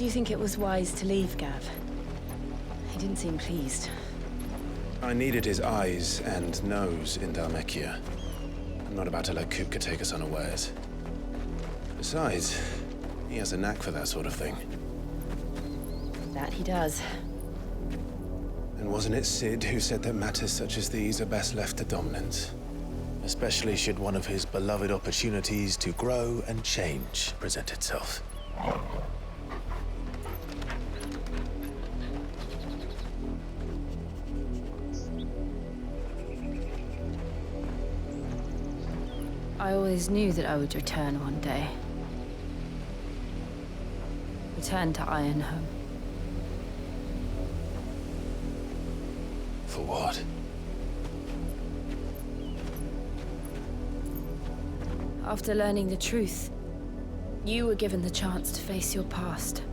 you think it was wise to leave Gav? He didn't seem pleased. I needed his eyes and nose in Dhalmekia. I'm not about to let Kupka take us unawares. Besides, he has a knack for that sort of thing. That he does. And wasn't it Sid who said that matters such as these are best left to dominance? Especially should one of his beloved opportunities to grow and change present itself. I always knew that I would return one day. Return to Ironhome. For what? After learning the truth, you were given the chance to face your past.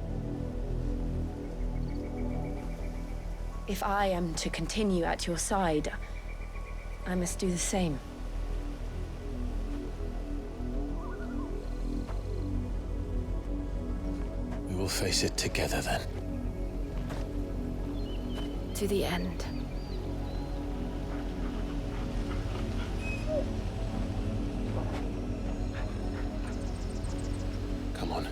If I am to continue at your side, I must do the same. We will face it together then. To the end. Come on.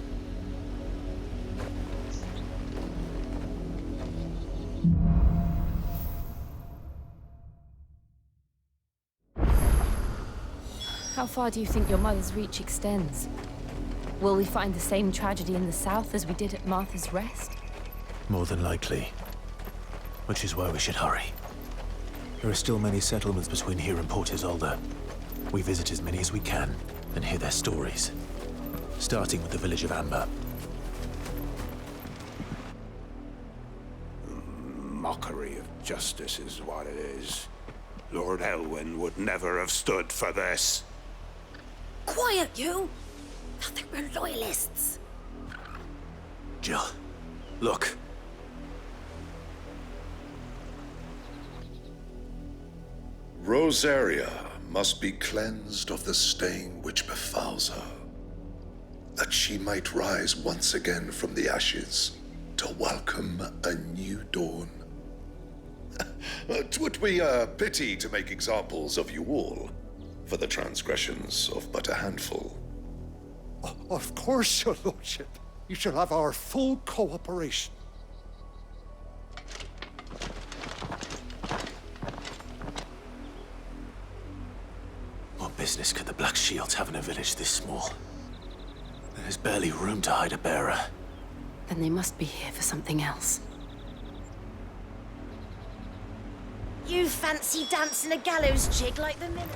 How far do you think your mother's reach extends? Will we find the same tragedy in the south as we did at Martha's Rest? More than likely. Which is why we should hurry. There are still many settlements between here and Port Isolde. We visit as many as we can and hear their stories. Starting with the village of Amber. Mockery of justice is what it is. Lord Elwyn would never have stood for this. Quiet, you! I think we're loyalists. Jill, look. Rosaria must be cleansed of the stain which befouls her, that she might rise once again from the ashes to welcome a new dawn. 'Twould be a pity to make examples of you all, for the transgressions of but a handful. Of course, your lordship. You shall have our full cooperation. What business could the Black Shields have in a village this small? There's barely room to hide a bearer. Then they must be here for something else. You fancy dancing a gallows jig like the minute.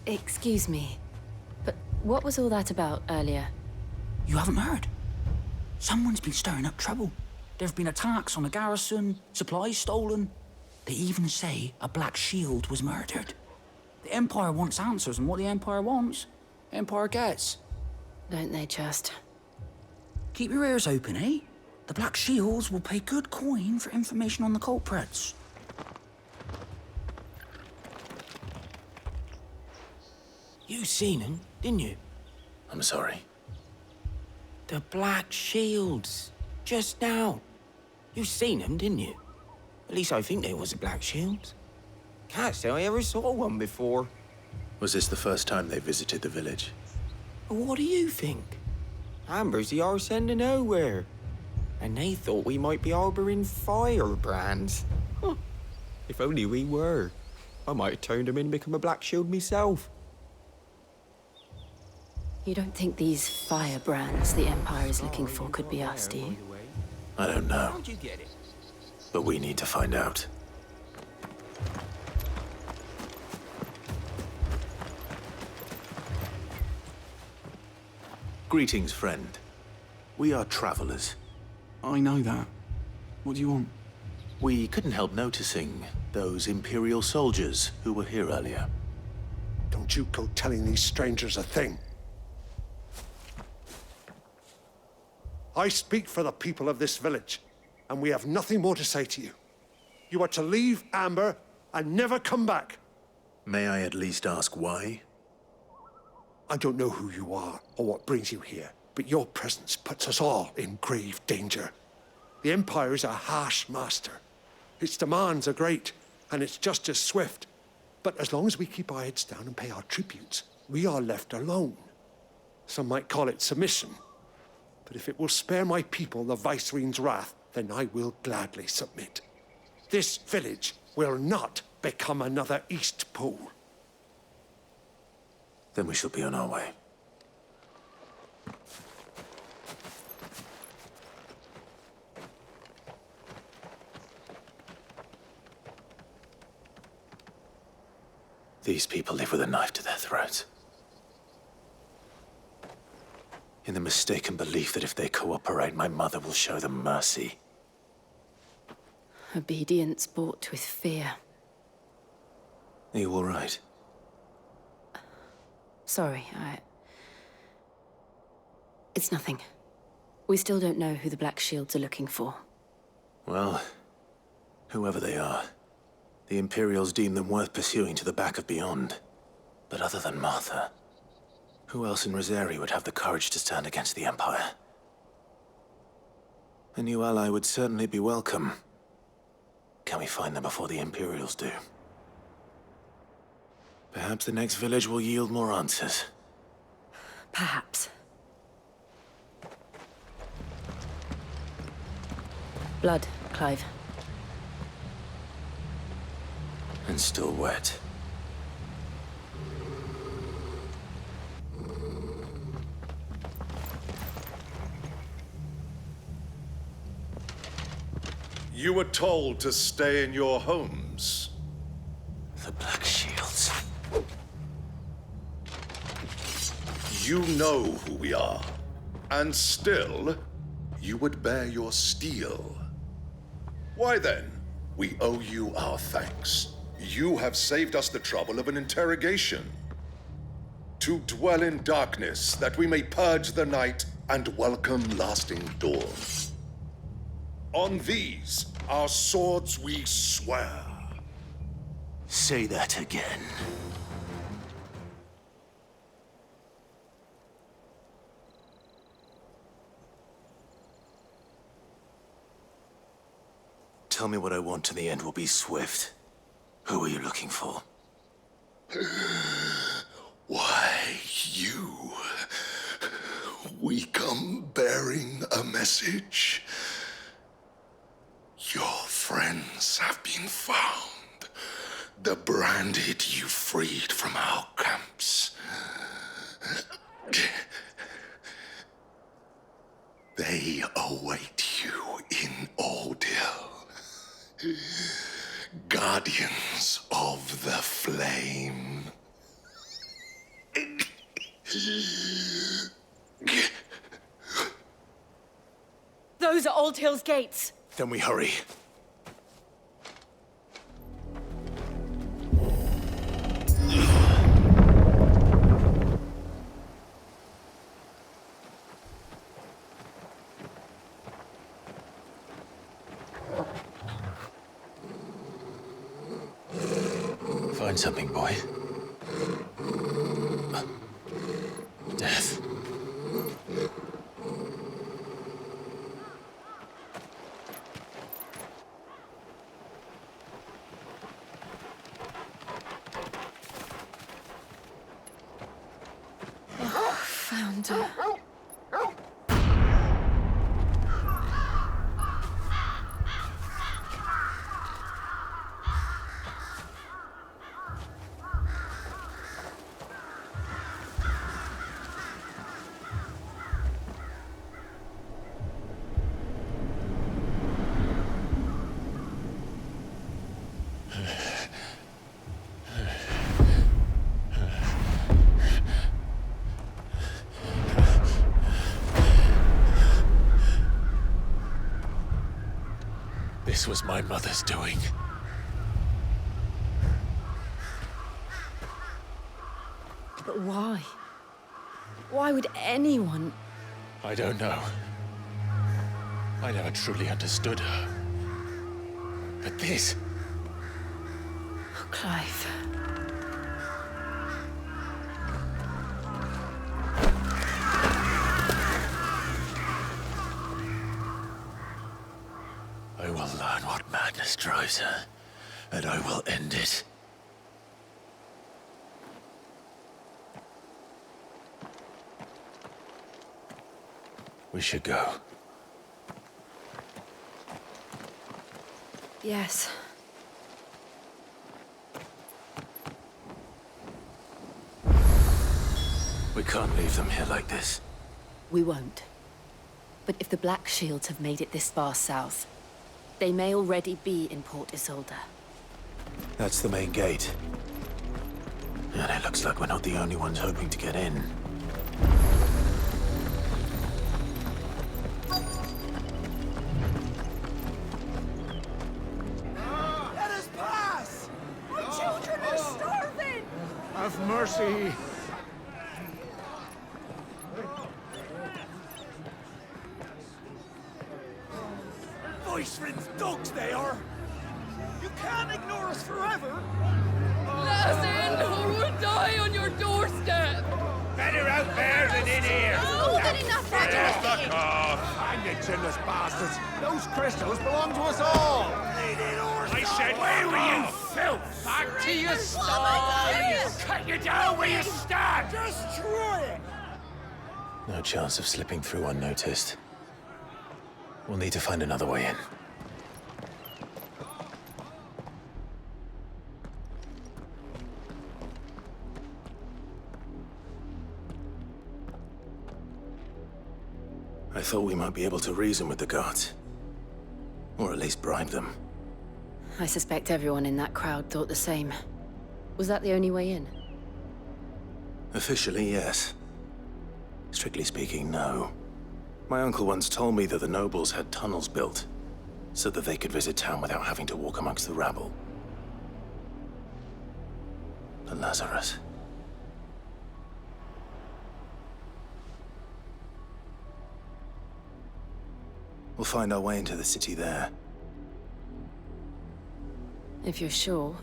Excuse me, but what was all that about earlier? You haven't heard? Someone's been stirring up trouble. There have been attacks on the garrison, supplies stolen. They even say a Black Shield was murdered. The Empire wants answers, and what the Empire wants, Empire gets. Don't they just? Keep your ears open, eh? The Black Shields will pay good coin for information on the culprits. You seen him, didn't you? I'm sorry. The Black Shields. Just now. You seen them, didn't you? At least I think there was a Black Shield. Can't say I ever saw one before. Was this the first time they visited the village? What do you think? Amber's the arse end of nowhere. And they thought we might be harboring firebrands. Huh. If only we were. I might have turned them in and become a Black Shield myself. You don't think these firebrands the Empire is looking for could be us, do you? I don't know. How'd you get it? But we need to find out. Greetings, friend. We are travelers. I know that. What do you want? We couldn't help noticing those Imperial soldiers who were here earlier. Don't you go telling these strangers a thing. I speak for the people of this village, and we have nothing more to say to you. You are to leave Amber and never come back. May I at least ask why? I don't know who you are or what brings you here, but your presence puts us all in grave danger. The Empire is a harsh master. Its demands are great, and its justice swift. But as long as we keep our heads down and pay our tributes, we are left alone. Some might call it submission. But if it will spare my people the Viceroy's wrath, then I will gladly submit. This village will not become another East Pool. Then we shall be on our way. These people live with a knife to their throats. In the mistaken belief that if they cooperate, my mother will show them mercy. Obedience bought with fear. Are you all right? Sorry, It's nothing. We still don't know who the Black Shields are looking for. Well, whoever they are, the Imperials deem them worth pursuing to the back of beyond. But other than Martha, who else in Rosari would have the courage to stand against the Empire? A new ally would certainly be welcome. Can we find them before the Imperials do? Perhaps the next village will yield more answers. Perhaps. Blood, Clive. And still wet. You were told to stay in your homes. The Black Shields. You know who we are. And still, you would bear your steel. Why then, we owe you our thanks. You have saved us the trouble of an interrogation. To dwell in darkness, that we may purge the night and welcome lasting dawn. On these, our swords we swear. Say that again. Tell me what I want and the end will be swift. Who are you looking for? Why, you. We come bearing a message. Your friends have been found. The branded you freed from our camps. They await you in Ordeal. Guardians of the Flame. Those are Old Hill's gates. Then we hurry. Find something, boy. Death. Found her. This was my mother's doing. But why? Why would anyone? I don't know. I never truly understood her. But this... Oh, Clive. I will learn what madness drives her, and I will end it. We should go. Yes. We can't leave them here like this. We won't. But if the Black Shields have made it this far south, they may already be in Port Isolde. That's the main gate. And it looks like we're not the only ones hoping to get in. Let us pass! Our children are starving! Have mercy! Voice-rinsed dogs they are! You can't ignore us forever! Let us in, or we'll die on your doorstep! Better out there than in here! Oh, good enough, Fuck off! Hang you chinless bastards! Those crystals belong to us all! I said, where were you, filth? Back to your stalls! Cut you down where you stand! Destroy it! No chance of slipping through unnoticed. We'll need to find another way in. I thought we might be able to reason with the guards. Or at least bribe them. I suspect everyone in that crowd thought the same. Was that the only way in? Officially, yes. Strictly speaking, no. My uncle once told me that the nobles had tunnels built, so that they could visit town without having to walk amongst the rabble. But Lazarus... We'll find our way into the city there. If you're sure.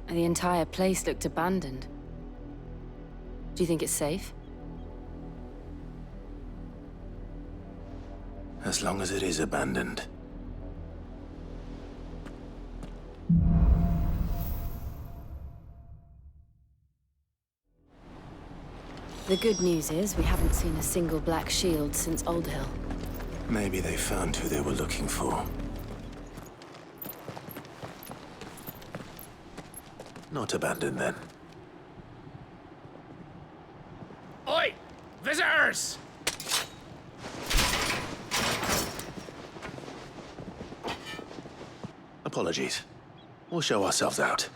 The entire place looked abandoned. Do you think it's safe? As long as it is abandoned. The good news is we haven't seen a single Black Shield since Old Hill. Maybe they found who they were looking for. Not abandoned, then. Oi! Visitors! Apologies. We'll show ourselves out.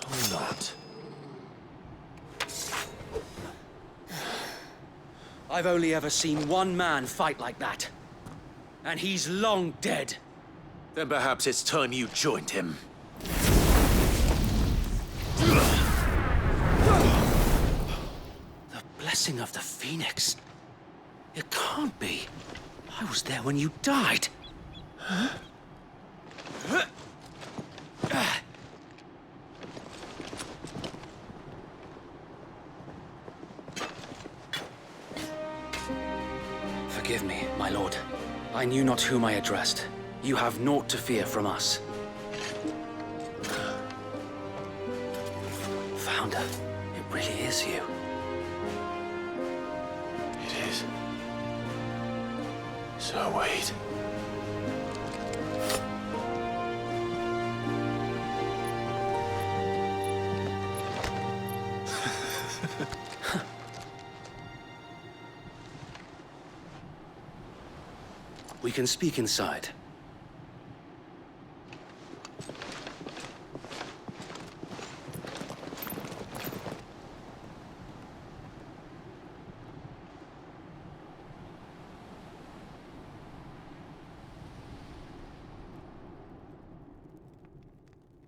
Or not. I've only ever seen one man fight like that. And he's long dead. Then perhaps it's time you joined him. The blessing of the Phoenix. It can't be. I was there when you died. Forgive me, my lord. I knew not whom I addressed. You have naught to fear from us. Founder, it really is you. It is. So wait. We can speak inside.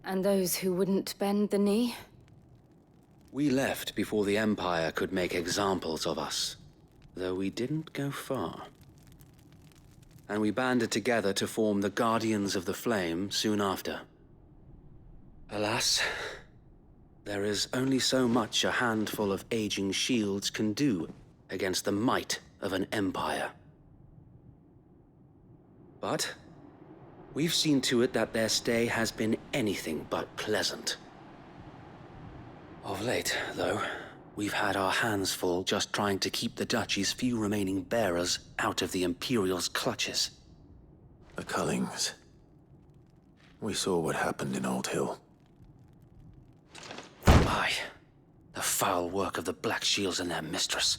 And those who wouldn't bend the knee? We left before the Empire could make examples of us, though we didn't go far. and we banded together to form the Guardians of the Flame soon after. Alas, there is only so much a handful of aging shields can do against the might of an empire. But we've seen to it that their stay has been anything but pleasant. Of late, though, we've had our hands full just trying to keep the Duchy's few remaining bearers out of the Imperial's clutches. The Cullings. We saw what happened in Old Hill. Aye, the foul work of the Black Shields and their mistress.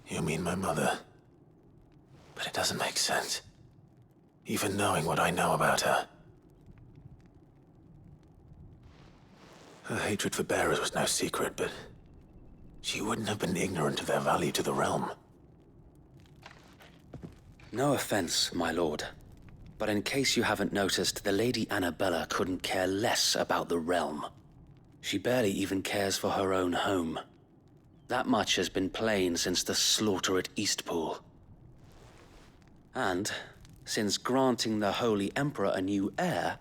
You mean my mother? But it doesn't make sense. Even knowing what I know about her. Her hatred for bearers was no secret, but she wouldn't have been ignorant of their value to the realm. No offense, my lord, but in case you haven't noticed, the Lady Annabella couldn't care less about the realm. She barely even cares for her own home. That much has been plain since the slaughter at Eastpool. And, since granting the Holy Emperor a new heir,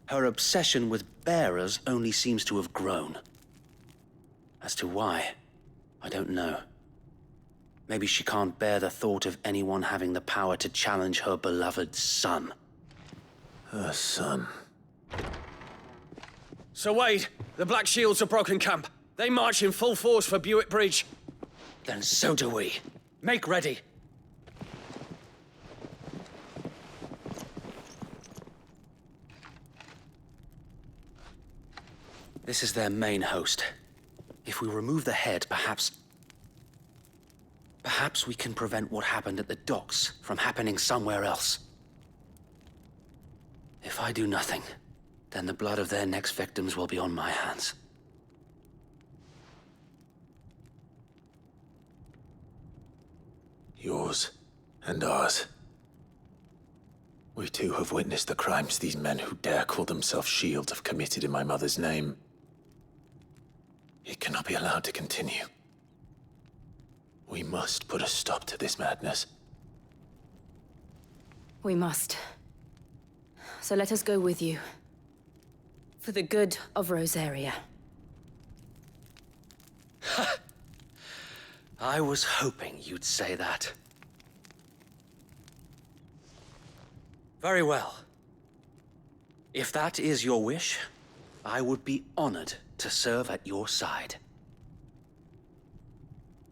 her obsession with bearers only seems to have grown. As to why, I don't know. Maybe she can't bear the thought of anyone having the power to challenge her beloved son. Her son. Sir Wade, the Black Shields have broken camp. They march in full force for Buick Bridge. Then so do we. Make ready. This is their main host. If we remove the head, perhaps we can prevent what happened at the docks from happening somewhere else. If I do nothing, then the blood of their next victims will be on my hands. Yours and ours. We too have witnessed the crimes these men who dare call themselves shields have committed in my mother's name. It cannot be allowed to continue. We must put a stop to this madness. We must. So let us go with you. For the good of Rosaria. I was hoping you'd say that. Very well. If that is your wish, I would be honored to serve at your side.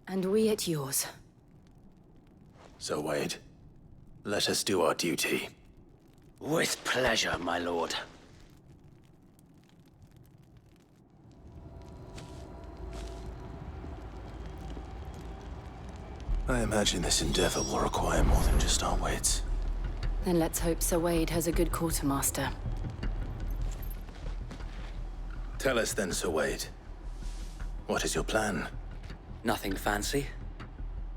And we at yours. So, Wade, let us do our duty. With pleasure, my lord. I imagine this endeavor will require more than just our wits. Then let's hope Sir Wade has a good quartermaster. Tell us then, Sir Wade. What is your plan? Nothing fancy.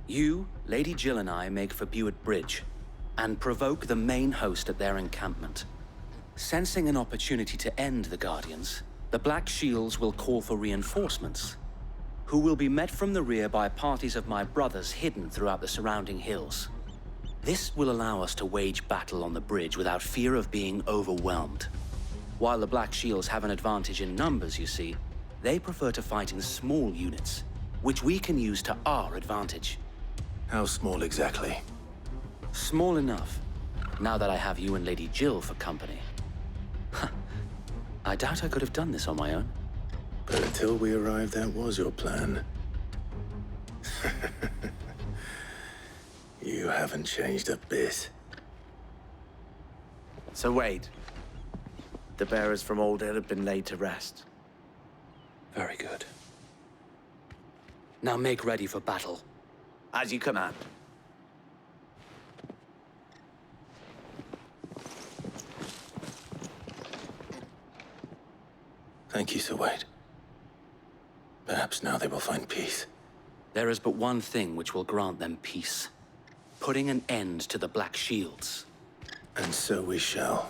You, Lady Jill and I make for Buick Bridge, and provoke the main host at their encampment. Sensing an opportunity to end the Guardians, the Black Shields will call for reinforcements, who will be met from the rear by parties of my brothers hidden throughout the surrounding hills. This will allow us to wage battle on the bridge without fear of being overwhelmed. While the Black Shields have an advantage in numbers, you see, they prefer to fight in small units, which we can use to our advantage. How small exactly? Small enough, now that I have you and Lady Jill for company. I doubt I could have done this on my own. But until we arrived, that was your plan. You haven't changed a bit. So Wade, the bearers from Old Hill have been laid to rest. Very good. Now make ready for battle. As you command. Thank you, Sir Wade. Perhaps now they will find peace. There is but one thing which will grant them peace. Putting an end to the Black Shields. And so we shall.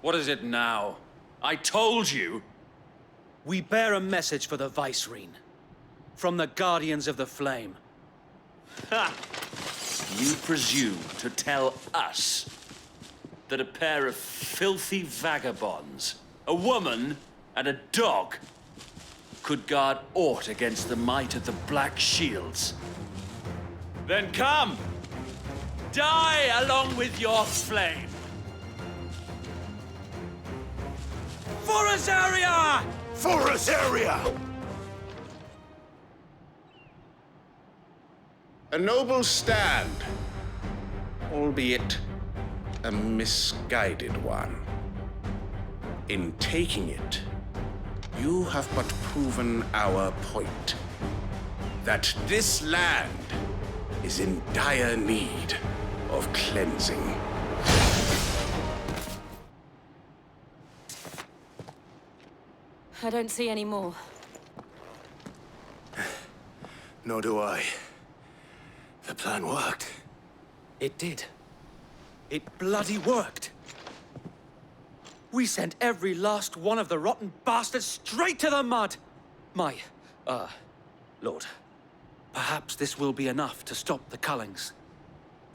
What is it now? I told you! We bear a message for the Vicereine. From the Guardians of the Flame. Ha! You presume to tell us that a pair of filthy vagabonds, a woman and a dog, could guard aught against the might of the Black Shields? Then come! Die along with your flame! For Azaria! For Azaria! A noble stand, albeit a misguided one. In taking it, you have but proven our point. That this land is in dire need of cleansing. I don't see any more. Nor do I. The plan worked. It did. It bloody worked. We sent every last one of the rotten bastards straight to the mud! Lord, perhaps this will be enough to stop the Cullings.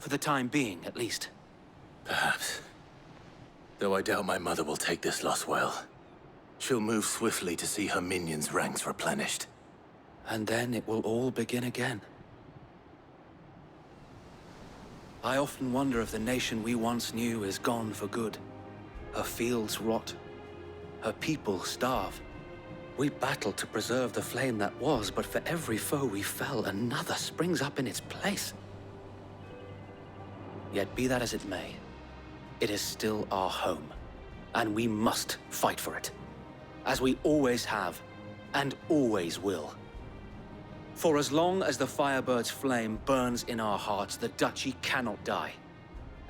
For the time being, at least. Perhaps. Though I doubt my mother will take this loss well. She'll move swiftly to see her minions' ranks replenished. And then it will all begin again. I often wonder if the nation we once knew is gone for good. Her fields rot. Her people starve. We battled to preserve the flame that was, but for every foe we fell, another springs up in its place. Yet be that as it may, it is still our home, and we must fight for it, as we always have, and always will. For as long as the Firebird's flame burns in our hearts, the Duchy cannot die,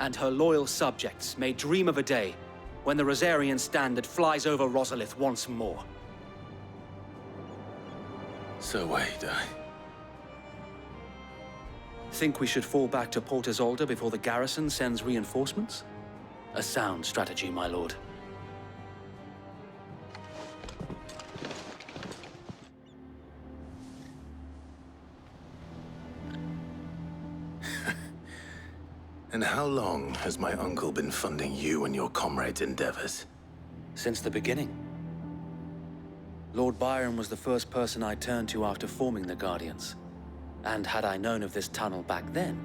and her loyal subjects may dream of a day when the Rosarian standard flies over Rosalith once more. So wait, Think we should fall back to Port Isolde before the garrison sends reinforcements? A sound strategy, my lord. And how long has my uncle been funding you and your comrades' endeavors? Since the beginning. Lord Byron was the first person I turned to after forming the Guardians. And had I known of this tunnel back then,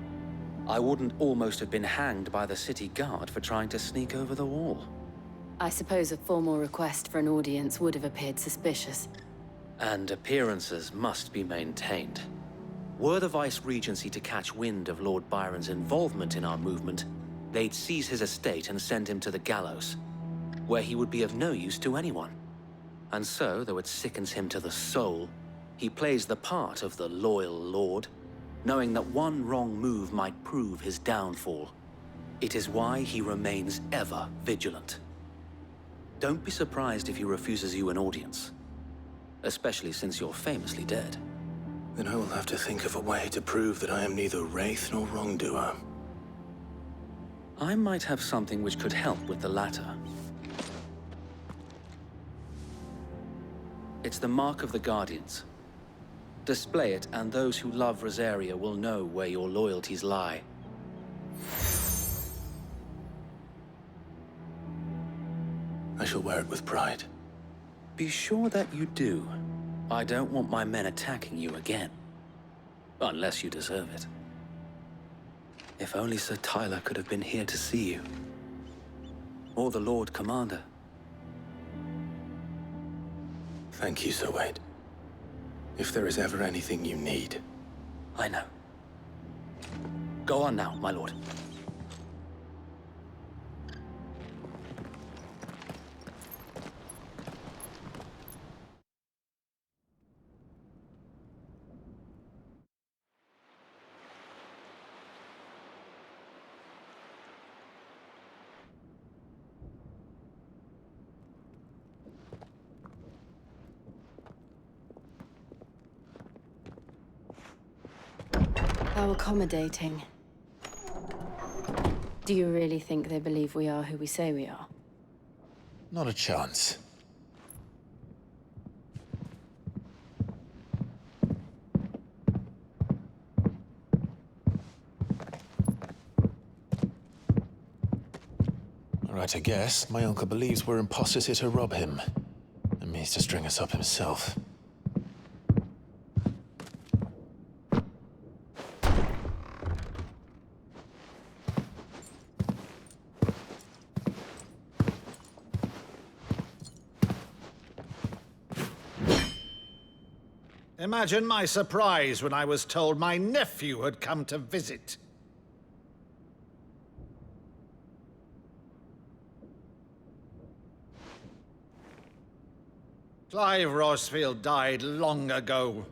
I wouldn't almost have been hanged by the city guard for trying to sneak over the wall. I suppose a formal request for an audience would have appeared suspicious. And appearances must be maintained. Were the Vice-Regency to catch wind of Lord Byron's involvement in our movement, they'd seize his estate and send him to the gallows, where he would be of no use to anyone. And so, though it sickens him to the soul, he plays the part of the loyal lord, knowing that one wrong move might prove his downfall. It is why he remains ever vigilant. Don't be surprised if he refuses you an audience, especially since you're famously dead. Then I will have to think of a way to prove that I am neither wraith nor wrongdoer. I might have something which could help with the latter. It's the mark of the Guardians. Display it, and those who love Rosaria will know where your loyalties lie. I shall wear it with pride. Be sure that you do. I don't want my men attacking you again. Unless you deserve it. If only Sir Tyler could have been here to see you. Or the Lord Commander. Thank you, Sir Wade. If there is ever anything you need. I know. Go on now, my lord. How accommodating. Do you really think they believe we are who we say we are? Not a chance. All right, I guess. My uncle believes we're imposters here to rob him, and means to string us up himself. Imagine my surprise when I was told my nephew had come to visit. Clive Rosfield died long ago.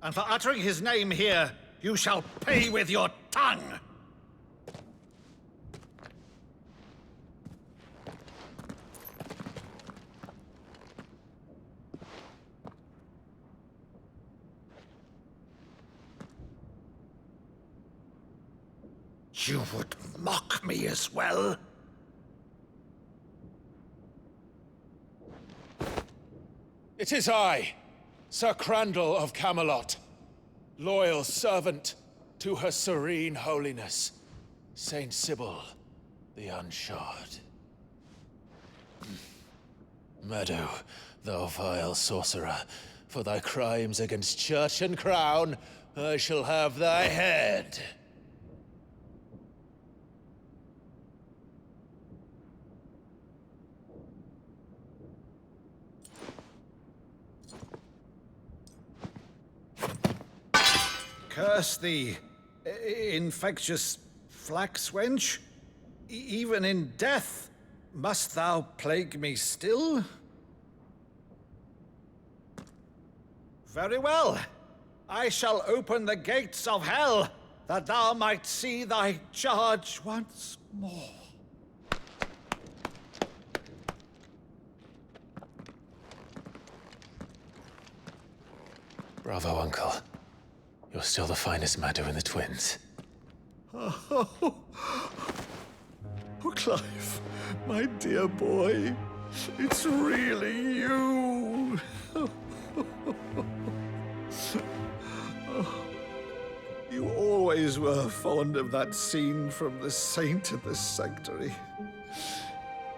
And for uttering his name here, you shall pay with your tongue! You would mock me as well? It is I, Sir Crandall of Camelot, loyal servant to Her Serene Holiness, Saint Sybil the Unshod. Meadow, thou vile sorcerer, for thy crimes against church and crown, I shall have thy head. Curse thee, infectious flax wench. Even in death, must thou plague me still? Very well. I shall open the gates of hell, that thou might see thy charge once more. Bravo, Uncle. You're still the finest Meadow in the twins. Oh, Clive, my dear boy, it's really you. You always were fond of that scene from The Saint in the Sanctuary.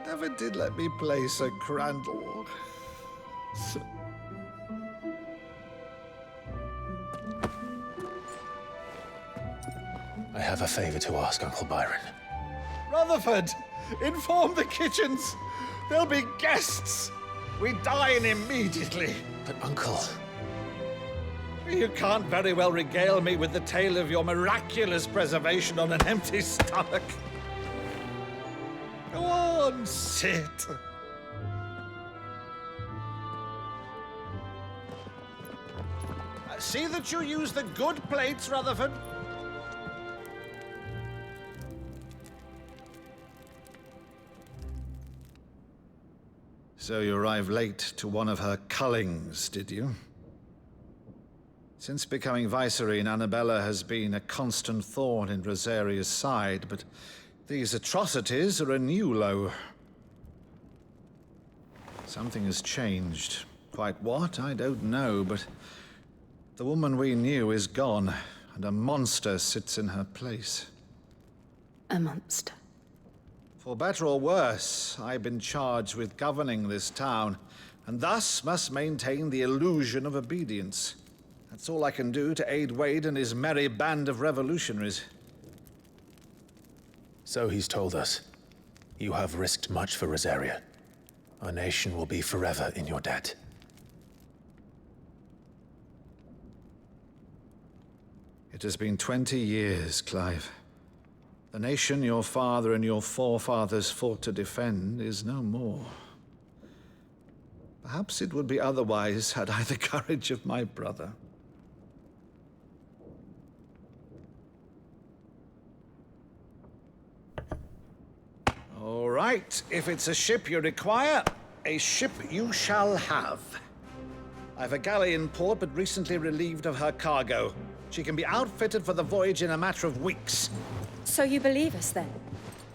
Never did let me play Sir Crandall. I have a favor to ask, Uncle Byron. Rutherford, inform the kitchens. There'll be guests. We dine immediately. But, Uncle... You can't very well regale me with the tale of your miraculous preservation on an empty stomach. Go on, sit. See that you use the good plates, Rutherford. So you arrived late to one of her cullings, did you? Since becoming Vicereine, Annabella has been a constant thorn in Rosaria's side, but these atrocities are a new low. Something has changed. Quite what, I don't know, but the woman we knew is gone, and a monster sits in her place. A monster? For better or worse, I've been charged with governing this town, and thus must maintain the illusion of obedience. That's all I can do to aid Wade and his merry band of revolutionaries. So he's told us. You have risked much for Rosaria. Our nation will be forever in your debt. It has been 20 years, Clive. The nation your father and your forefathers fought to defend is no more. Perhaps it would be otherwise had I the courage of my brother. All right, if it's a ship you require, a ship you shall have. I've a galley in port, but recently relieved of her cargo. She can be outfitted for the voyage in a matter of weeks. So you believe us, then?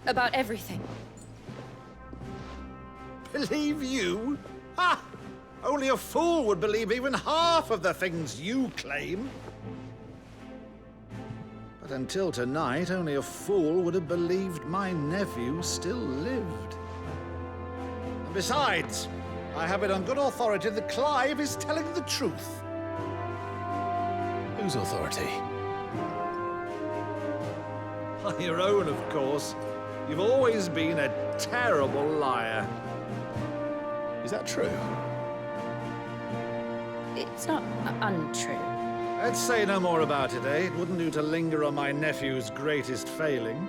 About everything. Believe you? Ha! Only a fool would believe even half of the things you claim. But until tonight, only a fool would have believed my nephew still lived. And besides, I have it on good authority that Clive is telling the truth. Whose authority? On your own, of course. You've always been a terrible liar. Is that true? It's not untrue. Let's say no more about it, eh? It wouldn't do to linger on my nephew's greatest failing.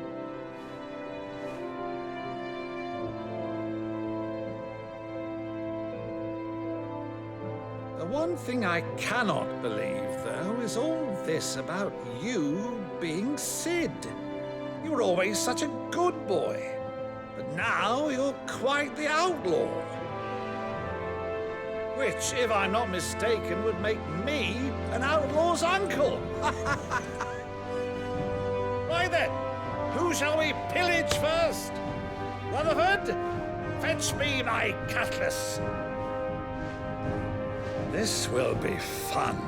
The one thing I cannot believe, though, is all this about you being Sid. You were always such a good boy, but now you're quite the outlaw. Which, if I'm not mistaken, would make me an outlaw's uncle. Right then, who shall we pillage first? Rutherford, fetch me my cutlass. This will be fun.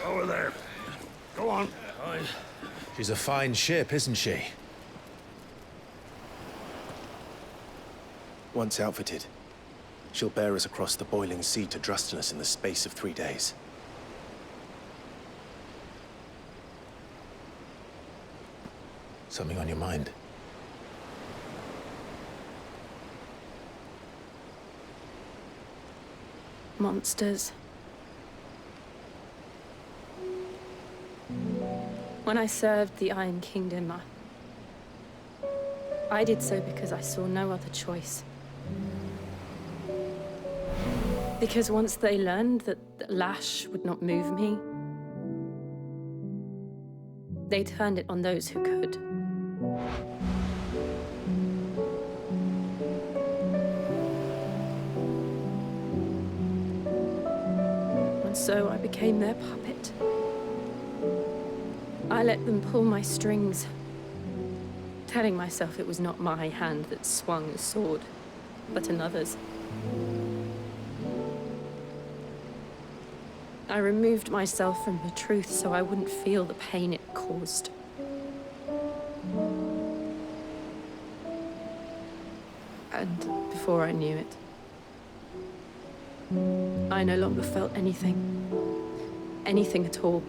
Over there. Go on. She's a fine ship, isn't she? Once outfitted, she'll bear us across the boiling sea to Drustinus in the space of 3 days. Something on your mind? Monsters. When I served the Iron Kingdom, I did so because I saw no other choice. Because once they learned that the lash would not move me, they turned it on those who could. And so I became their puppet. I let them pull my strings, telling myself it was not my hand that swung the sword, but another's. I removed myself from the truth so I wouldn't feel the pain it caused. And before I knew it, I no longer felt anything. Anything at all.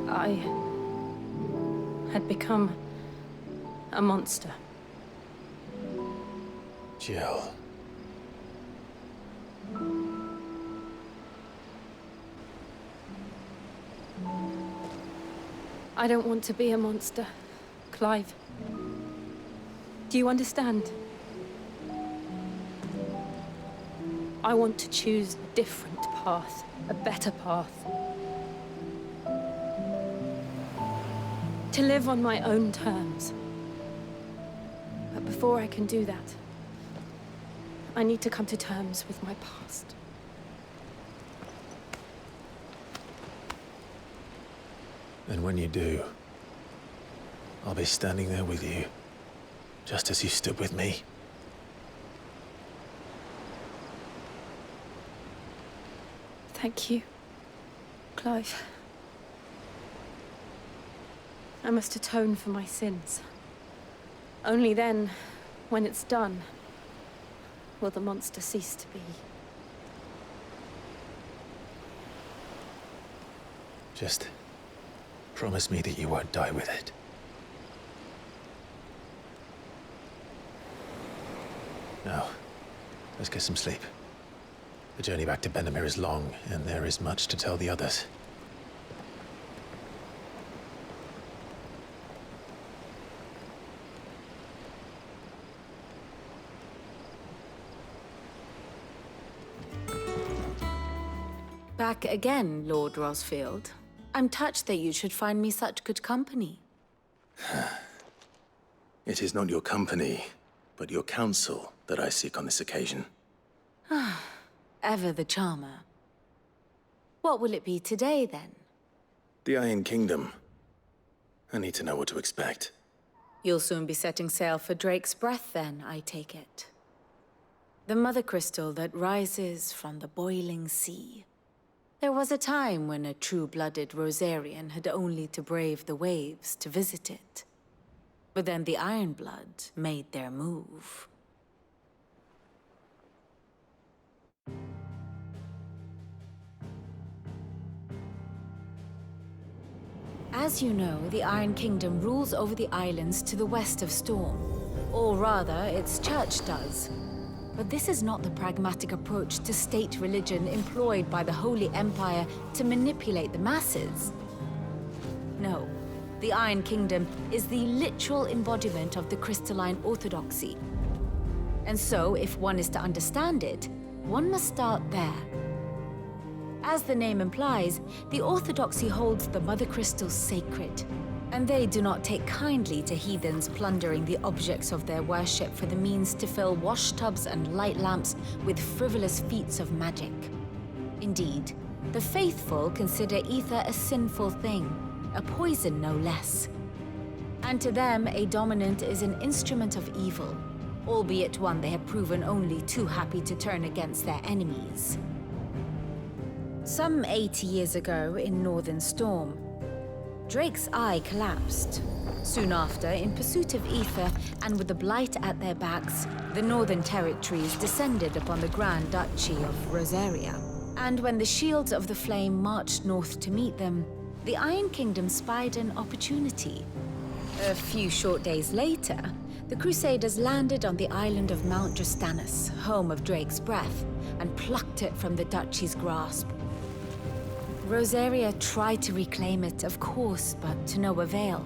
I had become a monster. Jill. I don't want to be a monster, Clive. Do you understand? I want to choose a different path, a better path. To live on my own terms. But before I can do that, I need to come to terms with my past. And when you do, I'll be standing there with you, just as you stood with me. Thank you, Clive. I must atone for my sins. Only then, when it's done, will the monster cease to be. Just promise me that you won't die with it. Now, let's get some sleep. The journey back to Benamir is long, and there is much to tell the others. Back again, Lord Rosfield. I'm touched that you should find me such good company. It is not your company, but your counsel that I seek on this occasion. Ever the charmer. What will it be today, then? The Iron Kingdom. I need to know what to expect. You'll soon be setting sail for Drake's Breath, then, I take it. The mother crystal that rises from the boiling sea. There was a time when a true-blooded Rosarian had only to brave the waves to visit it. But then the Ironblood made their move. As you know, the Iron Kingdom rules over the islands to the west of Storm. Or rather, its church does. But this is not the pragmatic approach to state religion employed by the Holy Empire to manipulate the masses. No, the Iron Kingdom is the literal embodiment of the crystalline orthodoxy. And so, if one is to understand it, one must start there. As the name implies, the orthodoxy holds the mother crystals sacred, and they do not take kindly to heathens plundering the objects of their worship for the means to fill washtubs and light lamps with frivolous feats of magic. Indeed, the faithful consider ether a sinful thing, a poison no less. And to them, a dominant is an instrument of evil, albeit one they have proven only too happy to turn against their enemies. Some 80 years ago in Northern Storm, Drake's eye collapsed. Soon after, in pursuit of ether and with the Blight at their backs, the Northern Territories descended upon the Grand Duchy of Rosaria. And when the Shields of the Flame marched north to meet them, the Iron Kingdom spied an opportunity. A few short days later, the Crusaders landed on the island of Mount Justanus, home of Drake's Breath, and plucked it from the Duchy's grasp. Rosaria tried to reclaim it, of course, but to no avail.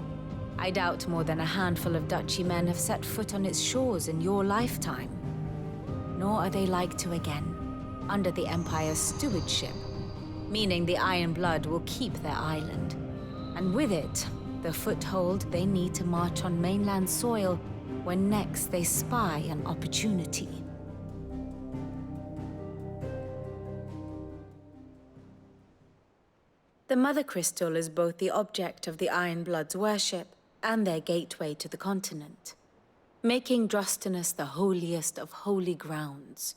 I doubt more than a handful of Duchy men have set foot on its shores in your lifetime. Nor are they like to again, under the Empire's stewardship, meaning the Iron Blood will keep their island. And with it, the foothold they need to march on mainland soil when next they spy an opportunity. The Mother Crystal is both the object of the Iron Blood's worship and their gateway to the continent, making Drostanus the holiest of holy grounds,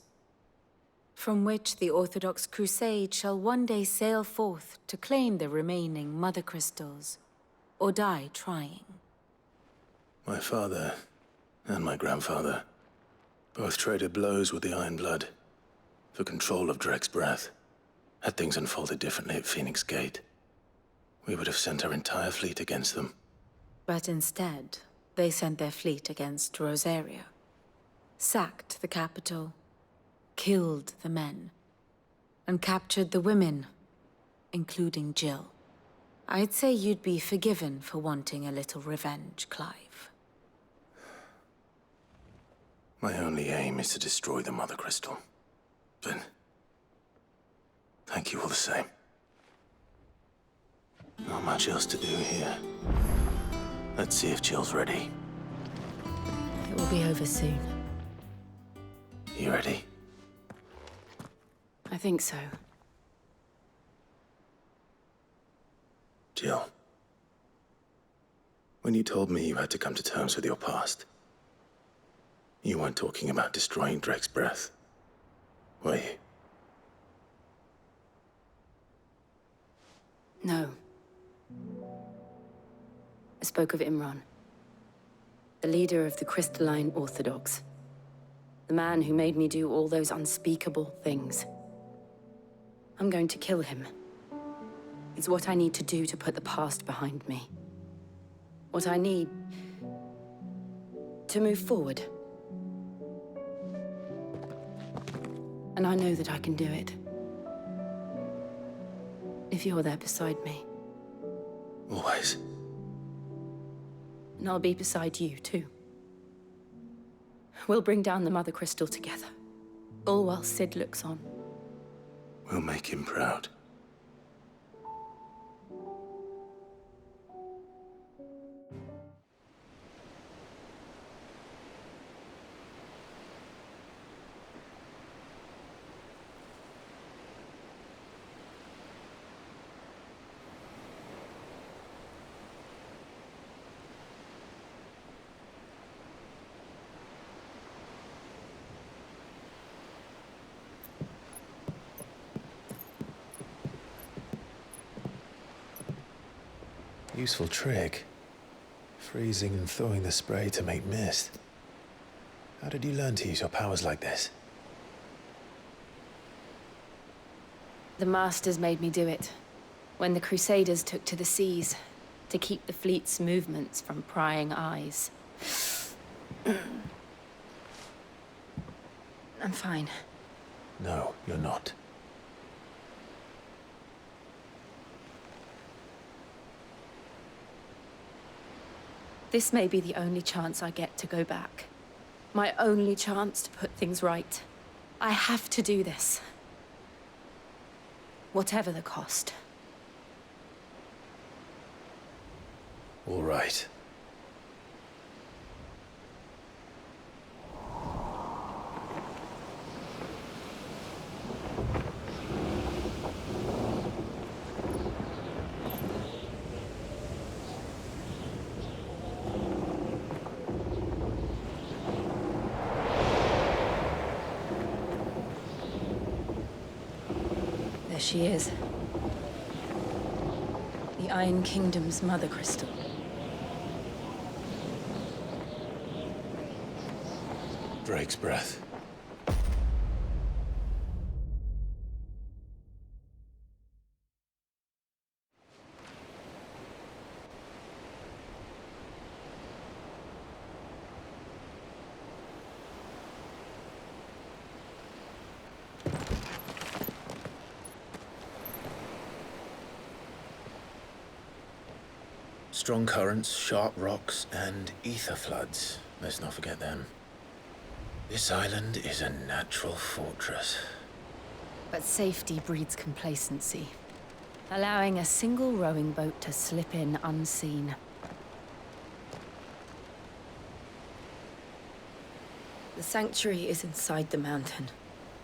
from which the Orthodox Crusade shall one day sail forth to claim the remaining Mother Crystals, or die trying. My father and my grandfather both traded blows with the Iron Blood for control of Drake's Breath. Had things unfolded differently at Phoenix Gate, we would have sent our entire fleet against them. But instead, they sent their fleet against Rosaria, sacked the capital, killed the men, and captured the women, including Jill. I'd say you'd be forgiven for wanting a little revenge, Clive. My only aim is to destroy the Mother Crystal. But thank you all the same. Not much else to do here. Let's see if Jill's ready. It will be over soon. You ready? I think so. Jill, when you told me you had to come to terms with your past, you weren't talking about destroying Drake's Breath, were you? No. I spoke of Imran, the leader of the Crystalline Orthodox. The man who made me do all those unspeakable things. I'm going to kill him. It's what I need to do to put the past behind me. What I need to move forward. And I know that I can do it. If you're there beside me. Always. And I'll be beside you, too. We'll bring down the Mother Crystal together. All while Sid looks on. We'll make him proud. Useful trick. Freezing and thawing the spray to make mist. How did you learn to use your powers like this? The Masters made me do it. When the Crusaders took to the seas, to keep the fleet's movements from prying eyes. I'm fine. No, you're not. This may be the only chance I get to go back. My only chance to put things right. I have to do this. Whatever the cost. All right. There she is. The Iron Kingdom's mother crystal. Drake's breath. Strong currents, sharp rocks, and ether floods. Let's not forget them. This island is a natural fortress. But safety breeds complacency. Allowing a single rowing boat to slip in unseen. The sanctuary is inside the mountain.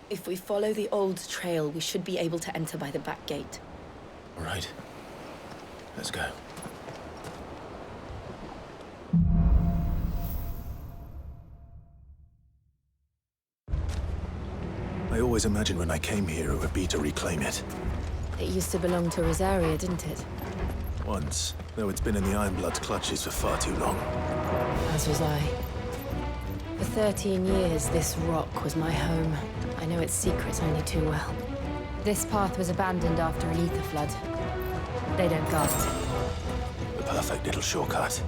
If we follow the old trail, we should be able to enter by the back gate. All right. Let's go. I always imagined when I came here it would be to reclaim it. It used to belong to Rosaria, didn't it? Once, though it's been in the Ironblood's clutches for far too long. As was I. For 13 years, this rock was my home. I know its secrets only too well. This path was abandoned after an ether flood. They don't guard it. The perfect little shortcut.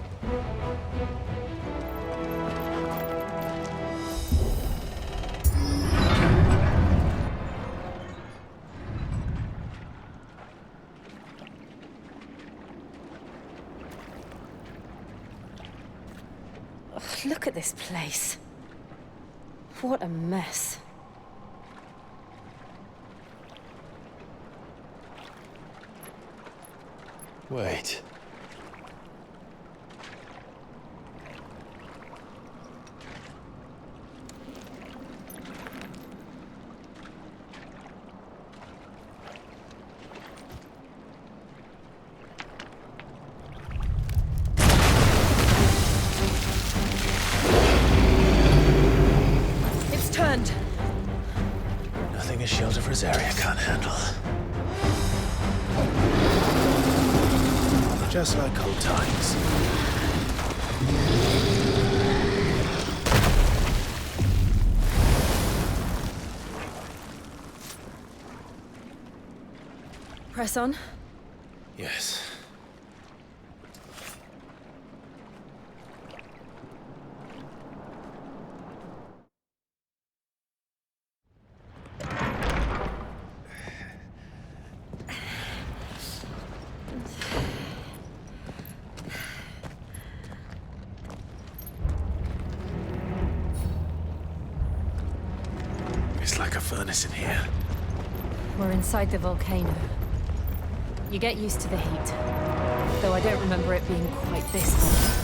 Look at this place. What a mess. Wait. Turned. Nothing a shield of Rosaria can't handle. Just like old times. Press on? Yes. It's like a furnace in here. We're inside the volcano. You get used to the heat, though I don't remember it being quite this hot.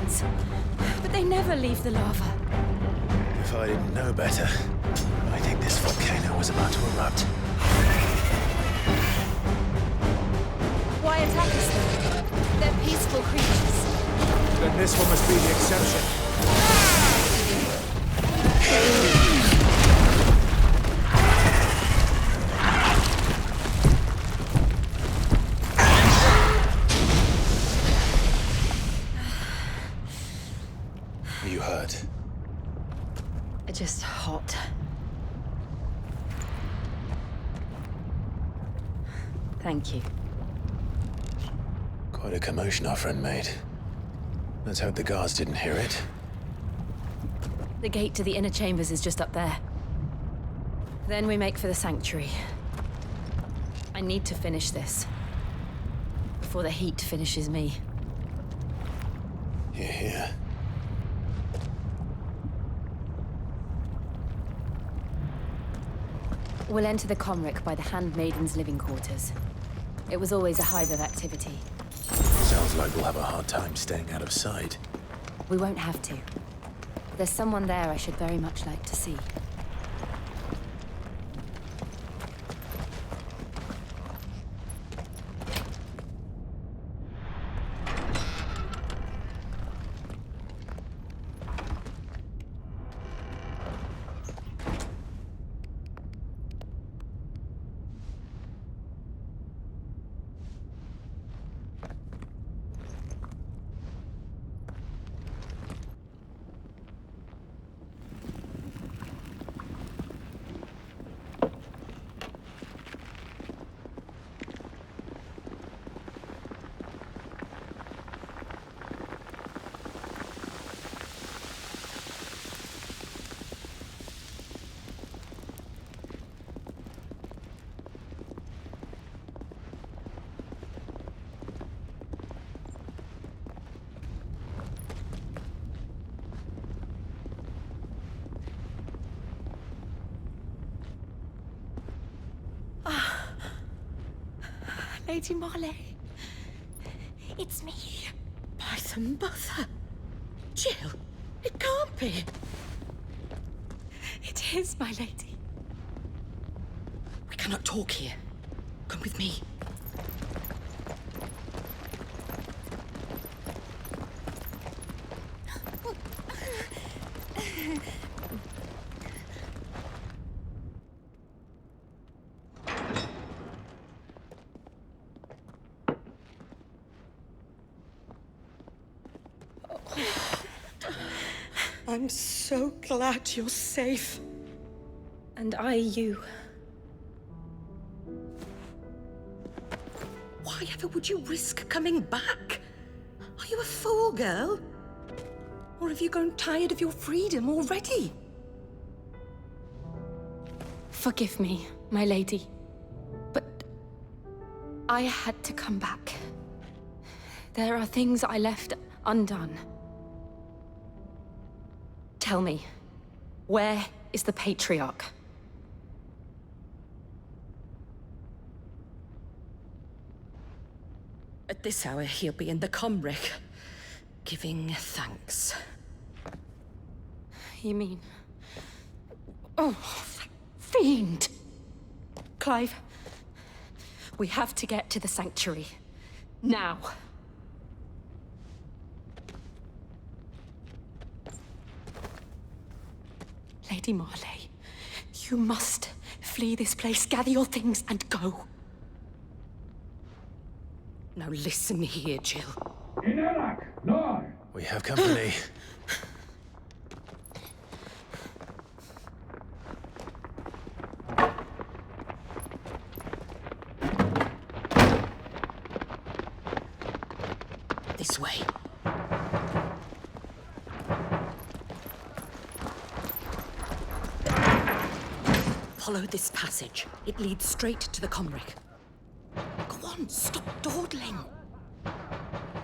vents. But they never leave the lava. If I didn't know better, I think this volcano was about to erupt. Why attack us then? They're peaceful creatures. Then this one must be the exception. Are you hurt? Just hot. Thank you. Quite a commotion our friend made. Let's hope the guards didn't hear it. The gate to the inner chambers is just up there. Then we make for the sanctuary. I need to finish this. Before the heat finishes me. Hear, hear. We'll enter the Comric by the Handmaiden's living quarters. It was always a hive of activity. Sounds like we'll have a hard time staying out of sight. We won't have to. There's someone there I should very much like to see. Lady Marley. It's me. By the mother. Jill, it can't be. It is, my lady. We cannot talk here. Come with me. I'm so glad you're safe. And I you. Why ever would you risk coming back? Are you a fool, girl? Or have you grown tired of your freedom already? Forgive me, my lady. But I had to come back. There are things I left undone. Tell me, where is the Patriarch? At this hour, he'll be in the Comric, giving thanks. You mean... Oh, that fiend! Clive, we have to get to the sanctuary. Now. Lady Marley, you must flee this place, gather your things, and go. Now listen here, Jill. We have company. This way. Follow this passage. It leads straight to the Comric. Go on, stop dawdling.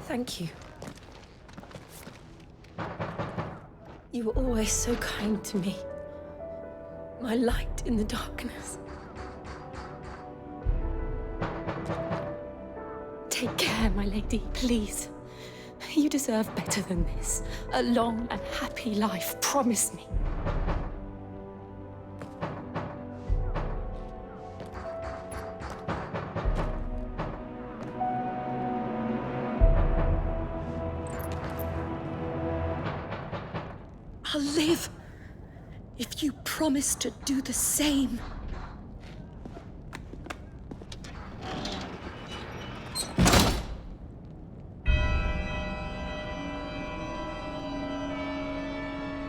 Thank you. You were always so kind to me. My light in the darkness. Take care, my lady, please. You deserve better than this. A long and happy life, promise me. I'll live if you promise to do the same.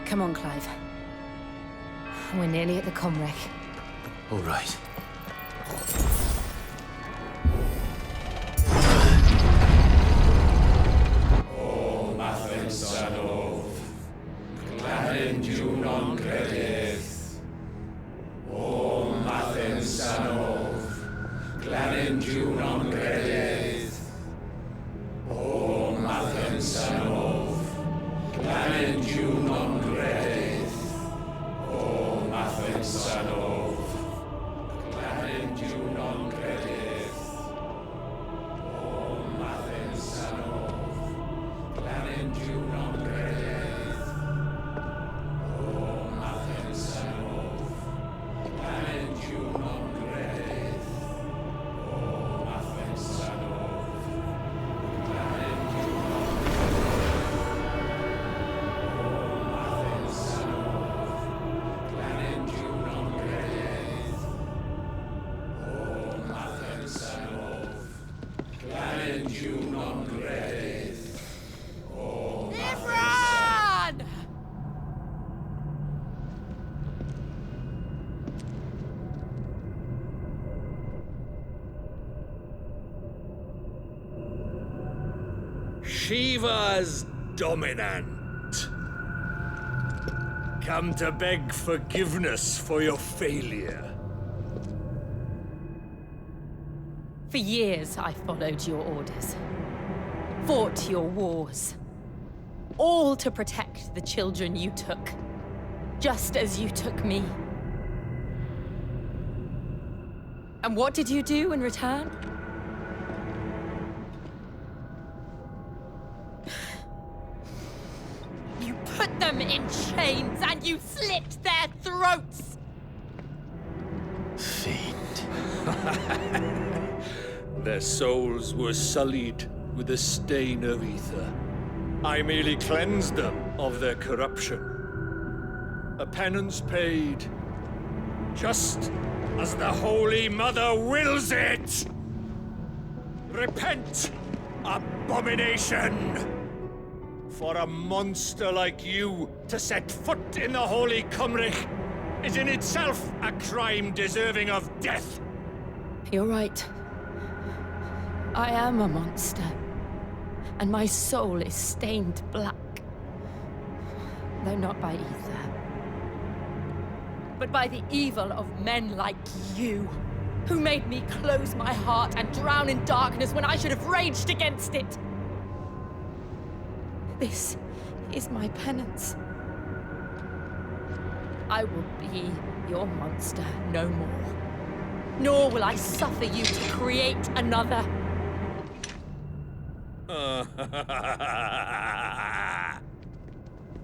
Come on, Clive. We're nearly at the comwreck. All right. O Mathen Sanov, Gladden you non credith. O Mathen Sanov, Gladden you non credith. O Mathen Sanov, Gladden you non credith. O Mathen Sanov, Gladden you non credith. O Mathen Sanov, Gladden you non credith. O Mathen Sanov, Gladden you non credith. O Mathen Sanov, Gladden you non Shiva's dominant. Come to beg forgiveness for your failure. For years, I followed your orders. Fought your wars. All to protect the children you took. Just as you took me. And what did you do in return? You put them in chains and you slit their throats! Their souls were sullied with the stain of ether. I merely cleansed them of their corruption. A penance paid, just as the Holy Mother wills it! Repent, abomination! For a monster like you to set foot in the Holy Cymric is in itself a crime deserving of death. You're right. I am a monster. And my soul is stained black. Though not by ether. But by the evil of men like you, who made me close my heart and drown in darkness when I should have raged against it. This is my penance. I will be your monster no more. Nor will I suffer you to create another.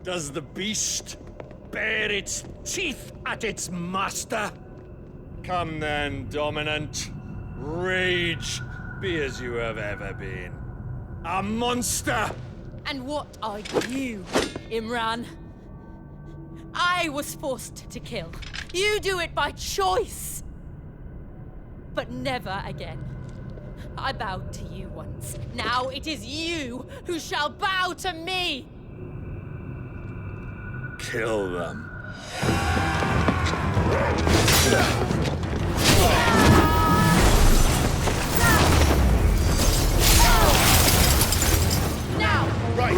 Does the beast bare its teeth at its master? Come then, dominant. Rage, be as you have ever been. A monster! And what are you, Imran? I was forced to kill. You do it by choice. But never again. I bowed to you once. Now it is you who shall bow to me! Kill them. Now! Right!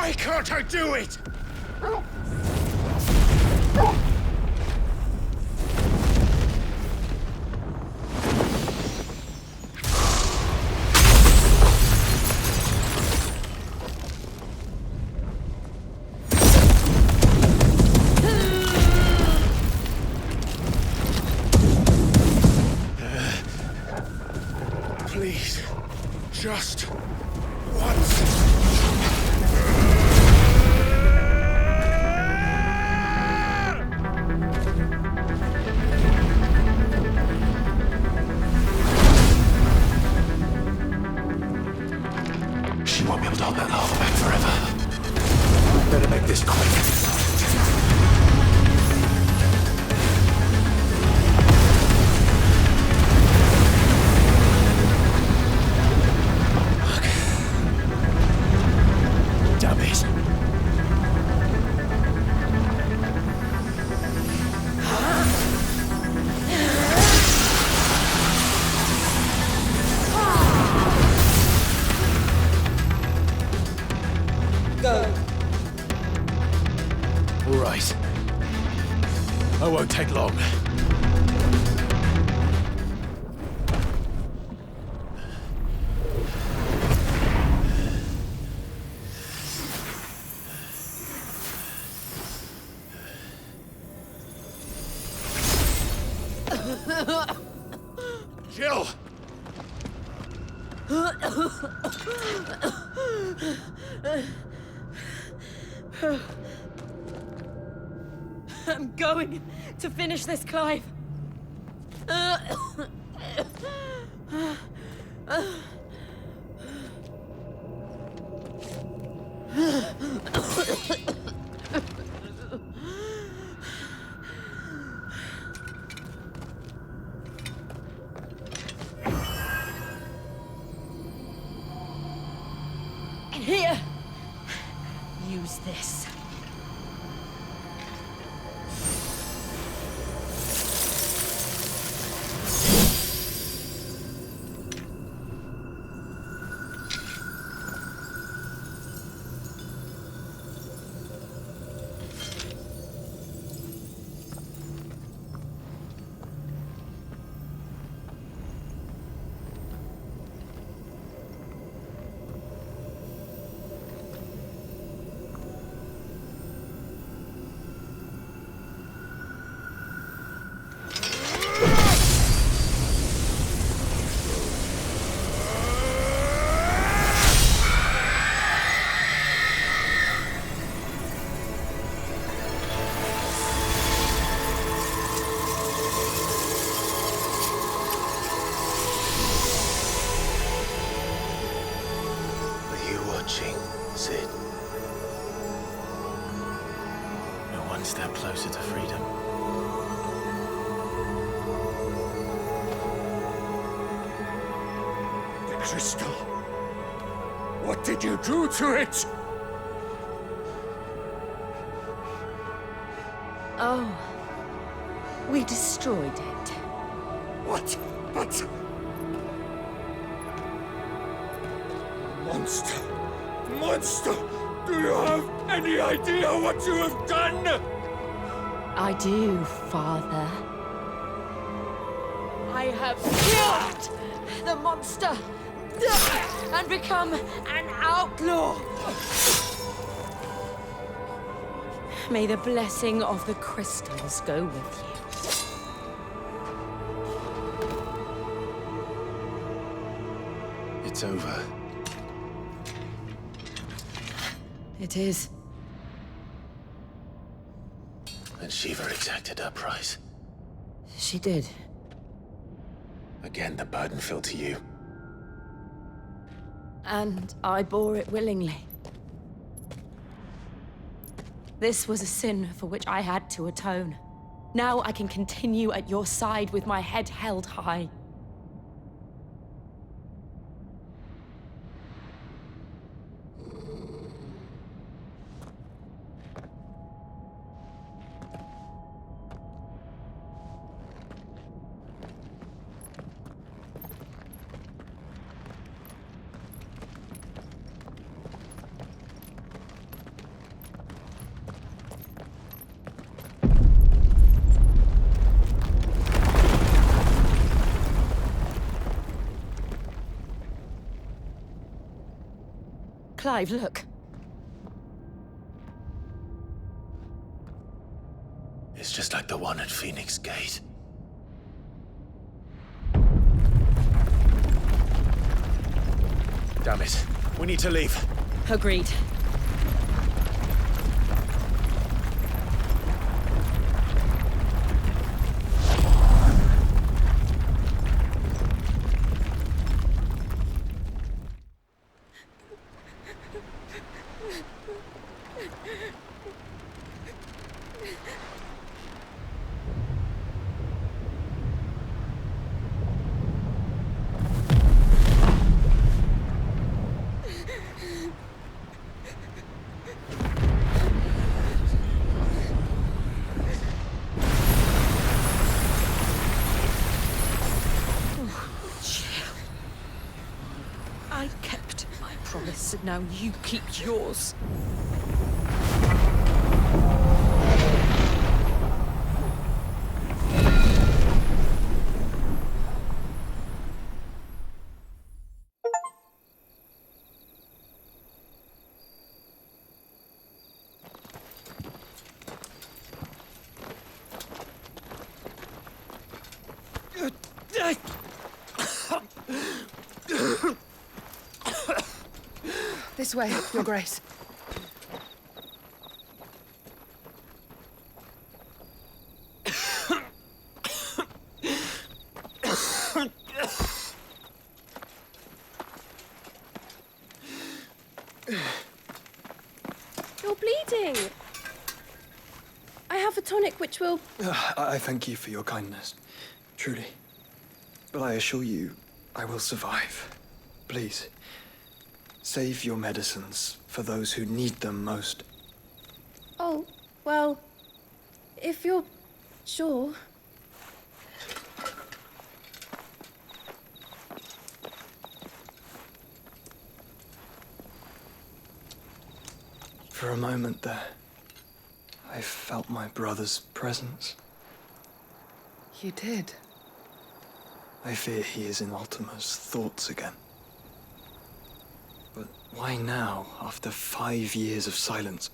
Why can't I do it? Please, just once. She won't be able to hold that lava back forever. Better make this quick. All right. I won't take long. Jill! I'm going to finish this, Clive. Here, use this. Sid. We're one step closer to freedom. The crystal. What did you do to it? Oh, we destroyed it. What? But... Monster! Monster! Do you have any idea what you have done? I do, Father. I have killed the monster and become an outlaw. May the blessing of the crystals go with you. It's over. It is. And Shiva exacted her price. She did. Again, the burden fell to you. And I bore it willingly. This was a sin for which I had to atone. Now I can continue at your side with my head held high. Clive, look. It's just like the one at Phoenix Gate. Damn it. We need to leave. Agreed. I kept my promise, and now you keep yours. This way, Your Grace. You're bleeding. I have a tonic which will... I thank you for your kindness, truly. But I assure you, I will survive. Please, save your medicines for those who need them most. Oh, well, if you're sure. For a moment there, I felt my brother's presence. You did? I fear he is in Ultima's thoughts again. But why now, after 5 years of silence?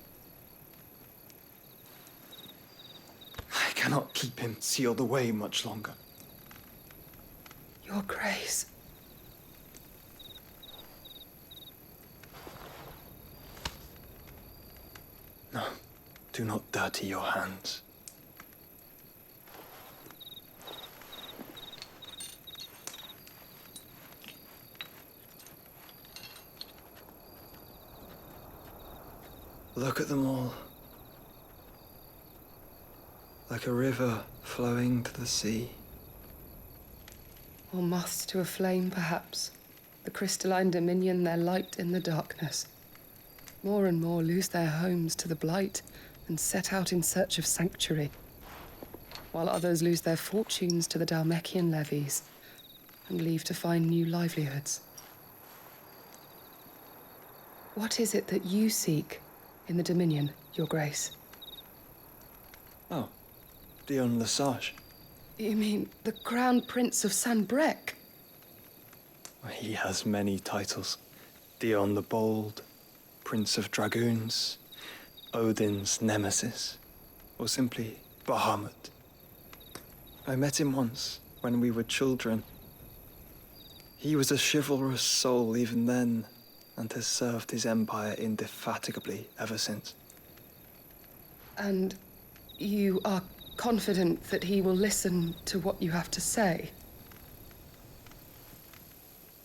I cannot keep him sealed away much longer. Your Grace. No, do not dirty your hands. Look at them all. Like a river flowing to the sea. Or moths to a flame, perhaps. The crystalline dominion, their light in the darkness. More and more lose their homes to the blight and set out in search of sanctuary, while others lose their fortunes to the Dalmekian levies and leave to find new livelihoods. What is it that you seek in the Dominion, Your Grace? Oh, Dion Lesage. You mean the Crown Prince of Sanbrec? He has many titles. Dion the Bold, Prince of Dragoons, Odin's Nemesis, or simply Bahamut. I met him once, when we were children. He was a chivalrous soul even then, and has served his empire indefatigably ever since. And you are confident that he will listen to what you have to say?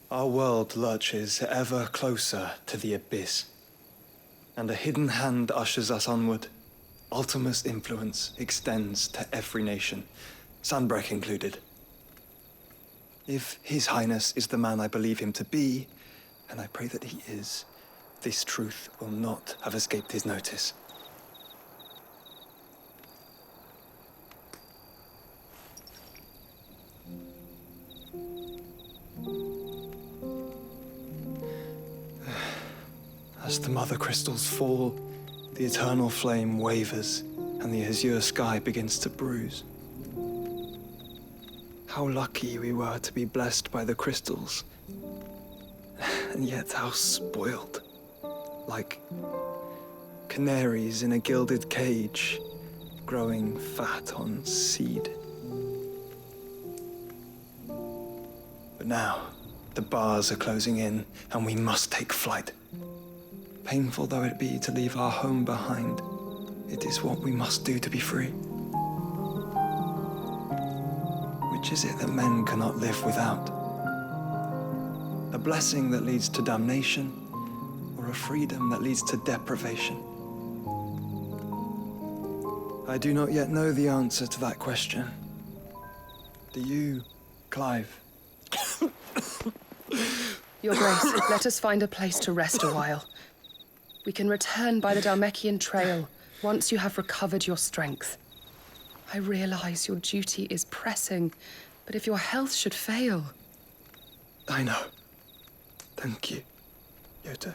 Our world lurches ever closer to the abyss, and a hidden hand ushers us onward. Ultima's influence extends to every nation, Sanbrec included. If His Highness is the man I believe him to be, and I pray that he is, this truth will not have escaped his notice. As the mother crystals fall, the eternal flame wavers, and the azure sky begins to bruise. How lucky we were to be blessed by the crystals. And yet how spoiled. like canaries in a gilded cage, growing fat on seed. But now, the bars are closing in, and we must take flight. Painful though it be to leave our home behind, it is what we must do to be free. Which is it that men cannot live without? A blessing that leads to damnation, or a freedom that leads to deprivation? I do not yet know the answer to that question. Do you, Clive? Your Grace, let us find a place to rest a while. We can return by the Dalmekian Trail once you have recovered your strength. I realize your duty is pressing, but if your health should fail... I know. Thank you, Yote.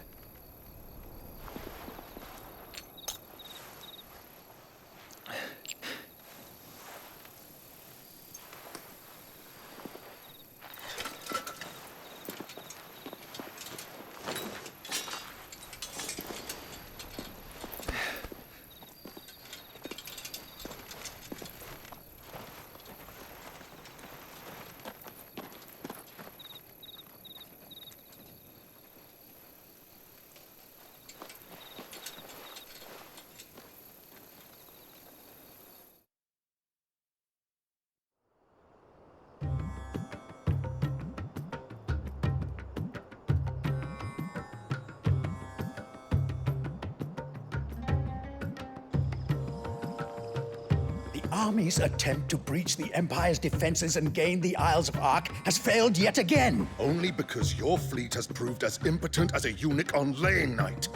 Army's attempt to breach the Empire's defenses and gain the Isles of Ark has failed yet again. Only because your fleet has proved as impotent as a eunuch on laying night.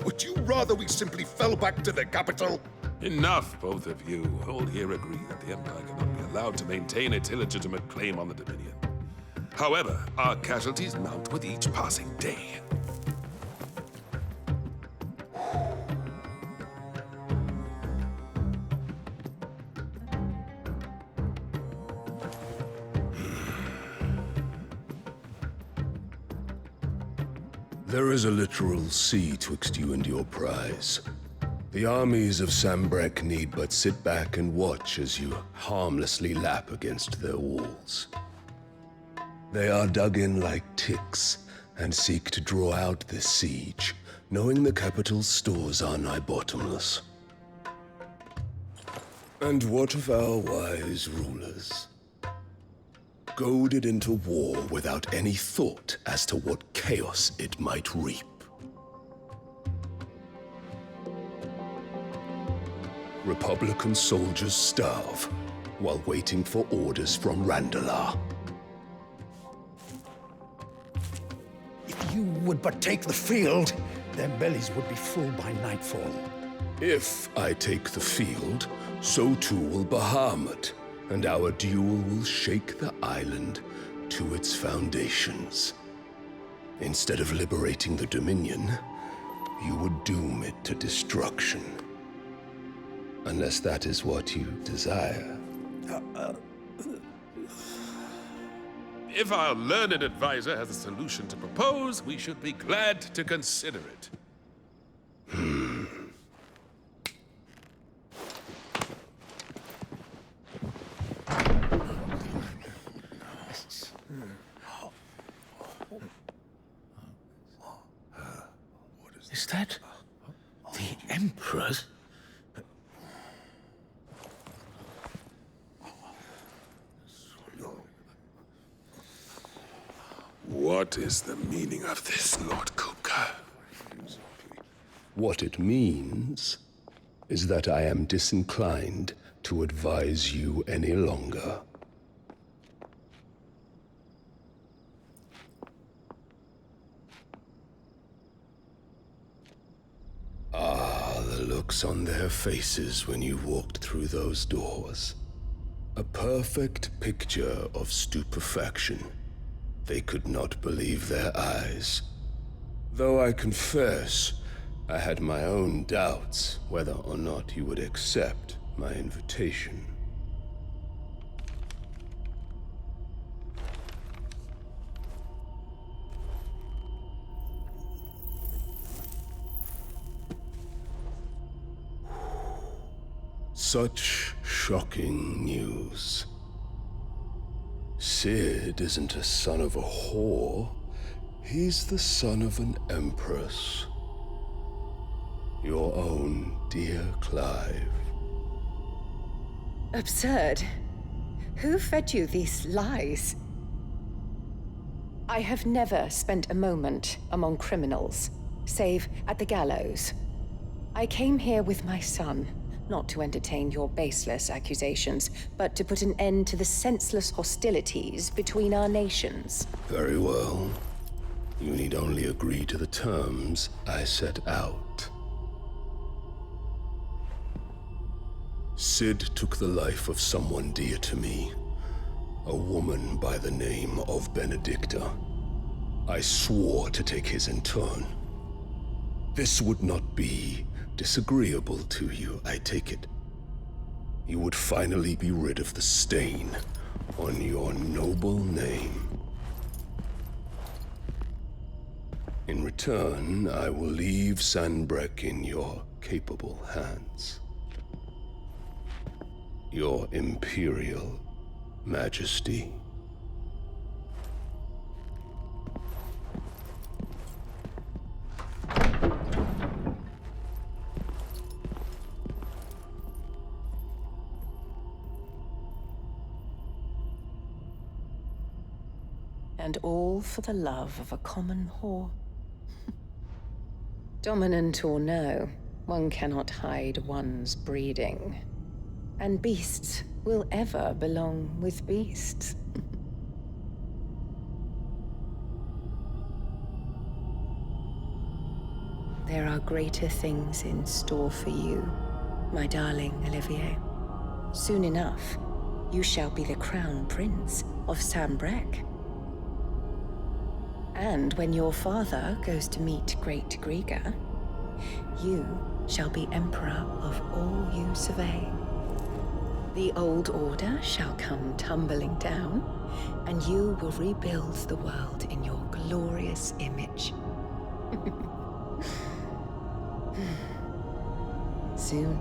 Would you rather we simply fell back to the capital? Enough, both of you. All here agree that the Empire cannot be allowed to maintain its illegitimate claim on the Dominion. However, our casualties mount with each passing day. There is a literal sea twixt you and your prize. The armies of Sambrek need but sit back and watch as you harmlessly lap against their walls. They are dug in like ticks and seek to draw out this siege, knowing the capital's stores are nigh bottomless. And what of our wise rulers? Goaded into war without any thought as to what chaos it might reap. Republican soldiers starve while waiting for orders from Randalar. If you would but take the field, their bellies would be full by nightfall. If I take the field, so too will Bahamut, and our duel will shake the island to its foundations. Instead of liberating the Dominion, you would doom it to destruction. Unless that is what you desire. If our learned advisor has a solution to propose, we should be glad to consider it. Is that the Emperor's? What is the meaning of this, Lord Kupka? What it means is that I am disinclined to advise you any longer. Ah, the looks on their faces when you walked through those doors. A perfect picture of stupefaction. They could not believe their eyes. Though I confess, I had my own doubts whether or not you would accept my invitation. Such shocking news. Sid isn't a son of a whore. He's the son of an empress. Your own dear Clive. Absurd. Who fed you these lies? I have never spent a moment among criminals, save at the gallows. I came here with my son, not to entertain your baseless accusations, but to put an end to the senseless hostilities between our nations. Very well. You need only agree to the terms I set out. Sid took the life of someone dear to me, a woman by the name of Benedicta. I swore to take his in turn. This would not be disagreeable to you, I take it. You would finally be rid of the stain on your noble name. In return, I will leave Sanbreque in your capable hands. Your Imperial Majesty. And all for the love of a common whore. Dominant or no, one cannot hide one's breeding. And beasts will ever belong with beasts. There are greater things in store for you, my darling Olivier. Soon enough, you shall be the crown prince of Sanbreque. And when your father goes to meet Great Griga, you shall be emperor of all you survey. The old order shall come tumbling down, and you will rebuild the world in your glorious image. Soon.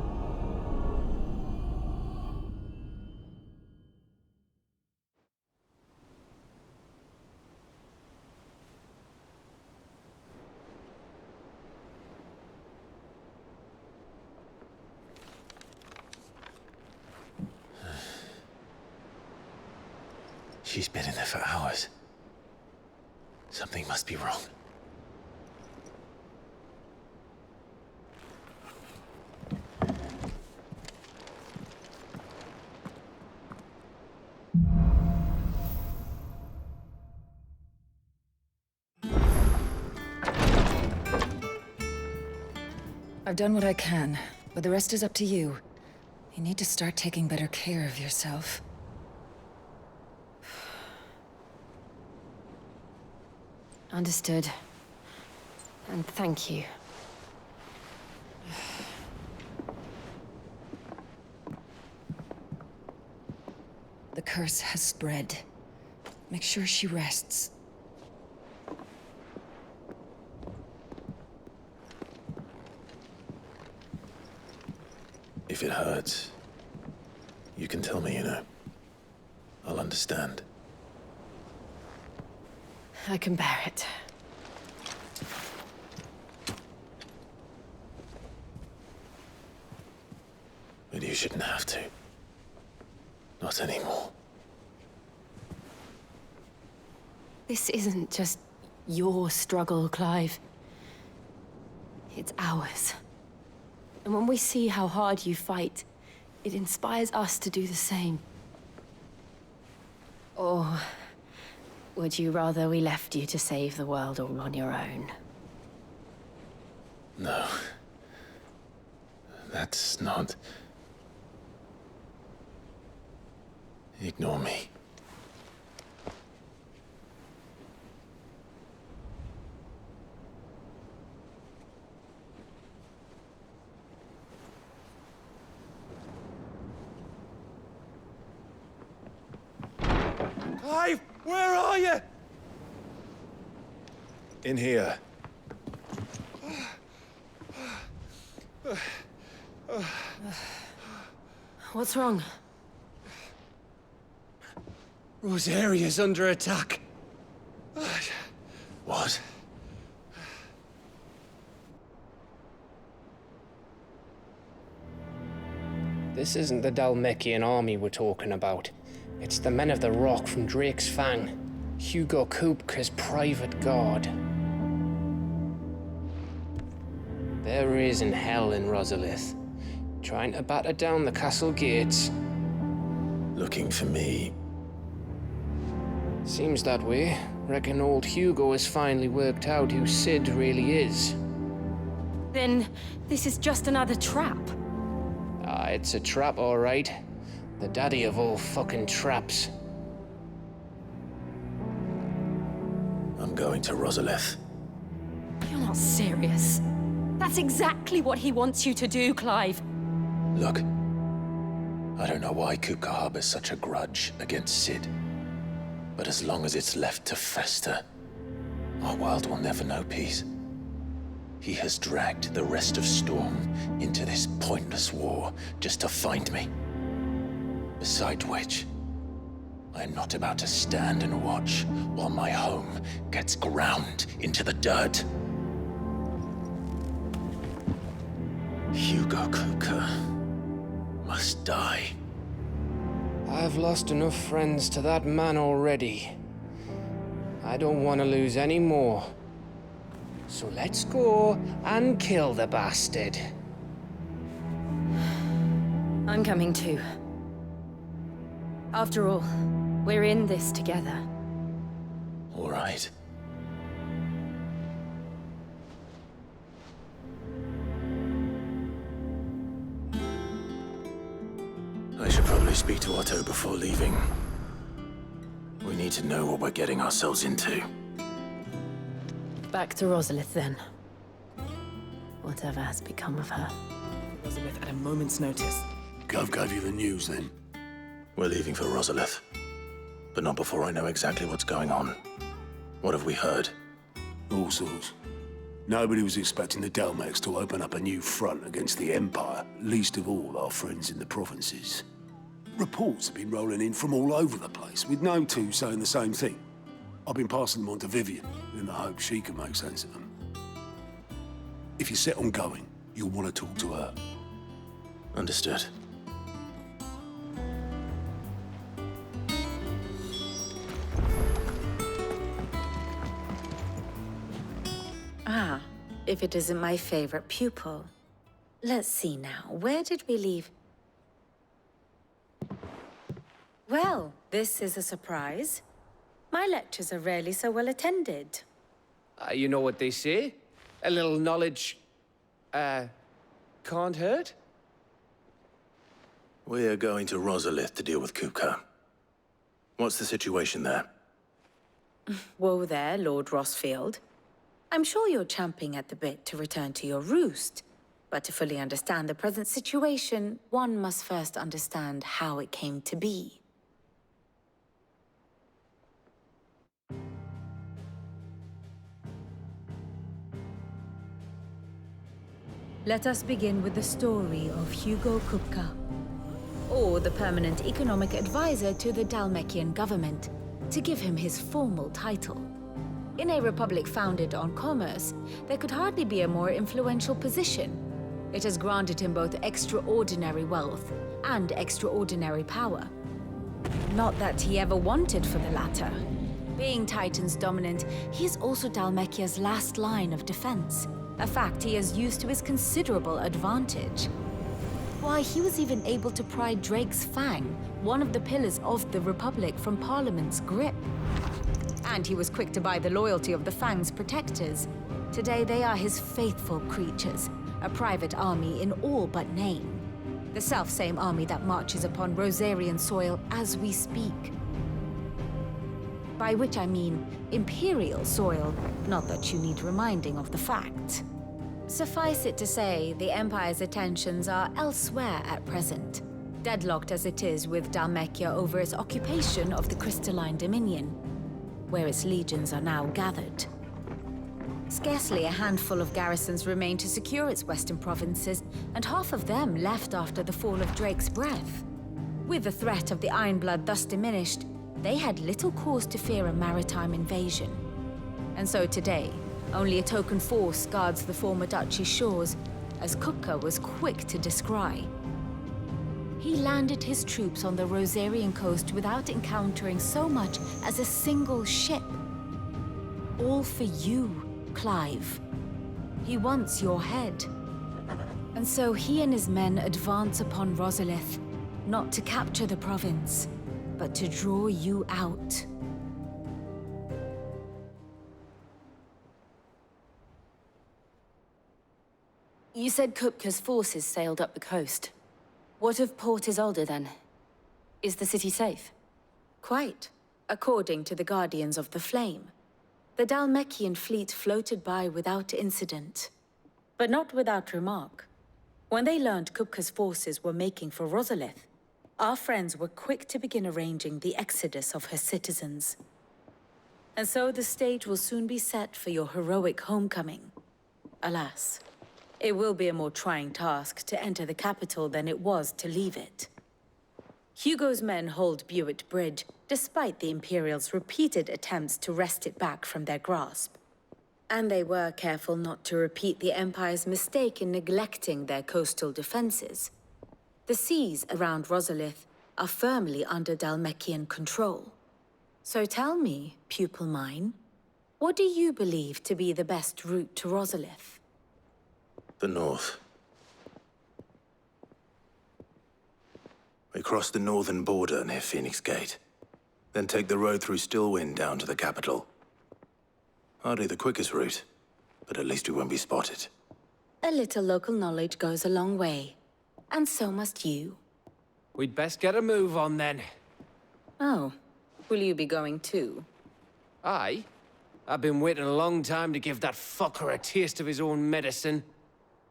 She's been in there for hours. Something must be wrong. I've done what I can, but the rest is up to you. You need to start taking better care of yourself. Understood. And thank you. The curse has spread. Make sure she rests. If it hurts, you can tell me, you know. I'll understand. I can bear it. But you shouldn't have to. Not anymore. This isn't just your struggle, Clive. It's ours. And when we see how hard you fight, it inspires us to do the same. Or would you rather we left you to save the world all on your own? No. That's not... Ignore me. Clive, where are you? In here. What's wrong? Rosaria's under attack. What? This isn't the Dhalmekian army we're talking about. It's the Men of the Rock from Drake's Fang, Hugo Kupka's private guard. There is in hell in Rosalith, trying to batter down the castle gates. Looking for me. Seems that way. Reckon old Hugo has finally worked out who Sid really is. Then this is just another trap. Ah, it's a trap, all right. The daddy of all fucking traps. I'm going to Rosalith. You're not serious. That's exactly what he wants you to do, Clive. Look, I don't know why Kupka harbors such a grudge against Sid. But as long as it's left to fester, our world will never know peace. He has dragged the rest of Storm into this pointless war just to find me. Besides which, I am not about to stand and watch while my home gets ground into the dirt. Hugo Kupka must die. I've lost enough friends to that man already. I don't want to lose any more. So let's go and kill the bastard. I'm coming too. After all, we're in this together. All right. I should probably speak to Otto before leaving. We need to know what we're getting ourselves into. Back to Rosalith, then. Whatever has become of her. Rosalith at a moment's notice. Gov gave you the news, then? We're leaving for Rosalith. But not before I know exactly what's going on. What have we heard? All sorts. Nobody was expecting the Dhalmekians to open up a new front against the Empire, least of all our friends in the provinces. Reports have been rolling in from all over the place, with no two saying the same thing. I've been passing them on to Vivian, in the hope she can make sense of them. If you're set on going, you'll want to talk to her. Understood. Ah, if it isn't my favorite pupil. Let's see now, where did we leave? Well, this is a surprise. My lectures are rarely so well attended. You know what they say? A little knowledge, can't hurt? We're going to Rosalith to deal with Kupka. What's the situation there? Whoa there, Lord Rossfield. I'm sure you're champing at the bit to return to your roost. But to fully understand the present situation, one must first understand how it came to be. Let us begin with the story of Hugo Kupka, or the permanent economic advisor to the Dhalmekian government, to give him his formal title. In a republic founded on commerce, there could hardly be a more influential position. It has granted him both extraordinary wealth and extraordinary power. Not that he ever wanted for the latter. Being Titan's dominant, he is also Dhalmekia's last line of defense, a fact he has used to his considerable advantage. Why, he was even able to pry Drake's Fang, one of the pillars of the Republic, from Parliament's grip. And he was quick to buy the loyalty of the Fang's protectors. Today they are his faithful creatures, a private army in all but name. The self-same army that marches upon Rosarian soil as we speak. By which I mean Imperial soil, not that you need reminding of the fact. Suffice it to say, the Empire's attentions are elsewhere at present, deadlocked as it is with Dhalmekia over its occupation of the Crystalline Dominion, where its legions are now gathered. Scarcely a handful of garrisons remained to secure its western provinces, and half of them left after the fall of Drake's breath. With the threat of the Ironblood thus diminished, they had little cause to fear a maritime invasion. And so today, only a token force guards the former duchy's shores, as Kupka was quick to descry. He landed his troops on the Rosarian coast without encountering so much as a single ship. All for you, Clive. He wants your head. And so he and his men advance upon Rosalith, not to capture the province, but to draw you out. You said Kupka's forces sailed up the coast. What of Port Isolde, then? Is the city safe? Quite, according to the Guardians of the Flame. The Dhalmekian fleet floated by without incident, but not without remark. When they learned Kupka's forces were making for Rosalith, our friends were quick to begin arranging the exodus of her citizens. And so the stage will soon be set for your heroic homecoming. Alas, it will be a more trying task to enter the capital than it was to leave it. Hugo's men hold Buet Bridge, despite the Imperials' repeated attempts to wrest it back from their grasp. And they were careful not to repeat the Empire's mistake in neglecting their coastal defenses. The seas around Rosalith are firmly under Dhalmekian control. So tell me, pupil mine, what do you believe to be the best route to Rosalith? The north. We cross the northern border near Phoenix Gate, then take the road through Stillwind down to the capital. Hardly the quickest route, but at least we won't be spotted. A little local knowledge goes a long way, and so must you. We'd best get a move on then. Oh, will you be going too? Aye. I've been waiting a long time to give that fucker a taste of his own medicine.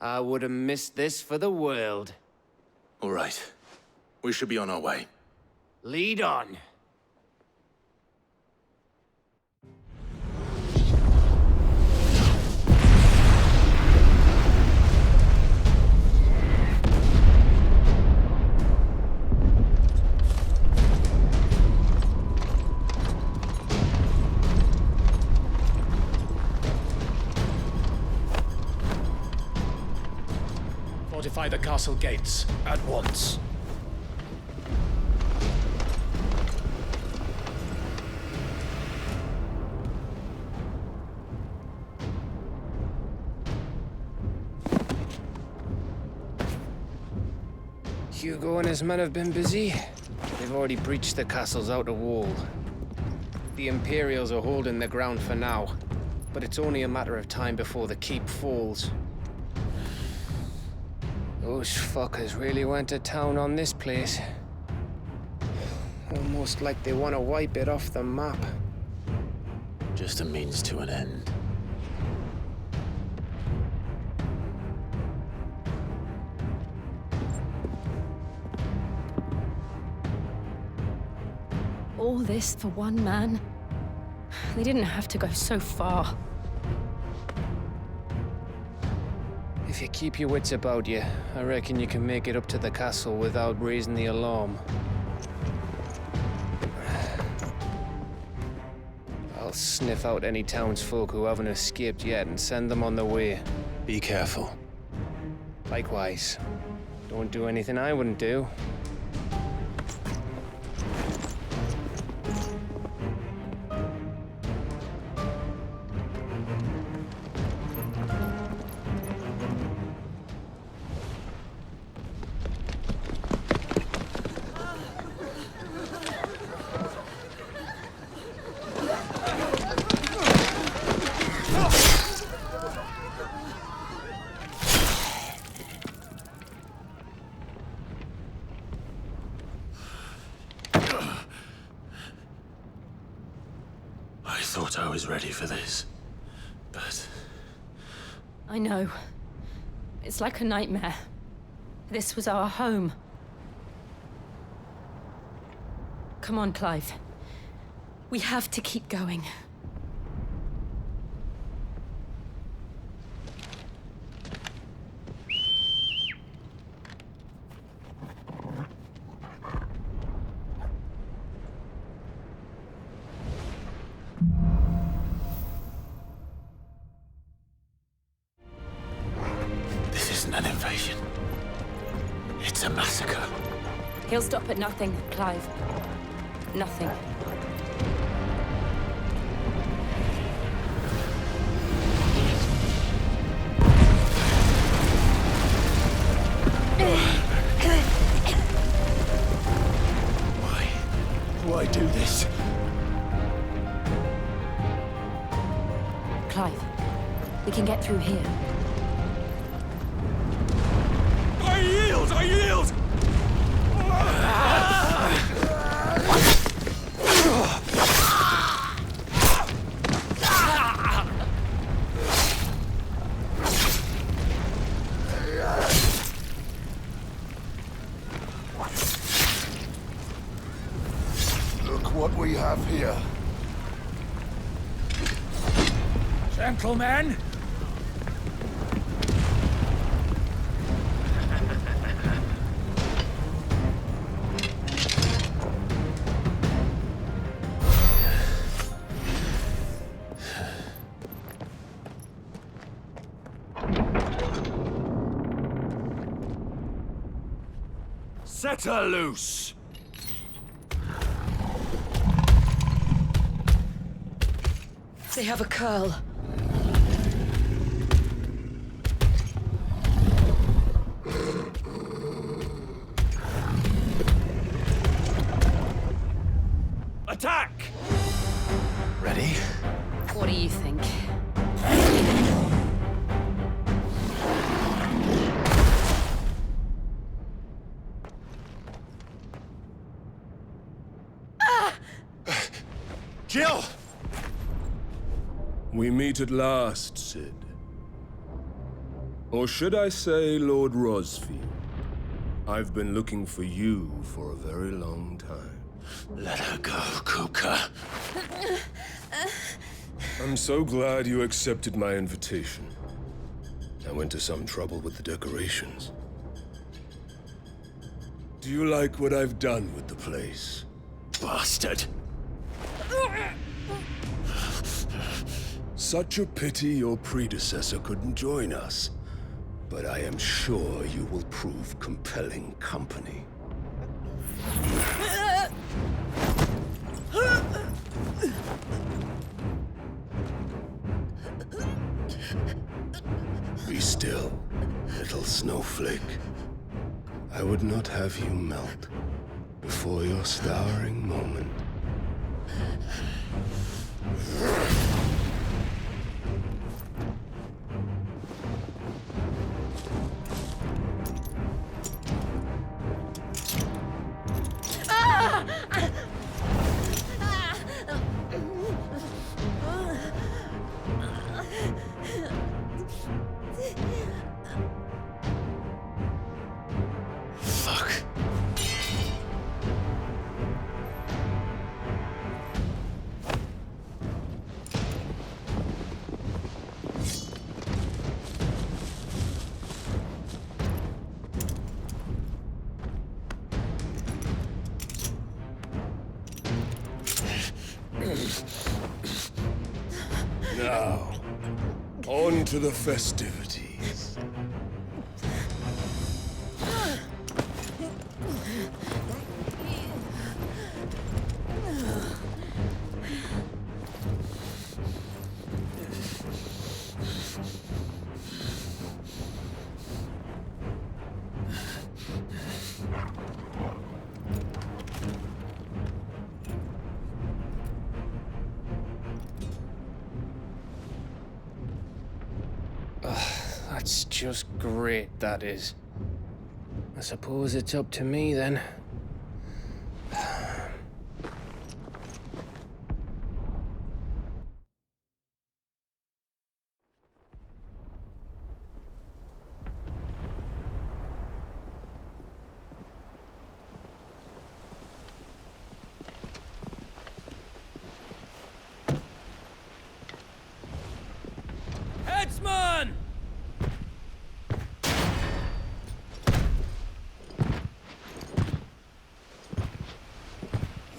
I would have missed this for the world. All right. We should be on our way. Lead on. Fortify the castle gates, at once. Hugo and his men have been busy. They've already breached the castle's outer wall. The Imperials are holding the ground for now, but it's only a matter of time before the keep falls. Those fuckers really went to town on this place. Almost like they want to wipe it off the map. Just a means to an end. All this for one man? They didn't have to go so far. If you keep your wits about you, I reckon you can make it up to the castle without raising the alarm. I'll sniff out any townsfolk who haven't escaped yet and send them on their way. Be careful. Likewise. Don't do anything I wouldn't do. I thought I was ready for this, but... I know. It's like a nightmare. This was our home. Come on, Clive. We have to keep going. an invasion. It's a massacre. He'll stop at nothing, Clive. Nothing. Why do this? Clive, we can get through here. I yield! I yield! Look what we have here. Gentlemen! Set her loose! They have a curl. Attack! Ready? What do you think? Jill! We meet at last, Sid. Or should I say, Lord Rosfield? I've been looking for you for a very long time. Let her go, Kuka. I'm so glad you accepted my invitation. I went to some trouble with the decorations. Do you like what I've done with the place? Bastard! Such a pity your predecessor couldn't join us. But I am sure you will prove compelling company. Be still, little snowflake. I would not have you melt before your starring moment. Fuck. Now, on to the festivities. That's just great, that is. I suppose it's up to me, then. Headsman!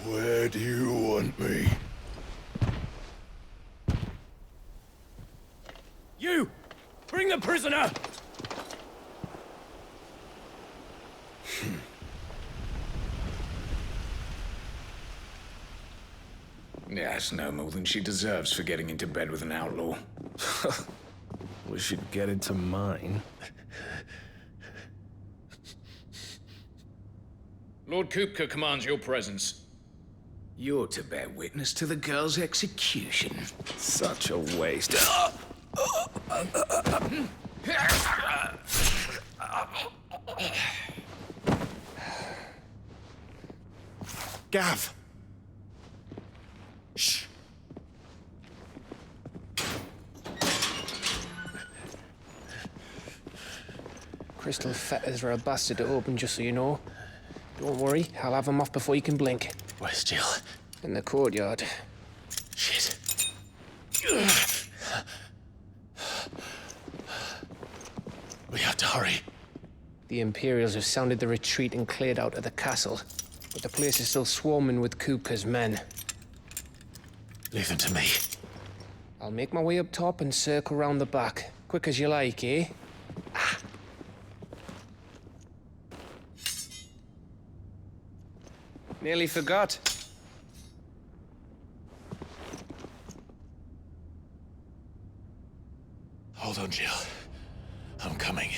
Where do you want me? You! Bring the prisoner! Yes, no more than she deserves for getting into bed with an outlaw. We should get into mine. Lord Kupka commands your presence. You're to bear witness to the girl's execution. Such a waste. Gav! Shh. Crystal fetters are a bastard to open, just so you know. Don't worry, I'll have them off before you can blink. Where's Jill? In the courtyard. Shit. We have to hurry. The Imperials have sounded the retreat and cleared out of the castle, but the place is still swarming with Kupka's men. Leave them to me. I'll make my way up top and circle round the back. Quick as you like, eh? Nearly forgot. Hold on, Jill. I'm coming.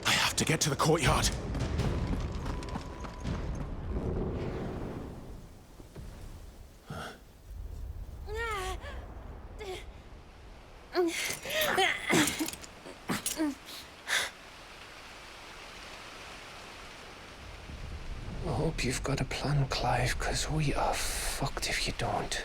I have to get to the courtyard. I hope you've got a plan, Clive, because we are fucked if you don't.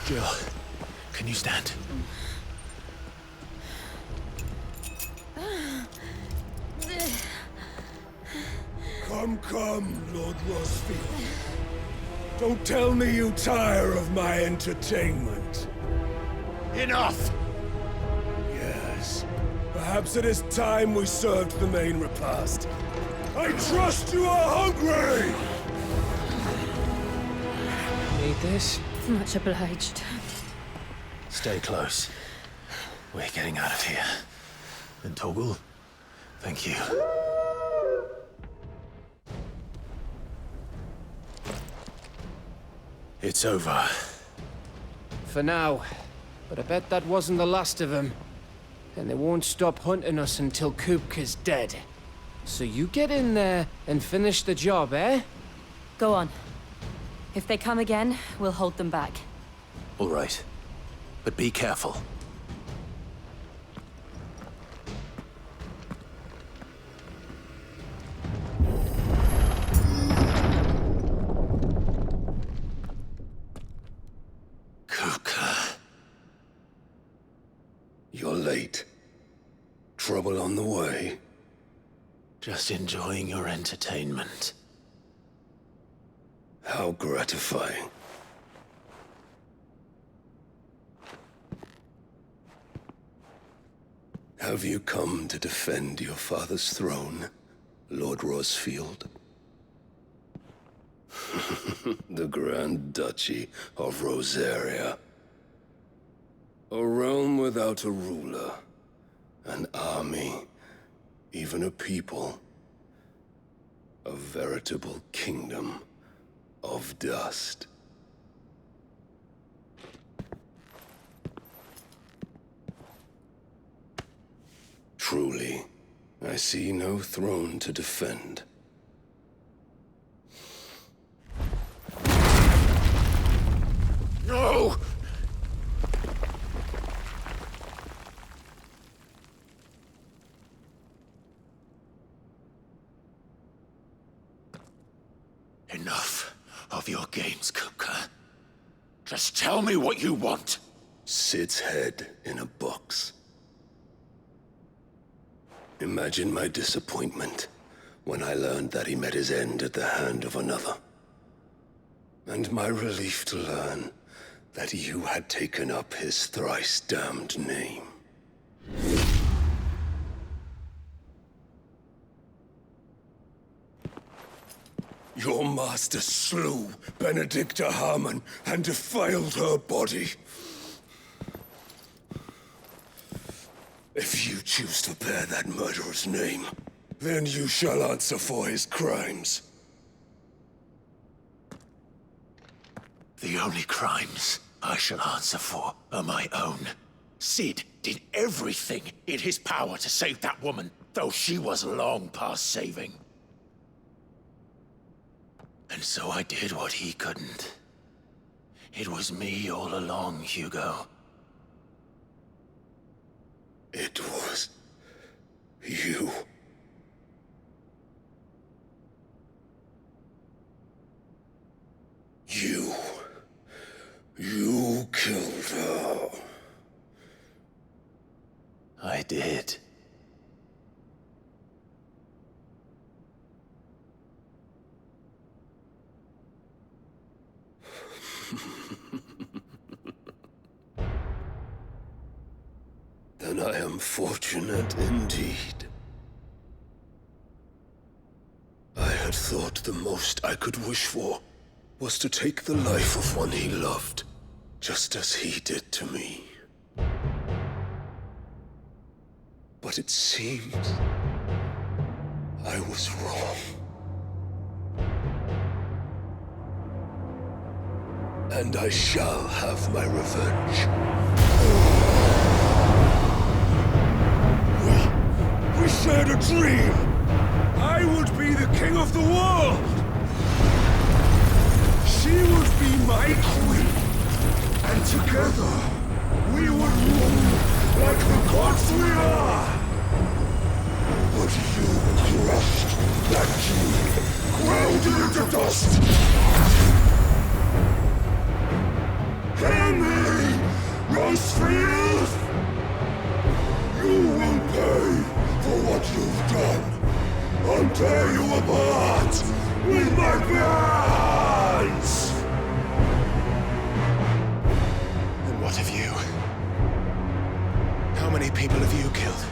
Jill, can you stand? Come, Lord Rosfield. Don't tell me you tire of my entertainment. Enough! Yes. Perhaps it is time we served the main repast. I trust you are hungry! Need this? Much obliged. Stay close. We're getting out of here. And Torgal, thank you. It's over. For now. But I bet that wasn't the last of them. And they won't stop hunting us until Kupka's dead. So you get in there and finish the job, eh? Go on. If they come again, we'll hold them back. All right. But be careful. Kupka. You're late. Trouble on the way. Just enjoying your entertainment. How gratifying. Have you come to defend your father's throne, Lord Rosfield? The Grand Duchy of Rosaria. A realm without a ruler, an army, even a people. A veritable kingdom of dust. Truly, I see no throne to defend. No! Enough of your games, Kuka. Just tell me what you want. Sid's head in a box. Imagine my disappointment when I learned that he met his end at the hand of another. And my relief to learn that you had taken up his thrice damned name. Your master slew Benedicta Harmon and defiled her body. If you choose to bear that murderer's name, then you shall answer for his crimes. The only crimes I shall answer for are my own. Sid did everything in his power to save that woman, though she was long past saving. And so I did what he couldn't. It was me all along, Hugo. It was you. You killed her. I did. Then I am fortunate indeed. I had thought the most I could wish for was to take the life of one he loved, just as he did to me. But it seems I was wrong. And I shall have my revenge. We shared a dream! I would be the king of the world! She would be my queen! And together, we would rule like the gods we are! But you crushed that dream, ground it into dust! Hear me, Rosefield! You will pay for what you've done. I'll tear you apart with my hands! And what of you? How many people have you killed?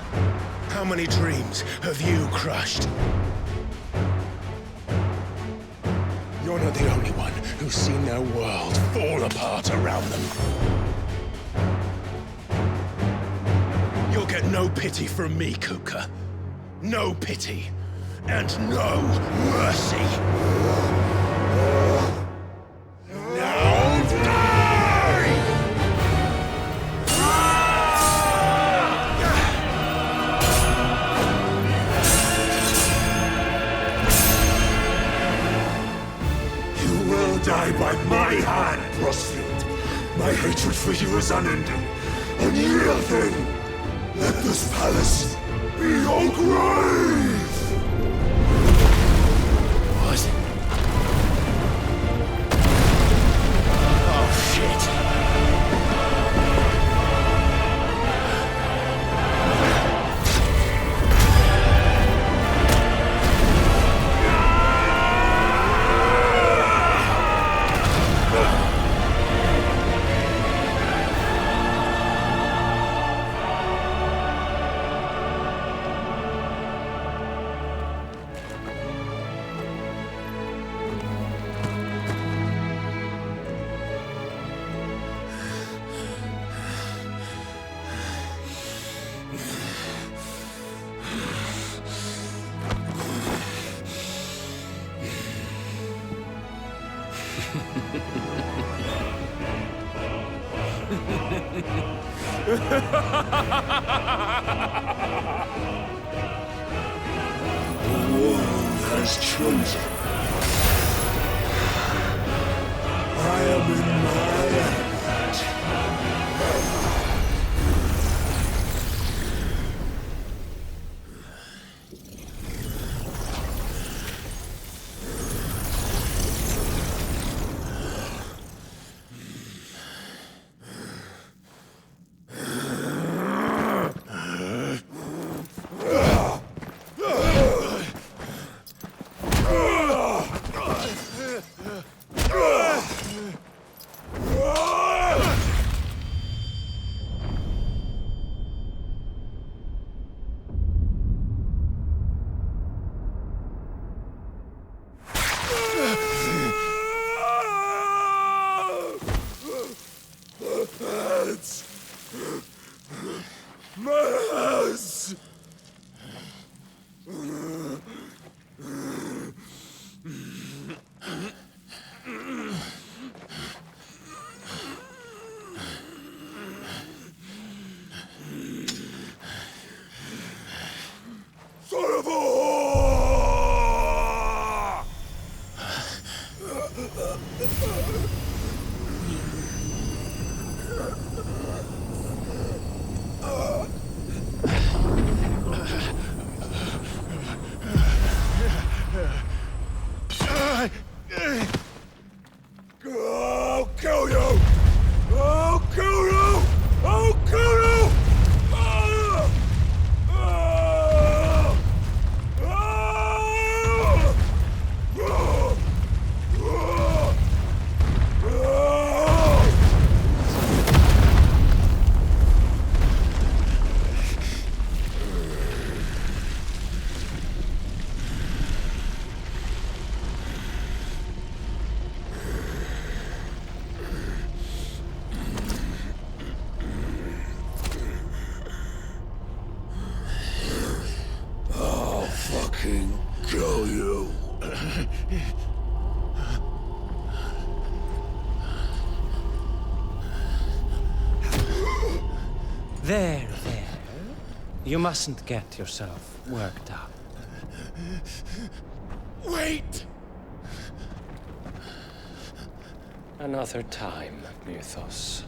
How many dreams have you crushed? You're not the only one who's seen their world fall apart around them. You'll get no pity from me, Kuka. No pity. And no mercy. Now die! You will die by my hand, Rosefield. My hatred for you is unending. Unyielding. Let this palace be your grave! What? Oh, shit. The world has chosen. I am in my There. You mustn't get yourself worked up. Wait! Another time, Mythos.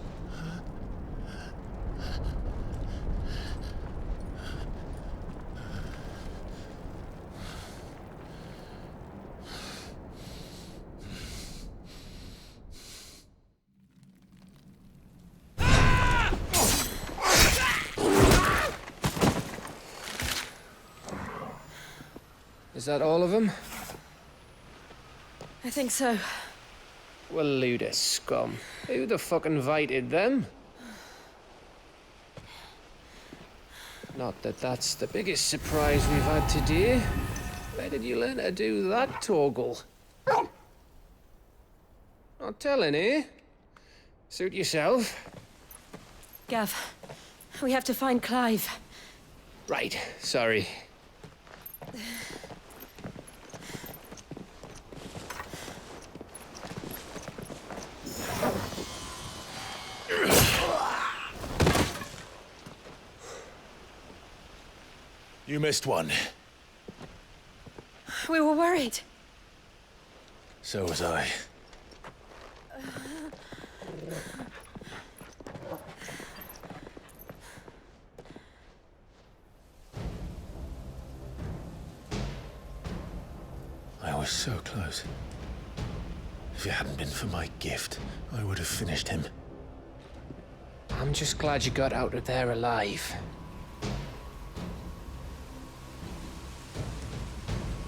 Is that all of them? I think so. Well, load of scum. Who the fuck invited them? Not that that's the biggest surprise we've had today. Where did you learn to do that, Torgal? Not telling, eh? Suit yourself. Gav, we have to find Clive. Right, sorry. You missed one. We were worried. So was I. I was so close. If it hadn't been for my gift, I would have finished him. I'm just glad you got out of there alive.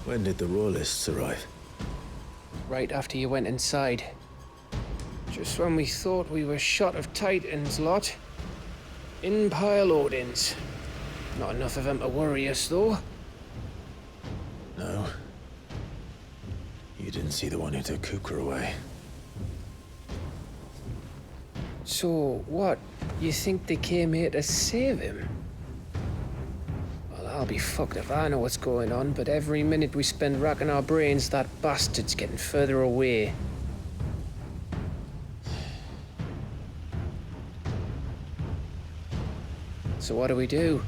When did the Royalists arrive? Right after you went inside. Just when we thought we were shot of Titans lot. In pile Odins. Not enough of them to worry us, though. No. You didn't see the one who took Kukra away. So, what? You think they came here to save him? Well, I'll be fucked if I know what's going on, but every minute we spend racking our brains, that bastard's getting further away. So what do we do?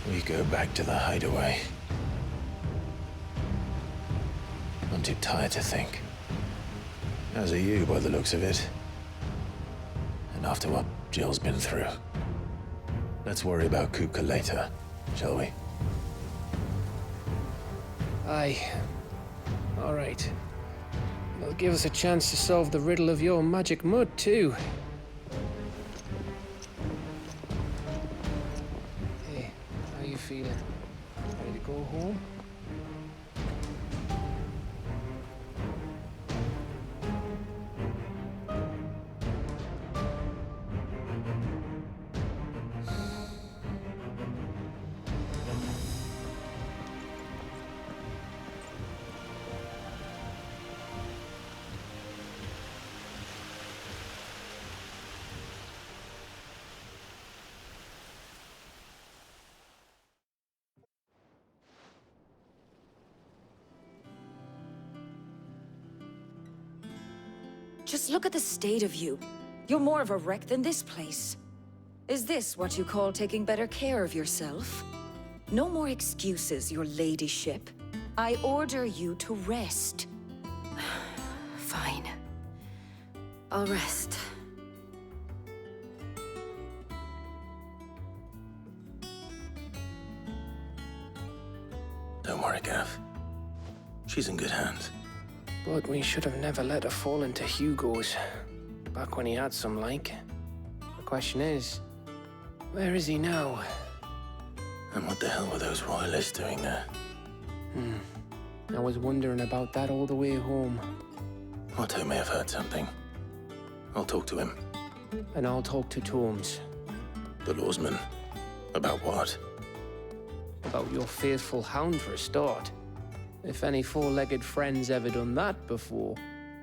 We go back to the hideaway. I'm too tired to think. As are you, by the looks of it. And after what Jill's been through. Let's worry about Kupka later, shall we? Aye. All right. It'll give us a chance to solve the riddle of your magic mud, too. Hey, how you feeling? Ready to go home? Just look at the state of you. You're more of a wreck than this place. Is this what you call taking better care of yourself? No more excuses, your ladyship. I order you to rest. Fine. I'll rest. Don't worry, Gav. She's in good hands. But we should have never let her fall into Hugo's. Back when he had some like. The question is, where is he now? And what the hell were those royalists doing there? I was wondering about that all the way home. Otto may have heard something. I'll talk to him. And I'll talk to Tomes. The lawsman. About what? About your faithful hound for a start. If any four-legged friend's ever done that before,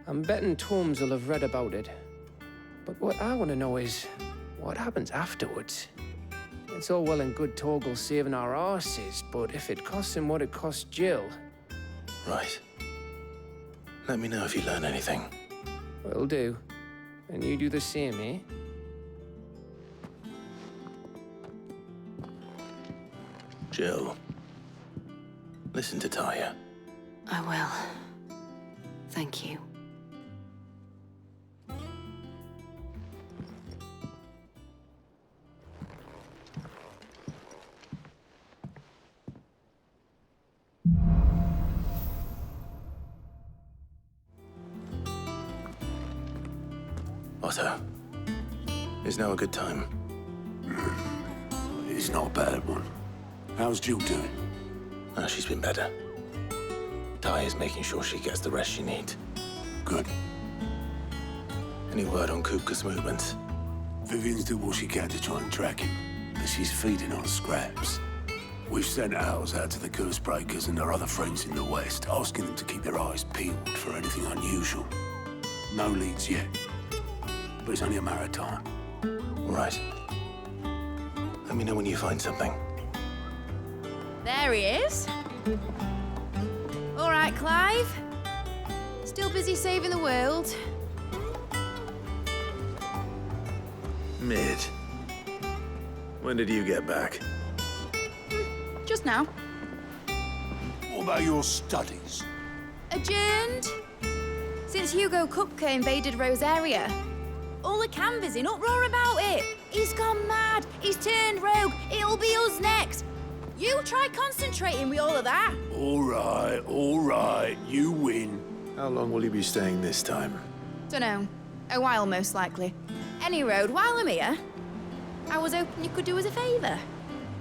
I'm betting Tomes will have read about it. But what I want to know is, what happens afterwards? It's all well and good Torgal saving our arses, but if it costs him what it cost Jill... Right. Let me know if you learn anything. Will do. And you do the same, eh? Jill, listen to Taya. I will. Thank you. Otto, is now a good time? It's not a bad one. How's Jill doing? Oh, she's been better. Taya's making sure she gets the rest she needs. Good. Any word on Kupka's movements? Vivian's doing what she can to try and track him, but she's feeding on scraps. We've sent ours out to the Cursebreakers and their other friends in the West, asking them to keep their eyes peeled for anything unusual. No leads yet, but it's only a matter of time. Right. Let me know when you find something. There he is. All right, Clive. Still busy saving the world. Mid. When did you get back? Just now. What about your studies? Adjourned. Since Hugo Kupka invaded Rosaria. All the canvas in uproar about it. He's gone mad. He's turned rogue. It'll be us next. You try concentrating with all of that. All right. You win. How long will you be staying this time? Dunno. A while, most likely. Any road, while I'm here, I was hoping you could do us a favour.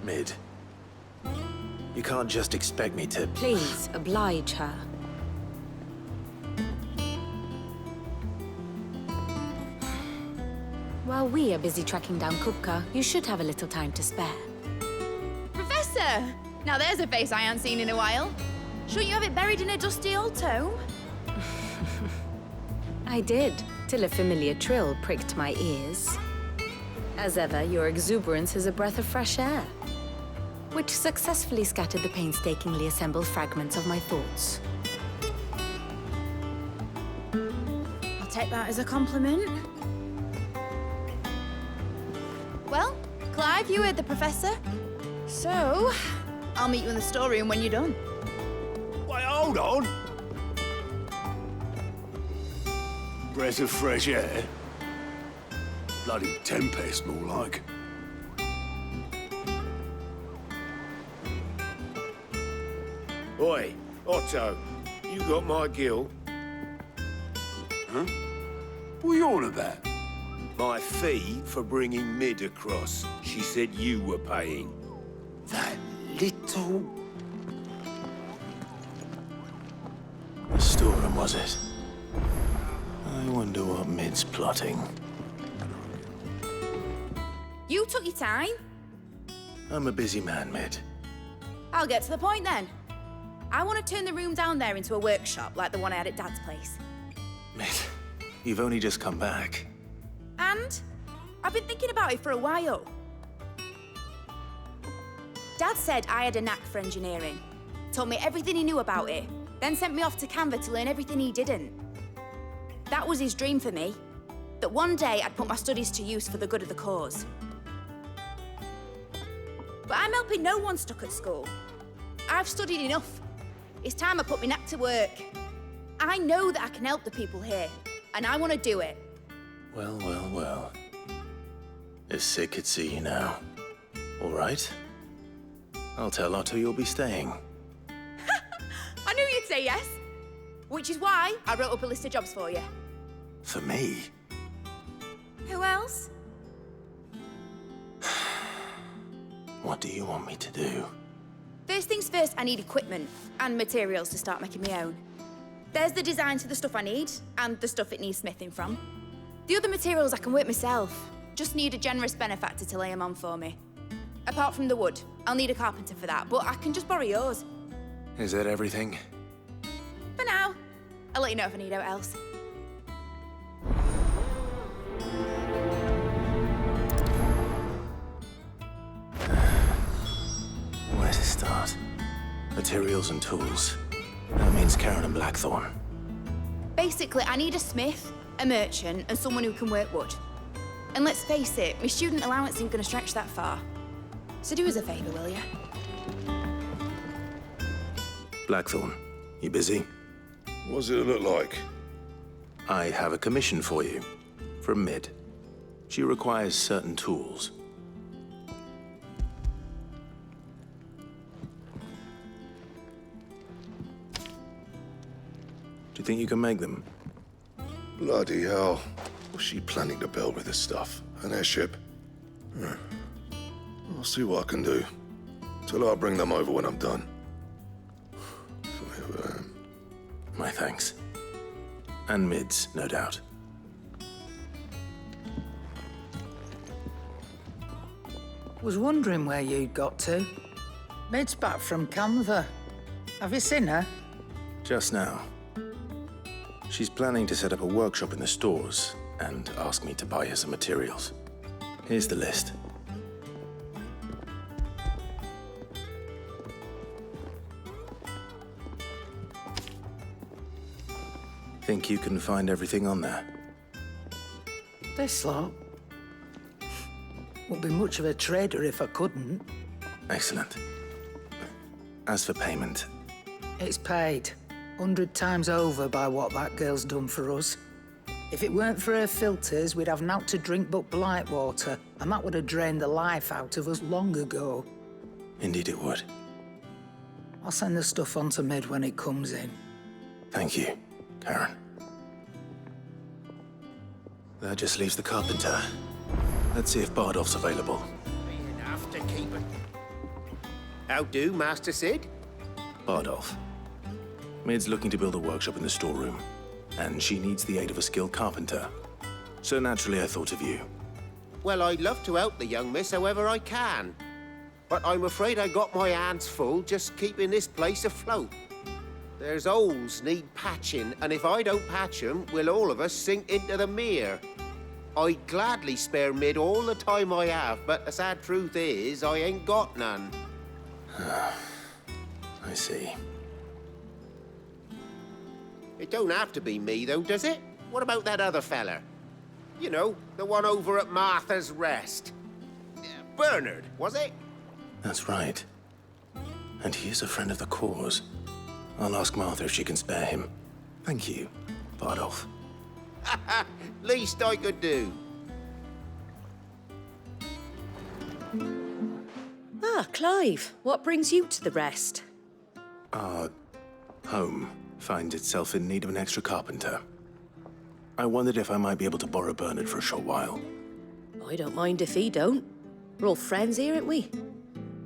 Mid. You can't just expect me to... Please, oblige her. While we are busy tracking down Kupka, you should have a little time to spare. Professor! Now there's a face I haven't seen in a while. Shouldn't you have it buried in a dusty old tome? I did, till a familiar trill pricked my ears. As ever, your exuberance is a breath of fresh air, which successfully scattered the painstakingly assembled fragments of my thoughts. I'll take that as a compliment. Well, Clive, you heard the professor. So, I'll meet you in the storeroom when you're done. Wait, hold on. Breath of fresh air. Bloody tempest, more like. Oi, Otto, you got my gill? Huh? What are you on about? My fee for bringing Mid across. She said you were paying. That little... The storeroom, was it? I wonder what Mid's plotting. You took your time. I'm a busy man, Mid. I'll get to the point then. I want to turn the room down there into a workshop like the one I had at Dad's place. Mid, you've only just come back. And I've been thinking about it for a while. Dad said I had a knack for engineering. Told me everything he knew about it, then sent me off to Canva to learn everything he didn't. That was his dream for me. That one day I'd put my studies to use for the good of the cause. But I'm helping no one stuck at school. I've studied enough. It's time I put my knack to work. I know that I can help the people here, and I want to do it. Well. If Sid could see you now. All right. I'll tell Otto you'll be staying. I knew you'd say yes. Which is why I wrote up a list of jobs for you. For me? Who else? What do you want me to do? First things first, I need equipment and materials to start making my own. There's the designs for the stuff I need, and the stuff it needs smithing from. The other materials I can work myself. Just need a generous benefactor to lay them on for me. Apart from the wood, I'll need a carpenter for that, but I can just borrow yours. Is that everything? For now. I'll let you know if I need out else. start. Materials and tools. That means Karen and Blackthorn. Basically, I need a smith, a merchant, and someone who can work wood. And let's face it, my student allowance isn't going to stretch that far. So do us a favour, will you? Blackthorn, you busy? What does it look like? I have a commission for you. From Mid. She requires certain tools. Do you think you can make them? Bloody hell. What's she planning to build with this stuff? An airship? I'll see what I can do. Till I'll bring them over when I'm done. My thanks. And Mid's, no doubt. Was wondering where you'd got to. Mid's back from Canva. Have you seen her? Just now. She's planning to set up a workshop in the stores and ask me to buy her some materials. Here's the list. Think you can find everything on there? This lot. Wouldn't be much of a trader if I couldn't. Excellent. As for payment... It's paid. 100 times over by what that girl's done for us. If it weren't for her filters, we'd have naught to drink but blight water, and that would have drained the life out of us long ago. Indeed it would. I'll send the stuff on to Mid when it comes in. Thank you, Karen. That just leaves the carpenter. Let's see if Bardolph's available. Enough to keep it. How do, Master Sid? Bardolph. Mid's looking to build a workshop in the storeroom, and she needs the aid of a skilled carpenter. So naturally I thought of you. Well, I'd love to help the young miss however I can. But I'm afraid I got my hands full just keeping this place afloat. There's holes need patching, and if I don't patch them, will all of us sink into the mere. I'd gladly spare Mid all the time I have, but the sad truth is, I ain't got none. I see. It don't have to be me, though, does it? What about that other fella? You know, the one over at Martha's Rest. Bernard, was it? That's right. And he is a friend of the cause. I'll ask Martha if she can spare him. Thank you, Bardolph. Least I could do. Ah, Clive, what brings you to the Rest? Our home finds itself in need of an extra carpenter. I wondered if I might be able to borrow Bernard for a short while. I don't mind if he don't. We're all friends here, aren't we?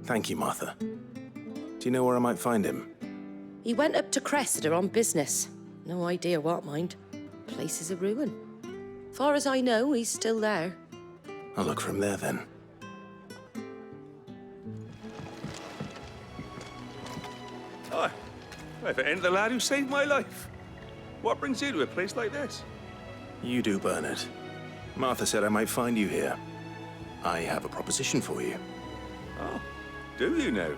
Thank you, Martha. Do you know where I might find him? He went up to Cressida on business. No idea what, mind. Place is a ruin. Far as I know, he's still there. I'll look for him there, then. Hi. If it ain't the lad who saved my life. What brings you to a place like this? You do, Bernard. Martha said I might find you here. I have a proposition for you. Oh, do you now?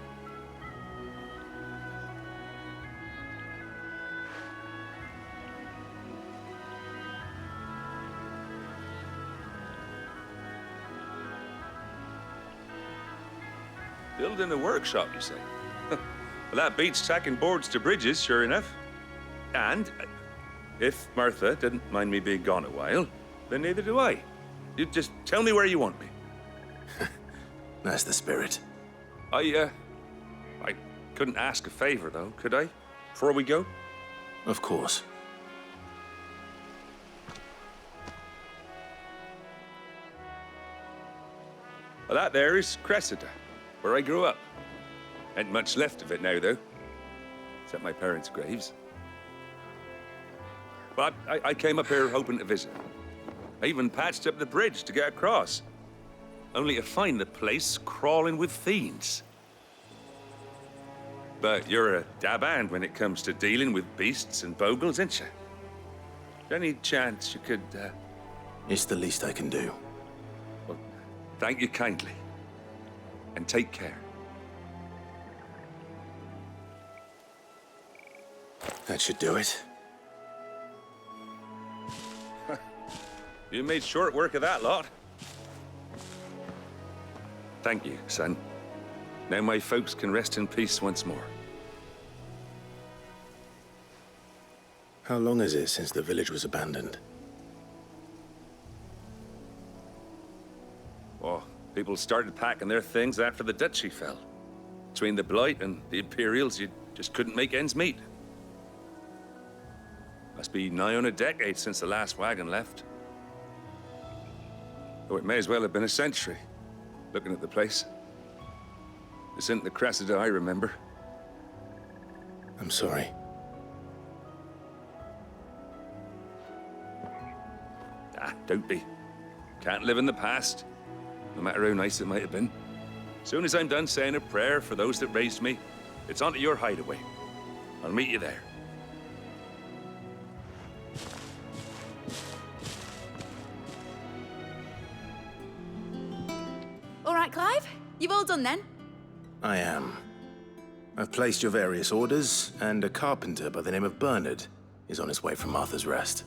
Building a workshop, you say? Well, that beats tacking boards to bridges, sure enough. And if Martha didn't mind me being gone a while, then neither do I. You just tell me where you want me. That's the spirit. I couldn't ask a favor, though, could I? Before we go? Of course. Well, that there is Cressida, where I grew up. Ain't much left of it now, though. Except my parents' graves. But I came up here hoping to visit. I even patched up the bridge to get across. Only to find the place crawling with fiends. But you're a dab hand when it comes to dealing with beasts and bogles, ain't you? Any chance you could, It's the least I can do. Well, thank you kindly. And take care. That should do it. You made short work of that lot. Thank you, son. Now my folks can rest in peace once more. How long is it since the village was abandoned? Oh, people started packing their things after the duchy fell. Between the Blight and the Imperials, you just couldn't make ends meet. Must be nigh on a decade since the last wagon left. Though it may as well have been a century, looking at the place. This isn't the Cressida I remember. I'm sorry. Ah, don't be. Can't live in the past, no matter how nice it might have been. Soon as I'm done saying a prayer for those that raised me, it's onto your hideaway. I'll meet you there. All right, Clive. You've all done then? I am. I've placed your various orders, and a carpenter by the name of Bernard is on his way from Arthur's Rest.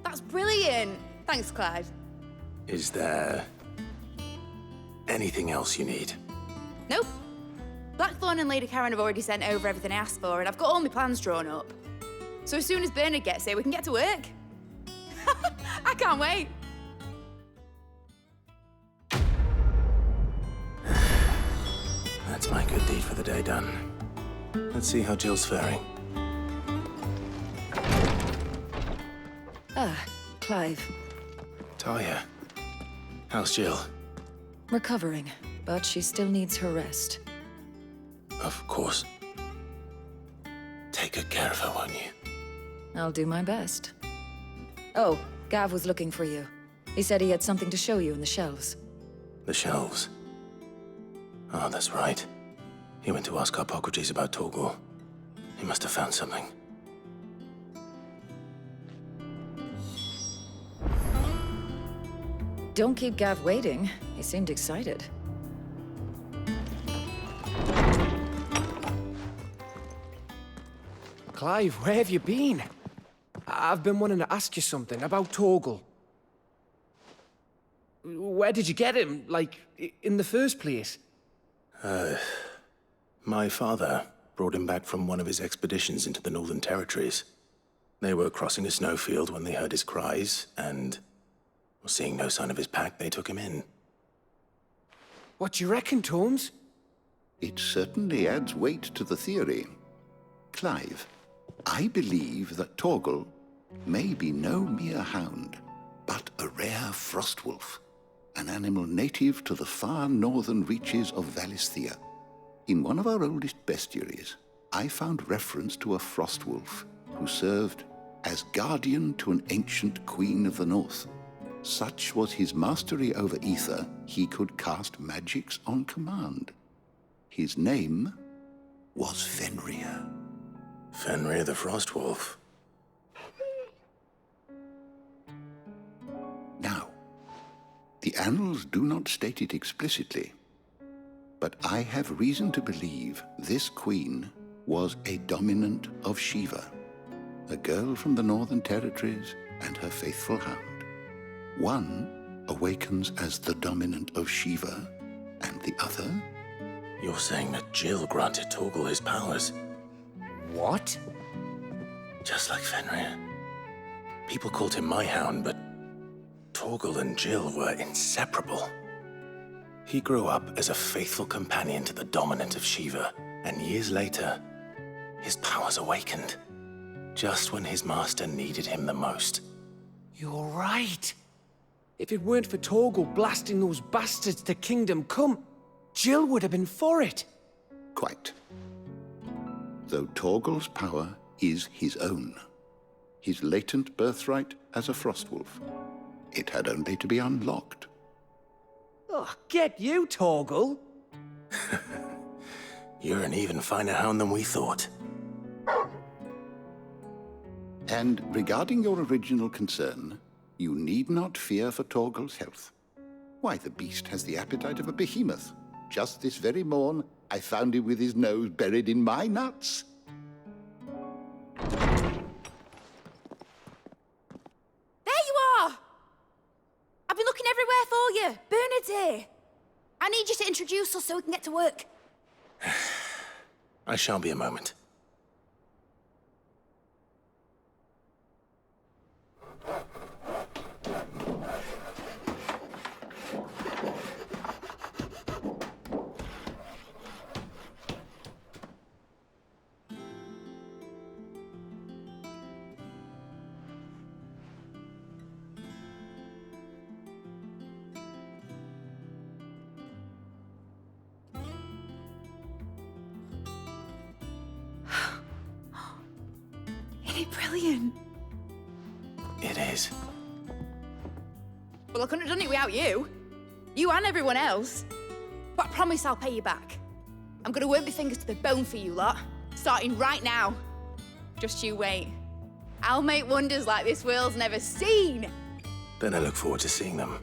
That's brilliant. Thanks, Clive. Is there anything else you need? Nope. Blackthorn and Lady Karen have already sent over everything I asked for, and I've got all my plans drawn up. So as soon as Bernard gets here, we can get to work. I can't wait. That's my good deed for the day done. Let's see how Jill's faring. Ah, Clive. Talia, how's Jill? Recovering, but she still needs her rest. Of course. Take good care of her, won't you? I'll do my best. Oh, Gav was looking for you. He said he had something to show you in the shelves. The shelves? Oh, that's right. He went to ask Harpocrates about Torgal. He must have found something. Don't keep Gav waiting. He seemed excited. Clive, where have you been? I've been wanting to ask you something about Torgal. Where did you get him, like, in the first place? My father brought him back from one of his expeditions into the Northern Territories. They were crossing a snowfield when they heard his cries, and seeing no sign of his pack, they took him in. What do you reckon, Torms? It certainly adds weight to the theory. Clive, I believe that Torgal may be no mere hound, but a rare frostwolf, an animal native to the far northern reaches of Valisthea. In one of our oldest bestiaries, I found reference to a frostwolf who served as guardian to an ancient queen of the north. Such was his mastery over ether, he could cast magics on command. His name was Fenrir. Fenrir the Frostwolf. Now, the annals do not state it explicitly, but I have reason to believe this queen was a dominant of Shiva, a girl from the Northern Territories and her faithful hound. One awakens as the dominant of Shiva, and the other... You're saying that Jill granted Torgal his powers? What? Just like Fenrir. People called him my hound, but Torgal and Jill were inseparable. He grew up as a faithful companion to the dominant of Shiva, and years later, his powers awakened, just when his master needed him the most. You're right. If it weren't for Torgal blasting those bastards to Kingdom Come, Jill would have been for it. Quite. Though Torgal's power is his own, his latent birthright as a Frostwolf. It had only to be unlocked. Oh, get you, Torgal! You're an even finer hound than we thought. And regarding your original concern, you need not fear for Torgal's health. Why, the beast has the appetite of a behemoth. Just this very morn, I found him with his nose buried in my nuts. useless so we can get to work. I shan't be a moment. Isn't it brilliant? It is. Well, I couldn't have done it without you. You and everyone else. But I promise I'll pay you back. I'm gonna work my fingers to the bone for you lot, starting right now. Just you wait. I'll make wonders like this world's never seen. Then I look forward to seeing them.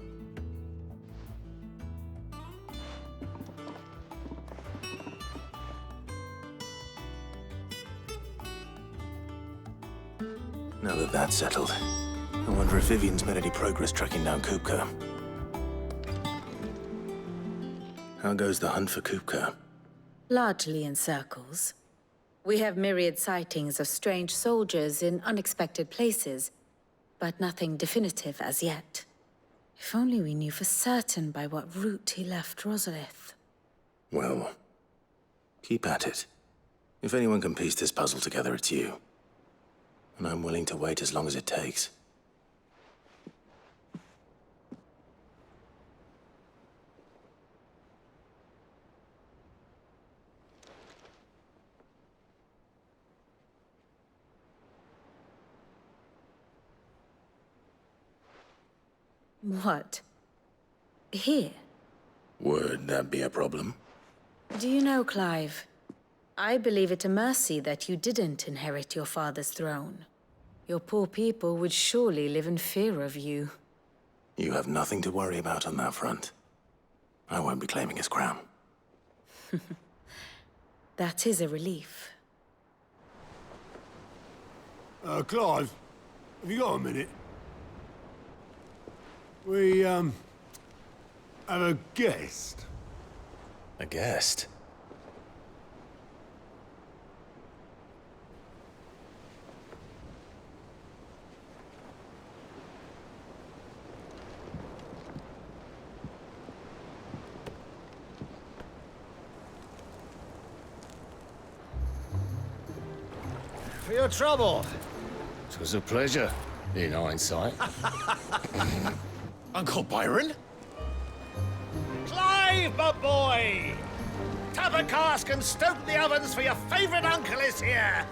Now that that's settled, I wonder if Vivian's made any progress tracking down Kupka. How goes the hunt for Kupka? Largely in circles. We have myriad sightings of strange soldiers in unexpected places, but nothing definitive as yet. If only we knew for certain by what route he left Rosalith. Well, keep at it. If anyone can piece this puzzle together, it's you. And I'm willing to wait as long as it takes. What? Here? Would that be a problem? Do you know, Clive? I believe it a mercy that you didn't inherit your father's throne. Your poor people would surely live in fear of you. You have nothing to worry about on that front. I won't be claiming his crown. That is a relief. Clive, have you got a minute? We, have a guest. A guest? For your trouble. It was a pleasure, in hindsight. Uncle Byron? Clive, my boy! Tap a cask and stoke the ovens for your favorite uncle is here!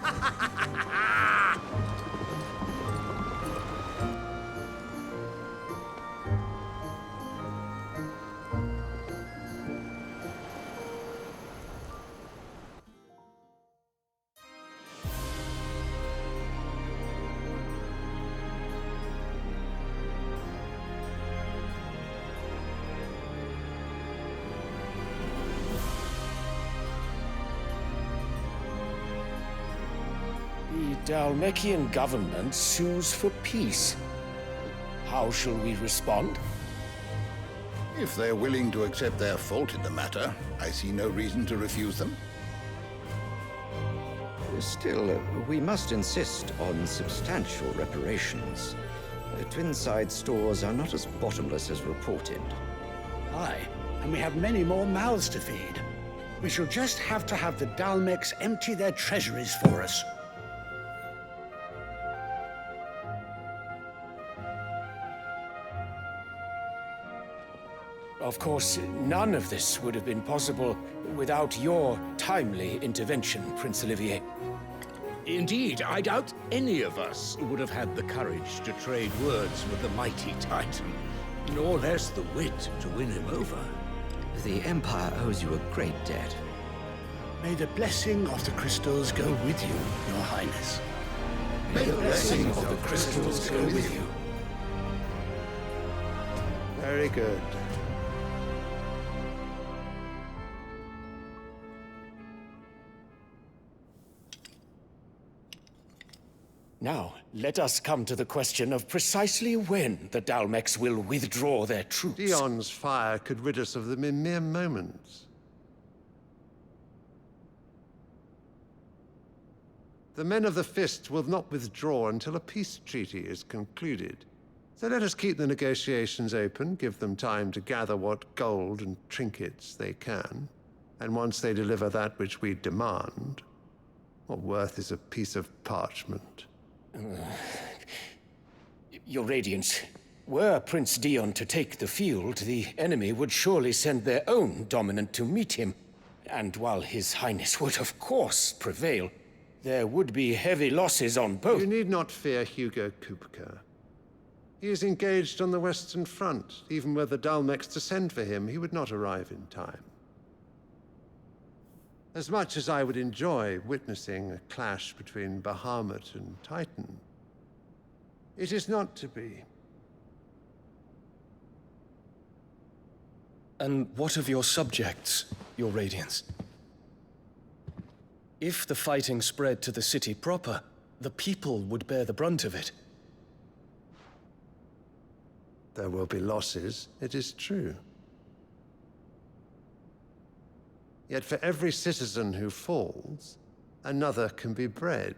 The Dalmekian government sues for peace. How shall we respond? If they're willing to accept their fault in the matter, I see no reason to refuse them. Still, we must insist on substantial reparations. Twinside stores are not as bottomless as reported. Aye, and we have many more mouths to feed. We shall just have to have the Dalmecs empty their treasuries for us. Of course, none of this would have been possible without your timely intervention, Prince Olivier. Indeed, I doubt any of us would have had the courage to trade words with the mighty Titan, nor less the wit to win him over. The Empire owes you a great debt. May the blessing of the crystals go with you, Your Highness. May the blessing of the crystals go with you. Very good. Now, let us come to the question of precisely when the Dalmecs will withdraw their troops. Dion's fire could rid us of them in mere moments. The men of the Fist will not withdraw until a peace treaty is concluded. So let us keep the negotiations open, give them time to gather what gold and trinkets they can. And once they deliver that which we demand, what worth is a piece of parchment? Your Radiance, were Prince Dion to take the field, the enemy would surely send their own dominant to meet him. And while His Highness would of course prevail, there would be heavy losses on both. You need not fear Hugo Kupka. He is engaged on the Western Front. Even were the Dalmex to send for him, he would not arrive in time. As much as I would enjoy witnessing a clash between Bahamut and Titan, it is not to be. And what of your subjects, Your Radiance? If the fighting spread to the city proper, the people would bear the brunt of it. There will be losses, it is true. Yet for every citizen who falls, another can be bred.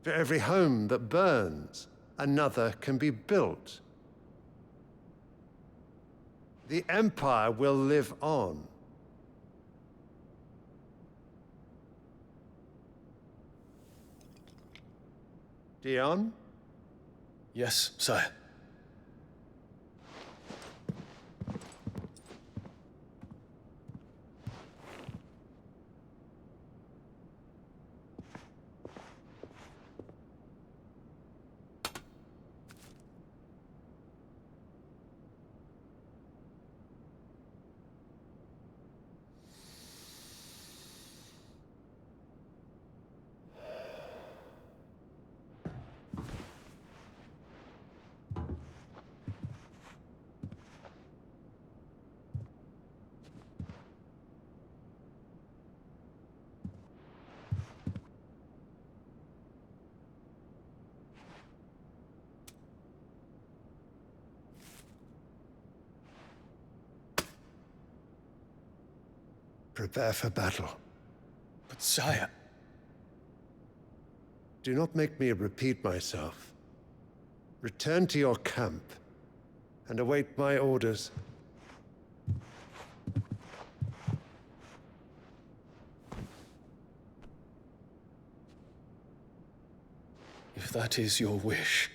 For every home that burns, another can be built. The Empire will live on. Dion? Yes, sire. Prepare for battle. But sire... Do not make me repeat myself. Return to your camp and await my orders. If that is your wish,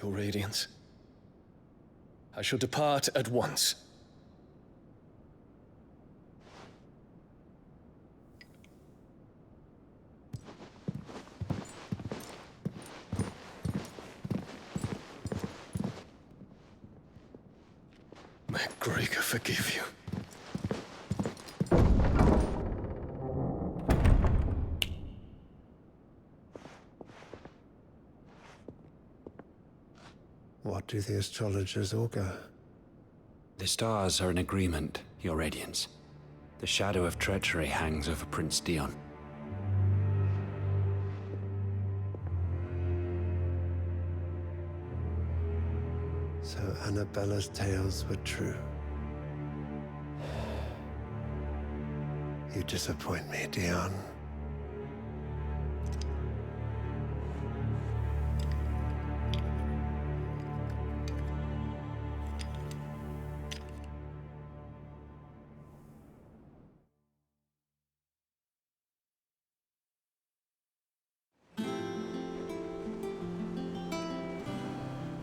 Your Radiance, I shall depart at once. May Gregor forgive you. What do the astrologers augur? The stars are in agreement, Your Radiance. The shadow of treachery hangs over Prince Dion. So Annabella's tales were true. You disappoint me, Dion.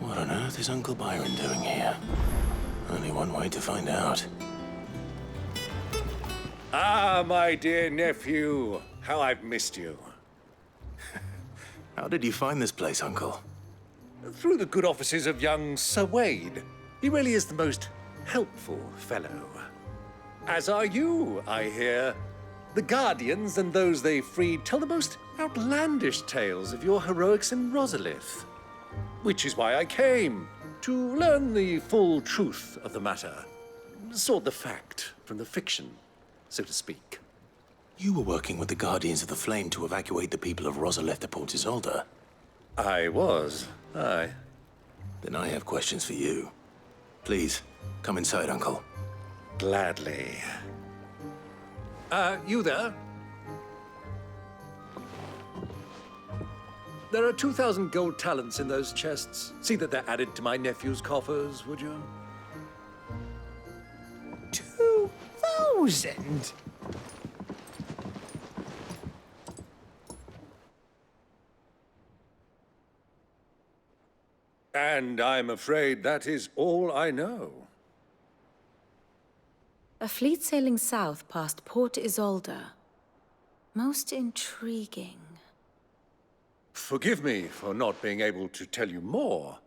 What on earth is Uncle Byron doing here? Only one way to find out. Ah, my dear nephew. How I've missed you. How did you find this place, Uncle? Through the good offices of young Sir Wade. He really is the most helpful fellow. As are you, I hear. The Guardians and those they freed tell the most outlandish tales of your heroics in Rosalith. Which is why I came, to learn the full truth of the matter. Sort the fact from the fiction, so to speak. You were working with the Guardians of the Flame to evacuate the people of Rosalith to Port Isolde. I was, aye. Then I have questions for you. Please, come inside, Uncle. Gladly. You there? There are 2,000 gold talents in those chests. See that they're added to my nephew's coffers, would you? 2,000? And I'm afraid that is all I know. A fleet sailing south past Port Isolde. Most intriguing. Forgive me for not being able to tell you more.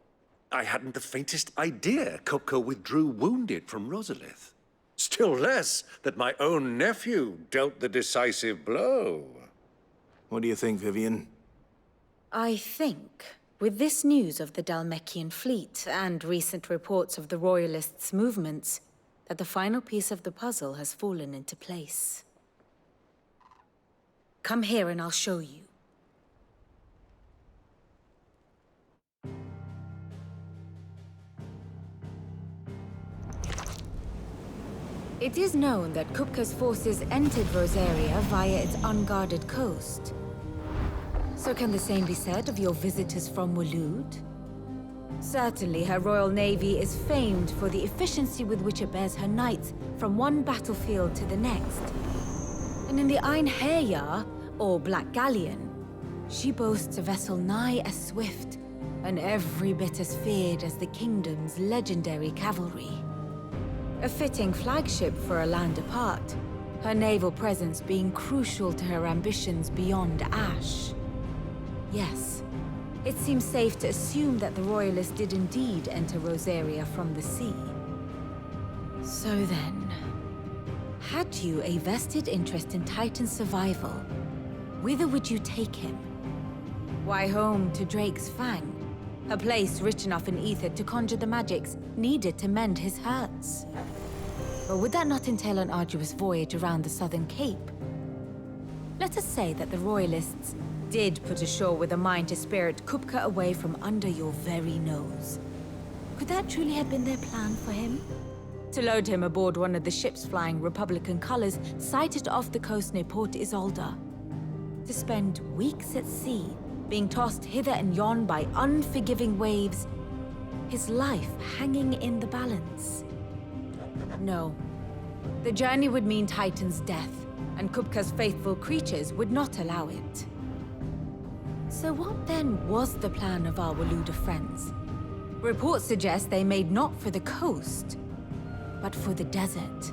I hadn't the faintest idea Kupka withdrew wounded from Rosalith. Still less that my own nephew dealt the decisive blow. What do you think, Vivian? I think, with this news of the Dhalmekian fleet and recent reports of the Royalists' movements, that the final piece of the puzzle has fallen into place. Come here and I'll show you. It is known that Kupka's forces entered Rosaria via its unguarded coast. So can the same be said of your visitors from Waloed? Certainly, her Royal Navy is famed for the efficiency with which it bears her knights from one battlefield to the next. And in the Einherjar, or Black Galleon, she boasts a vessel nigh as swift and every bit as feared as the kingdom's legendary cavalry. A fitting flagship for a land apart, her naval presence being crucial to her ambitions beyond Ash. Yes, it seems safe to assume that the Royalists did indeed enter Rosaria from the sea. So then, had you a vested interest in Titan's survival, whither would you take him? Why, home to Drake's Fang, a place rich enough in ether to conjure the magics needed to mend his hurts. Or would that not entail an arduous voyage around the southern cape? Let us say that the Royalists did put ashore with a mind to spirit Kupka away from under your very nose. Could that truly have been their plan for him? To load him aboard one of the ships flying Republican colors sighted off the coast near Port Isolde. To spend weeks at sea, being tossed hither and yon by unforgiving waves, his life hanging in the balance. No. The journey would mean Titan's death, and Kupka's faithful creatures would not allow it. So what then was the plan of our Waluda friends? Reports suggest they made not for the coast, but for the desert.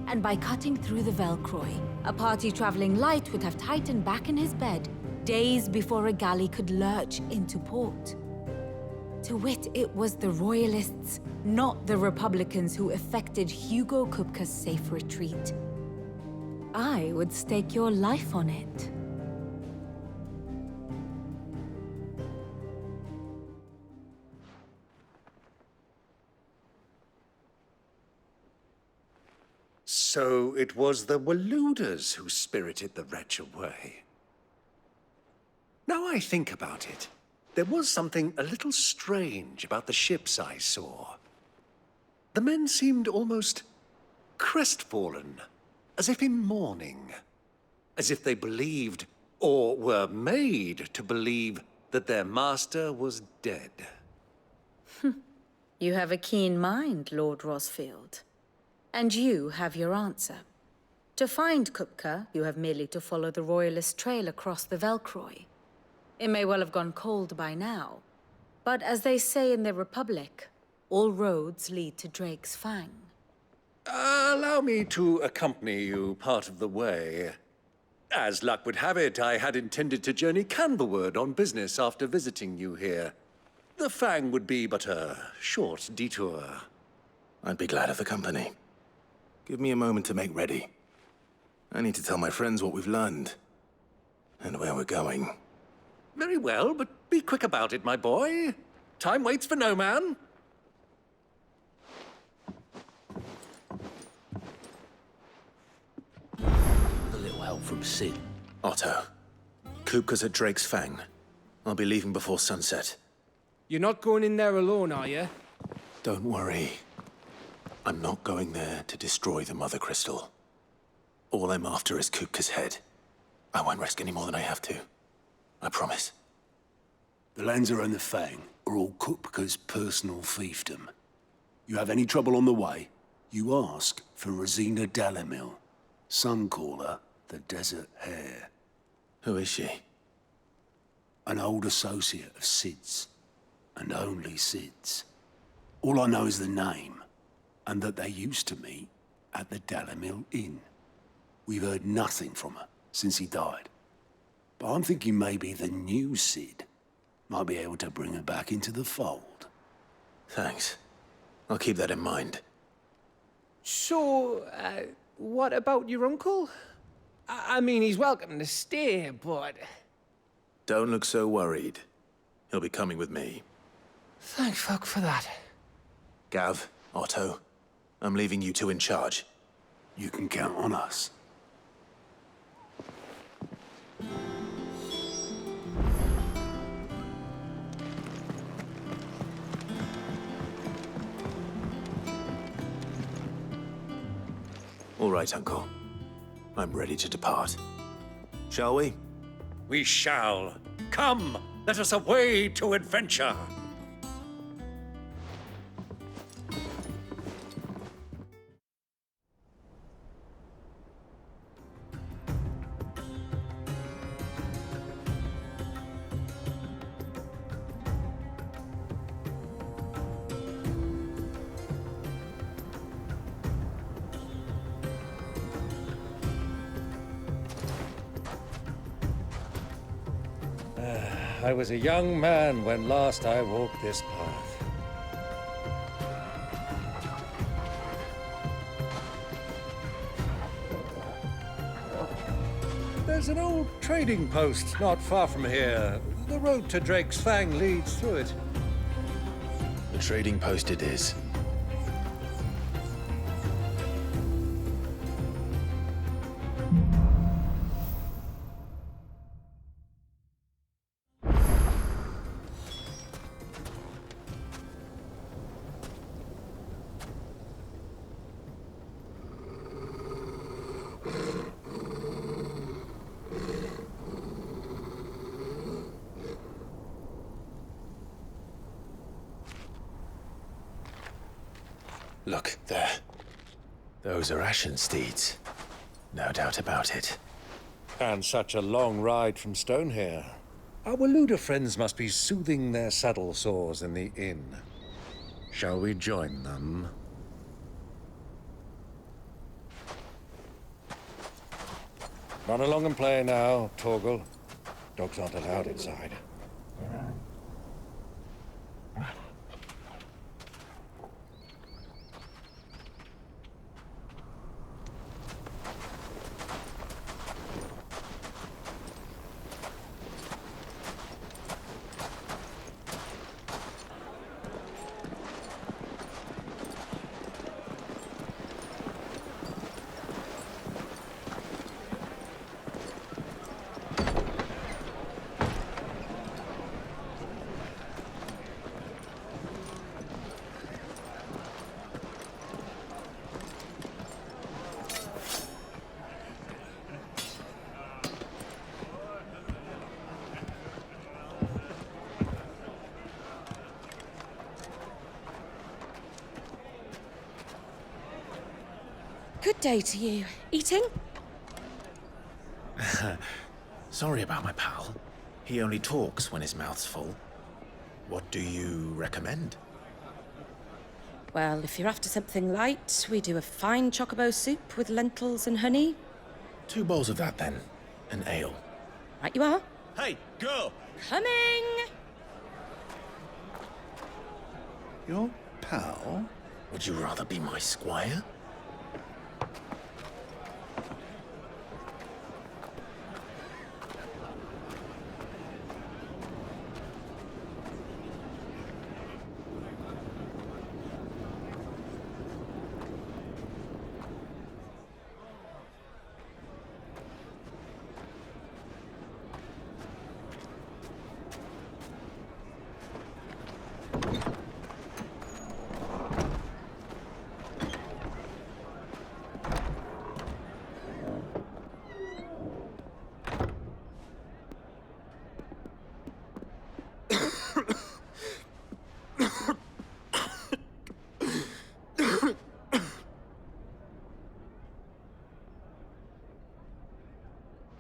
And by cutting through the Velcroy, a party traveling light would have Titan back in his bed days before a galley could lurch into port. To wit, it was the Royalists, not the Republicans, who effected Hugo Kupka's safe retreat. I would stake your life on it. So it was the Waludas who spirited the wretch away. Now I think about it, there was something a little strange about the ships I saw. The men seemed almost crestfallen, as if in mourning, as if they believed, or were made to believe, that their master was dead. You have a keen mind, Lord Rosfield. And you have your answer. To find Kupka, you have merely to follow the Royalist trail across the Velcroy. It may well have gone cold by now, but as they say in the Republic, all roads lead to Drake's Fang. Allow me to accompany you part of the way. As luck would have it, I had intended to journey Canberward on business after visiting you here. The Fang would be but a short detour. I'd be glad of the company. Give me a moment to make ready. I need to tell my friends what we've learned, and where we're going. Very well, but be quick about it, my boy. Time waits for no man. A little help from Sid. Otto, Kupka's at Drake's Fang. I'll be leaving before sunset. You're not going in there alone, are you? Don't worry. I'm not going there to destroy the Mother Crystal. All I'm after is Kupka's head. I won't risk any more than I have to. I promise. The Lancer and the Fang are all Kupka's personal fiefdom. You have any trouble on the way, you ask for Rosina Dalamil. Some call her the Desert Hare. Who is she? An old associate of Sid's, and only Sid's. All I know is the name, and that they used to meet at the Dalamil Inn. We've heard nothing from her since he died. But I'm thinking maybe the new Sid might be able to bring her back into the fold. Thanks. I'll keep that in mind. So, what about your uncle? I mean, he's welcome to stay, but... Don't look so worried. He'll be coming with me. Thank fuck for that. Gav, Otto, I'm leaving you two in charge. You can count on us. All right, Uncle. I'm ready to depart. Shall we? We shall. Come, let us away to adventure. I was a young man when last I walked this path. There's an old trading post not far from here. The road to Drake's Fang leads through it. The trading post it is. Look, there. Those are Ashen steeds. No doubt about it. And such a long ride from Stonehair. Our Waluda friends must be soothing their saddle sores in the inn. Shall we join them? Run along and play now, Torgal. Dogs aren't allowed inside. Good day to you. Eating? Sorry about my pal. He only talks when his mouth's full. What do you recommend? Well, if you're after something light, we do a fine chocobo soup with lentils and honey. 2 bowls of that, then. An ale. Right you are. Hey, girl! Coming! Your pal? Would you rather be my squire?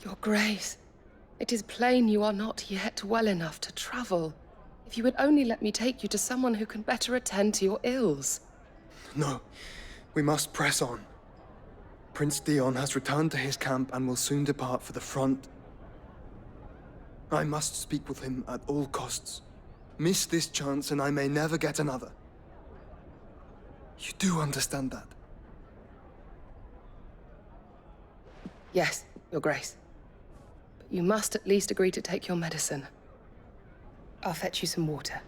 Your Grace, it is plain you are not yet well enough to travel. If you would only let me take you to someone who can better attend to your ills. No, we must press on. Prince Dion has returned to his camp and will soon depart for the front. I must speak with him at all costs. Miss this chance and I may never get another. You do understand that? Yes, Your Grace. But you must at least agree to take your medicine. I'll fetch you some water.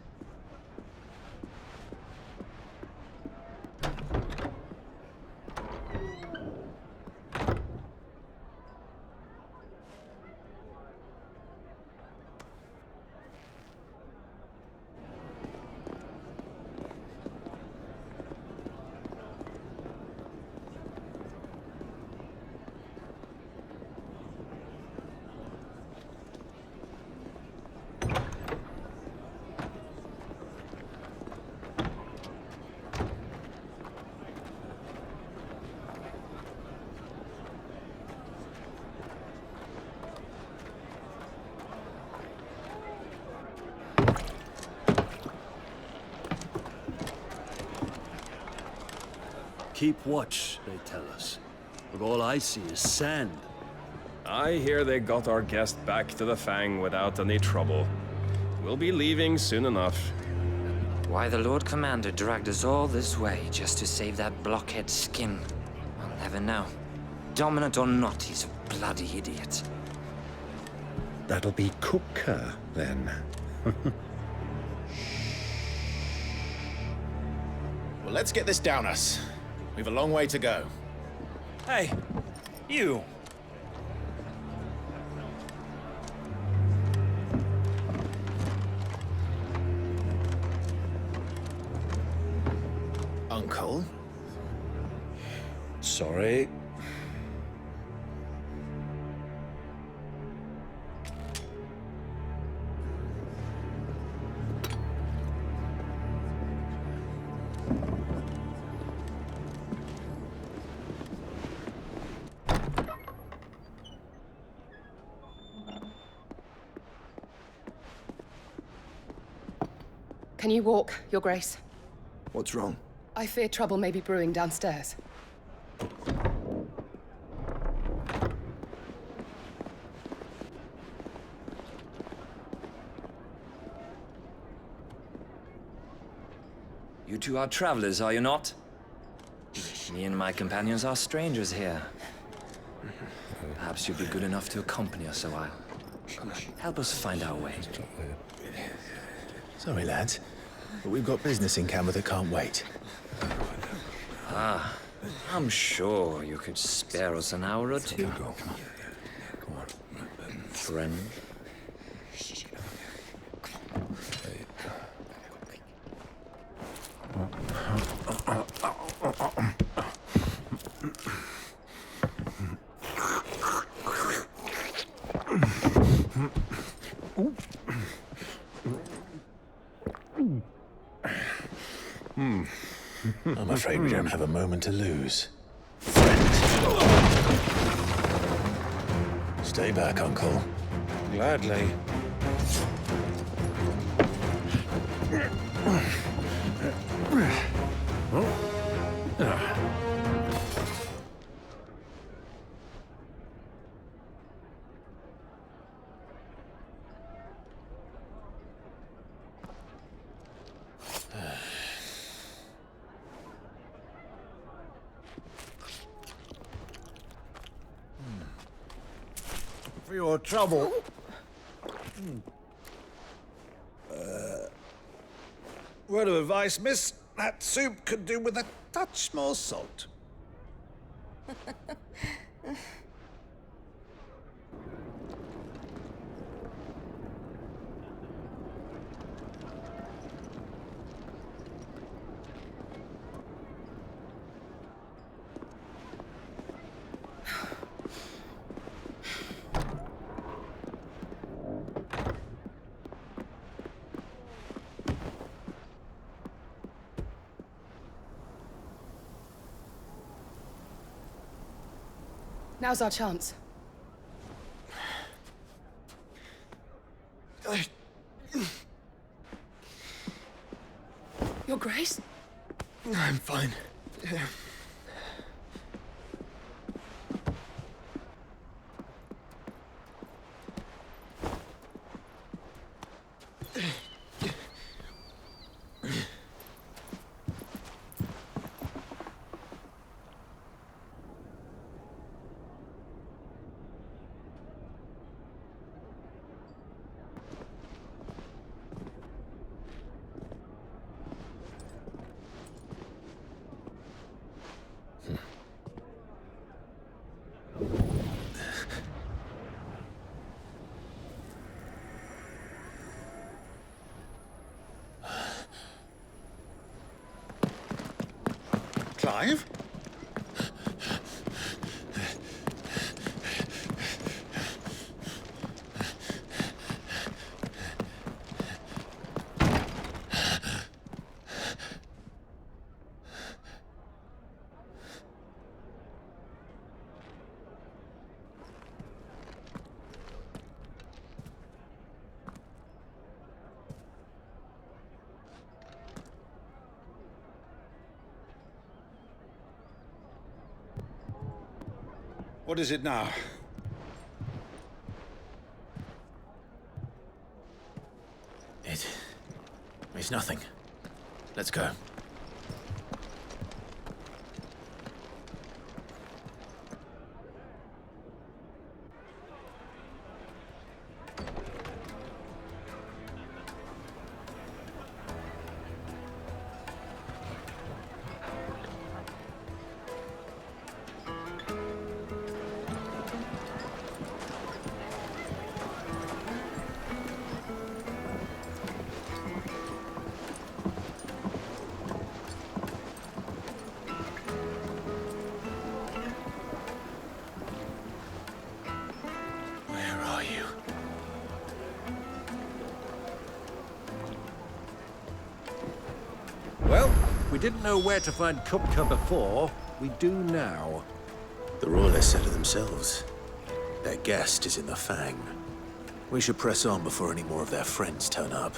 Keep watch, they tell us. But all I see is sand. I hear they got our guest back to the Fang without any trouble. We'll be leaving soon enough. Why the Lord Commander dragged us all this way just to save that blockhead skin, I'll never know. Dominant or not, he's a bloody idiot. That'll be Cooker, then. Well, let's get this down us. We've a long way to go. Hey, you! Uncle? Sorry. Can you walk, Your Grace? What's wrong? I fear trouble may be brewing downstairs. You two are travelers, are you not? Me and my companions are strangers here. Perhaps you'd be good enough to accompany us a while. Help us find our way. Sorry, lads, but we've got business in camera that can't wait. Ah, I'm sure you could spare us an hour or two. Come on. Friend. I'm afraid we don't have a moment to lose. Stay back, Uncle. Gladly. For your trouble. Word of advice, miss. That soup could do with a touch more salt. Now's our chance. Your Grace? I'm fine. Clive? What is it now? It's nothing. Let's go. Well, we didn't know where to find Kupka before. We do now. The Royalists said it themselves. Their guest is in the Fang. We should press on before any more of their friends turn up.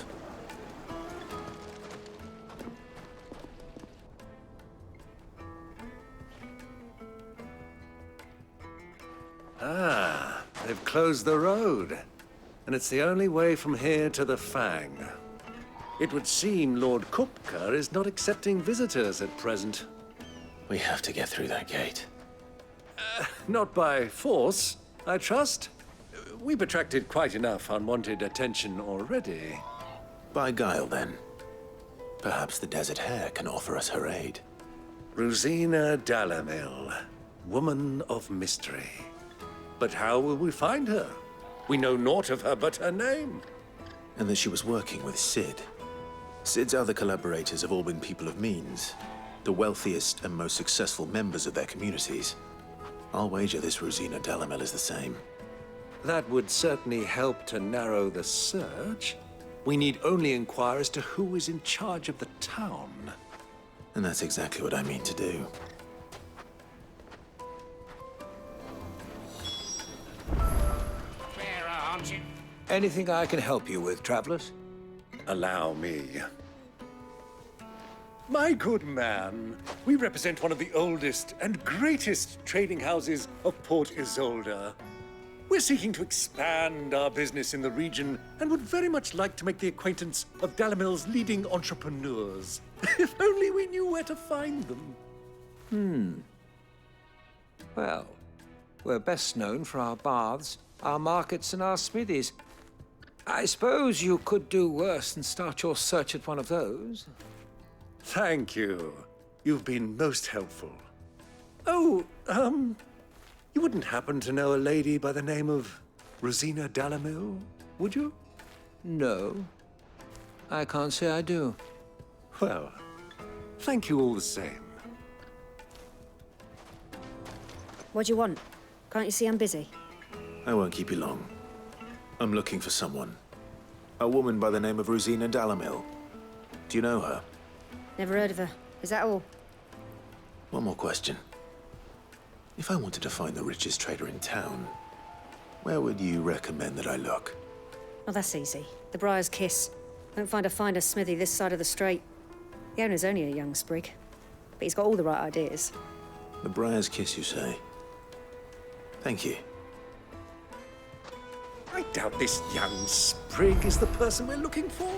Ah, they've closed the road. And it's the only way from here to the Fang. It would seem Lord Kupka is not accepting visitors at present. We have to get through that gate. Not by force, I trust. We've attracted quite enough unwanted attention already. By guile, then. Perhaps the Desert Hare can offer us her aid. Rosina Dalamil, woman of mystery. But how will we find her? We know naught of her but her name. And that she was working with Sid. Sid's other collaborators have all been people of means, the wealthiest and most successful members of their communities. I'll wager this Rosina Dalamil is the same. That would certainly help to narrow the search. We need only inquire as to who is in charge of the town. And that's exactly what I mean to do. Anything I can help you with, travelers? Allow me. My good man, we represent one of the oldest and greatest trading houses of Port Isolde. We're seeking to expand our business in the region and would very much like to make the acquaintance of Dalamil's leading entrepreneurs. If only we knew where to find them. Well, we're best known for our baths, our markets, and our smithies. I suppose you could do worse than start your search at one of those. Thank you. You've been most helpful. Oh, you wouldn't happen to know a lady by the name of Rosina Dalamil, would you? No. I can't say I do. Well, thank you all the same. What do you want? Can't you see I'm busy? I won't keep you long. I'm looking for someone. A woman by the name of Rosina Dalamil. Do you know her? Never heard of her. Is that all? One more question. If I wanted to find the richest trader in town, where would you recommend that I look? Oh, that's easy. The Briar's Kiss. Won't find a finer smithy this side of the strait. The owner's only a young sprig, but he's got all the right ideas. The Briar's Kiss, you say? Thank you. I doubt this young sprig is the person we're looking for.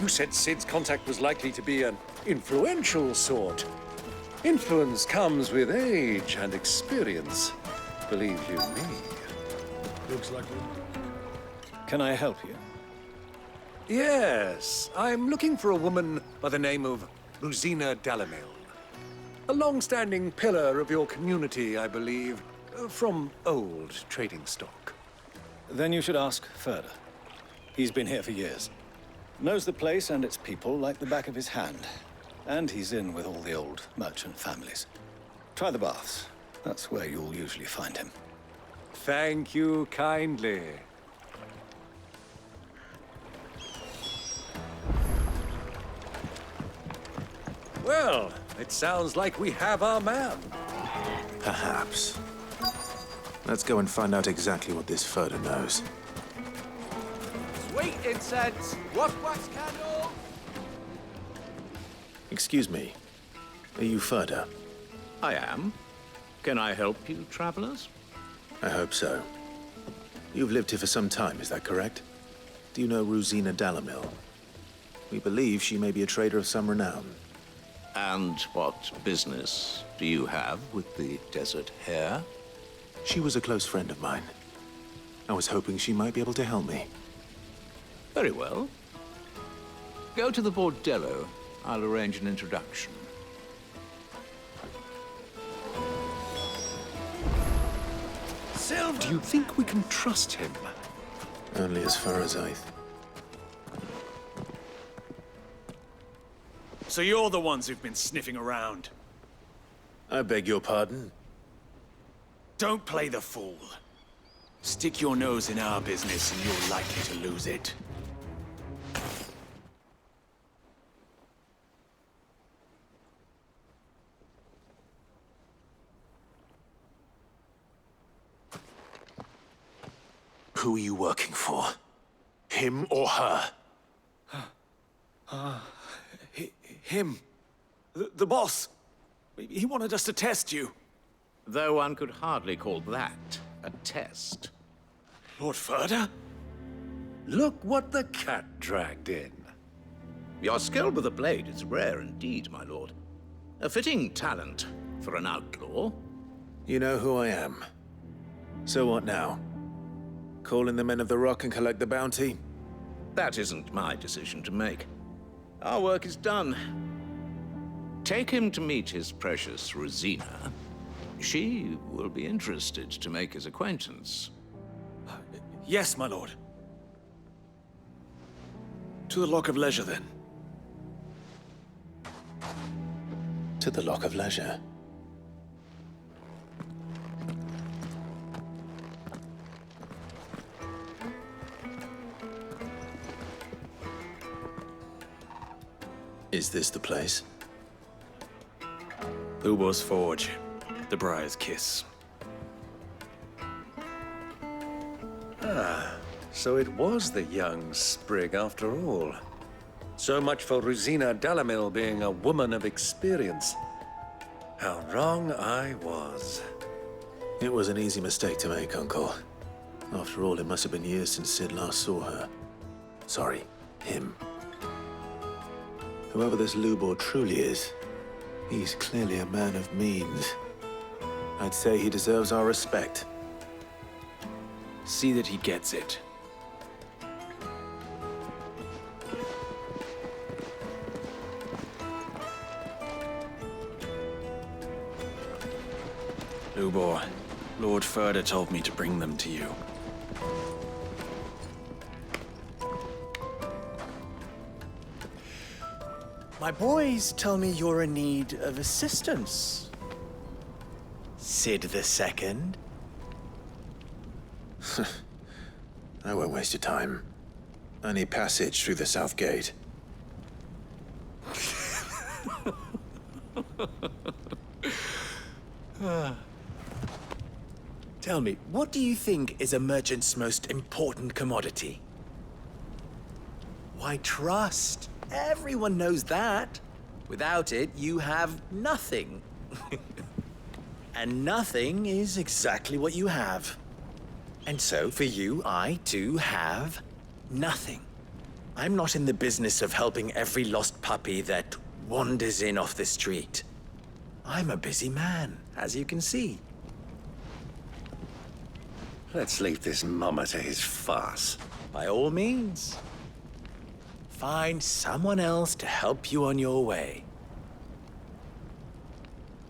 You said Sid's contact was likely to be an influential sort. Influence comes with age and experience. Believe you me. Looks like Can I help you? Yes, I'm looking for a woman by the name of Rosina Dalamil. A long-standing pillar of your community, I believe, from old trading stock. Then you should ask Ferda. He's been here for years. Knows the place and its people like the back of his hand. And he's in with all the old merchant families. Try the baths. That's where you'll usually find him. Thank you kindly. Well, it sounds like we have our man. Perhaps. Let's go and find out exactly what this Ferda knows. Sweet incense! What wax candle? Excuse me. Are you Ferda? I am. Can I help you, travelers? I hope so. You've lived here for some time, is that correct? Do you know Rosina Dalamil? We believe she may be a trader of some renown. And what business do you have with the desert hare? She was a close friend of mine. I was hoping she might be able to help me. Very well. Go to the bordello. I'll arrange an introduction. Sylv, do you think we can trust him? Only as far as I... So you're the ones who've been sniffing around. I beg your pardon? Don't play the fool. Stick your nose in our business and you're likely to lose it. Who are you working for? Him or her? Him. The boss. He wanted us to test you. Though one could hardly call that a test. Lord Ferda? Look what the cat dragged in. Your skill with the blade is rare indeed, my lord. A fitting talent for an outlaw. You know who I am. So what now? Call in the Men of the Rock and collect the bounty? That isn't my decision to make. Our work is done. Take him to meet his precious Rosina. She will be interested to make his acquaintance. Yes, my lord. To the Lock of Leisure, then. To the Lock of Leisure. Is this the place? Ubor's Forge. The Briar's Kiss. Ah, so it was the young sprig after all. So much for Rosina Dalamil being a woman of experience. How wrong I was. It was an easy mistake to make, Uncle. After all, it must have been years since Sid last saw her. Sorry, him. Whoever this Lubor truly is, he's clearly a man of means. I'd say he deserves our respect. See that he gets it. Lubor, Lord Ferda told me to bring them to you. My boys tell me you're in need of assistance. Sid the Second? I won't waste your time. I need passage through the south gate. Tell me, what do you think is a merchant's most important commodity? Why, trust. Everyone knows that. Without it, you have nothing. And nothing is exactly what you have. And so, for you, I, too, have nothing. I'm not in the business of helping every lost puppy that wanders in off the street. I'm a busy man, as you can see. Let's leave this mummer to his farce. By all means. Find someone else to help you on your way.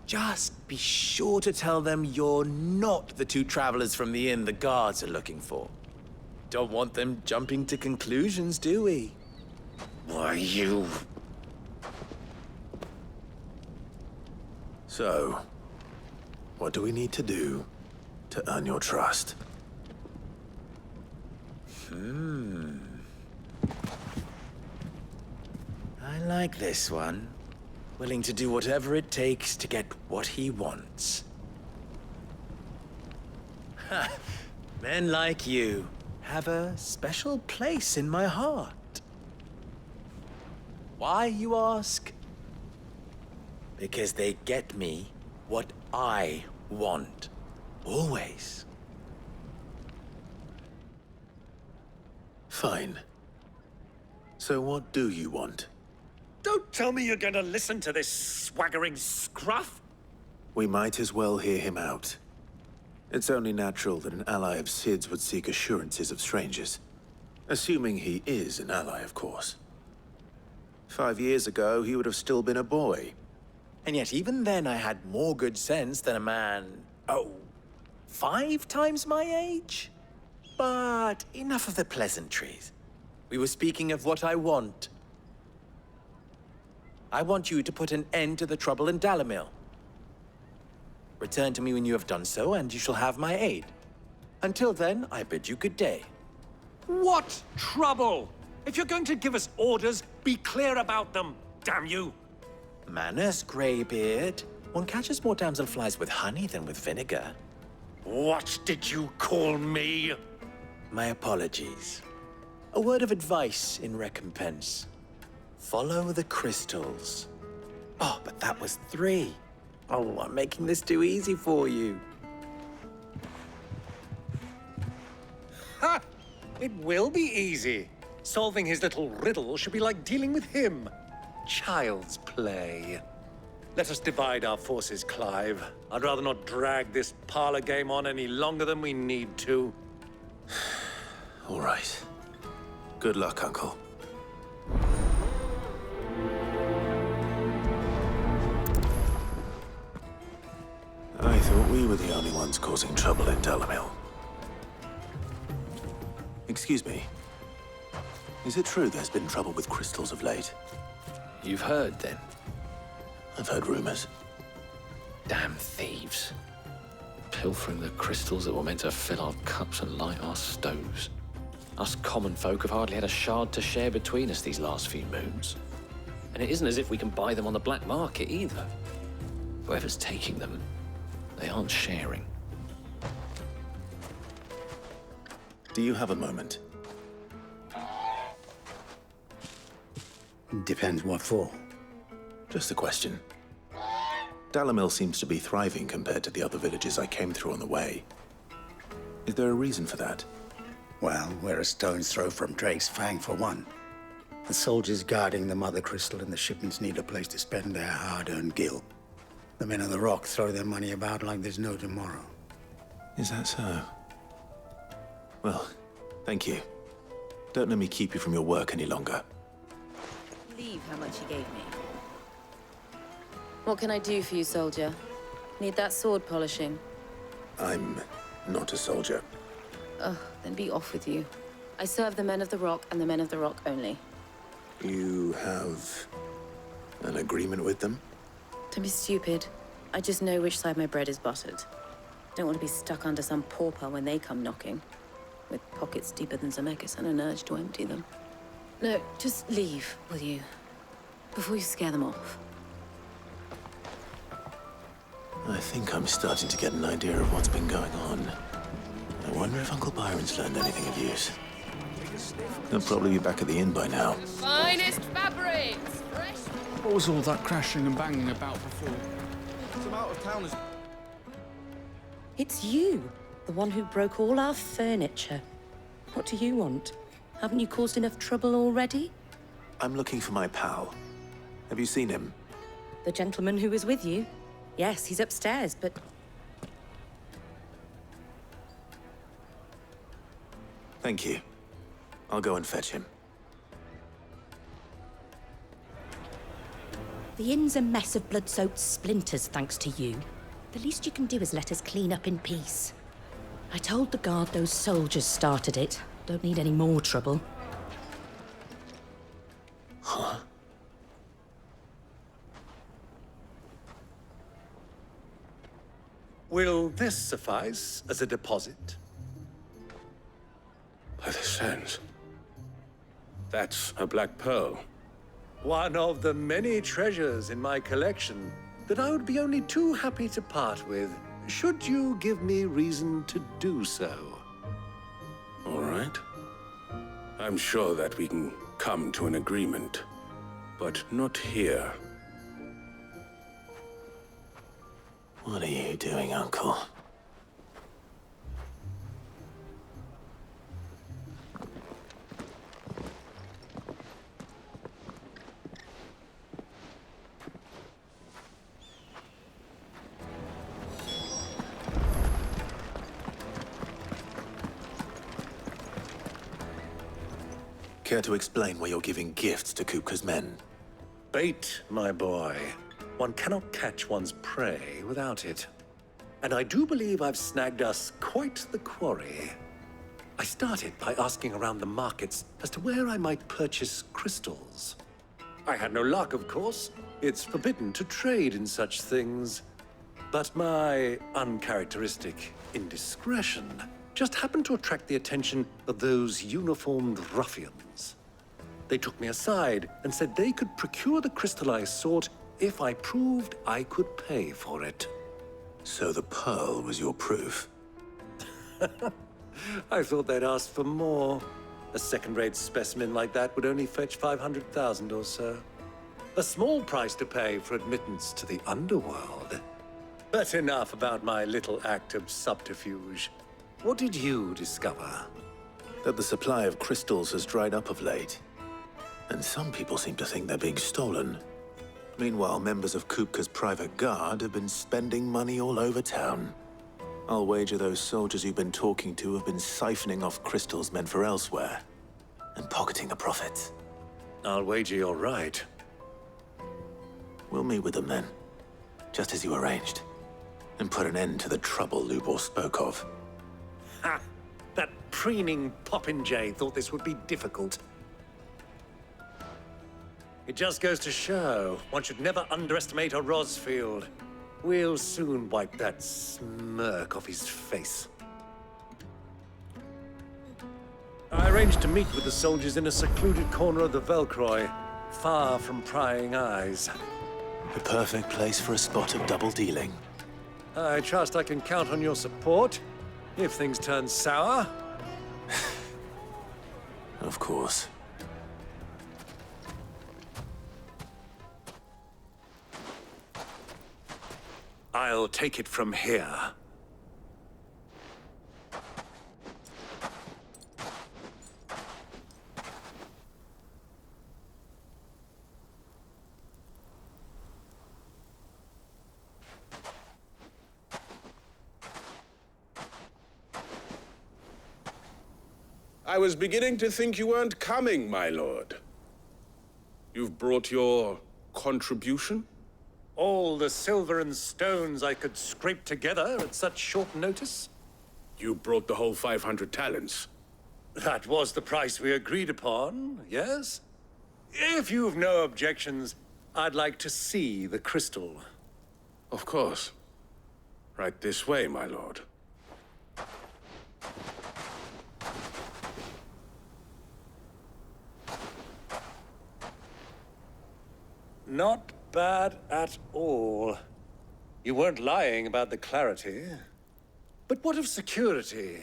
Just be sure to tell them you're not the two travelers from the inn the guards are looking for. Don't want them jumping to conclusions, do we? Why, you... So, what do we need to do to earn your trust? I like this one. Willing to do whatever it takes to get what he wants. Ha! Men like you have a special place in my heart. Why, you ask? Because they get me what I want. Always. Fine. So what do you want? Don't tell me you're gonna listen to this swaggering scruff! We might as well hear him out. It's only natural that an ally of Sid's would seek assurances of strangers. Assuming he is an ally, of course. 5 years ago, he would have still been a boy. And yet even then I had more good sense than a man, 5 times my age? But enough of the pleasantries. We were speaking of what I want. I want you to put an end to the trouble in Dalamil. Return to me when you have done so, and you shall have my aid. Until then, I bid you good day. What trouble? If you're going to give us orders, be clear about them, damn you! Manners, Greybeard. One catches more damselflies with honey than with vinegar. What did you call me? My apologies. A word of advice in recompense. Follow the crystals. Oh, but that was 3. Oh, I'm making this too easy for you. Ha! It will be easy. Solving his little riddle should be like dealing with him. Child's play. Let us divide our forces, Clive. I'd rather not drag this parlor game on any longer than we need to. All right. Good luck, Uncle. I thought we were the only ones causing trouble in Dalamil. Excuse me. Is it true there's been trouble with crystals of late? You've heard, then? I've heard rumors. Damn thieves. Pilfering the crystals that were meant to fill our cups and light our stoves. Us common folk have hardly had a shard to share between us these last few moons. And it isn't as if we can buy them on the black market, either. Whoever's taking them, they aren't sharing. Do you have a moment? Depends what for. Just a question. Dalamil seems to be thriving compared to the other villages I came through on the way. Is there a reason for that? Well, we're a stone's throw from Drake's Fang, for one. The soldiers guarding the Mother Crystal and the shipments need a place to spend their hard-earned gil. The men of the Rock throw their money about like there's no tomorrow. Is that so? Well, thank you. Don't let me keep you from your work any longer. Leave how much you gave me. What can I do for you, soldier? Need that sword polishing? I'm not a soldier. Oh, then be off with you. I serve the men of the Rock and the men of the Rock only. You have an agreement with them? Don't be stupid. I just know which side my bread is buttered. Don't want to be stuck under some pauper when they come knocking. With pockets deeper than Zemeckis and an urge to empty them. No, just leave, will you? Before you scare them off. I think I'm starting to get an idea of what's been going on. I wonder if Uncle Byron's learned anything of use. They'll probably be back at the inn by now. Finest fabrics! Fresh. What was all that crashing and banging about before? Some out-of-towners. It's you, the one who broke all our furniture. What do you want? Haven't you caused enough trouble already? I'm looking for my pal. Have you seen him? The gentleman who was with you? Yes, he's upstairs, but... Thank you. I'll go and fetch him. The inn's a mess of blood-soaked splinters, thanks to you. The least you can do is let us clean up in peace. I told the guard those soldiers started it. Don't need any more trouble. Huh? Will this suffice as a deposit? By the sands. That's a black pearl. One of the many treasures in my collection that I would be only too happy to part with, should you give me reason to do so. All right. I'm sure that we can come to an agreement, but not here. What are you doing, Uncle? Care to explain why you're giving gifts to Kupka's men? Bait, my boy. One cannot catch one's prey without it. And I do believe I've snagged us quite the quarry. I started by asking around the markets as to where I might purchase crystals. I had no luck, of course. It's forbidden to trade in such things. But my uncharacteristic indiscretion just happened to attract the attention of those uniformed ruffians. They took me aside and said they could procure the crystal I sought if I proved I could pay for it. So the pearl was your proof? I thought they'd asked for more. A second-rate specimen like that would only fetch 500,000 or so. A small price to pay for admittance to the underworld. But enough about my little act of subterfuge. What did you discover? That the supply of crystals has dried up of late. And some people seem to think they're being stolen. Meanwhile, members of Kupka's private guard have been spending money all over town. I'll wager those soldiers you've been talking to have been siphoning off crystals meant for elsewhere, and pocketing the profits. I'll wager you're right. We'll meet with them then, just as you arranged, and put an end to the trouble Lubor spoke of. Ha! That preening popinjay thought this would be difficult. It just goes to show, one should never underestimate a Rosfield. We'll soon wipe that smirk off his face. I arranged to meet with the soldiers in a secluded corner of the Velcroy, far from prying eyes. The perfect place for a spot of double dealing. I trust I can count on your support, if things turn sour. Of course. I'll take it from here. I was beginning to think you weren't coming, my lord. You've brought your contribution? All the silver and stones I could scrape together at such short notice? You brought the whole 500 talents. That was the price we agreed upon, yes? If you've no objections, I'd like to see the crystal. Of course. Right this way, my lord. Not bad at all. You weren't lying about the clarity. But what of security?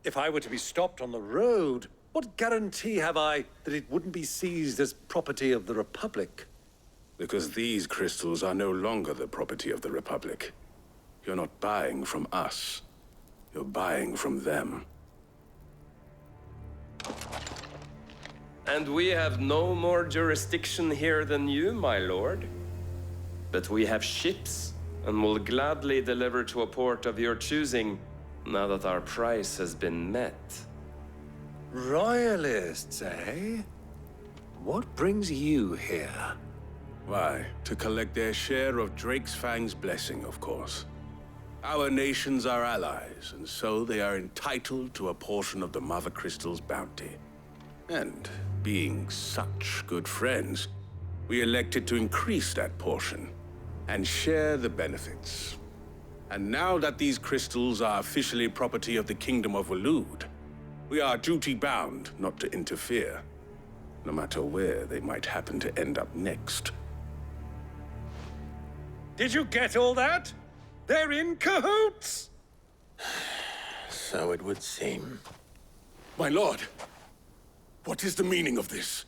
If I were to be stopped on the road, What guarantee have I that it wouldn't be seized as property of the Republic? Because these crystals are no longer the property of the Republic. You're not buying from us. You're buying from them. And we have no more jurisdiction here than you, my lord. But we have ships, and will gladly deliver to a port of your choosing, now that our price has been met. Royalists, eh? What brings you here? Why, to collect their share of Drake's Fang's blessing, of course. Our nations are allies, and so they are entitled to a portion of the Mother Crystal's bounty. And being such good friends, we elected to increase that portion and share the benefits. And now that these crystals are officially property of the Kingdom of Waloed, we are duty-bound not to interfere, no matter where they might happen to end up next. Did you get all that? They're in cahoots! So it would seem. My lord, what is the meaning of this?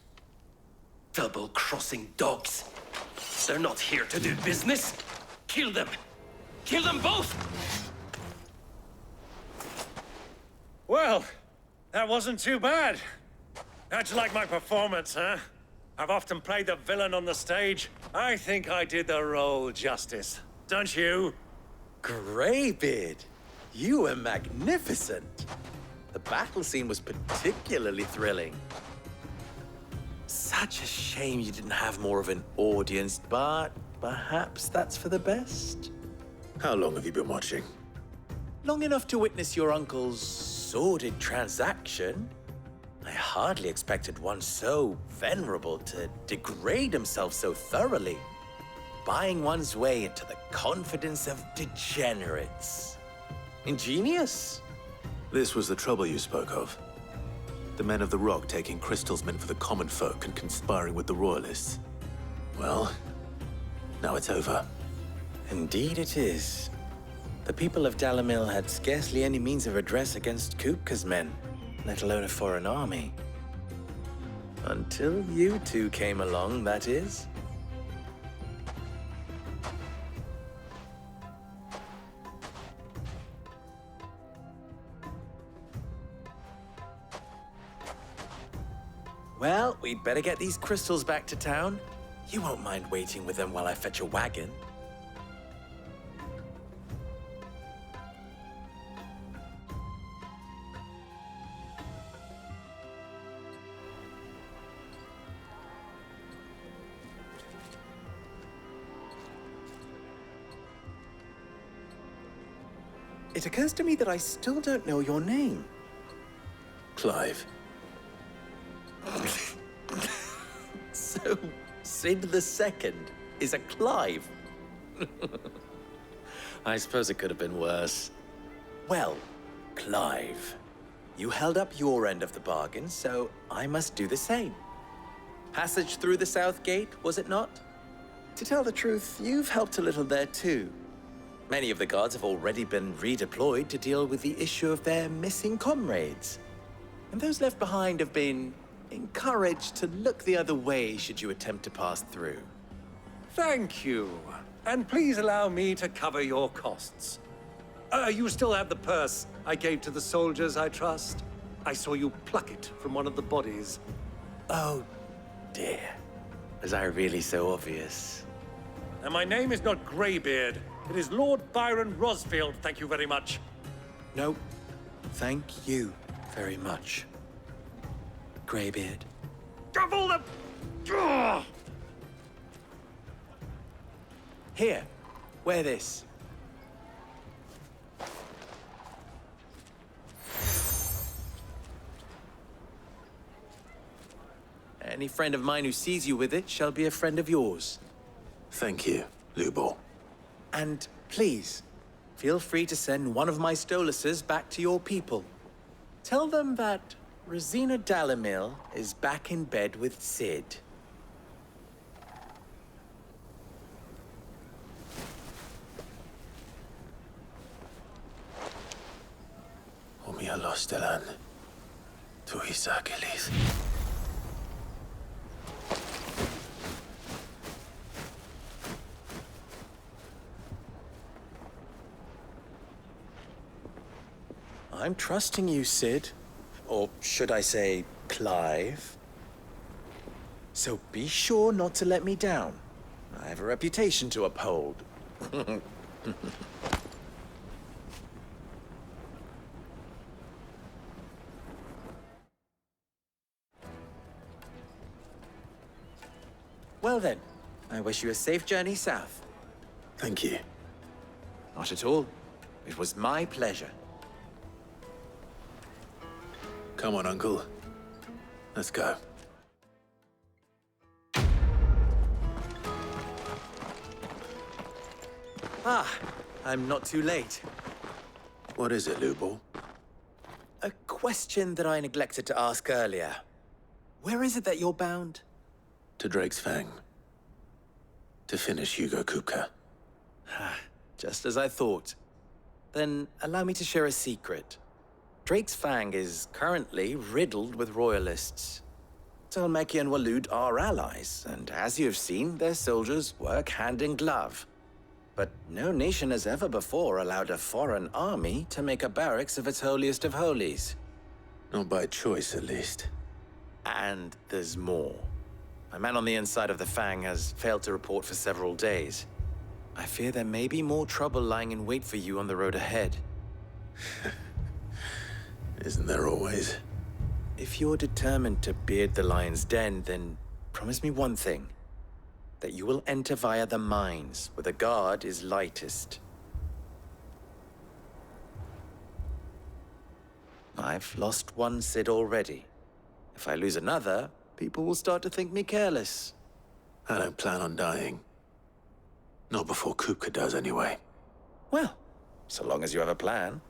Double-crossing dogs. They're not here to do business. Kill them. Kill them both! Well, that wasn't too bad. How'd you like my performance, huh? I've often played the villain on the stage. I think I did the role justice. Don't you? Greybeard, you were magnificent. The battle scene was particularly thrilling. Such a shame you didn't have more of an audience, but perhaps that's for the best. How long have you been watching? Long enough to witness your uncle's sordid transaction. I hardly expected one so venerable to degrade himself so thoroughly, buying one's way into the confidence of degenerates. Ingenious. This was the trouble you spoke of. The men of the Rock taking crystals meant for the common folk and conspiring with the Royalists. Well, now it's over. Indeed it is. The people of Dalamil had scarcely any means of redress against Kupka's men, let alone a foreign army. Until you two came along, that is. Well, we'd better get these crystals back to town. You won't mind waiting with them while I fetch a wagon. It occurs to me that I still don't know your name. Clive. So, Sid the Second is a Clive. I suppose it could have been worse. Well, Clive, you held up your end of the bargain, so I must do the same. Passage through the South Gate, was it not? To tell the truth, you've helped a little there too. Many of the guards have already been redeployed to deal with the issue of their missing comrades. And those left behind have been encouraged to look the other way should you attempt to pass through. Thank you. And please allow me to cover your costs. You still have the purse I gave to the soldiers, I trust? I saw you pluck it from one of the bodies. Oh, dear. Was I really so obvious? And my name is not Greybeard. It is Lord Byron Rosfield, thank you very much. No, thank you very much, Greybeard. Double the... Ugh! Here, wear this. Any friend of mine who sees you with it shall be a friend of yours. Thank you, Lubor. And please, feel free to send one of my Stoluses back to your people. Tell them that Rosina Dalamil is back in bed with Sid. Omia Lostelan. Tu Isagelis. I'm trusting you, Sid. Or should I say, Clive? So be sure not to let me down. I have a reputation to uphold. Well then, I wish you a safe journey south. Thank you. Not at all. It was my pleasure. Come on, Uncle. Let's go. Ah, I'm not too late. What is it, Lubor? A question that I neglected to ask earlier. Where is it that you're bound? To Drake's Fang. To finish Hugo Kupka. Just as I thought. Then allow me to share a secret. Drake's Fang is currently riddled with royalists. Talmeki and Waloed are allies, and as you have seen, their soldiers work hand in glove. But no nation has ever before allowed a foreign army to make a barracks of its holiest of holies. Not by choice, at least. And there's more. A man on the inside of the Fang has failed to report for several days. I fear there may be more trouble lying in wait for you on the road ahead. Isn't there always? If you're determined to beard the lion's den, then promise me one thing. That you will enter via the mines, where the guard is lightest. I've lost one Sid already. If I lose another, people will start to think me careless. I don't plan on dying. Not before Kupka does, anyway. Well, so long as you have a plan.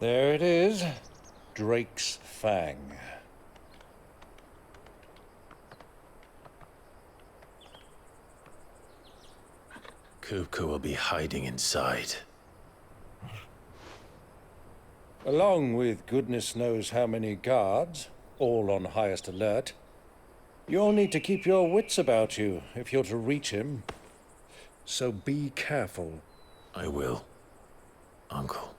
There it is. Drake's Fang. Kupka will be hiding inside. Along with goodness knows how many guards, all on highest alert. You'll need to keep your wits about you if you're to reach him. So be careful. I will, Uncle.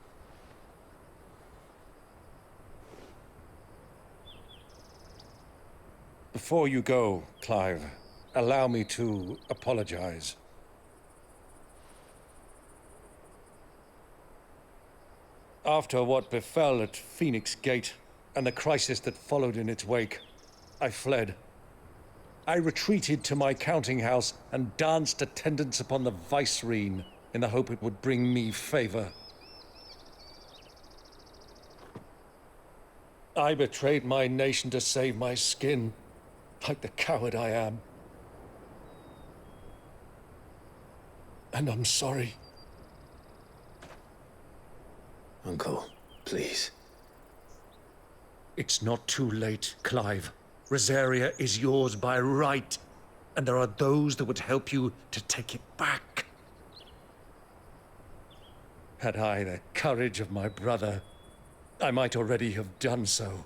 Before you go, Clive, allow me to apologize. After what befell at Phoenix Gate and the crisis that followed in its wake, I fled. I retreated to my counting house and danced attendance upon the vicereine in the hope it would bring me favor. I betrayed my nation to save my skin, like the coward I am. And I'm sorry. Uncle, please. It's not too late, Clive. Rosaria is yours by right, and there are those that would help you to take it back. Had I the courage of my brother, I might already have done so.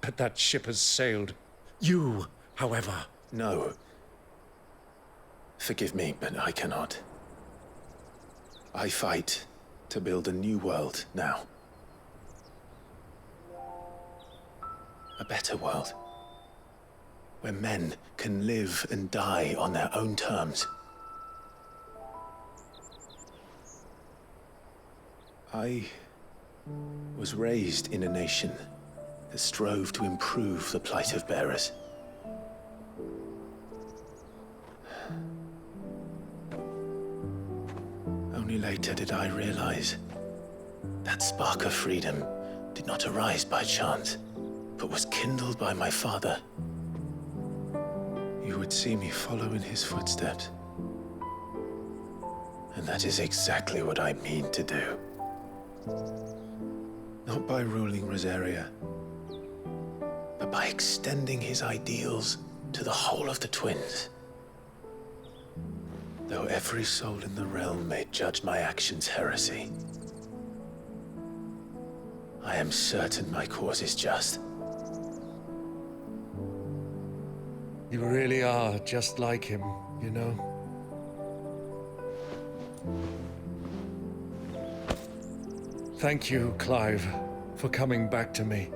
But that ship has sailed. You, however... No. Forgive me, but I cannot. I fight to build a new world now. A better world. Where men can live and die on their own terms. I was raised in a nation that strove to improve the plight of bearers. Only later did I realize that spark of freedom did not arise by chance, but was kindled by my father. You would see me follow in his footsteps. And that is exactly what I mean to do. Not by ruling Rosaria, but by extending his ideals to the whole of the twins. Though every soul in the realm may judge my actions heresy, I am certain my cause is just. You really are just like him, you know? Thank you, Clive, for coming back to me.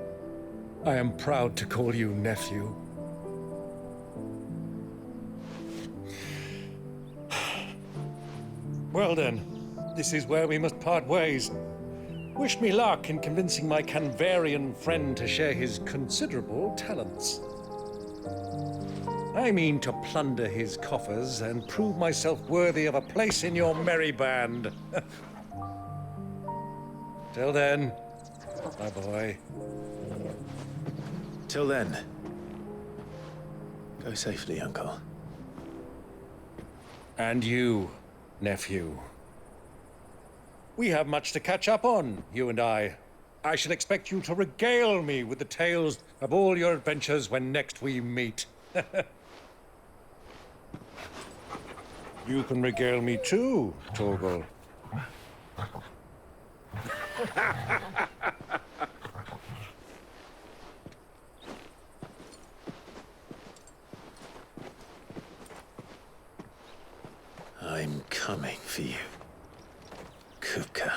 I am proud to call you nephew. Well then, this is where we must part ways. Wish me luck in convincing my Canvarian friend to share his considerable talents. I mean to plunder his coffers and prove myself worthy of a place in your merry band. Till then, my boy. Till then, go safely, Uncle. And you, nephew. We have much to catch up on, you and I. I shall expect you to regale me with the tales of all your adventures when next we meet. You can regale me too, Torgal. I'm coming for you, Kupka.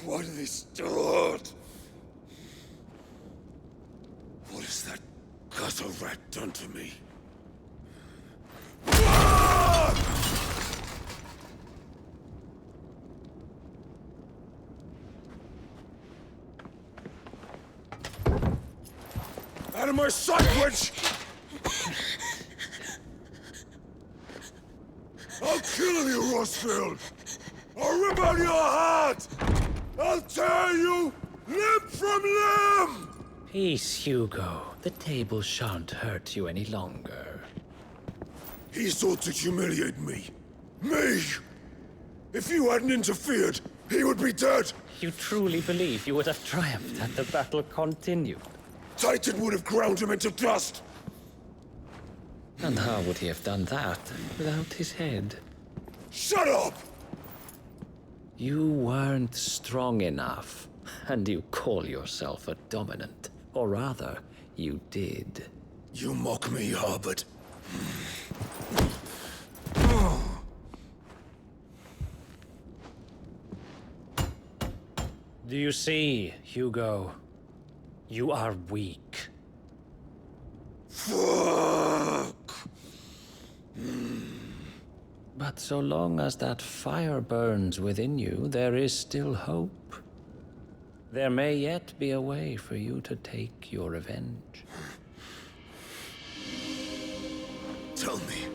Why do they start? What has that gutter rat done to me? Out of my sight, witch! I'll kill you, Rosfield! I'll rip out your heart! I'll tear you limb from limb! Peace, Hugo. The table shan't hurt you any longer. He sought to humiliate me. Me! If you hadn't interfered, he would be dead! You truly believe you would have triumphed had the battle continued? Titan would have ground him into dust! And how would he have done that without his head? Shut up! You weren't strong enough, and you call yourself a dominant. Or rather, you did. You mock me, Harbert. Do you see, Hugo? You are weak. Fuck! But so long as that fire burns within you, there is still hope. There may yet be a way for you to take your revenge. Tell me,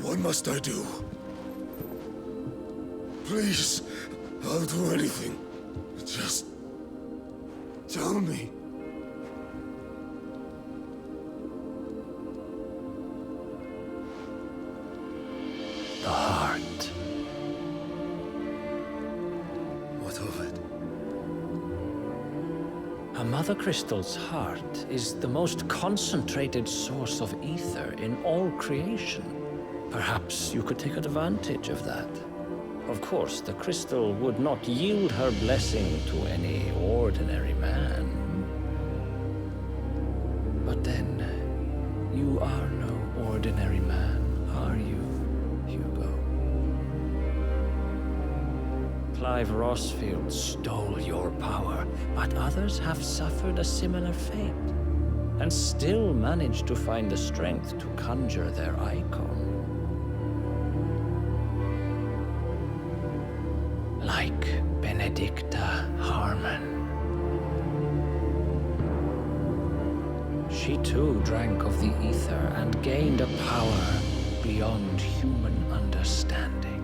what must I do? Please, I'll do anything. Just tell me. The heart. What of it? A Mother Crystal's heart is the most concentrated source of ether in all creation. Perhaps you could take advantage of that. Of course, the crystal would not yield her blessing to any ordinary man. But then, you are no ordinary man, are you, Hugo? Clive Rosfield stole your power, but others have suffered a similar fate, and still managed to find the strength to conjure their icon. Like Benedicta Harmon. She too drank of the ether and gained a power beyond human understanding.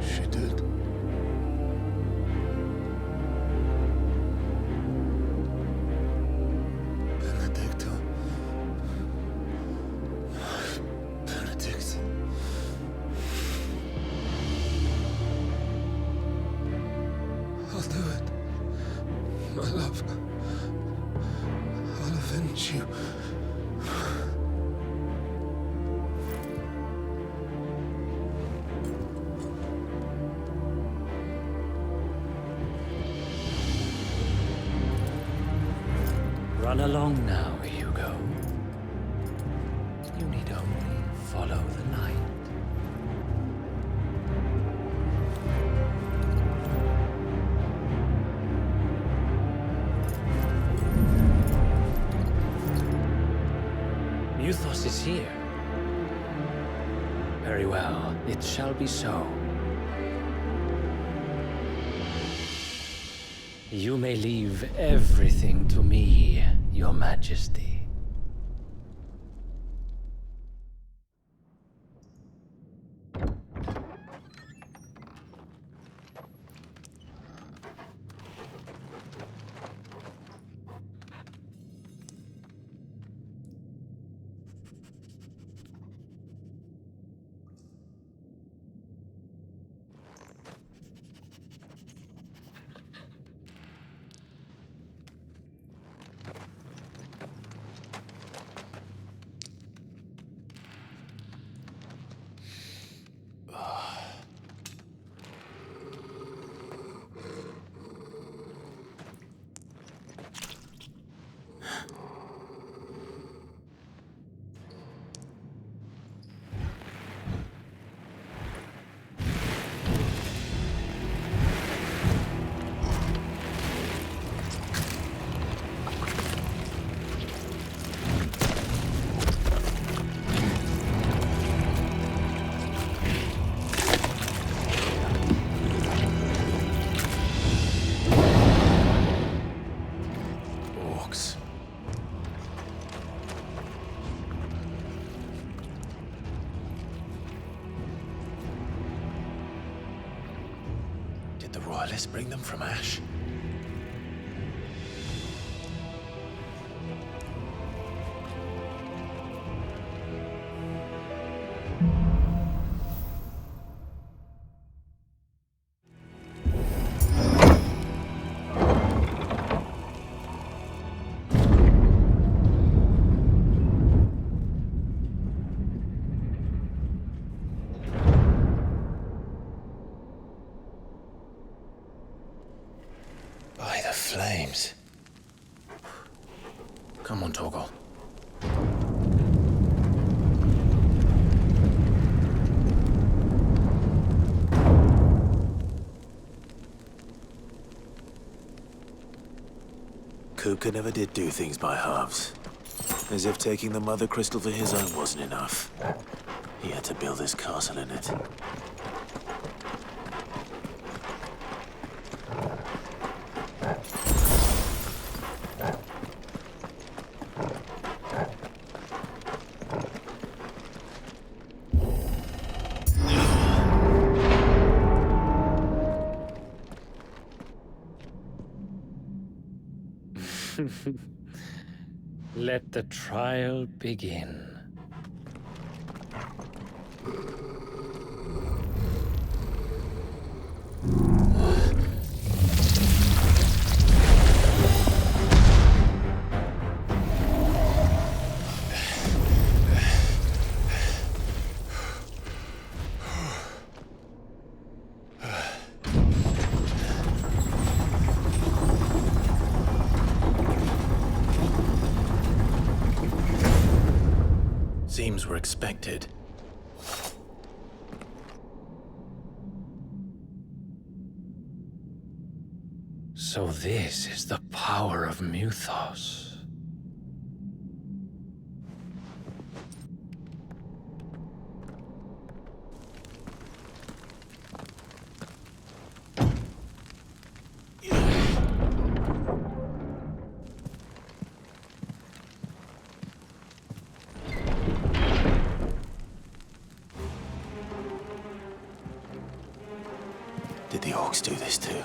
She did. Benedicta. Benedict. I'll do it. My love. I'll avenge you. Run along now, Hugo. You need only follow the night. Muthos is here. Very well, it shall be so. You may leave everything to me, Your Majesty. Let's bring them from Ash. Flames. Come on, Torgal. Kupka never did do things by halves. As if taking the Mother Crystal for his own wasn't enough. He had to build his castle in it. Let the trial begin. Seems we're expected. So this is the power of Muthos. dogs do this too.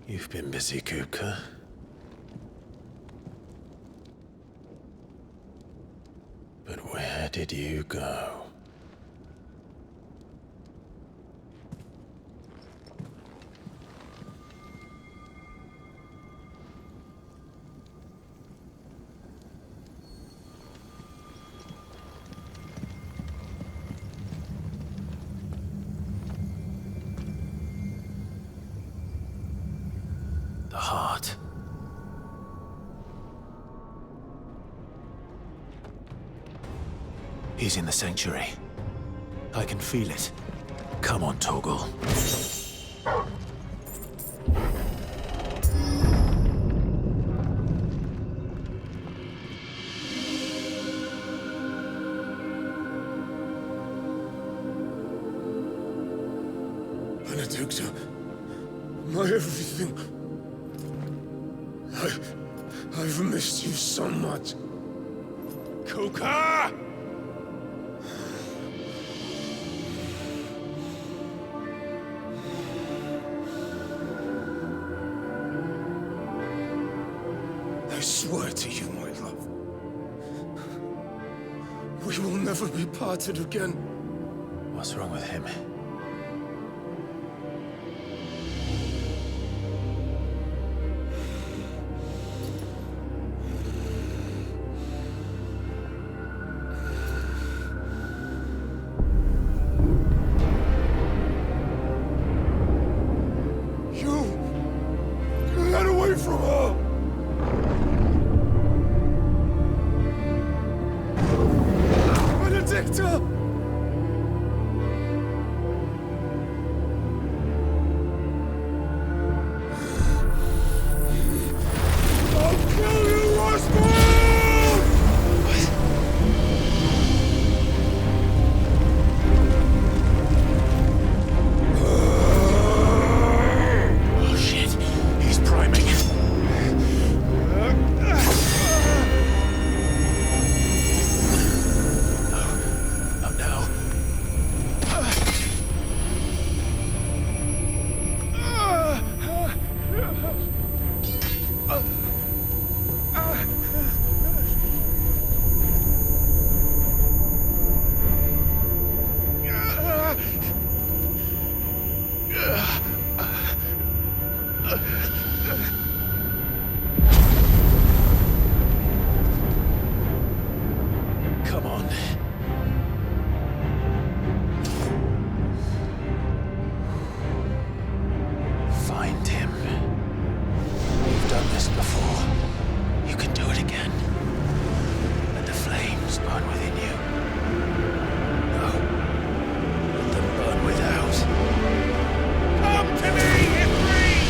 You've been busy, Kupka. But where did you go? The heart. He's in the sanctuary. I can feel it. Come on, Torgal. Benedicta, my everything. I've missed you so much. Kuka! I swear to you, my love, we will never be parted again. What's wrong with him? Get away from her! Benedicta! I'll kill you, Rosberg! Oh shit, he's priming. Not now. Come on. Find him. You've done this before. You can do it again. Let the flames burn within you. No. Let them burn without. Come to me, Ifrit!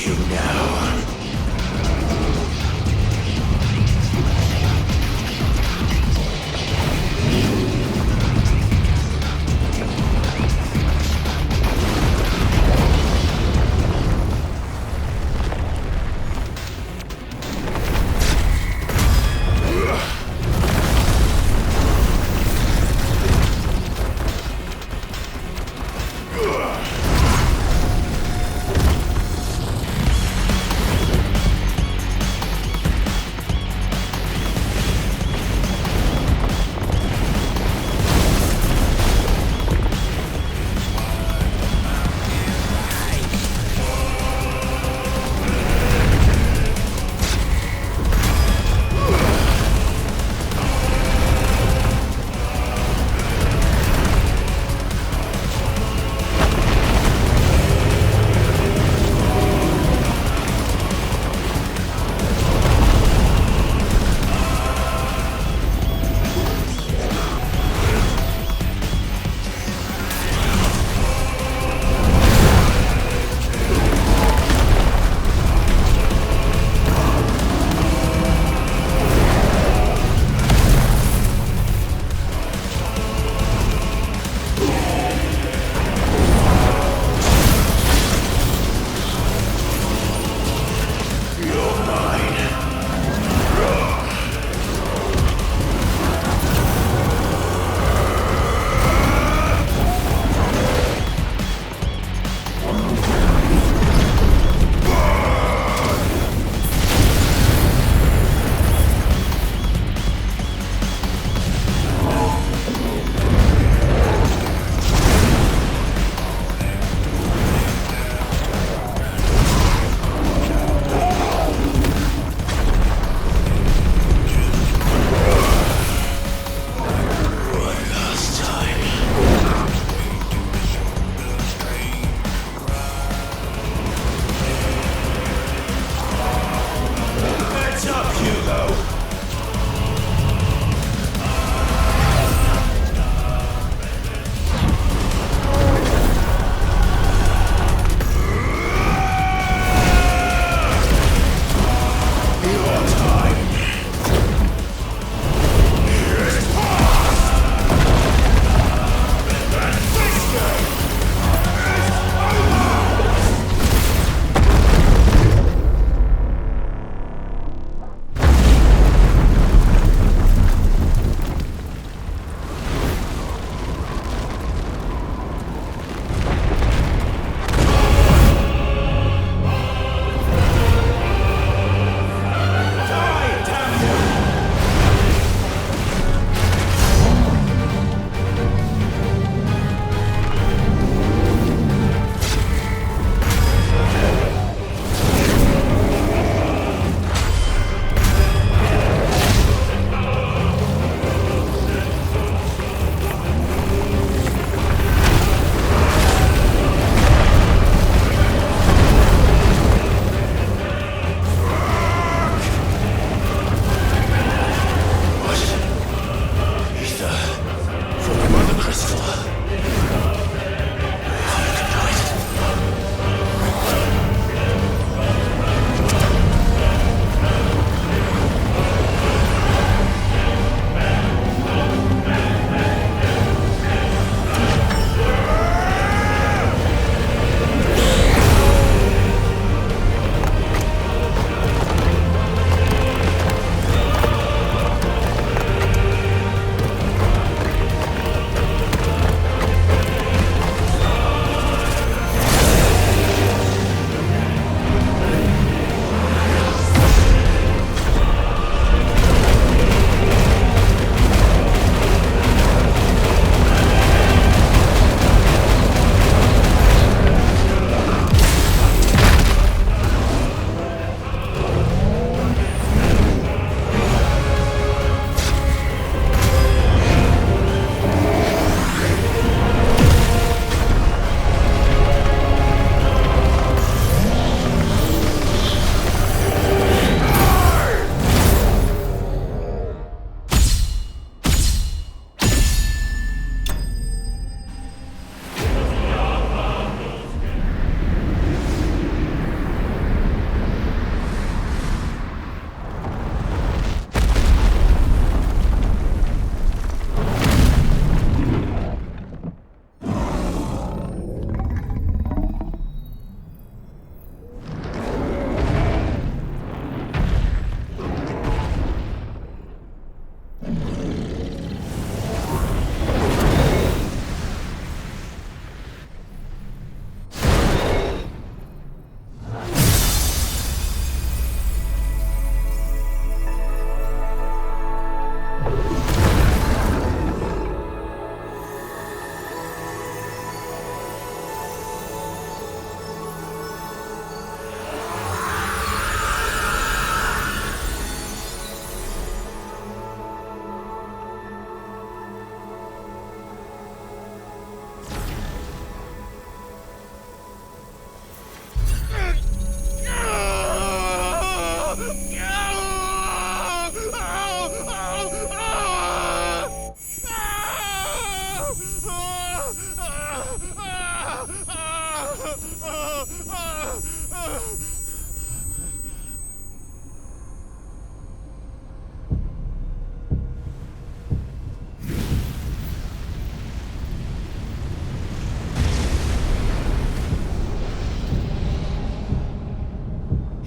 you now.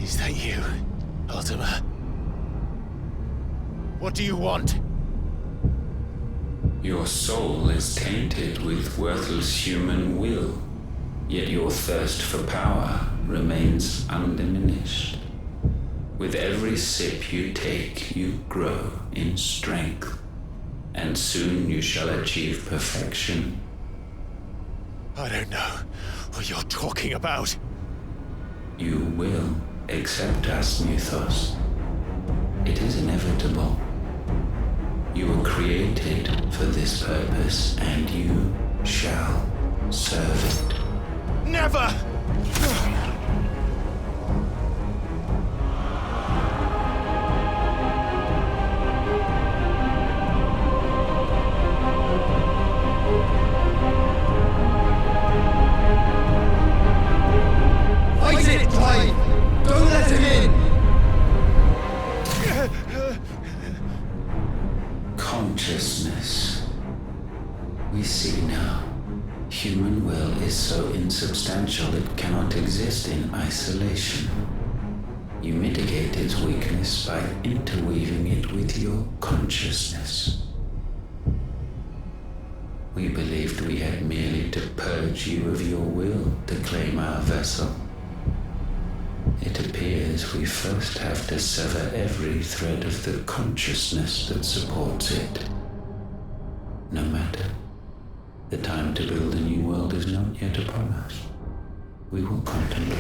Is that you, Ultima? What do you want? Your soul is tainted with worthless human will, yet your thirst for power remains undiminished. With every sip you take, you grow in strength, and soon you shall achieve perfection. I don't know what you're talking about. You will accept us, Mythos. It is inevitable. You were created for this purpose, and you shall serve it. Never! Fight it, Clive! Don't let him in! Consciousness. We see now. Human will is so insubstantial it cannot exist in isolation. You mitigate its weakness by interweaving it with your consciousness. We believed we had merely to purge you of your will to claim our vessel. It appears we first have to sever every thread of the consciousness that supports it. No matter. The time to build a new world is not yet upon us. We will contemplate.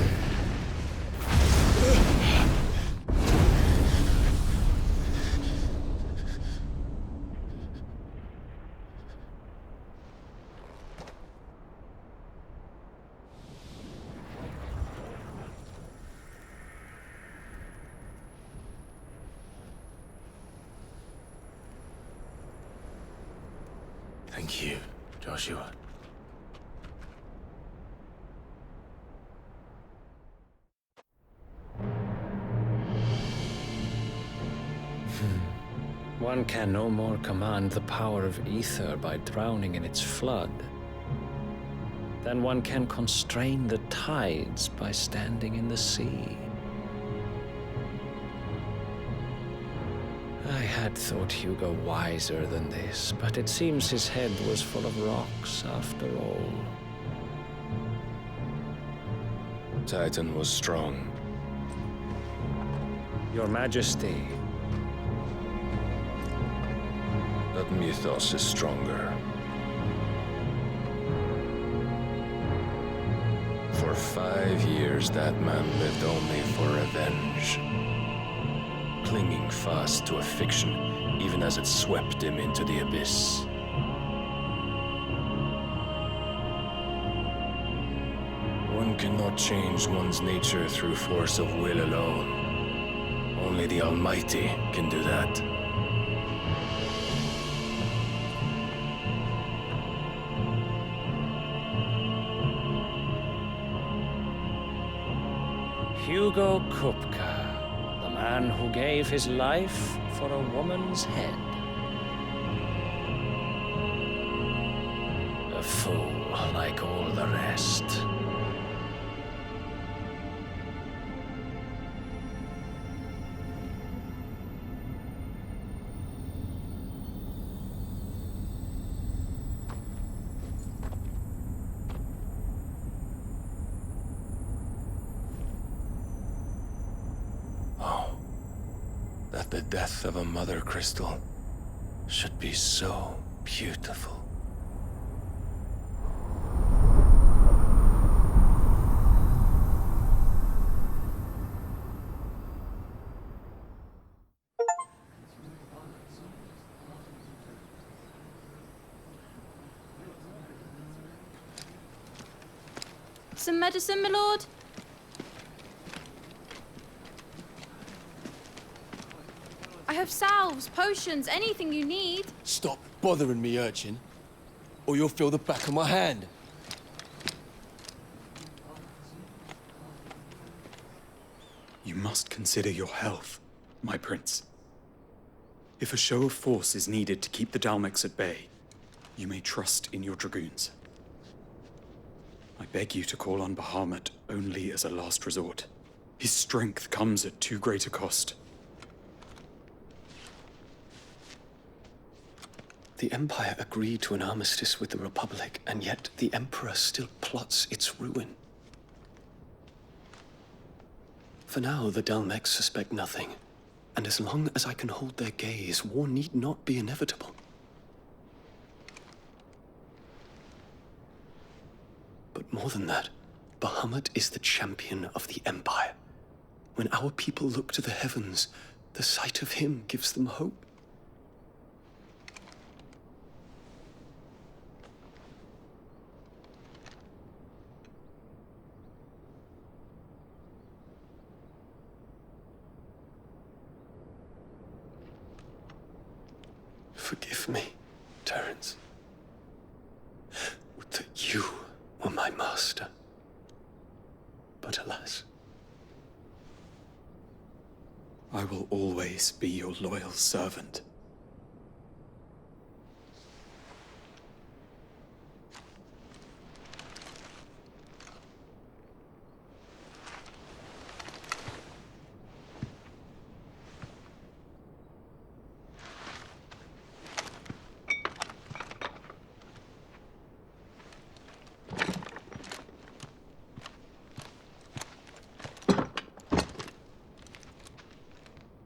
Thank you, Joshua. One can no more command the power of ether by drowning in its flood than one can constrain the tides by standing in the sea. I had thought Hugo wiser than this, but it seems his head was full of rocks after all. Titan was strong. Your Majesty. But Mythos is stronger. For 5 years, that man lived only for revenge. Clinging fast to a fiction, even as it swept him into the abyss. One cannot change one's nature through force of will alone. Only the Almighty can do that. Hugo Kupka, the man who gave his life for a woman's head. A fool like all the rest. That the death of a mother crystal should be so beautiful. Some medicine, my lord? I have salves, potions, anything you need. Stop bothering me, urchin, or you'll feel the back of my hand. You must consider your health, my prince. If a show of force is needed to keep the Dalmex at bay, you may trust in your dragoons. I beg you to call on Bahamut only as a last resort. His strength comes at too great a cost. The Empire agreed to an armistice with the Republic, and yet the Emperor still plots its ruin. For now, the Dalmex suspect nothing, and as long as I can hold their gaze, war need not be inevitable. But more than that, Bahamut is the champion of the Empire. When our people look to the heavens, the sight of him gives them hope. Forgive me, Terence. Would that you were my master. But alas. I will always be your loyal servant.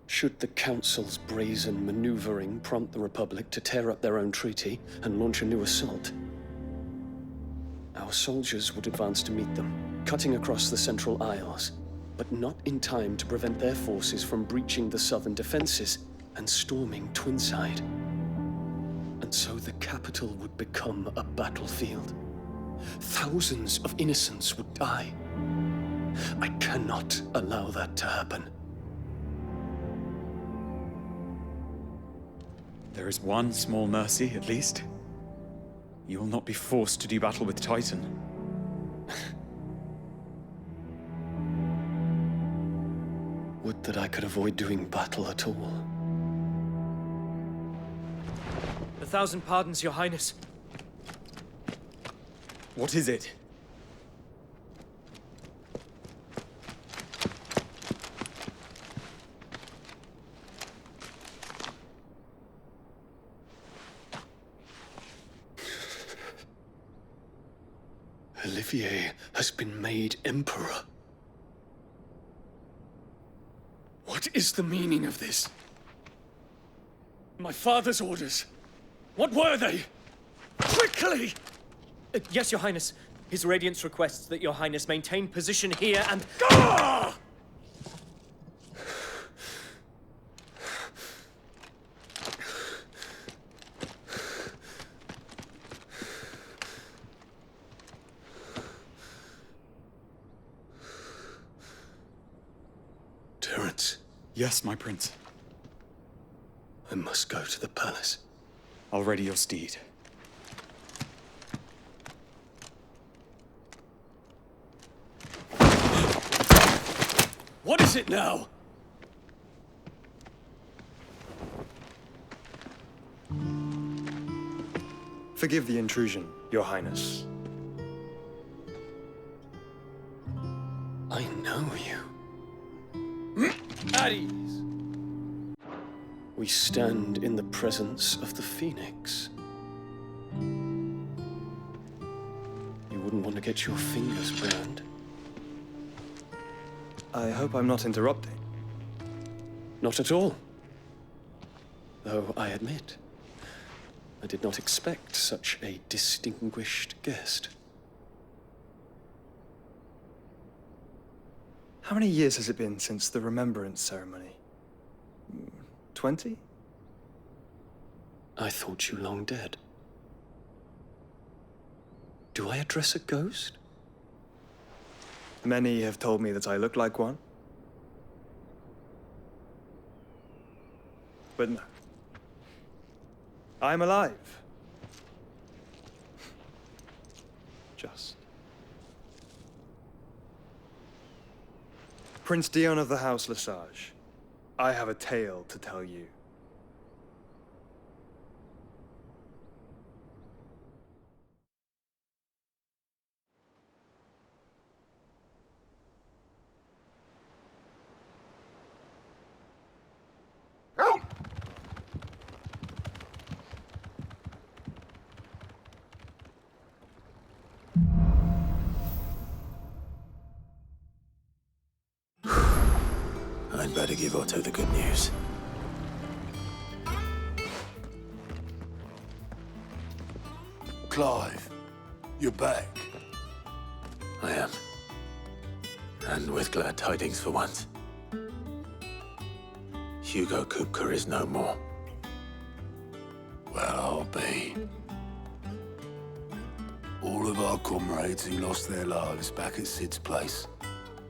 Should the Council's brazen maneuvering prompt the Republic to tear up their own treaty and launch a new assault, our soldiers would advance to meet them, cutting across the Central Isles, but not in time to prevent their forces from breaching the southern defenses and storming Twinside. And so the capital would become a battlefield. Thousands of innocents would die. I cannot allow that to happen. There is one small mercy, at least. You will not be forced to do battle with Titan. Would that I could avoid doing battle at all. 1,000 pardons, Your Highness. What is it? Olivier has been made Emperor. What is the meaning of this? My father's orders. What were they? Quickly! Yes, Your Highness. His Radiance requests that Your Highness maintain position here and... Ah! Terence. Yes, my prince. I must go to the palace. I'll ready your steed. What is it now? Forgive the intrusion, Your Highness. I know you. At ease. We stand in the presence of the Phoenix. You wouldn't want to get your fingers burned. I hope I'm not interrupting. Not at all. Though I admit, I did not expect such a distinguished guest. How many years has it been since the Remembrance ceremony? 20? I thought you long dead. Do I address a ghost? Many have told me that I look like one. But no. I'm alive. Just. Prince Dion of the House Lesage, I have a tale to tell you. I'd better give Otto the good news. Clive, you're back. I am. And with glad tidings for once. Hugo Kupka is no more. Well, I'll be. All of our comrades who lost their lives back at Sid's place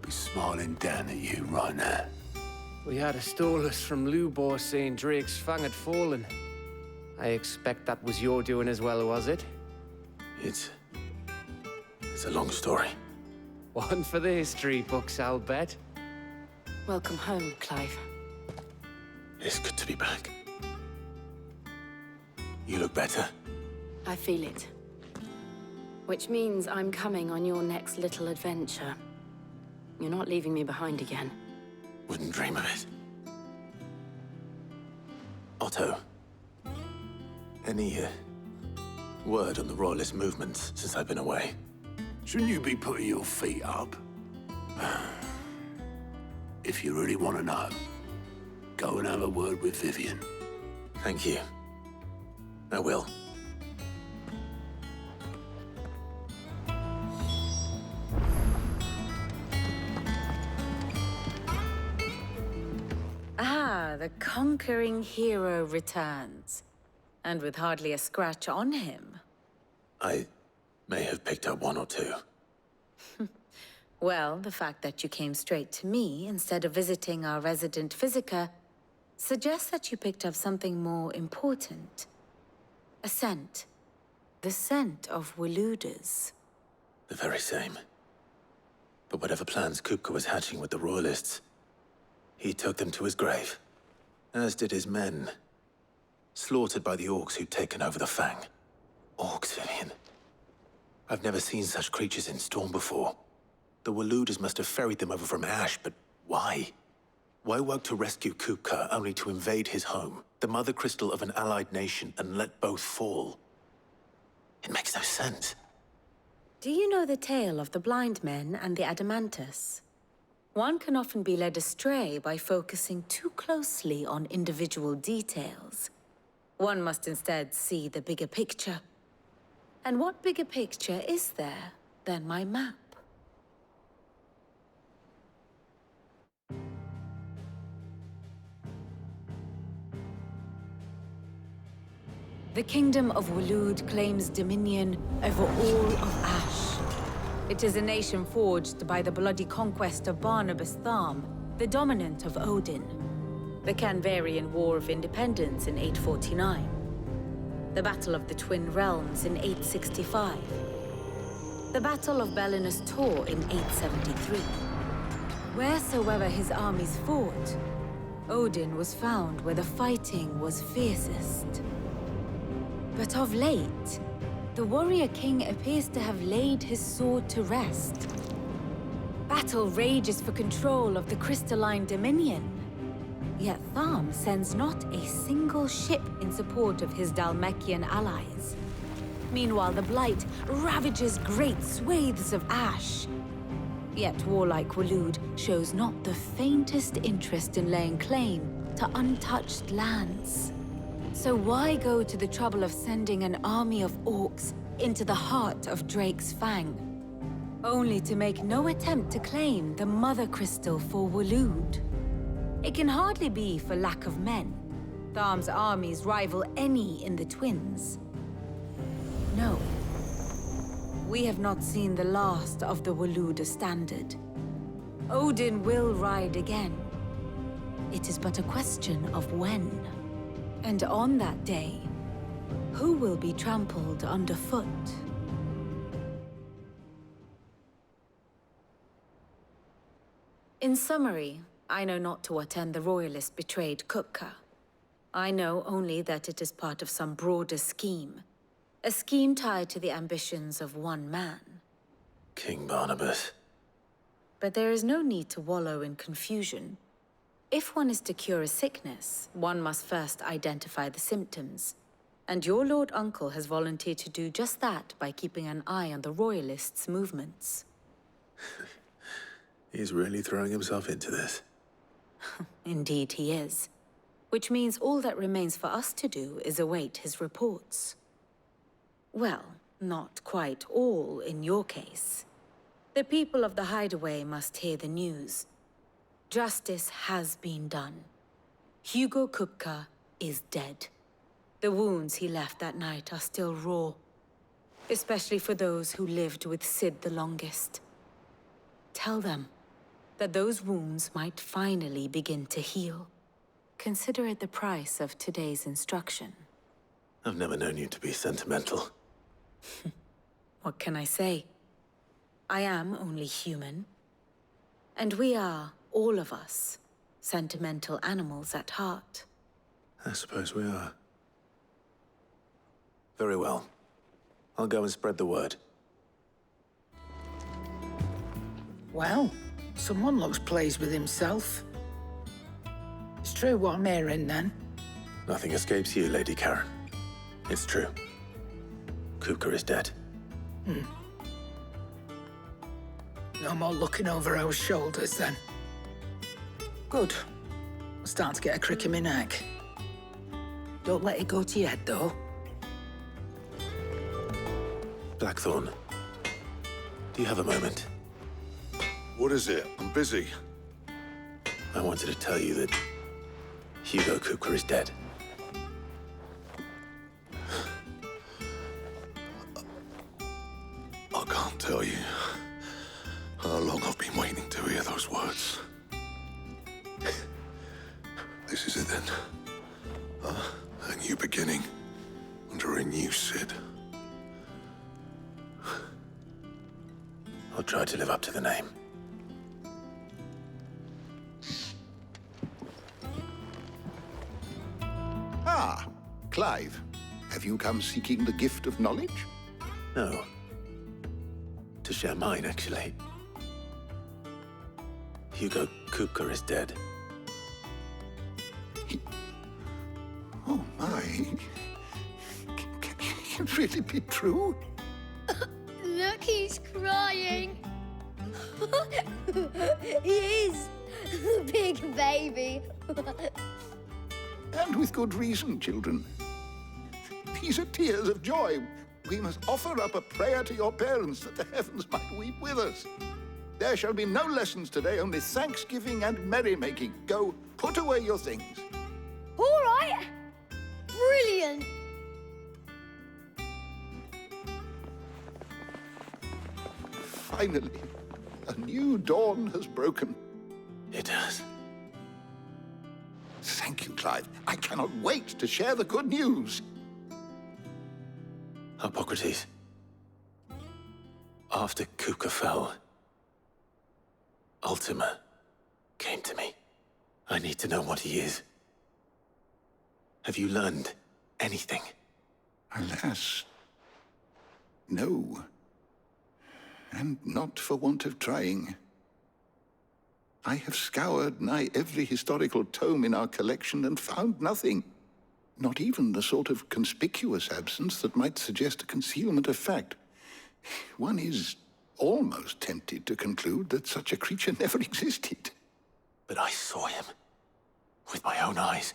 be smiling down at you right now. We had a stolus from Lubor saying Drake's Fang had fallen. I expect that was your doing as well, was it? It's a long story. One for the history books, I'll bet. Welcome home, Clive. It's good to be back. You look better. I feel it. Which means I'm coming on your next little adventure. You're not leaving me behind again. Wouldn't dream of it. Otto, any word on the Royalist movements since I've been away? Shouldn't you be putting your feet up? If you really want to know, go and have a word with Vivian. Thank you. I will. Ah, the conquering hero returns. And with hardly a scratch on him. I may have picked up one or two. Well, the fact that you came straight to me instead of visiting our resident physiker suggests that you picked up something more important. A scent. The scent of Waludas. The very same. But whatever plans Kupka was hatching with the Royalists, he took them to his grave. As did his men. Slaughtered by the orcs who'd taken over the Fang. Orcs, Vivian. I've never seen such creatures in Storm before. The Waludas must have ferried them over from Ash, but why? Why work to rescue Kupka only to invade his home, the mother crystal of an allied nation, and let both fall? It makes no sense. Do you know the tale of the blind men and the Adamantus? One can often be led astray by focusing too closely on individual details. One must instead see the bigger picture. And what bigger picture is there than my map? The Kingdom of Waloed claims dominion over all of Ash. It is a nation forged by the bloody conquest of Barnabas Tharm, the dominant of Odin. The Canvarian War of Independence in 849. The Battle of the Twin Realms in 865. The Battle of Belinus Tor in 873. Wheresoever his armies fought, Odin was found where the fighting was fiercest. But of late, the warrior king appears to have laid his sword to rest. Battle rages for control of the crystalline dominion. Yet Tharm sends not a single ship in support of his Dhalmekian allies. Meanwhile, the Blight ravages great swathes of Ash. Yet warlike Waloed shows not the faintest interest in laying claim to untouched lands. So why go to the trouble of sending an army of orcs into the heart of Drake's Fang, only to make no attempt to claim the Mother Crystal for Waloed? It can hardly be for lack of men. Tharm's armies rival any in the Twins. No. We have not seen the last of the Waluda standard. Odin will ride again. It is but a question of when. And on that day, who will be trampled underfoot? In summary, I know not to what end the Royalists betrayed Kupka. I know only that it is part of some broader scheme. A scheme tied to the ambitions of one man. King Barnabas. But there is no need to wallow in confusion. If one is to cure a sickness, one must first identify the symptoms. And your Lord Uncle has volunteered to do just that by keeping an eye on the Royalists' movements. He's really throwing himself into this. Indeed he is. Which means all that remains for us to do is await his reports. Well, not quite all in your case. The people of the Hideaway must hear the news. Justice has been done. Hugo Kupka is dead. The wounds he left that night are still raw, especially for those who lived with Sid the longest. Tell them that those wounds might finally begin to heal. Consider it the price of today's instruction. I've never known you to be sentimental. What can I say? I am only human. And we are, all of us, sentimental animals at heart. I suppose we are. Very well. I'll go and spread the word. Well, someone looks pleased with himself. It's true what I'm hearing, then. Nothing escapes you, Lady Karen. It's true. Kupka is dead. No more looking over our shoulders, then. Good. I'm starting to get a crick in my neck. Don't let it go to your head, though. Blackthorn, do you have a moment? What is it? I'm busy. I wanted to tell you that Hugo Kupka is dead. I can't tell you how long I've been waiting to hear those words. This is it then. A new beginning under a new Sid. I'll try to live up to the name. Ah, Clive. Have you come seeking the gift of knowledge? No. To share mine, actually. Hugo Kupka is dead. Oh, my. Can it really be true? Look, he's crying. He is. Big baby. And with good reason, children. These are tears of joy. We must offer up a prayer to your parents that the heavens might weep with us. There shall be no lessons today, only thanksgiving and merrymaking. Go, put away your things. All right. Brilliant. Finally, a new dawn has broken. It has. Thank you, Clive. I cannot wait to share the good news. Hippocrates. After Kupka fell, Ultima came to me. I need to know what he is. Have you learned anything? Alas, no. And not for want of trying. I have scoured nigh every historical tome in our collection and found nothing. Not even the sort of conspicuous absence that might suggest a concealment of fact. One is almost tempted to conclude that such a creature never existed. But I saw him. With my own eyes.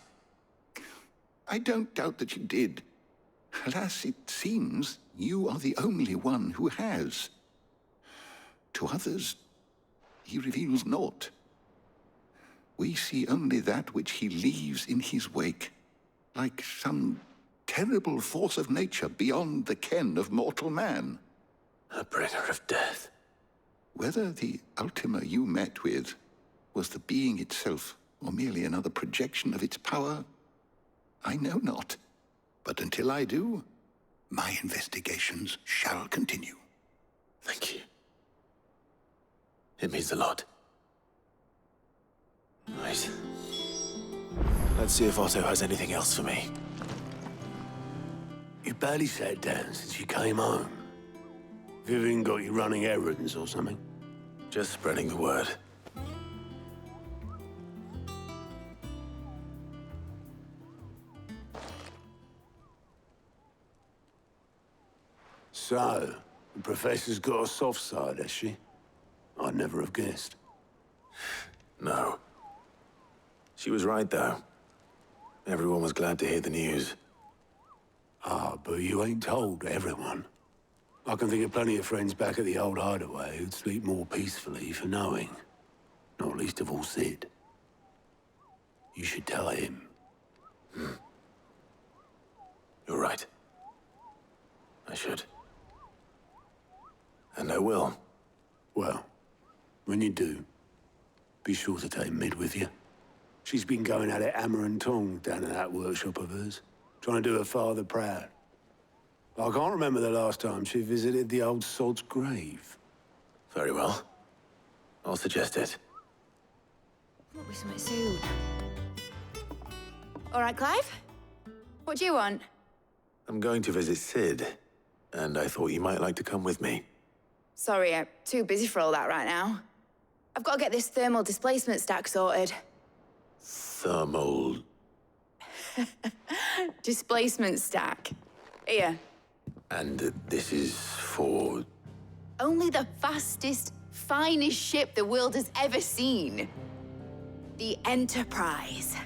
I don't doubt that you did. Alas, it seems you are the only one who has. To others, he reveals naught. We see only that which he leaves in his wake, like some terrible force of nature beyond the ken of mortal man. A bringer of death. Whether the Ultima you met with was the being itself, or merely another projection of its power, I know not. But until I do, my investigations shall continue. Thank you. It means a lot. Right. Let's see if Otto has anything else for me. You barely sat down since you came home. Vivian got you running errands or something? Just spreading the word. So, the Professor's got a soft side, has she? I'd never have guessed. No. She was right, though. Everyone was glad to hear the news. Ah, but you ain't told everyone. I can think of plenty of friends back at the old hideaway who'd sleep more peacefully for knowing. Not least of all Sid. You should tell him. You're right. I should. And I will. Well, when you do, be sure to take Mid with you. She's been going at it hammer and tong down in that workshop of hers, trying to do her father proud. I can't remember the last time she visited the old sod's grave. Very well. I'll suggest it. What was my soon? All right, Clive? What do you want? I'm going to visit Sid, and I thought you might like to come with me. Sorry, I'm too busy for all that right now. I've got to get this thermal displacement stack sorted. Thermal... Displacement stack. Here. And this is for... Only the fastest, finest ship the world has ever seen. The Enterprise.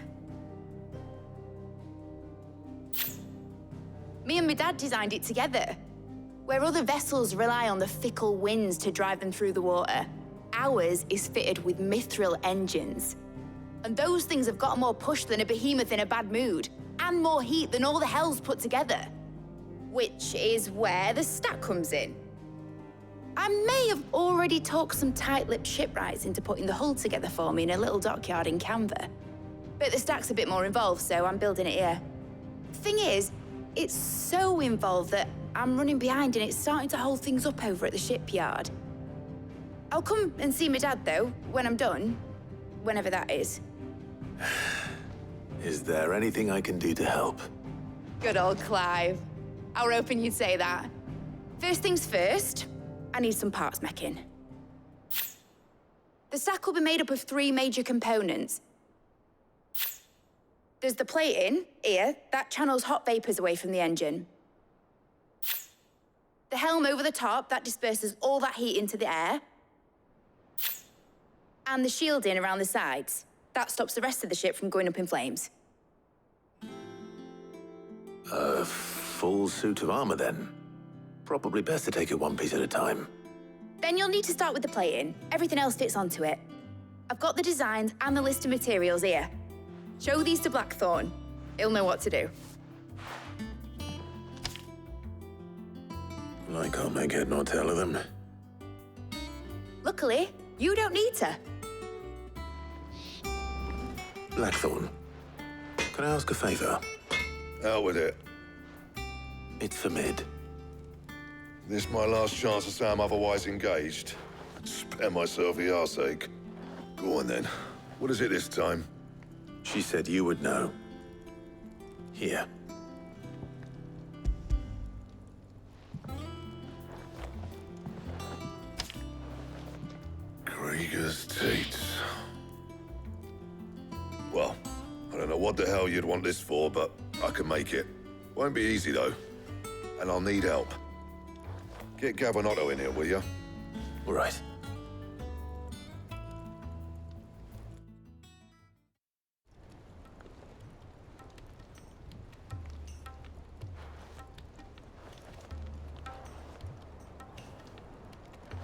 Me and my dad designed it together. Where other vessels rely on the fickle winds to drive them through the water, ours is fitted with mithril engines. And those things have got more push than a behemoth in a bad mood, and more heat than all the hells put together. Which is where the stack comes in. I may have already talked some tight-lipped shipwrights into putting the hull together for me in a little dockyard in Canva. But the stack's a bit more involved, so I'm building it here. Thing is, it's so involved that I'm running behind and it's starting to hold things up over at the shipyard. I'll come and see my dad, though, when I'm done. Whenever that is. Is there anything I can do to help? Good old Clive. I were hoping you'd say that. First things first, I need some parts meching. The stack will be made up of 3 major components. There's the plating, here, that channels hot vapors away from the engine. The helm over the top, that disperses all that heat into the air. And the shielding around the sides. That stops the rest of the ship from going up in flames. A full suit of armor, then. Probably best to take it one piece at a time. Then you'll need to start with the plating. Everything else fits onto it. I've got the designs and the list of materials here. Show these to Blackthorn. He'll know what to do. I can't make head nor tail of them. Luckily, you don't need to. Blackthorn, can I ask a favor? Out with it. It's for Mid. This my last chance to say I'm otherwise engaged. Spare myself the arseache. Go on then. What is it this time? She said you would know. Here. Krieger's teats. Well, I don't know what the hell you'd want this for, but I can make it. Won't be easy, though. And I'll need help. Get Gabonotto in here, will you? All right.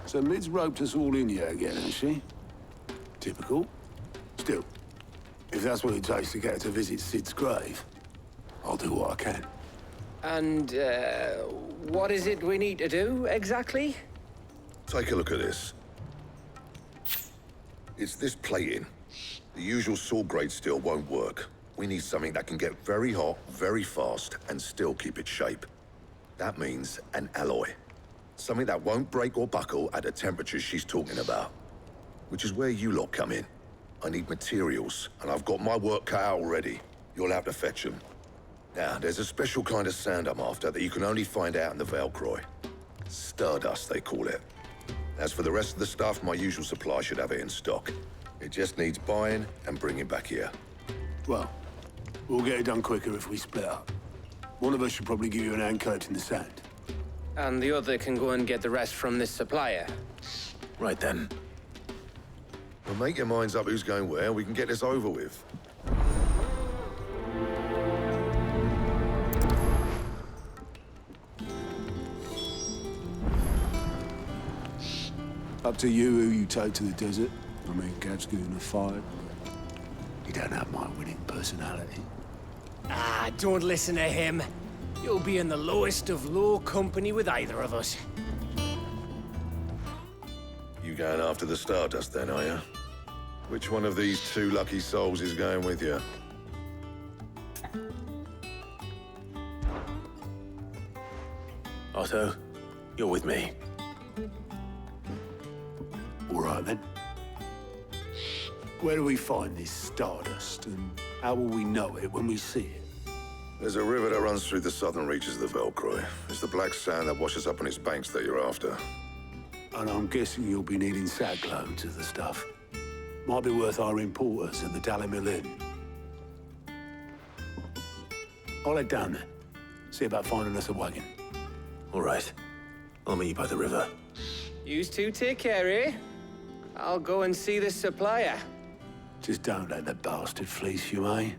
So Mid's roped us all in here again, hasn't she? Typical. Still, if that's what it takes to get her to visit Sid's grave, I'll do what I can. And, what is it we need to do, exactly? Take a look at this. It's this plating. The usual sword-grade steel won't work. We need something that can get very hot, very fast, and still keep its shape. That means an alloy. Something that won't break or buckle at the temperatures she's talking about. Which is where you lot come in. I need materials, and I've got my work cut out already. You'll have to fetch them. Now, there's a special kind of sand I'm after that you can only find out in the Valcroy. Stardust, they call it. As for the rest of the stuff, my usual supply should have it in stock. It just needs buying and bringing back here. Well, we'll get it done quicker if we split up. One of us should probably give you an hand coat in the sand. And the other can go and get the rest from this supplier. Right then. Well, make your minds up who's going where, and we can get this over with. Up to you who you take to the desert. I mean, Gav's good in a fight. You don't have my winning personality. Ah, don't listen to him. You'll be in the lowest of low company with either of us. You going after the Stardust then, are you? Which one of these two lucky souls is going with you? Otto, you're with me. All right, then. Where do we find this Stardust, and how will we know it when we see it? There's a river that runs through the southern reaches of the Velcroy. It's the black sand that washes up on its banks that you're after. And I'm guessing you'll be needing sackloads of the stuff. Might be worth our importers at the Dalimil Inn. I'll head down there. See about finding us a wagon. All right. I'll meet you by the river. Yous two take care, eh? I'll go and see the supplier. Just don't let the bastard fleece you, eh?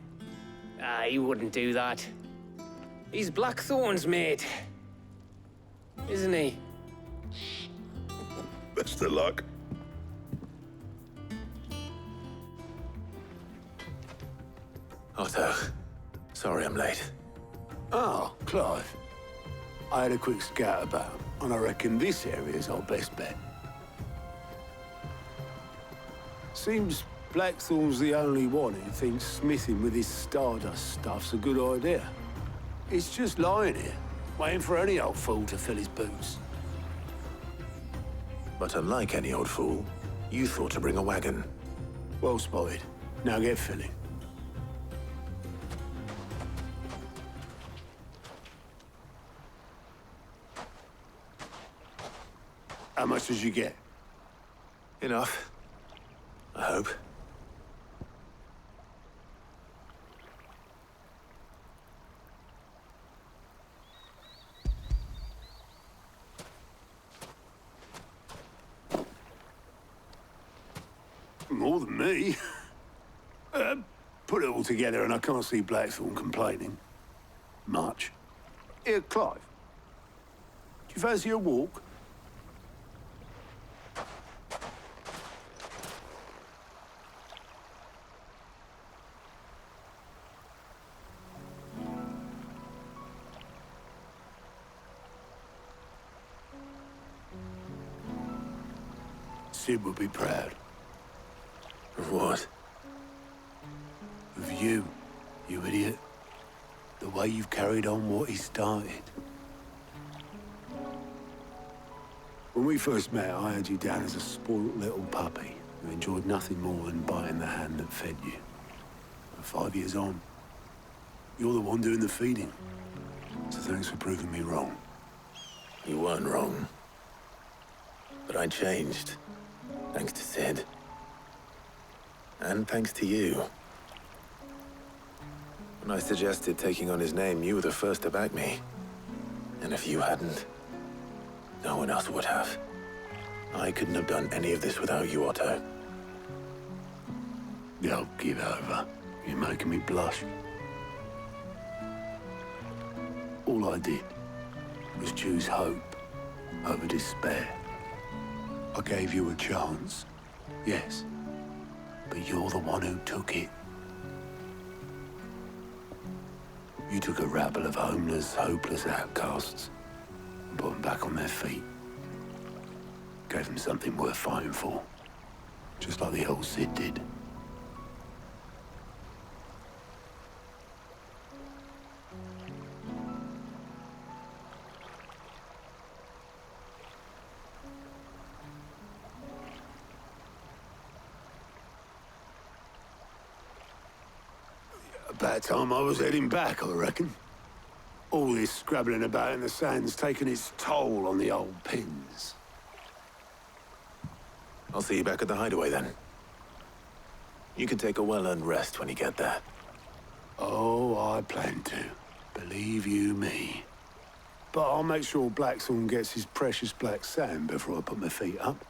Ah, he wouldn't do that. He's Blackthorn's mate. Isn't he? Best of luck. Otto, sorry I'm late. Oh, Clive. I had a quick scout about, and I reckon this area's our best bet. Seems Blackthorn's the only one who thinks smithing with his Stardust stuff's a good idea. It's just lying here, waiting for any old fool to fill his boots. But unlike any old fool, you thought to bring a wagon. Well spotted. Now get filling. How much did you get? Enough. I hope. More than me. Put it all together and I can't see Blackthorn complaining. Much. Here, Clive. Do you fancy a walk? Sid would be proud. Of what? Of you, you idiot. The way you've carried on what he started. When we first met, I had you down as a spoilt little puppy who enjoyed nothing more than biting the hand that fed you. And 5 years on, you're the one doing the feeding. So thanks for proving me wrong. You weren't wrong. But I changed. Thanks to Sid. And thanks to you. When I suggested taking on his name, you were the first to back me. And if you hadn't, no one else would have. I couldn't have done any of this without you, Otto. Don't give over. You're making me blush. All I did was choose hope over despair. I gave you a chance, yes, but you're the one who took it. You took a rabble of homeless, hopeless outcasts and put them back on their feet. Gave them something worth fighting for, just like the old Sid did. About time I was heading back, I reckon. All this scrabbling about in the sand's taken its toll on the old pins. I'll see you back at the hideaway then. You can take a well-earned rest when you get there. Oh, I plan to. Believe you me. But I'll make sure Blackthorn gets his precious black sand before I put my feet up.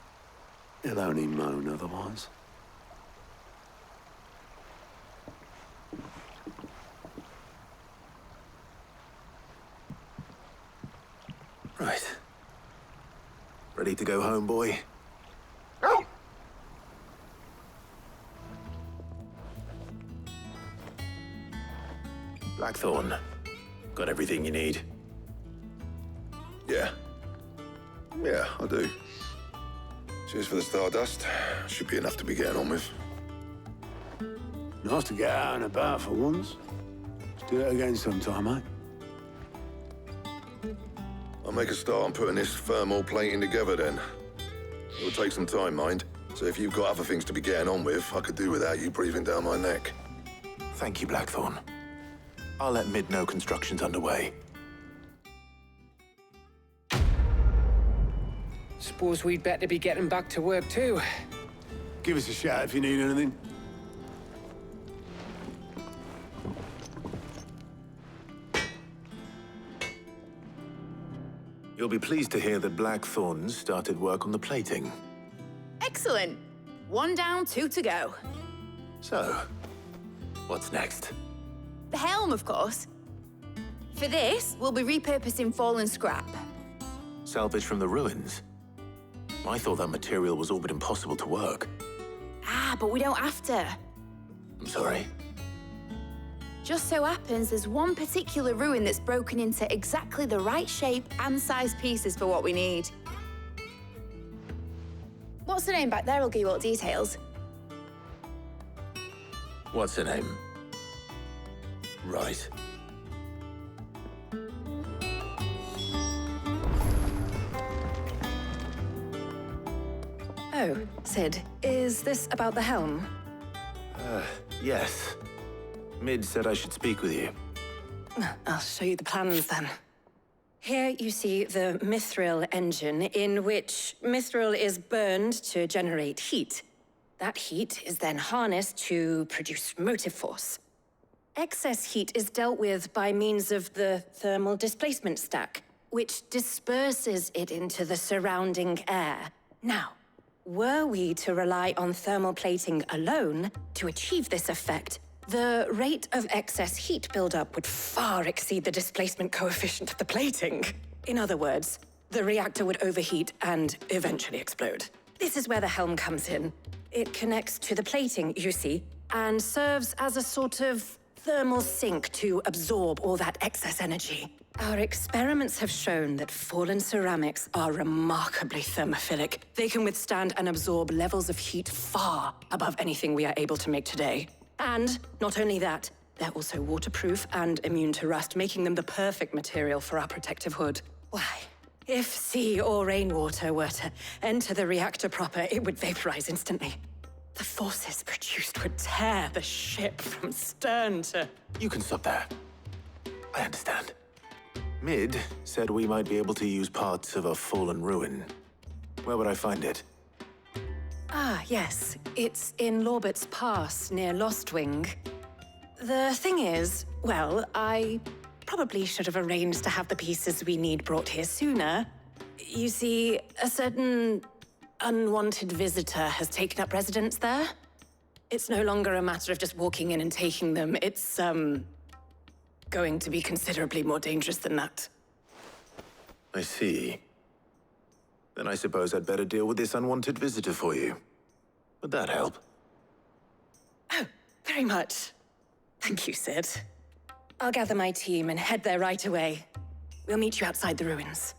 He'll only moan otherwise. ready to go home, boy? Blackthorn, got everything you need? Yeah. Yeah, I do. Cheers for the stardust. Should be enough to be getting on with. Nice to get out and about for once. Let's do it again sometime, mate. I'll make a start on putting this thermal plating together then. It'll take some time, mind. So if you've got other things to be getting on with, I could do without you breathing down my neck. Thank you, Blackthorn. I'll let Mid know construction's underway. Suppose we'd better be getting back to work too. Give us a shout if you need anything. You'll be pleased to hear that Blackthorn started work on the plating. Excellent. 1 down, 2 to go. So, what's next? The helm, of course. For this, we'll be repurposing fallen scrap. Salvage from the ruins? I thought that material was all but impossible to work. Ah, but we don't have to. I'm sorry. Just so happens there's one particular ruin that's broken into exactly the right shape and size pieces for what we need. What's the name back there? I'll give you all the details. What's her name? Right. Oh, Sid, is this about the helm? Yes. Mid said I should speak with you. I'll show you the plans then. Here you see the mithril engine, in which mithril is burned to generate heat. That heat is then harnessed to produce motive force. Excess heat is dealt with by means of the thermal displacement stack, which disperses it into the surrounding air. Now, were we to rely on thermal plating alone to achieve this effect, the rate of excess heat buildup would far exceed the displacement coefficient of the plating. In other words, the reactor would overheat and eventually explode. This is where the helm comes in. It connects to the plating, you see, and serves as a sort of thermal sink to absorb all that excess energy. Our experiments have shown that fallen ceramics are remarkably thermophilic. They can withstand and absorb levels of heat far above anything we are able to make today. And not only that, they're also waterproof and immune to rust, making them the perfect material for our protective hood. Why, if sea or rainwater were to enter the reactor proper, it would vaporize instantly. The forces produced would tear the ship from stern to... You can stop there. I understand. Mid said we might be able to use parts of a fallen ruin. Where would I find it? Ah, yes. It's in Lorbert's Pass, near Lostwing. The thing is, well, I probably should have arranged to have the pieces we need brought here sooner. You see, a certain unwanted visitor has taken up residence there. It's no longer a matter of just walking in and taking them. It's, going to be considerably more dangerous than that. I see. Then I suppose I'd better deal with this unwanted visitor for you. Would that help? Oh, very much. Thank you, Sid. I'll gather my team and head there right away. We'll meet you outside the ruins.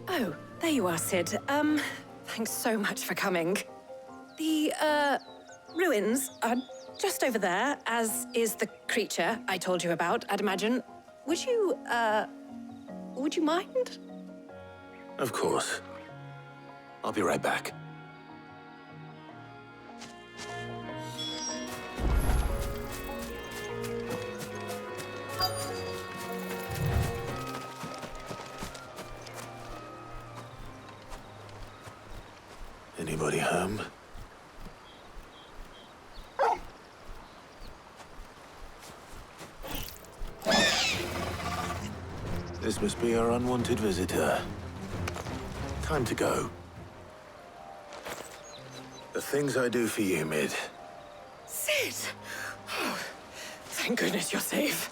Oh, there you are, Sid. Thanks so much for coming. The, ruins are just over there, as is the creature I told you about, I'd imagine. Would you mind? Of course. I'll be right back. Anybody home? This must be our unwanted visitor. Time to go. The things I do for you, Mid. Sid! Oh, Thank goodness you're safe.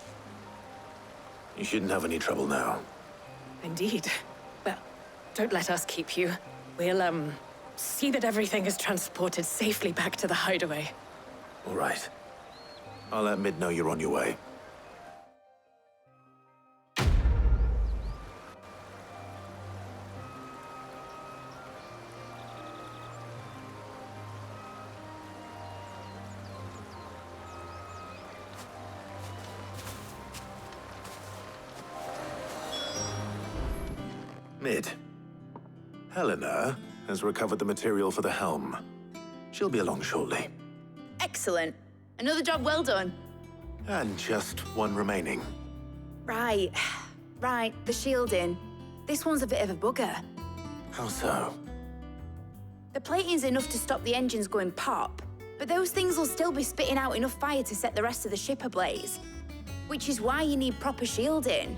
You shouldn't have any trouble now. Indeed. Well, don't let us keep you. We'll, see that everything is transported safely back to the hideaway. All right. I'll let Mid know you're on your way. Mid. Helena has recovered the material for the helm. She'll be along shortly. Excellent. Another job well done. And just one remaining. Right. Right, the shielding. This one's a bit of a bugger. How so? The plating's enough to stop the engines going pop, but those things will still be spitting out enough fire to set the rest of the ship ablaze. Which is why you need proper shielding.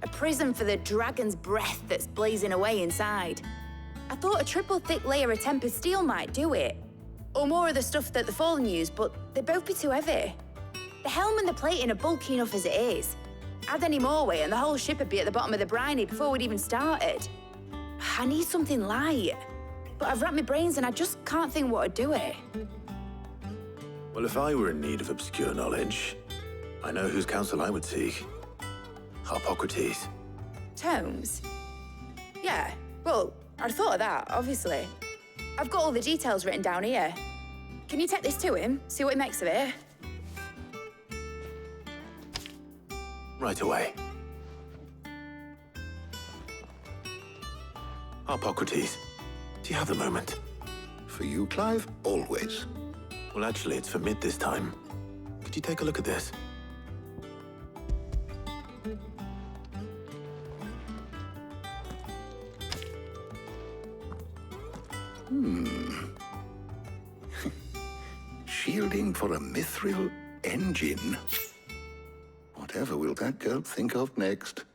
A prism for the dragon's breath that's blazing away inside. I thought a triple thick layer of tempered steel might do it. Or more of the stuff that the Fallen use, but they'd both be too heavy. The helm and the plating are bulky enough as it is. Add any more weight and the whole ship would be at the bottom of the briny before we'd even started. I need something light. But I've racked my brains and I just can't think what would do it. Well, if I were in need of obscure knowledge, I know whose counsel I would seek. Harpocrates. Tomes? Yeah, well, I'd thought of that, obviously. I've got all the details written down here. Can you take this to him, see what he makes of it? Right away. Harpocrates, do you have a moment? For you, Clive? Always. Well, actually, it's for Mid this time. Could you take a look at this? Shielding for a mithril engine? Whatever will that girl think of next?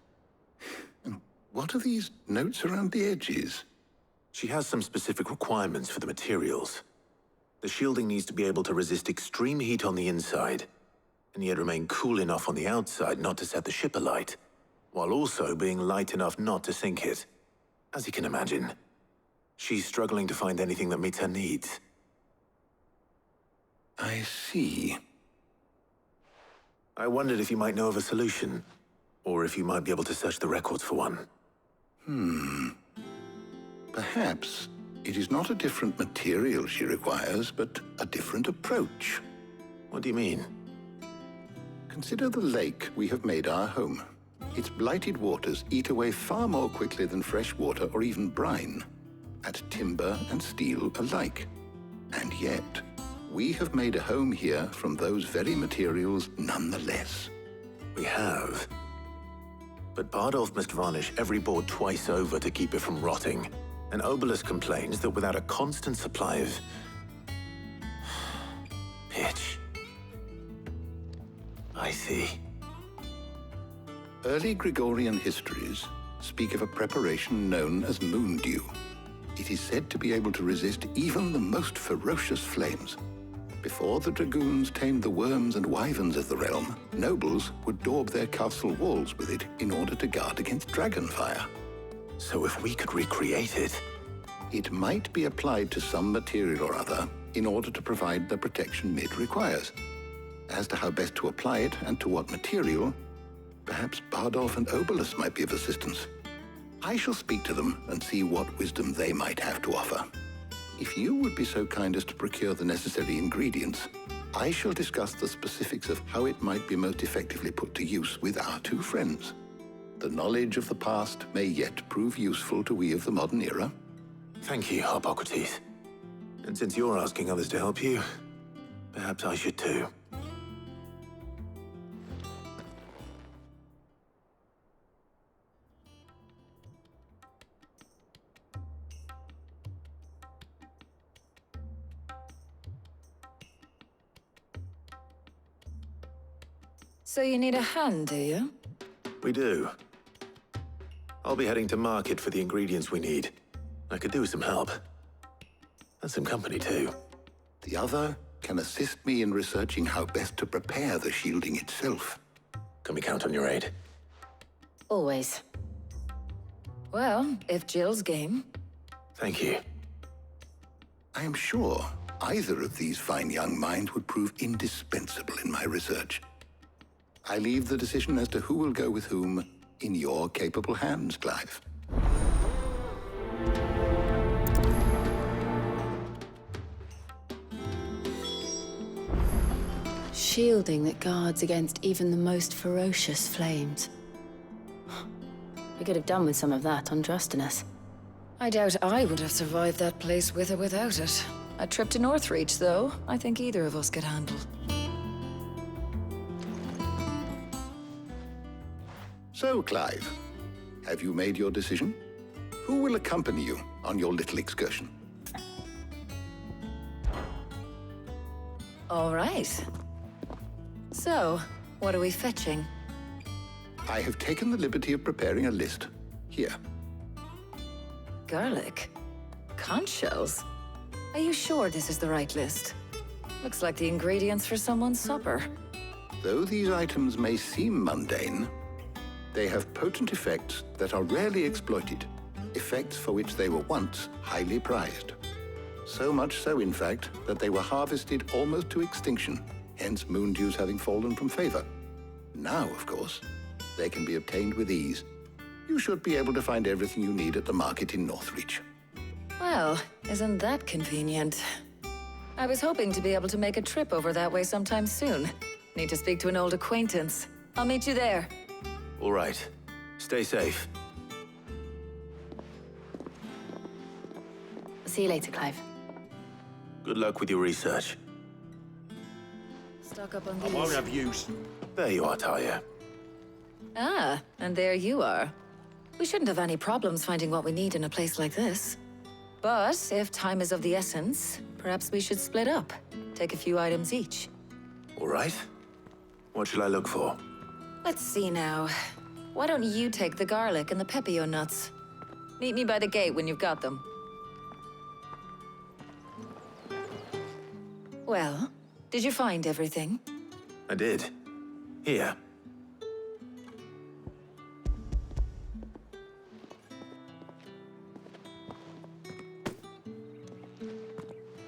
And what are these notes around the edges? She has some specific requirements for the materials. The shielding needs to be able to resist extreme heat on the inside, and yet remain cool enough on the outside not to set the ship alight, while also being light enough not to sink it. As you can imagine, she's struggling to find anything that meets her needs. I see. I wondered if you might know of a solution, or if you might be able to search the records for one. Perhaps it is not a different material she requires, but a different approach. What do you mean? Consider the lake we have made our home. Its blighted waters eat away far more quickly than fresh water or even brine, at timber and steel alike. And yet, we have made a home here from those very materials nonetheless. We have. But Bardolph must varnish every board twice over to keep it from rotting. And Obelus complains that without a constant supply of pitch. I see. Early Gregorian histories speak of a preparation known as moondew. It is said to be able to resist even the most ferocious flames. Before the dragoons tamed the worms and wyverns of the realm, nobles would daub their castle walls with it in order to guard against dragonfire. So if we could recreate it... It might be applied to some material or other in order to provide the protection Mid requires. As to how best to apply it and to what material, perhaps Bardolph and Obelus might be of assistance. I shall speak to them and see what wisdom they might have to offer. If you would be so kind as to procure the necessary ingredients, I shall discuss the specifics of how it might be most effectively put to use with our two friends. The knowledge of the past may yet prove useful to we of the modern era. Thank you, Harpocrates. And since you're asking others to help you, perhaps I should too. So you need a hand, do you? We do. I'll be heading to market for the ingredients we need. I could do with some help. And some company, too. The other can assist me in researching how best to prepare the shielding itself. Can we count on your aid? Always. Well, if Jill's game. Thank you. I am sure either of these fine young minds would prove indispensable in my research. I leave the decision as to who will go with whom in your capable hands, Clive. Shielding that guards against even the most ferocious flames. We could have done with some of that on Drustinus. I doubt I would have survived that place with or without it. A trip to Northreach, though, I think either of us could handle. So, Clive, have you made your decision? Who will accompany you on your little excursion? All right. So, what are we fetching? I have taken the liberty of preparing a list. Here. Garlic? Conch shells? Are you sure this is the right list? Looks like the ingredients for someone's supper. Though these items may seem mundane, they have potent effects that are rarely exploited, effects for which they were once highly prized. So much so, in fact, that they were harvested almost to extinction, hence moon dews having fallen from favor. Now, of course, they can be obtained with ease. You should be able to find everything you need at the market in Northreach. Well, isn't that convenient? I was hoping to be able to make a trip over that way sometime soon. Need to speak to an old acquaintance. I'll meet you there. All right. Stay safe. See you later, Clive. Good luck with your research. Stock up on I these. won't have use. There you are, Talia. Ah, and there you are. We shouldn't have any problems finding what we need in a place like this. But if time is of the essence, perhaps we should split up. Take a few items each. All right. What shall I look for? Let's see now. Why don't you take the garlic and the pepio nuts? Meet me by the gate when you've got them. Well, did you find everything? I did. Here.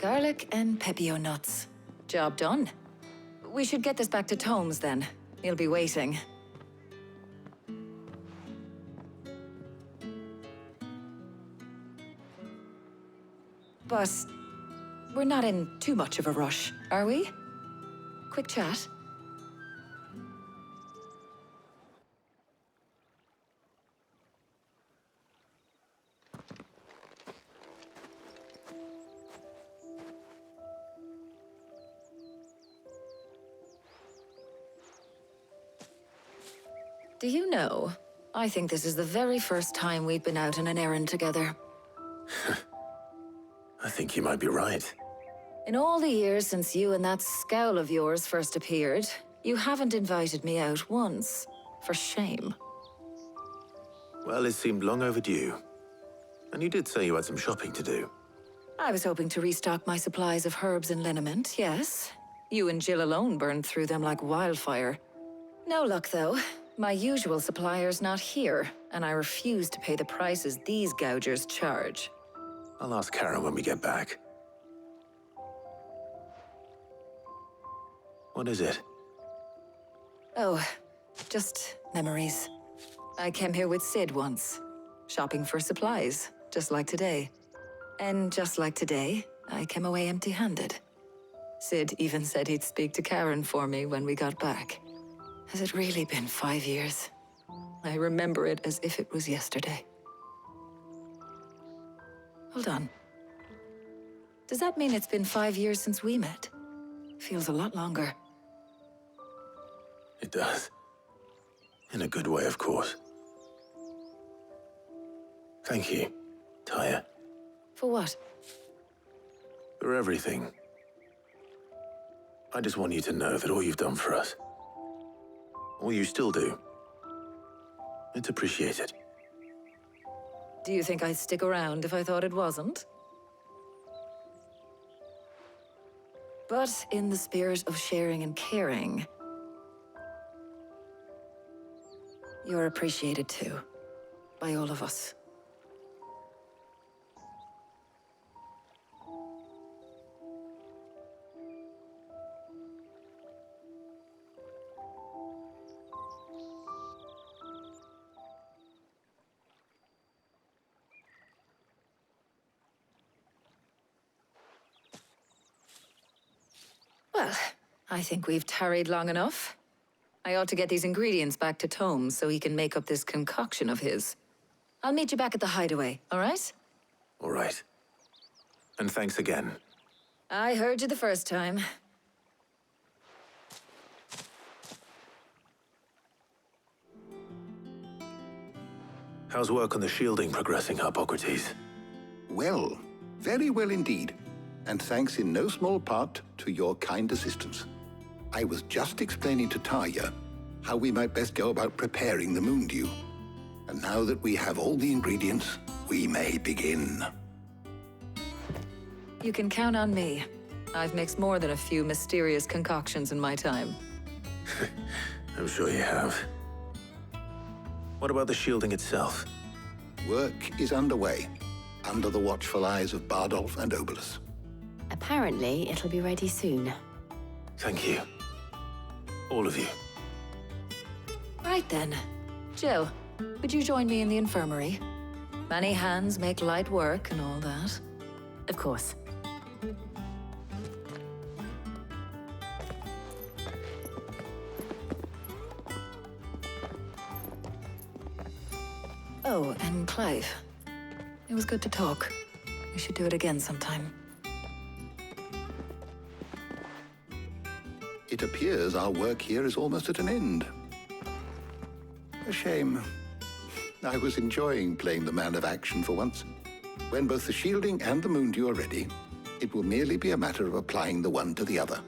Garlic and pepio nuts. Job done. We should get this back to Tomes then. He'll be waiting. But we're not in too much of a rush, are we? Quick chat. Do you know, I think this is the very first time we've been out on an errand together. I think you might be right. In all the years since you and that scowl of yours first appeared, you haven't invited me out once. For shame. Well, it seemed long overdue. And you did say you had some shopping to do. I was hoping to restock my supplies of herbs and liniment, yes. You and Jill alone burned through them like wildfire. No luck, though. My usual supplier's not here, and I refuse to pay the prices these gougers charge. I'll ask Karen when we get back. What is it? Oh, just memories. I came here with Sid once, shopping for supplies, just like today. And just like today, I came away empty-handed. Sid even said he'd speak to Karen for me when we got back. Has it really been 5 years? I remember it as if it was yesterday. Hold on. Does that mean it's been 5 years since we met? Feels a lot longer. It does. In a good way, of course. Thank you, Taya. For what? For everything. I just want you to know that all you've done for us, all you still do, it's appreciated. Do you think I'd stick around if I thought it wasn't? But in the spirit of sharing and caring, you're appreciated too, by all of us. Well, I think we've tarried long enough. I ought to get these ingredients back to Tome so he can make up this concoction of his. I'll meet you back at the hideaway, all right? All right. And thanks again. I heard you the first time. How's work on the shielding progressing, Hippocrates? Well, very well indeed. And thanks in no small part to your kind assistance. I was just explaining to Tarja how we might best go about preparing the moon dew. And now that we have all the ingredients, we may begin. You can count on me. I've mixed more than a few mysterious concoctions in my time. I'm sure you have. What about the shielding itself? Work is underway, under the watchful eyes of Bardolph and Obolus. Apparently, it'll be ready soon. Thank you. All of you. Right then. Jill, would you join me in the infirmary? Many hands make light work and all that. Of course. Oh, and Clive. It was good to talk. We should do it again sometime. It appears our work here is almost at an end. A shame. I was enjoying playing the man of action for once. When both the shielding and the moon dew are ready, it will merely be a matter of applying the one to the other.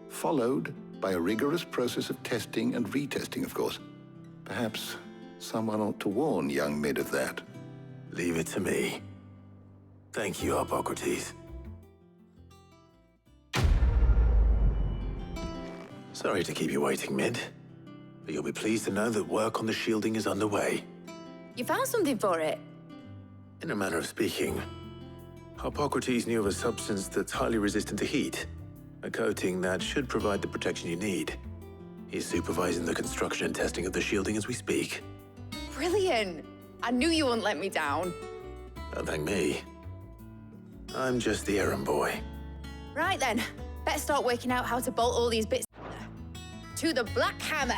Followed by a rigorous process of testing and retesting, of course. Perhaps someone ought to warn young Mid of that. Leave it to me. Thank you, Hippocrates. Sorry to keep you waiting, Mid. But you'll be pleased to know that work on the shielding is underway. You found something for it? In a manner of speaking, Hippocrates knew of a substance that's highly resistant to heat. A coating that should provide the protection you need. He's supervising the construction and testing of the shielding as we speak. Brilliant! I knew you wouldn't let me down. Don't thank me. I'm just the errand boy. Right then, better start working out how to bolt all these bits to the Black Hammer.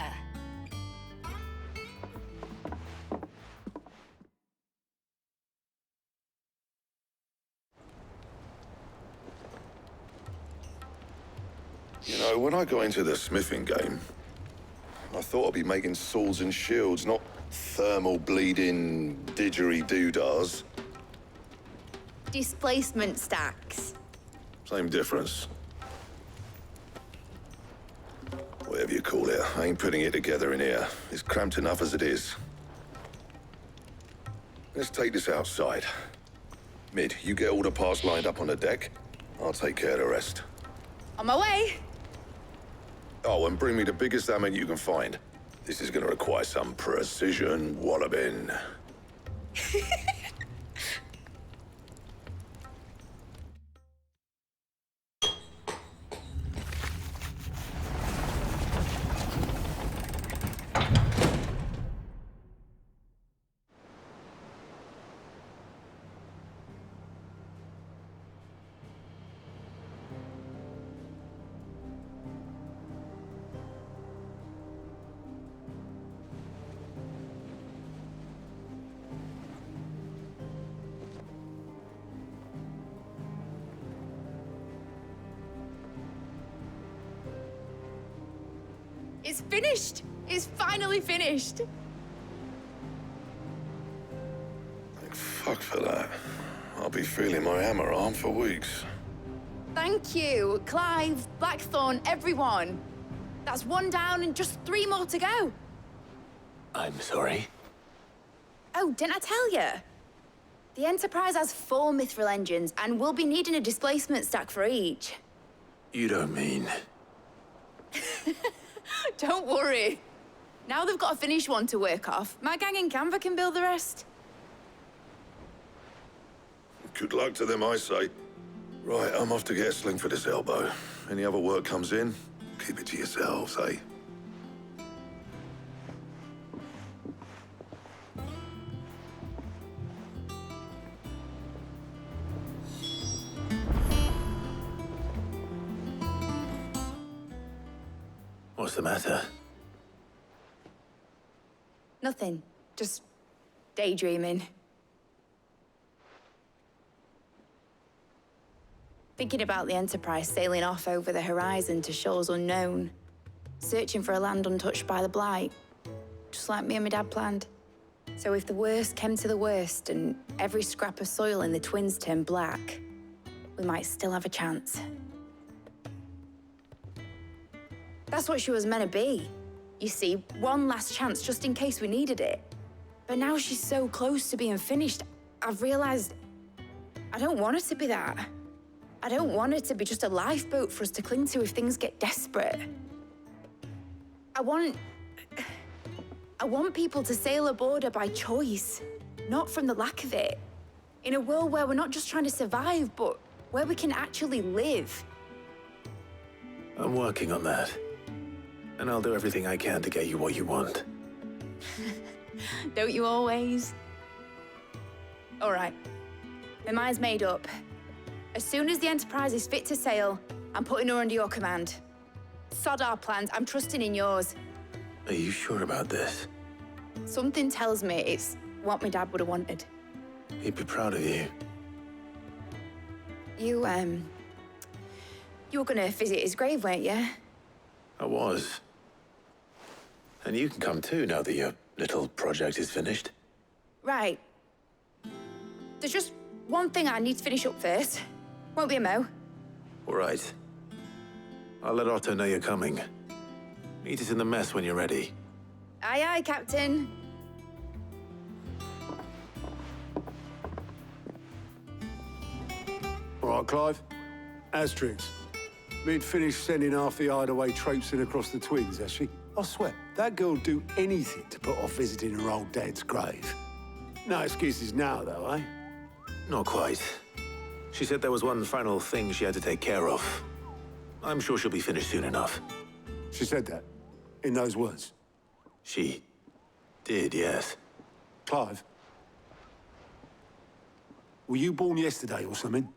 You know, when I got into the smithing game, I thought I'd be making swords and shields, not thermal bleeding didgeridoo-dahs. Displacement stacks. Same difference. Whatever you call it, I ain't putting it together in here. It's cramped enough as it is. Let's take this outside. Mid, you get all the parts lined up on the deck. I'll take care of the rest. On my way. Oh, and bring me the biggest hammer you can find. This is gonna require some precision walloping. It's finished! It's finally finished! Thank fuck for that. I'll be feeling my hammer arm for weeks. Thank you, Clive, Blackthorn, everyone. That's one down and just 3 more to go. I'm sorry. Oh, didn't I tell you? The Enterprise has 4 mithril engines and we'll be needing a displacement stack for each. You don't mean... Don't worry. Now they've got a finished one to work off. My gang in Canva can build the rest. Good luck to them, I say. Right, I'm off to get a sling for this elbow. Any other work comes in, keep it to yourselves, eh? What's the matter? Nothing. Just daydreaming. Thinking about the Enterprise sailing off over the horizon to shores unknown. Searching for a land untouched by the Blight. Just like me and my dad planned. So if the worst came to the worst and every scrap of soil in the Twins turned black, we might still have a chance. That's what she was meant to be. You see, one last chance just in case we needed it. But now she's so close to being finished, I've realized I don't want her to be that. I don't want her to be just a lifeboat for us to cling to if things get desperate. I want people to sail aboard her by choice, not from the lack of it. In a world where we're not just trying to survive, but where we can actually live. I'm working on that. And I'll do everything I can to get you what you want. Don't you always? All right. My mind's made up. As soon as the Enterprise is fit to sail, I'm putting her under your command. Sod our plans, I'm trusting in yours. Are you sure about this? Something tells me it's what my dad would have wanted. He'd be proud of you. You were gonna visit his grave, weren't you? I was. And you can come too, now that your little project is finished. Right. There's just one thing I need to finish up first. Won't be a mo. All right. I'll let Otto know you're coming. Meet us in the mess when you're ready. Aye, aye, Captain. All right, Clive. Asterix. Mid finished sending half the hideaway traipsing across the Twins, has she? I swear, that girl'd do anything to put off visiting her old dad's grave. No excuses now, though, eh? Not quite. She said there was one final thing she had to take care of. I'm sure she'll be finished soon enough. She said that? In those words? She did, yes. Clive? Were you born yesterday or something?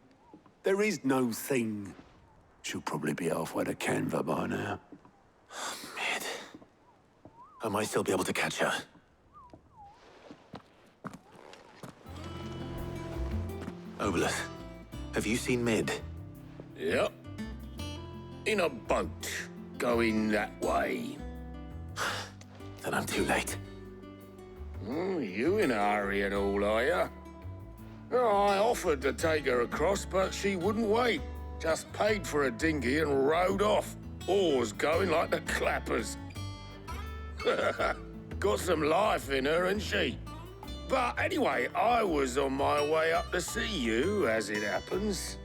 There is no thing. She'll probably be halfway to Canva by now. Mid. I might still be able to catch her. Obolus, have you seen Mid? Yep. In a boat, going that way. Then I'm too late. You in a hurry and all, are you? I offered to take her across, but she wouldn't wait. Just paid for a dinghy and rowed off. Oars going like the clappers. Got some life in her, ain't she? But anyway, I was on my way up to see you, as it happens.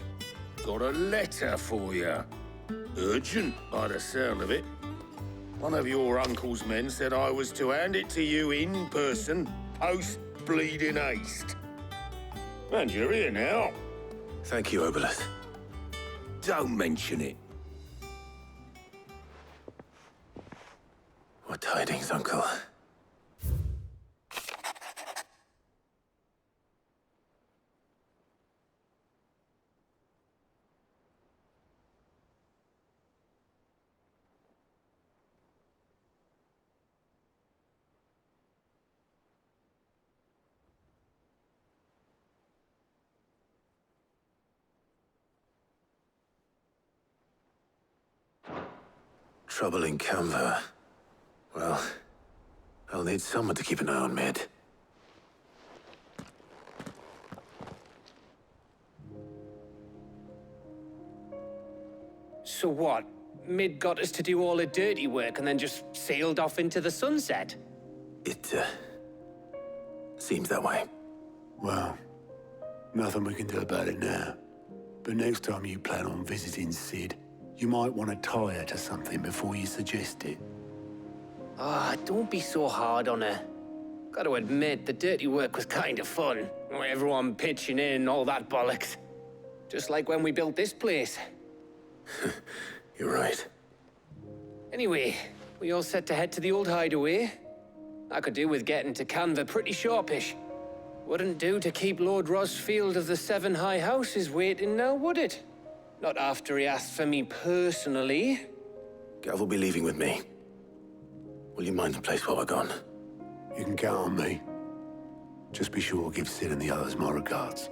Got a letter for you. Urgent, by the sound of it. One of your uncle's men said I was to hand it to you in person, post-bleeding haste. And you're here now. Thank you, Obolus. Don't mention it. What tidings, Uncle? Trouble in Canva. Well, I'll need someone to keep an eye on Mid. So what? Mid got us to do all the dirty work and then just sailed off into the sunset? It, seems that way. Well, nothing we can do about it now. But next time you plan on visiting Sid, You might want to tie her to something before you suggest it. Ah, don't be so hard on her. Gotta admit, the dirty work was kind of fun. Everyone pitching in, all that bollocks. Just like when we built this place. You're right. Anyway, we all set to head to the old hideaway. I could do with getting to Canva pretty sharpish. Wouldn't do to keep Lord Rosfield of the Seven High Houses waiting now, would it? Not after he asked for me personally. Gav will be leaving with me. Will you mind the place while we're gone? You can count on me. Just be sure to give Sid and the others my regards.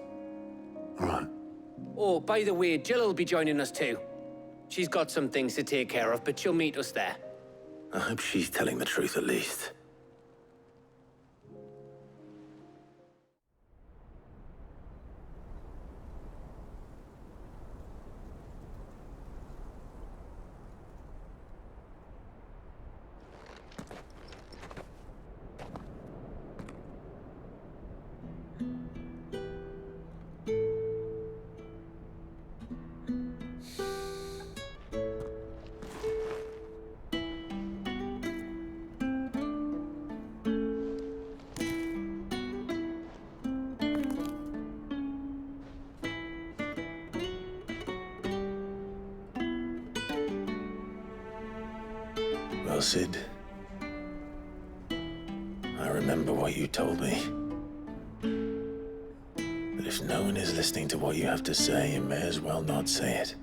All right. Oh, by the way, Jill will be joining us too. She's got some things to take care of, but she'll meet us there. I hope she's telling the truth at least. Well, Sid, I remember what you told me. But if no one is listening to what you have to say, you may as well not say it.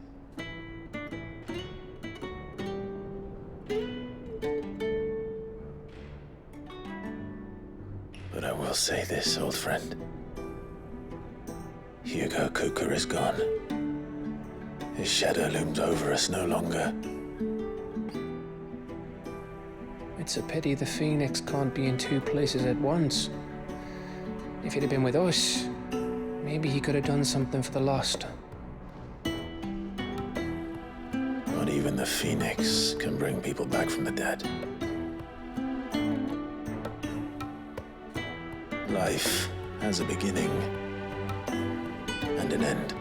But I will say this, old friend. Hugo Kuka is gone. His shadow looms over us no longer. It's a pity the Phoenix can't be in two places at once. If he'd have been with us, maybe he could have done something for the lost. Not even the Phoenix can bring people back from the dead. Life has a beginning and an end.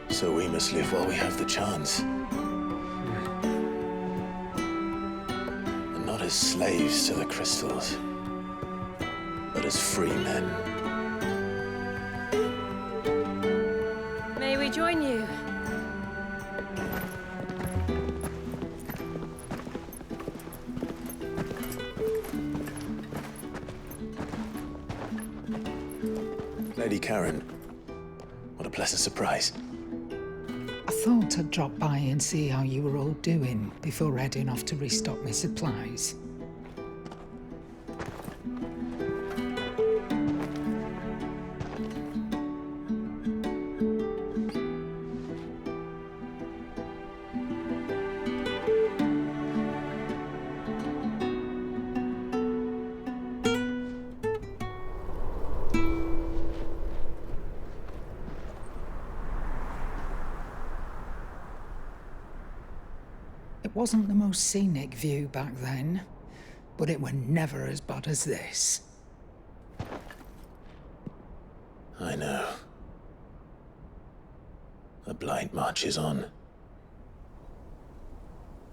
So we must live while we have the chance. Not as slaves to the crystals, but as free men. May we join you? Lady Karen, what a pleasant surprise. I thought I'd drop by and see how you were all doing before heading off to restock my supplies. It wasn't the most scenic view back then, but it were never as bad as this. I know. The Blight marches on.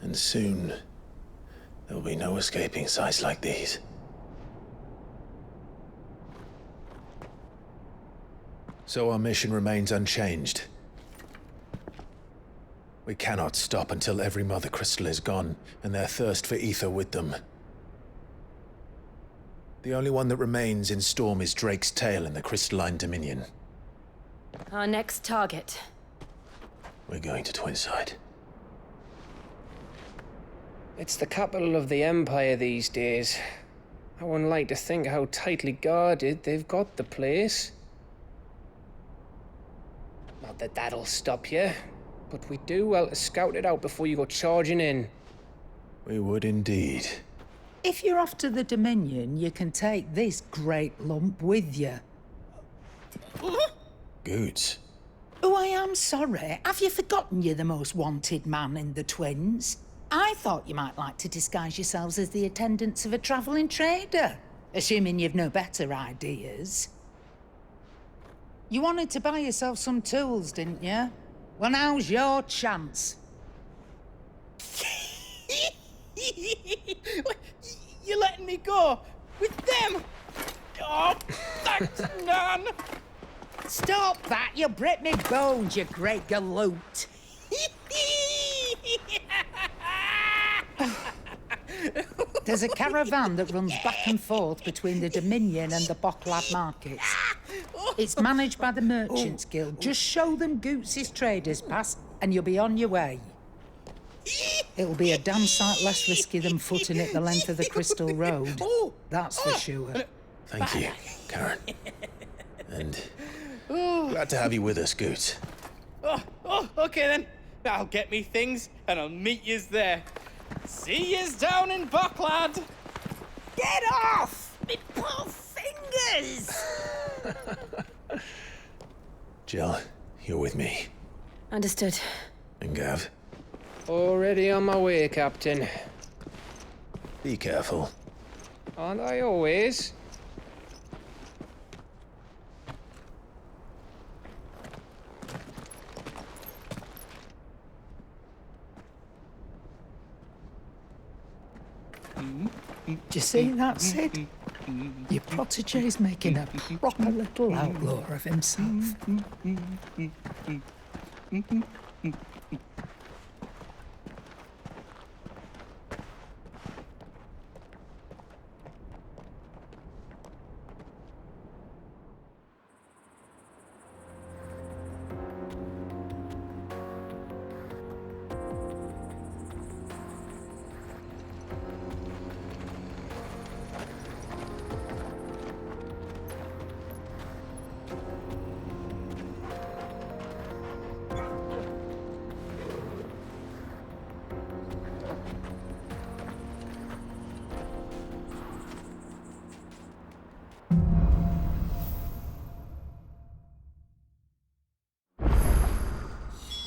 And soon, there will be no escaping sights like these. So our mission remains unchanged. We cannot stop until every Mother Crystal is gone, and their thirst for ether with them. The only one that remains in Storm is Drake's tail in the Crystalline Dominion. Our next target. We're going to Twinside. It's the capital of the Empire these days. I wouldn't like to think how tightly guarded they've got the place. Not that that'll stop you, but we do well to scout it out before you go charging in. We would indeed. If you're off to the Dominion, you can take this great lump with you. Goods. Oh, I am sorry. Have you forgotten you're the most wanted man in the Twins? I thought you might like to disguise yourselves as the attendants of a travelling trader, assuming you've no better ideas. You wanted to buy yourself some tools, didn't you? Well, now's your chance. You're letting me go? With them? Oh, thanks, Nan! Stop that! You'll break me bones, you great galoot! There's a caravan that runs back and forth between the Dominion and the Bocklad markets. It's managed by the Merchants Guild. Just show them Goots' traders pass and you'll be on your way. It'll be a damn sight less risky than footing it the length of the Crystal Road. That's for sure. Thank you, Karen. And glad to have you with us, Goots. Okay then. I'll get me things and I'll meet yous there. See yous down in Bocklad. Get off! Me poor fingers! Jill, you're with me. Understood. And Gav? Already on my way, Captain. Be careful. Aren't I always? Do you see that, Sid? Your protege's making a proper little outlaw of himself.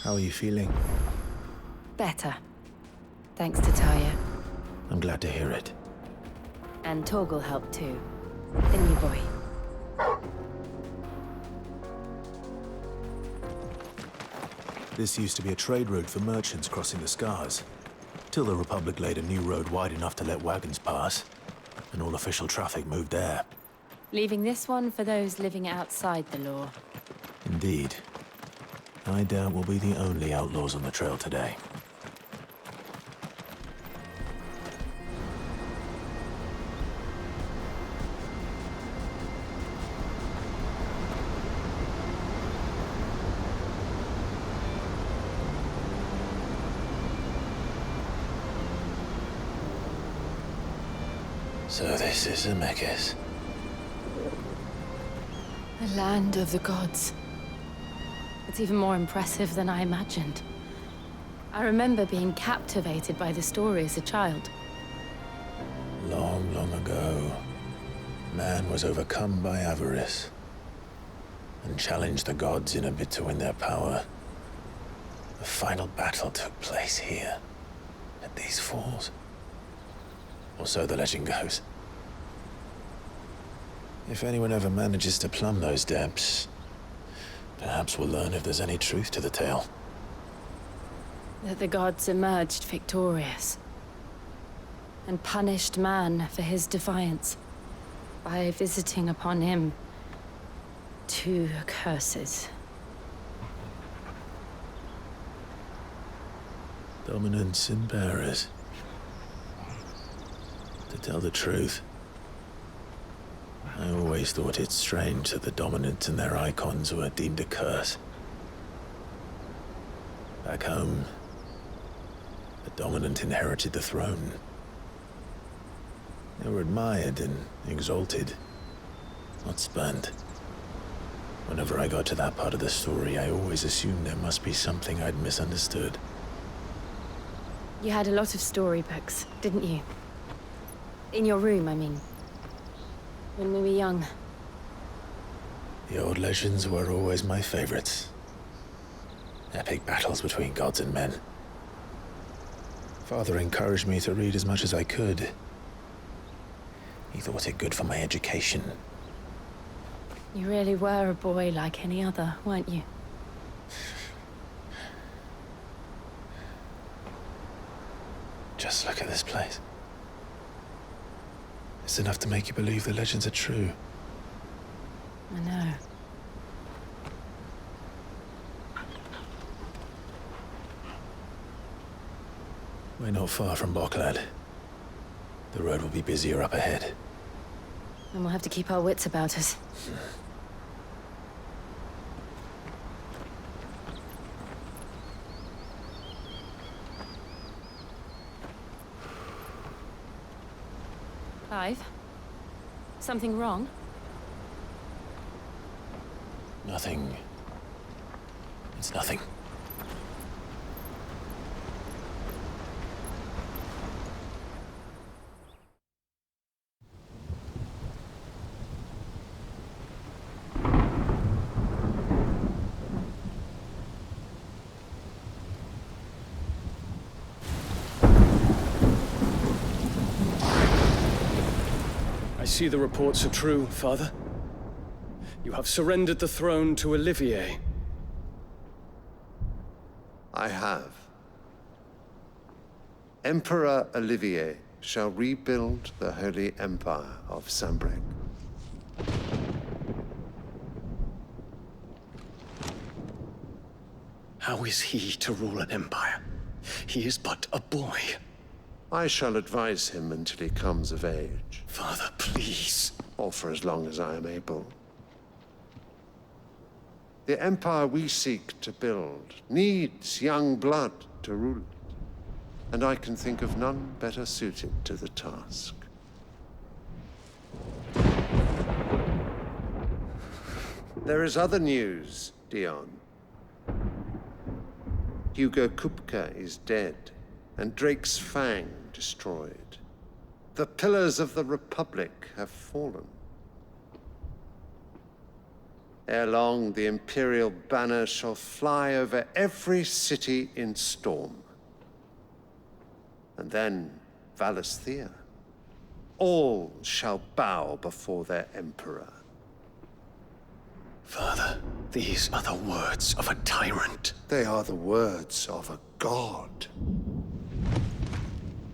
How are you feeling? Better. Thanks to Taya. I'm glad to hear it. And Torgal helped too. The new boy. This used to be a trade route for merchants crossing the Scars, till the Republic laid a new road wide enough to let wagons pass, and all official traffic moved there. Leaving this one for those living outside the law. Indeed. I doubt we'll be the only outlaws on the trail today. So this is Zemeckis. The land of the gods. It's even more impressive than I imagined. I remember being captivated by the story as a child. Long, long ago, man was overcome by avarice and challenged the gods in a bid to win their power. The final battle took place here, at these falls. Or so the legend goes. If anyone ever manages to plumb those depths, perhaps we'll learn if there's any truth to the tale. That the gods emerged victorious and punished man for his defiance by visiting upon him 2 curses. Dominance and bearers. To tell the truth, I always thought it strange that the dominant and their icons were deemed a curse. Back home, the dominant inherited the throne. They were admired and exalted, not spurned. Whenever I got to that part of the story, I always assumed there must be something I'd misunderstood. You had a lot of storybooks, didn't you? In your room, I mean. When we were young. The old legends were always my favorites. Epic battles between gods and men. Father encouraged me to read as much as I could. He thought it good for my education. You really were a boy like any other, weren't you? Just look at this place. It's enough to make you believe the legends are true. I know. We're not far from Boklad. The road will be busier up ahead. And we'll have to keep our wits about us. Clive? Something wrong? Nothing. It's nothing. I see the reports are true, Father. You have surrendered the throne to Olivier. I have. Emperor Olivier shall rebuild the Holy Empire of Sanbreque. How is he to rule an empire? He is but a boy. I shall advise him until he comes of age. Father, please. Or for as long as I am able. The empire we seek to build needs young blood to rule it, and I can think of none better suited to the task. There is other news, Dion. Hugo Kupka is dead, and Drake's Fang destroyed. The pillars of the Republic have fallen. Ere long, the Imperial banner shall fly over every city in Storm. And then, Valisthea. All shall bow before their Emperor. Father, these are the words of a tyrant. They are the words of a god.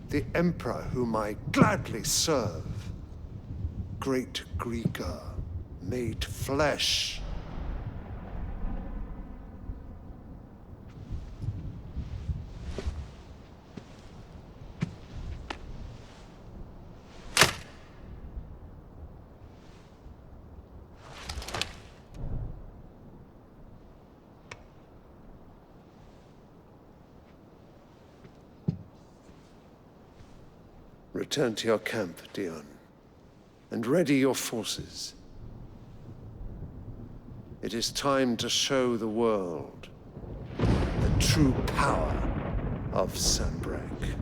The Emperor whom I gladly serve. Great Greeker, made flesh. Return to your camp, Dion, and ready your forces. It is time to show the world the true power of Sanbreque.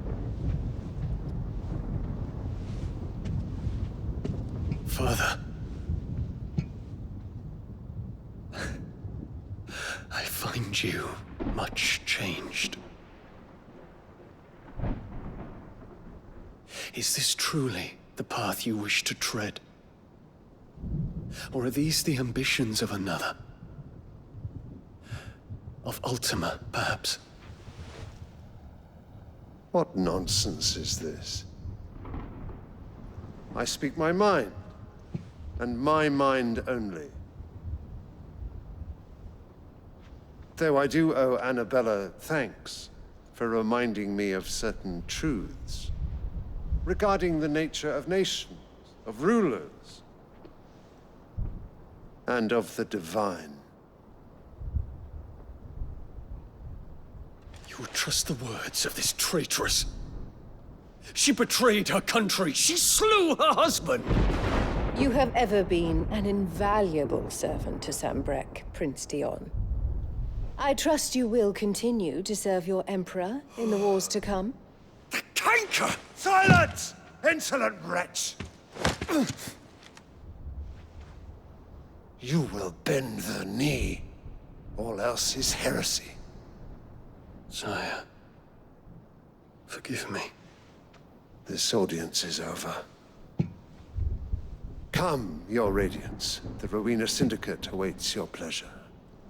Father. I find you much changed. Is this truly the path you wish to tread? Or are these the ambitions of another? Of Ultima, perhaps? What nonsense is this? I speak my mind, and my mind only. Though I do owe Annabella thanks for reminding me of certain truths regarding the nature of nations, of rulers, and of the divine. You would trust the words of this traitress? She betrayed her country. She slew her husband. You have ever been an invaluable servant to Sanbreque, Prince Dion. I trust you will continue to serve your Emperor in the wars to come. Canker! Silence! Insolent wretch! You will bend the knee. All else is heresy. Sire, forgive me. This audience is over. Come. Come, Your Radiance. The Rowena Syndicate awaits your pleasure.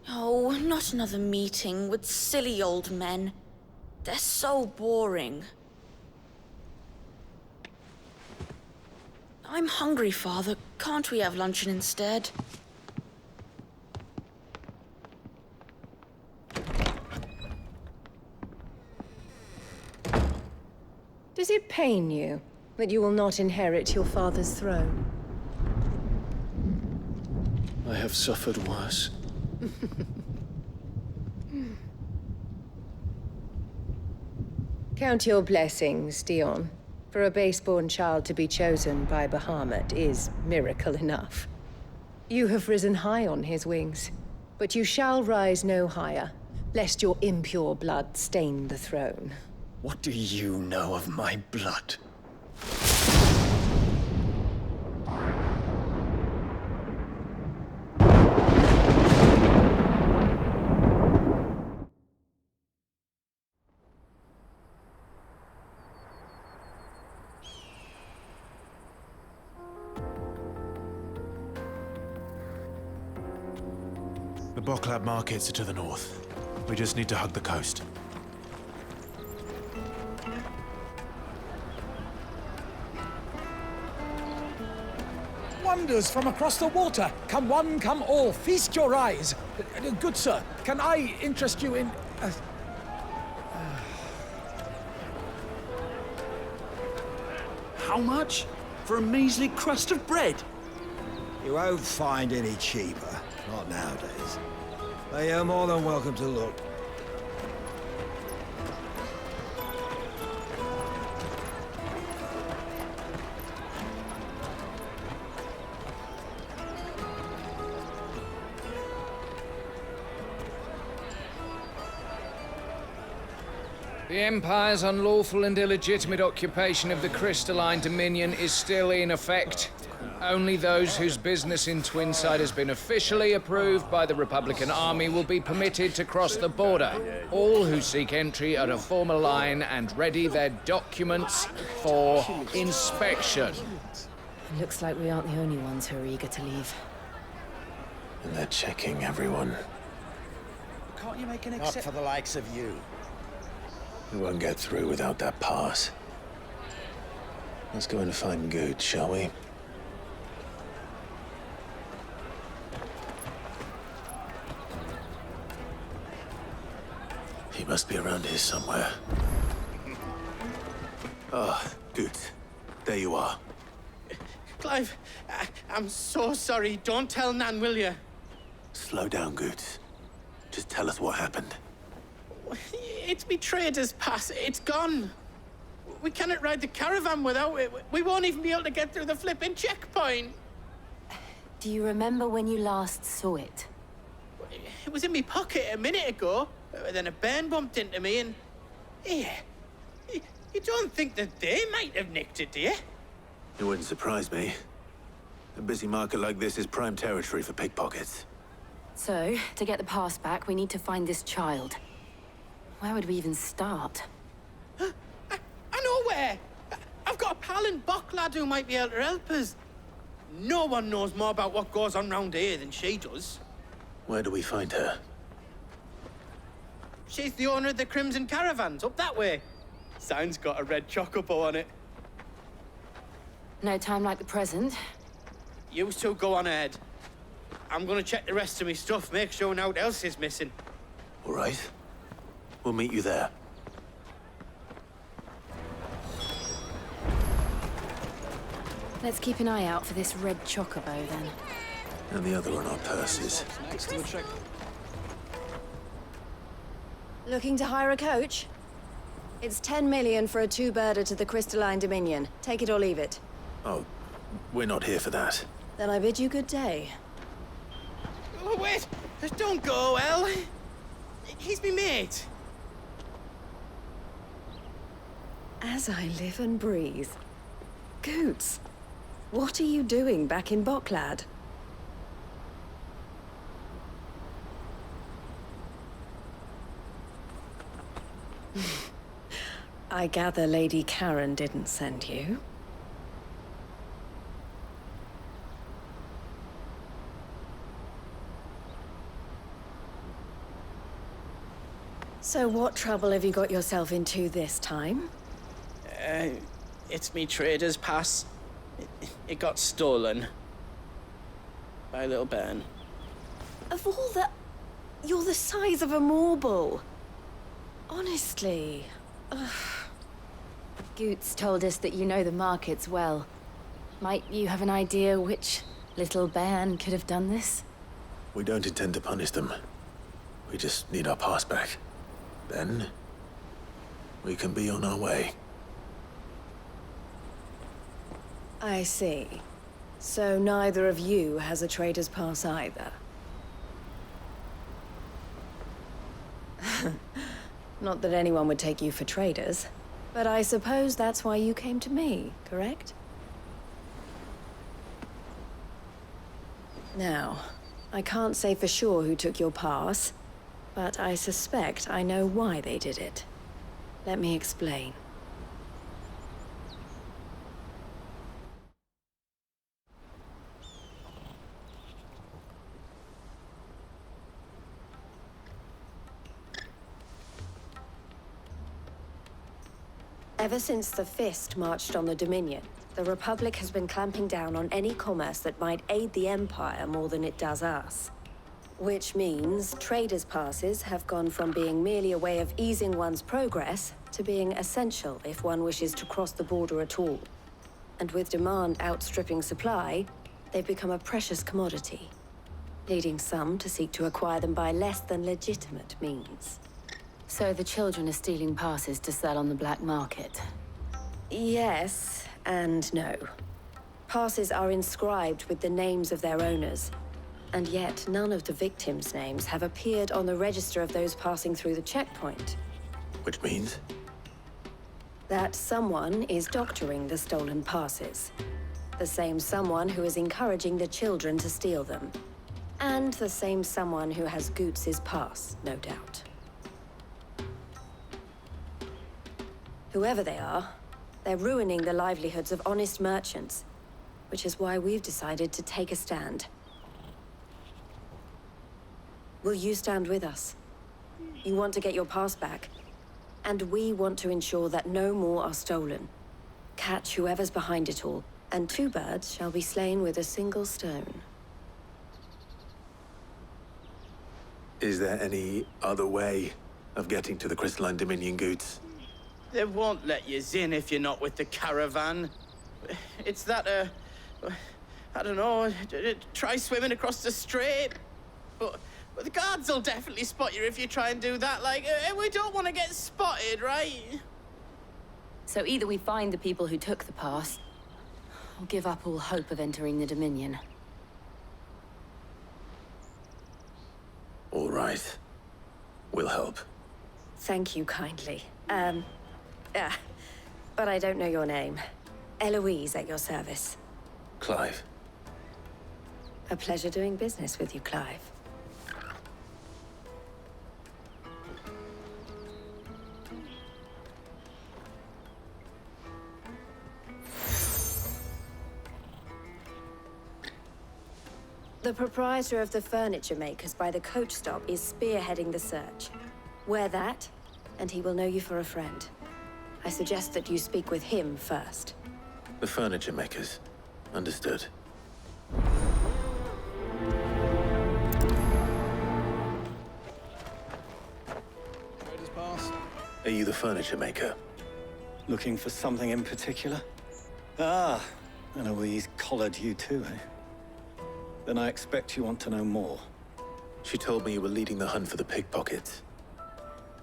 Oh, not another meeting with silly old men. They're so boring. I'm hungry, Father. Can't we have luncheon instead? Does it pain you that you will not inherit your father's throne? I have suffered worse. Count your blessings, Dion. For a base-born child to be chosen by Bahamut is miracle enough. You have risen high on his wings, but you shall rise no higher, lest your impure blood stain the throne. What do you know of my blood? The Boklab markets are to the north. We just need to hug the coast. Wonders from across the water. Come one, come all. Feast your eyes. Good sir, can I interest you in... How much? For a measly crust of bread? You won't find any cheaper. Not nowadays. But you're more than welcome to look. The Empire's unlawful and illegitimate occupation of the Crystalline Dominion is still in effect. Only those whose business in Twinside has been officially approved by the Republican Army will be permitted to cross the border. All who seek entry are to form a line and ready their documents for inspection. It looks like we aren't the only ones who are eager to leave. And they're checking everyone. Can't you make an exception? Not for the likes of you. We won't get through without that pass. Let's go and find Good, shall we? He must be around here somewhere. Ah, Good. There you are. Clive, I'm so sorry. Don't tell Nan, will you? Slow down, Good. Just tell us what happened. It's me trader's pass. It's gone. We cannot ride the caravan without it. We won't even be able to get through the flipping checkpoint. Do you remember when you last saw it? It was in my pocket a minute ago. Then a bairn bumped into me and... Yeah. You don't think that they might have nicked it, do you? It wouldn't surprise me. A busy market like this is prime territory for pickpockets. So, to get the pass back, we need to find this child. Where would we even start? I know where! I've got a pal in Boklad who might be able to help us. No one knows more about what goes on round here than she does. Where do we find her? She's the owner of the Crimson Caravans, up that way. Sign's got a red chocobo on it. No time like the present. You two go on ahead. I'm gonna check the rest of my stuff, make sure no one else is missing. All right. We'll meet you there. Let's keep an eye out for this red chocobo, then. And the other on our purses. Looking to hire a coach? It's 10 million for a two-birder to the Crystalline Dominion. Take it or leave it. Oh, we're not here for that. Then I bid you good day. Oh, wait! Don't go, El. He's me mate. As I live and breathe. Goots, what are you doing back in Boklad? I gather Lady Karen didn't send you. So what trouble have you got yourself into this time? It's me trader's pass. It got stolen. By little Ben. Of all the... You're the size of a marble. Honestly. Ugh. Goots told us that you know the markets well. Might you have an idea which little bairn could have done this? We don't intend to punish them. We just need our pass back. Then, we can be on our way. I see. So neither of you has a trader's pass either. Not that anyone would take you for traders, but I suppose that's why you came to me, correct? Now, I can't say for sure who took your pass, but I suspect I know why they did it. Let me explain. Ever since the Fist marched on the Dominion, the Republic has been clamping down on any commerce that might aid the Empire more than it does us. Which means traders' passes have gone from being merely a way of easing one's progress to being essential if one wishes to cross the border at all. And with demand outstripping supply, they've become a precious commodity, leading some to seek to acquire them by less than legitimate means. So the children are stealing passes to sell on the black market? Yes, and no. Passes are inscribed with the names of their owners, and yet none of the victims' names have appeared on the register of those passing through the checkpoint. Which means? That someone is doctoring the stolen passes. The same someone who is encouraging the children to steal them. And the same someone who has Goots's pass, no doubt. Whoever they are, they're ruining the livelihoods of honest merchants, which is why we've decided to take a stand. Will you stand with us? You want to get your pass back, and we want to ensure that no more are stolen. Catch whoever's behind it all, and two birds shall be slain with a single stone. Is there any other way of getting to the Crystalline Dominion, Goots? They won't let you in if you're not with the caravan. It's that, I don't know, try swimming across the strait. But the guards will definitely spot you if you try and do that. Like, we don't want to get spotted, right? So either we find the people who took the pass, or give up all hope of entering the Dominion. All right. We'll help. Thank you kindly. But I don't know your name. Eloise at your service. Clive. A pleasure doing business with you, Clive. The proprietor of the furniture makers by the coach stop is spearheading the search. Wear that, and he will know you for a friend. I suggest that you speak with him first. The furniture makers. Understood. Trader's pass. Are you the furniture maker? Looking for something in particular? Ah, Eloise collared you too, eh? Then I expect you want to know more. She told me you were leading the hunt for the pickpockets.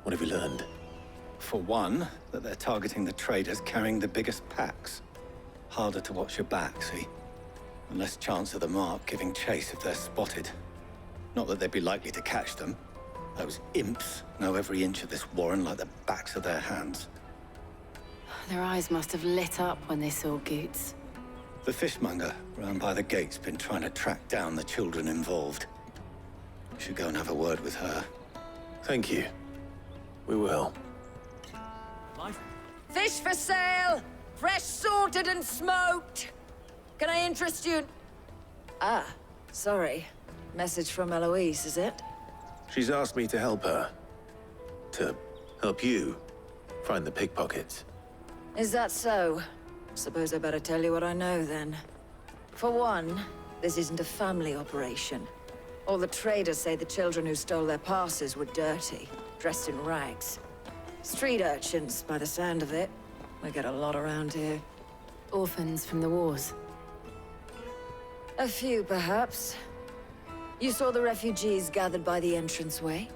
What have you learned? For one, that they're targeting the traders carrying the biggest packs. Harder to watch your back, see? And less chance of the mark giving chase if they're spotted. Not that they'd be likely to catch them. Those imps know every inch of this warren like the backs of their hands. Their eyes must have lit up when they saw Goots. The fishmonger round by the gate's been trying to track down the children involved. You should go and have a word with her. Thank you. We will. Fish for sale! Fresh sorted and smoked! Can I interest you? Ah, sorry. Message from Eloise, is it? She's asked me to help her. to help you find the pickpockets. Is that so? Suppose I better tell you what I know, then. For one, this isn't a family operation. All the traders say the children who stole their passes were dirty, dressed in rags. Street urchins, by the sound of it. We get a lot around here. Orphans from the wars. A few, perhaps. You saw the refugees gathered by the entranceway?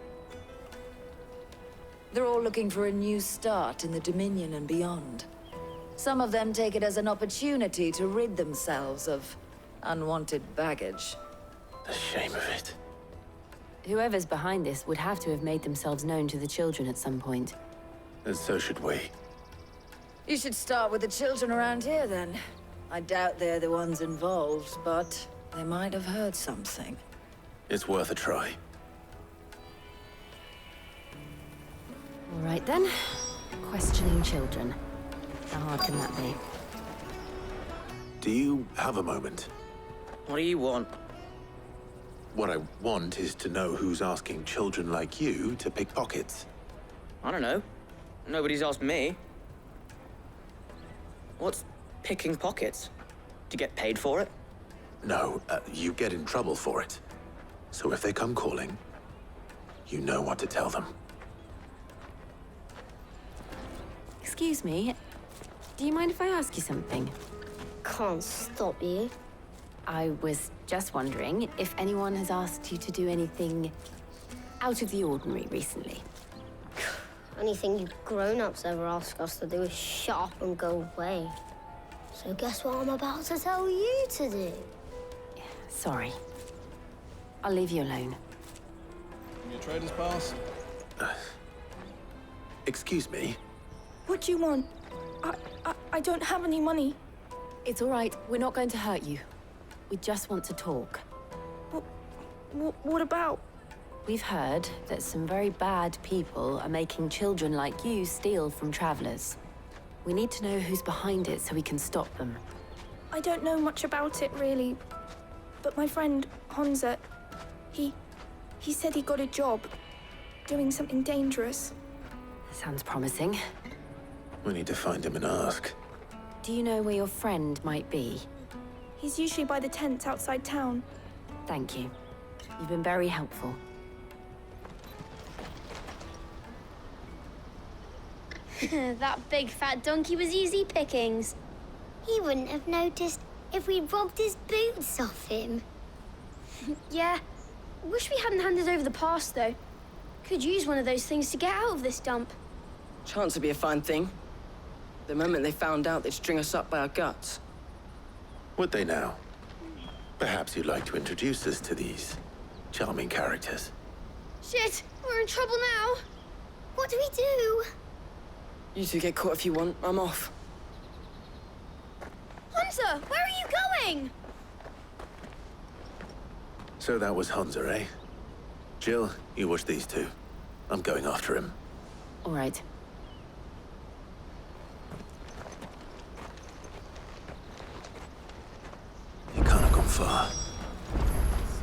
They're all looking for a new start in the Dominion and beyond. Some of them take it as an opportunity to rid themselves of unwanted baggage. The shame of it. Whoever's behind this would have to have made themselves known to the children at some point. And so should we. You should start with the children around here, then. I doubt they're the ones involved, but they might have heard something. It's worth a try. All right, then. Questioning children. How hard can that be? Do you have a moment? What do you want? What I want is to know who's asking children like you to pick pockets. I don't know. Nobody's asked me. What's picking pockets? Do you get paid for it? No, you get in trouble for it. So if they come calling, you know what to tell them. Excuse me, do you mind if I ask you something? Can't stop you. I was just wondering if anyone has asked you to do anything out of the ordinary recently. Anything you grown-ups ever ask us to do is shut up and go away. So guess what I'm about to tell you to do? Sorry. I'll leave you alone. Your trader's pass. Excuse me? What do you want? I don't have any money. It's all right. We're not going to hurt you. We just want to talk. What about? We've heard that some very bad people are making children like you steal from travelers. We need to know who's behind it so we can stop them. I don't know much about it, really. But my friend, Honza, he said he got a job doing something dangerous. Sounds promising. We need to find him and ask. Do you know where your friend might be? He's usually by the tents outside town. Thank you. You've been very helpful. That big fat donkey was easy pickings. He wouldn't have noticed if we'd robbed his boots off him. Yeah. Wish we hadn't handed over the pass, though. Could use one of those things to get out of this dump. Chance would be a fine thing. The moment they found out, they'd string us up by our guts. Would they now? Perhaps you'd like to introduce us to these charming characters. Shit! We're in trouble now! What do we do? You two get caught if you want. I'm off. Hunter, where are you going? So that was Hunter, eh? Jill, you watch these two. I'm going after him. All right. He can't have gone far.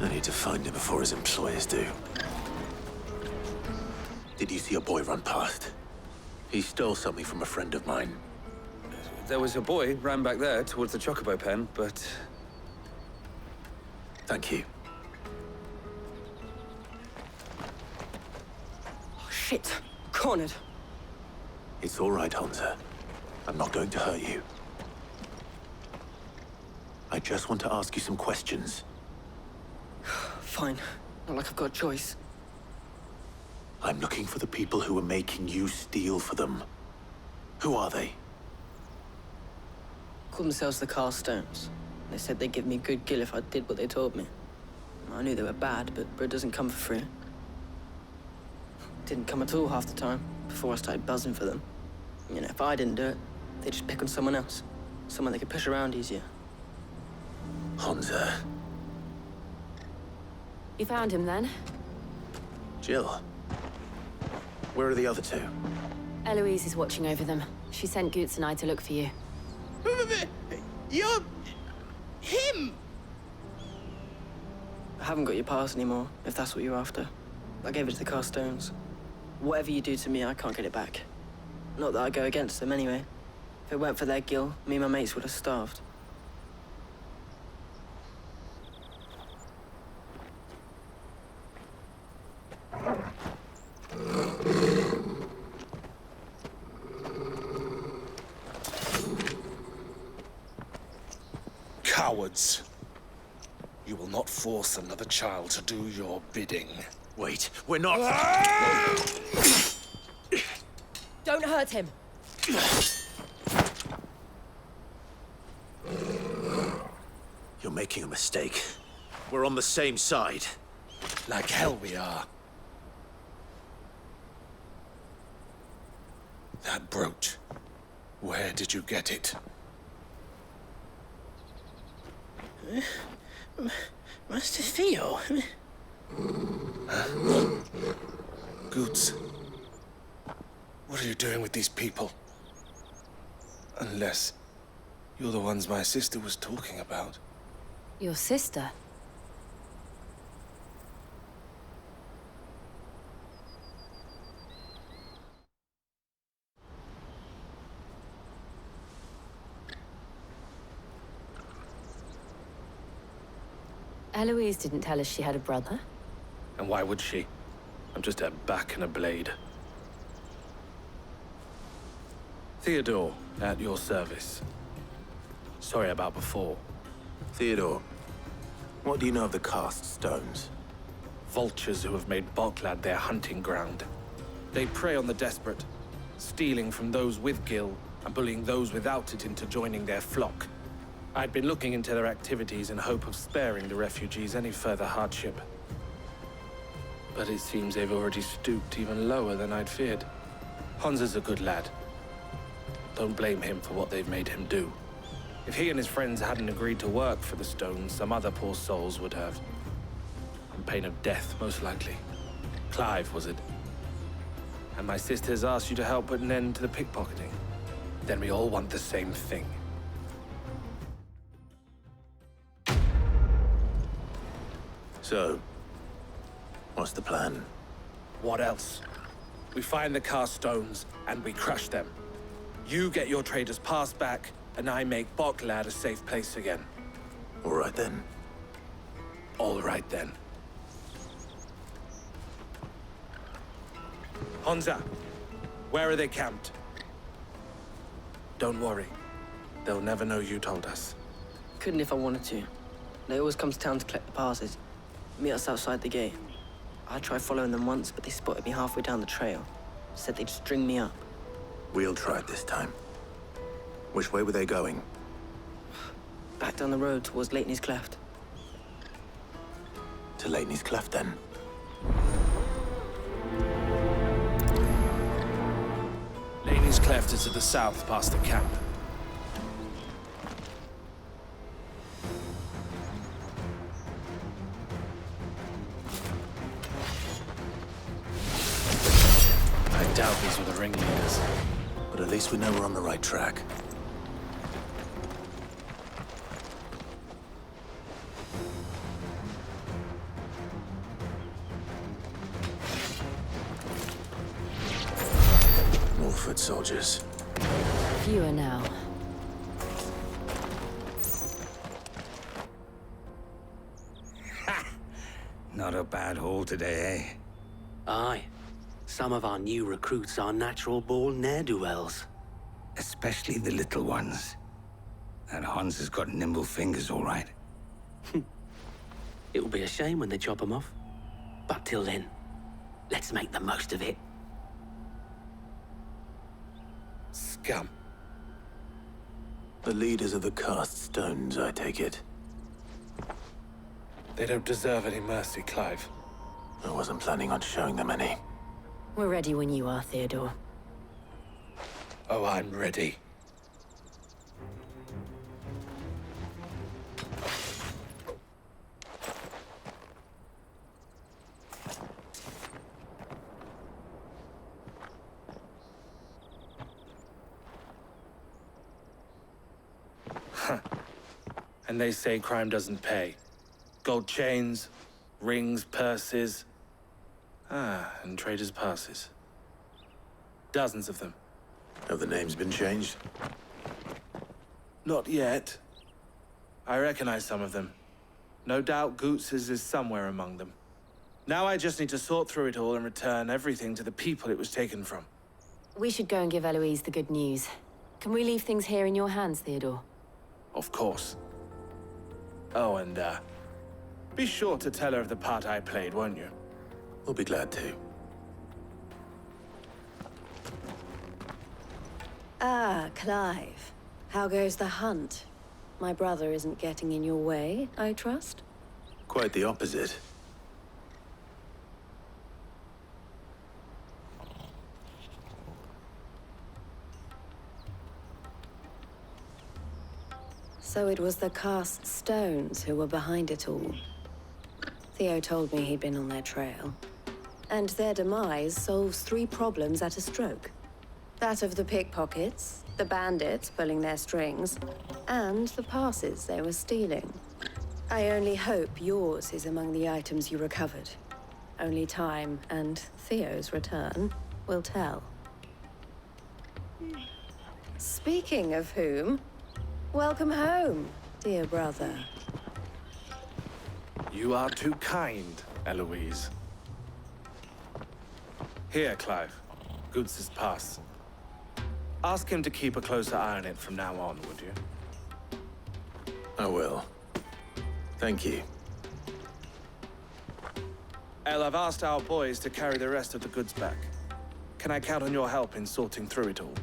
I need to find him before his employers do. Did you see a boy run past? He stole something from a friend of mine. There was a boy ran back there towards the Chocobo pen, but... Thank you. Oh, shit! Cornered! It's all right, Hunter. I'm not going to hurt you. I just want to ask you some questions. Fine. Not like I've got a choice. I'm looking for the people who are making you steal for them. Who are they? Called themselves the Carstones. They said they'd give me a good gill if I did what they told me. I knew they were bad, but bread doesn't come for free. Didn't come at all half the time, before I started buzzing for them. You know, if I didn't do it, they'd just pick on someone else. Someone they could push around easier. Hunter. You found him then? Jill. Where are the other two? Eloise is watching over them. She sent Goots and I to look for you. You're... him! I haven't got your pass anymore, if that's what you're after. I gave it to the Carstones. Whatever you do to me, I can't get it back. Not that I go against them anyway. If it weren't for their gil, me and my mates would have starved. Cowards. You will not force another child to do your bidding. Wait, we're not... Don't hurt him. You're making a mistake. We're on the same side. Like hell we are. That brooch. Where did you get it? Master Theo? Goots. What are you doing with these people? Unless you're the ones my sister was talking about. Your sister? Eloise didn't tell us she had a brother. And why would she? I'm just a back and a blade. Theodore, at your service. Sorry about before. Theodore, what do you know of the cast stones? Vultures who have made Boklad their hunting ground. They prey on the desperate, stealing from those with gil and bullying those without it into joining their flock. I'd been looking into their activities in hope of sparing the refugees any further hardship. But it seems they've already stooped even lower than I'd feared. Hans is a good lad. Don't blame him for what they've made him do. If he and his friends hadn't agreed to work for the stones, some other poor souls would have. On pain of death, most likely. Clive, was it? And my sisters asked you to help put an end to the pickpocketing. Then we all want the same thing. So, what's the plan? What else? We find the cast stones, and we crush them. You get your trader's pass back, and I make Boklad a safe place again. All right then. All right then. Honza, where are they camped? Don't worry. They'll never know you told us. Couldn't if I wanted to. They always come to town to collect the passes. Meet us outside the gate. I tried following them once, but they spotted me halfway down the trail. Said they'd string me up. We'll try it this time. Which way were they going? Back down the road towards Lateney's Cleft. To Lateney's Cleft, then? Lateney's Cleft is to the south, past the camp. I doubt these were the ringleaders. But at least we know we're on the right track. More foot soldiers. Fewer now. Not a bad haul today, eh? Aye. Some of our new recruits are natural-born ne'er-do-wells. Especially the little ones. That Hans has got nimble fingers, all right. It will be a shame when they chop them off. But till then, let's make the most of it. Scum. The leaders of the cast stones, I take it. They don't deserve any mercy, Clive. I wasn't planning on showing them any. We're ready when you are, Theodore. Oh, I'm ready. And they say crime doesn't pay. Gold chains, rings, purses. Ah, and traders' passes. Dozens of them. Have the names been changed? Not yet. I recognize some of them. No doubt Goots's is somewhere among them. Now I just need to sort through it all and return everything to the people it was taken from. We should go and give Eloise the good news. Can we leave things here in your hands, Theodore? Of course. Oh, and, be sure to tell her of the part I played, won't you? We'll be glad to. Ah, Clive. How goes the hunt? My brother isn't getting in your way, I trust? Quite the opposite. So it was the cast stones who were behind it all. Theo told me he'd been on their trail. And their demise solves 3 problems at a stroke. That of the pickpockets, the bandits pulling their strings, and the passes they were stealing. I only hope yours is among the items you recovered. Only time and Theo's return will tell. Speaking of whom, welcome home, dear brother. You are too kind, Eloise. Here, Clive. Goots's pass. Ask him to keep a closer eye on it from now on, would you? I will. Thank you. El, I've asked our boys to carry the rest of the goods back. Can I count on your help in sorting through it all?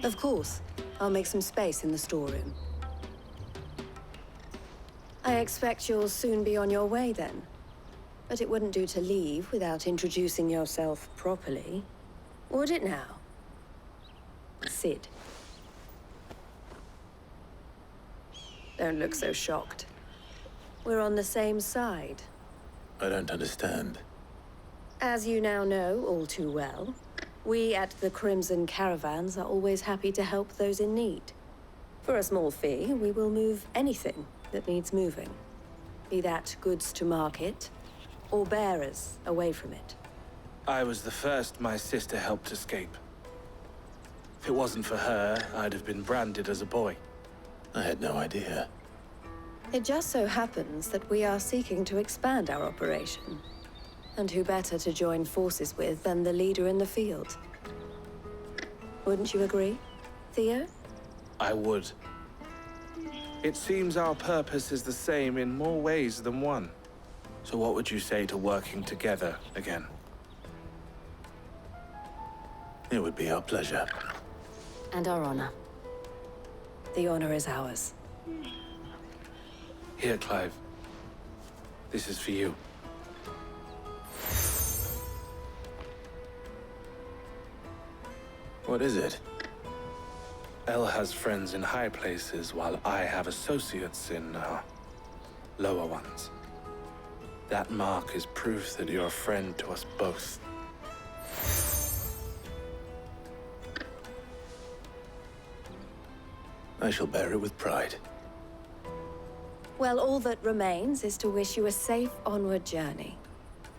Of course. I'll make some space in the storeroom. I expect you'll soon be on your way then. But it wouldn't do to leave without introducing yourself properly. Would it now? Sid. Don't look so shocked. We're on the same side. I don't understand. As you now know all too well, we at the Crimson Caravans are always happy to help those in need. For a small fee, we will move anything that needs moving. Be that goods to market, or bearers away from it. I was the first my sister helped escape. If it wasn't for her, I'd have been branded as a boy. I had no idea. It just so happens that we are seeking to expand our operation. And who better to join forces with than the leader in the field? Wouldn't you agree, Theo? I would. It seems our purpose is the same in more ways than one. So what would you say to working together again? It would be our pleasure. And our honor. The honor is ours. Here, Clive. This is for you. What is it? El has friends in high places, while I have associates in, lower ones. That mark is proof that you're a friend to us both. I shall bear it with pride. Well, all that remains is to wish you a safe onward journey.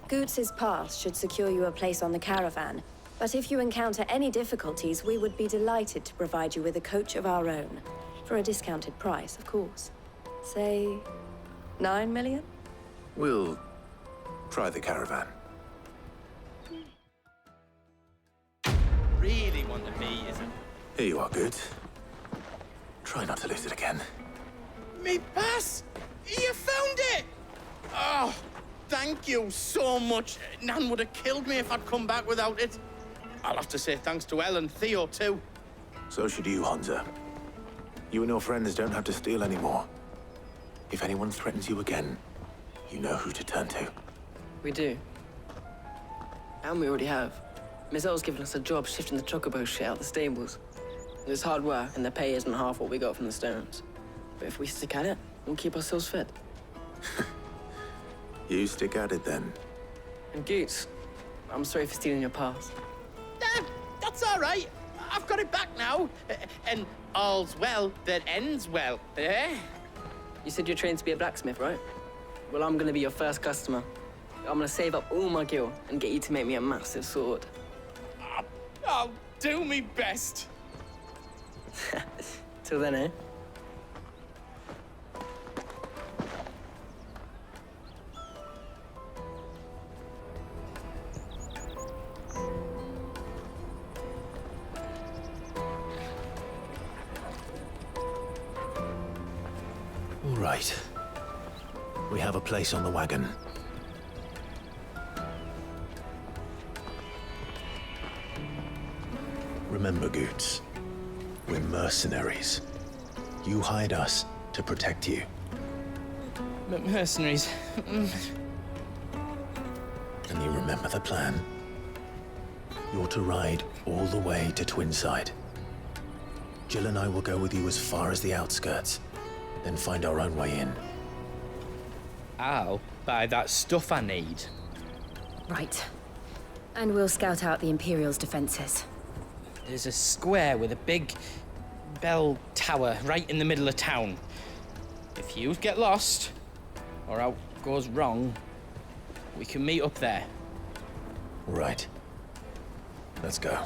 Goots's pass should secure you a place on the caravan, but if you encounter any difficulties, we would be delighted to provide you with a coach of our own. For a discounted price, of course. Say, 9 million? We'll try the caravan. Really want the meat, isn't it? Here you are, Goots. Try not to lose it again. Me pass! You found it! Oh, thank you so much. Nan would have killed me if I'd come back without it. I'll have to say thanks to Elle and Theo, too. So should you, Hansa. You and your friends don't have to steal anymore. If anyone threatens you again, you know who to turn to. We do. And we already have. Miss Elle's given us a job shifting the chocobo shit out the stables. It's hard work, and the pay isn't half what we got from the stones. But if we stick at it, we'll keep ourselves fed. You stick at it, then. And Goots, I'm sorry for stealing your pass. That's all right. I've got it back now. And all's well that ends well, eh? You said you're trained to be a blacksmith, right? Well, I'm gonna be your first customer. I'm gonna save up all my gil and get you to make me a massive sword. Oh, do me best. Till then, eh? All right. We have a place on the wagon. Remember, Goots, we're mercenaries. You hired us to protect you. Mercenaries. And you remember the plan? You're to ride all the way to Twinside. Jill and I will go with you as far as the outskirts, then find our own way in. I'll buy that stuff I need. Right. And we'll scout out the Imperial's defenses. There's a square with a big bell tower right in the middle of town. If you get lost, or out goes wrong, we can meet up there. Right. Let's go.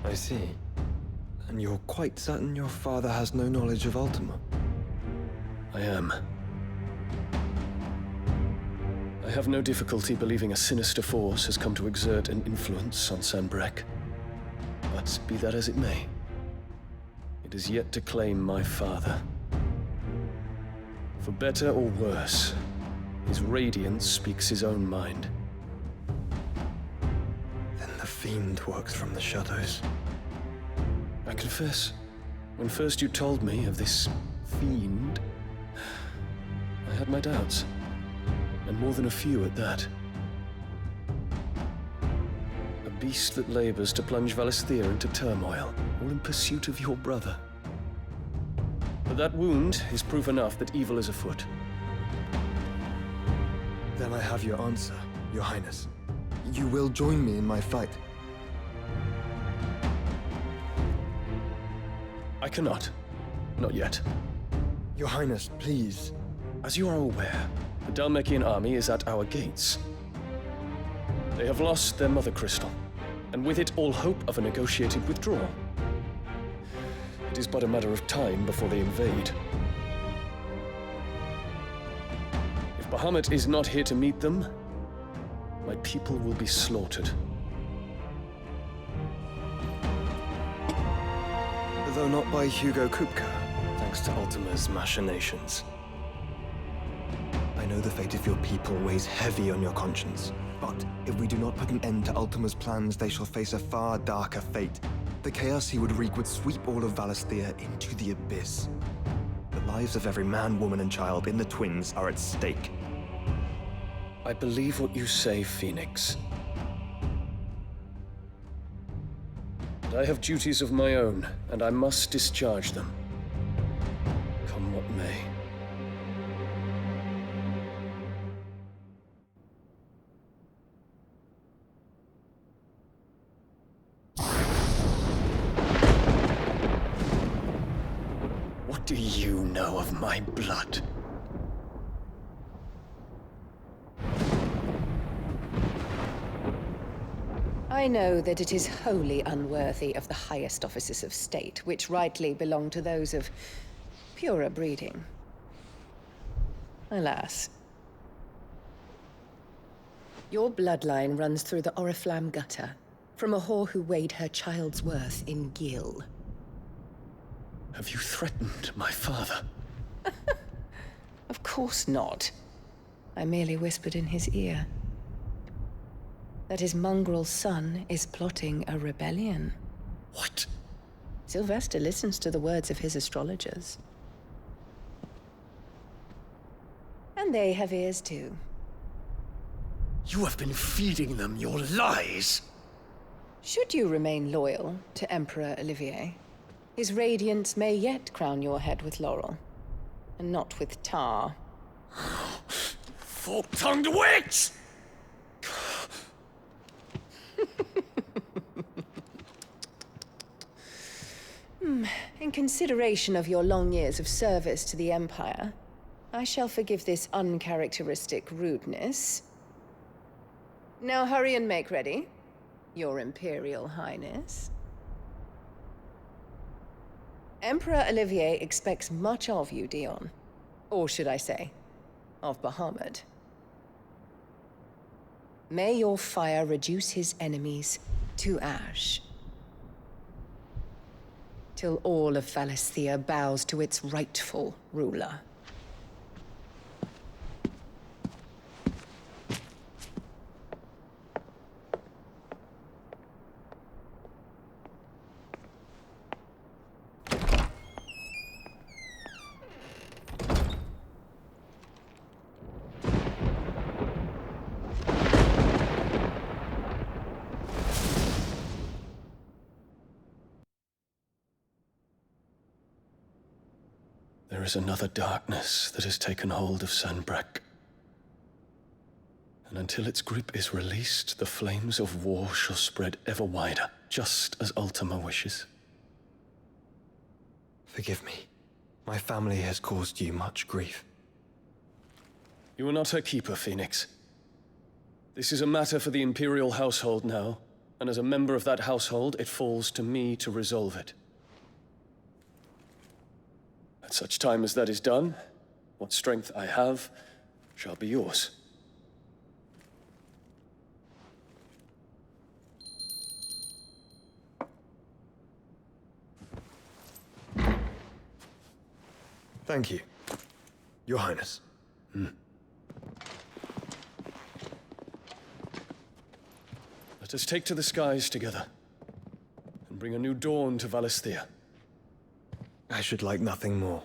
I see. And you're quite certain your father has no knowledge of Ultima? I am. I have no difficulty believing a sinister force has come to exert an influence on Sanbreque. But be that as it may, it is yet to claim my father. For better or worse, his radiance speaks his own mind. Then the fiend works from the shadows. I confess, when first you told me of this fiend, I had my doubts, and more than a few at that. A beast that labors to plunge Valisthea into turmoil, all in pursuit of your brother. But that wound is proof enough that evil is afoot. Then I have your answer, Your Highness. You will join me in my fight. I cannot. Not yet. Your Highness, please. As you are aware, the Dhalmekian army is at our gates. They have lost their mother crystal, and with it all hope of a negotiated withdrawal. It is but a matter of time before they invade. If Bahamut is not here to meet them, my people will be slaughtered. Though not by Hugo Kupka, thanks to Ultima's machinations. I know the fate of your people weighs heavy on your conscience, but if we do not put an end to Ultima's plans, they shall face a far darker fate. The chaos he would wreak would sweep all of Valisthea into the abyss. The lives of every man, woman, and child in the Twins are at stake. I believe what you say, Phoenix. But I have duties of my own, and I must discharge them. Come what may. What do you know of my blood? I know that it is wholly unworthy of the highest offices of state, which rightly belong to those of purer breeding. Alas. Your bloodline runs through the Oriflamme gutter, from a whore who weighed her child's worth in gill. Have you threatened my father? Of course not. I merely whispered in his ear that his mongrel son is plotting a rebellion. What? Sylvester listens to the words of his astrologers. And they have ears too. You have been feeding them your lies! Should you remain loyal to Emperor Olivier, his radiance may yet crown your head with laurel, and not with tar. Fork-tongued witch! In consideration of your long years of service to the Empire, I shall forgive this uncharacteristic rudeness. Now hurry and make ready, Your Imperial Highness. Emperor Olivier expects much of you, Dion. Or should I say, of Bahamut. May your fire reduce his enemies to ash, till all of Valisthea bows to its rightful ruler. There is another darkness that has taken hold of Sanbreque. And until its grip is released, the flames of war shall spread ever wider, just as Ultima wishes. Forgive me. My family has caused you much grief. You are not her keeper, Phoenix. This is a matter for the Imperial household now, and as a member of that household, it falls to me to resolve it. At such time as that is done, what strength I have shall be yours. Thank you, Your Highness. Let us take to the skies together, and bring a new dawn to Valisthea. I should like nothing more.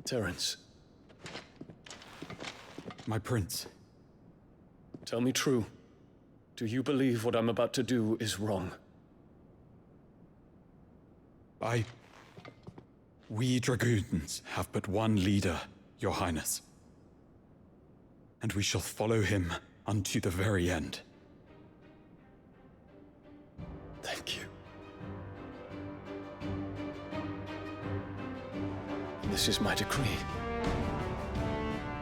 Terence. My prince. Tell me true. Do you believe what I'm about to do is wrong? We dragoons have but one leader, Your Highness. And we shall follow him unto the very end. Thank you. This is my decree.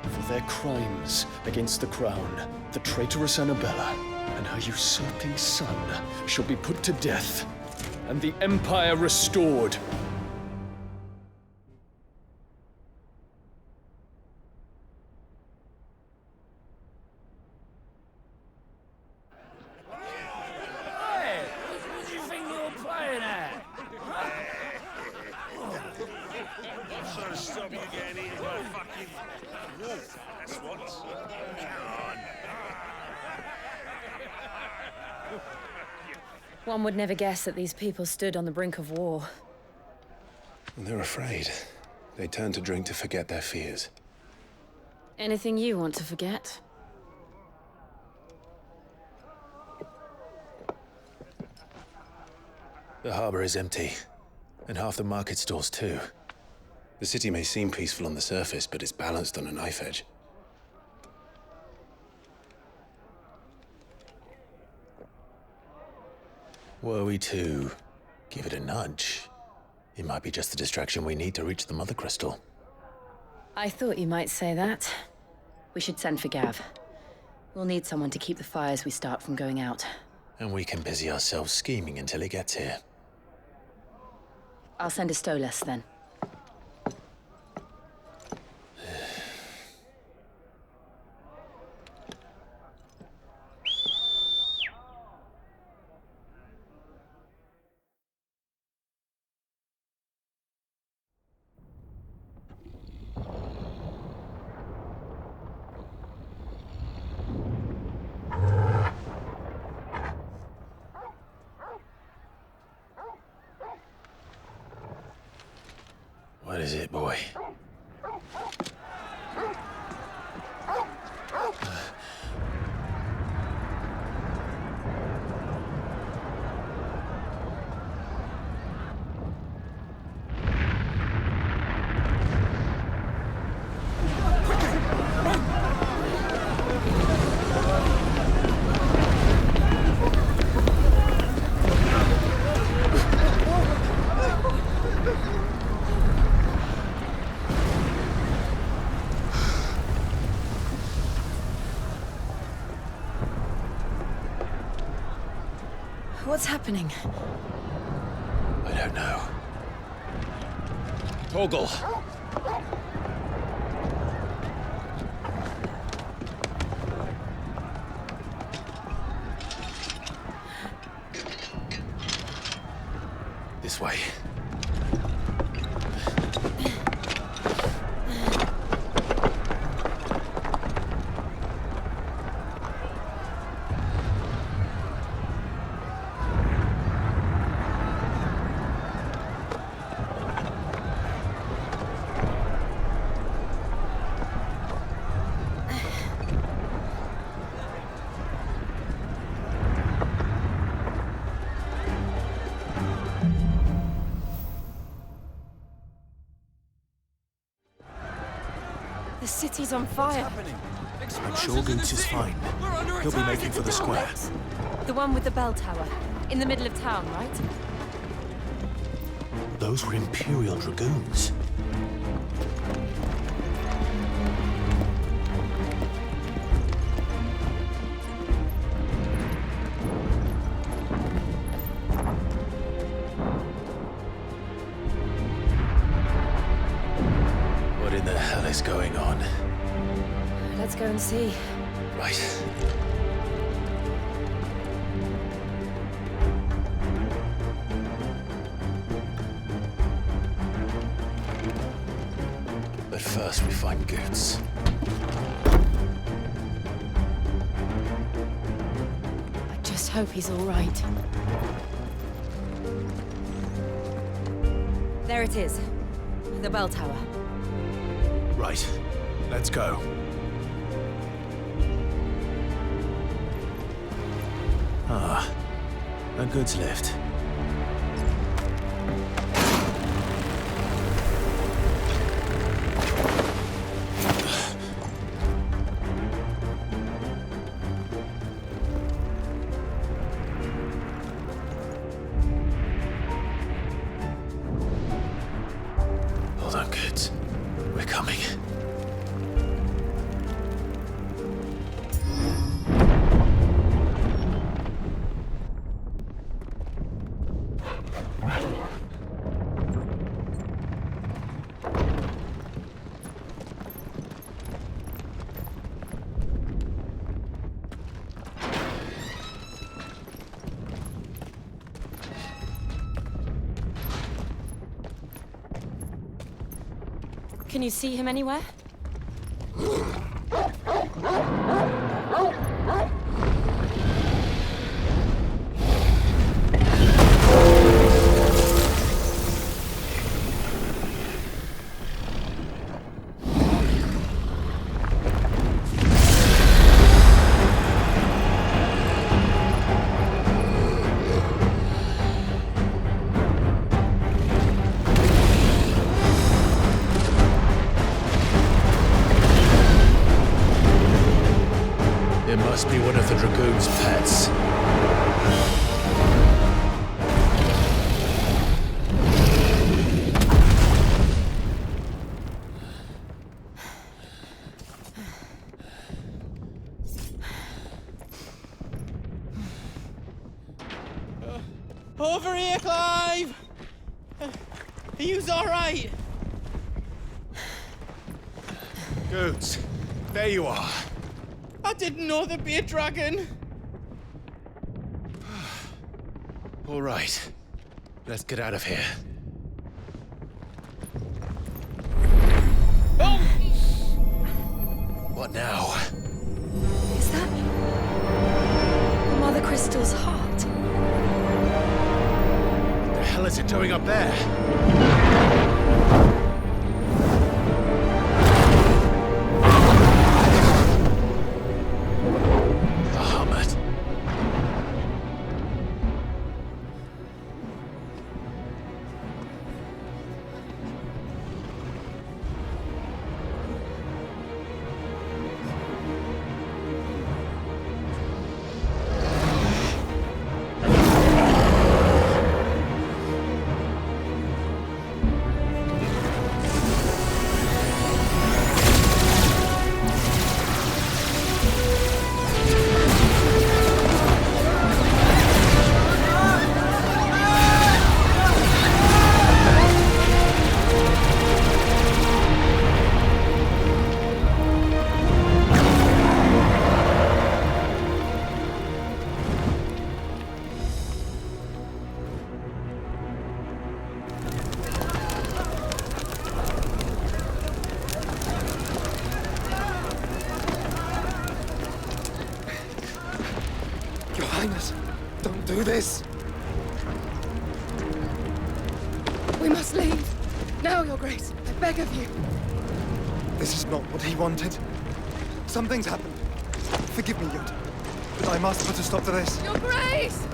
For their crimes against the crown, the traitorous Annabella and her usurping son shall be put to death, and the Empire restored. One would never guess that these people stood on the brink of war. They're afraid. They turn to drink to forget their fears. Anything you want to forget? The harbor is empty, and half the market stalls too. The city may seem peaceful on the surface, but it's balanced on a knife edge. Were we to give it a nudge, it might be just the distraction we need to reach the Mother Crystal. I thought you might say that. We should send for Gav. We'll need someone to keep the fires we start from going out. And we can busy ourselves scheming until he gets here. I'll send a Stolas then. is it, boy? What's happening? I don't know. Torgal! This way. The city's on fire. I'm sure Goots is fine. He'll be making for the square. The one with the bell tower. In the middle of town, right? Those were Imperial Dragoons. What in the hell is going on? Let's go and see. Right. But first we find Goots. I just hope he's all right. There it is. The bell tower. Right. Let's go. Ah, a goods lift. Hold on, goods. We're coming. Can you see him anywhere? It must be one of the Dragoon's pets. Over here, Clive! Are you all right? Goots, there you are. I didn't know there'd be a dragon. All right. Let's get out of here. Oh! What now? Is that Mother Crystal's heart? The hell is it doing up there? Your Highness, don't do this. We must leave. Now, Your Grace. I beg of you. This is not what he wanted. Something's happened. Forgive me, Yod, but I must put a stop to this. Your Grace!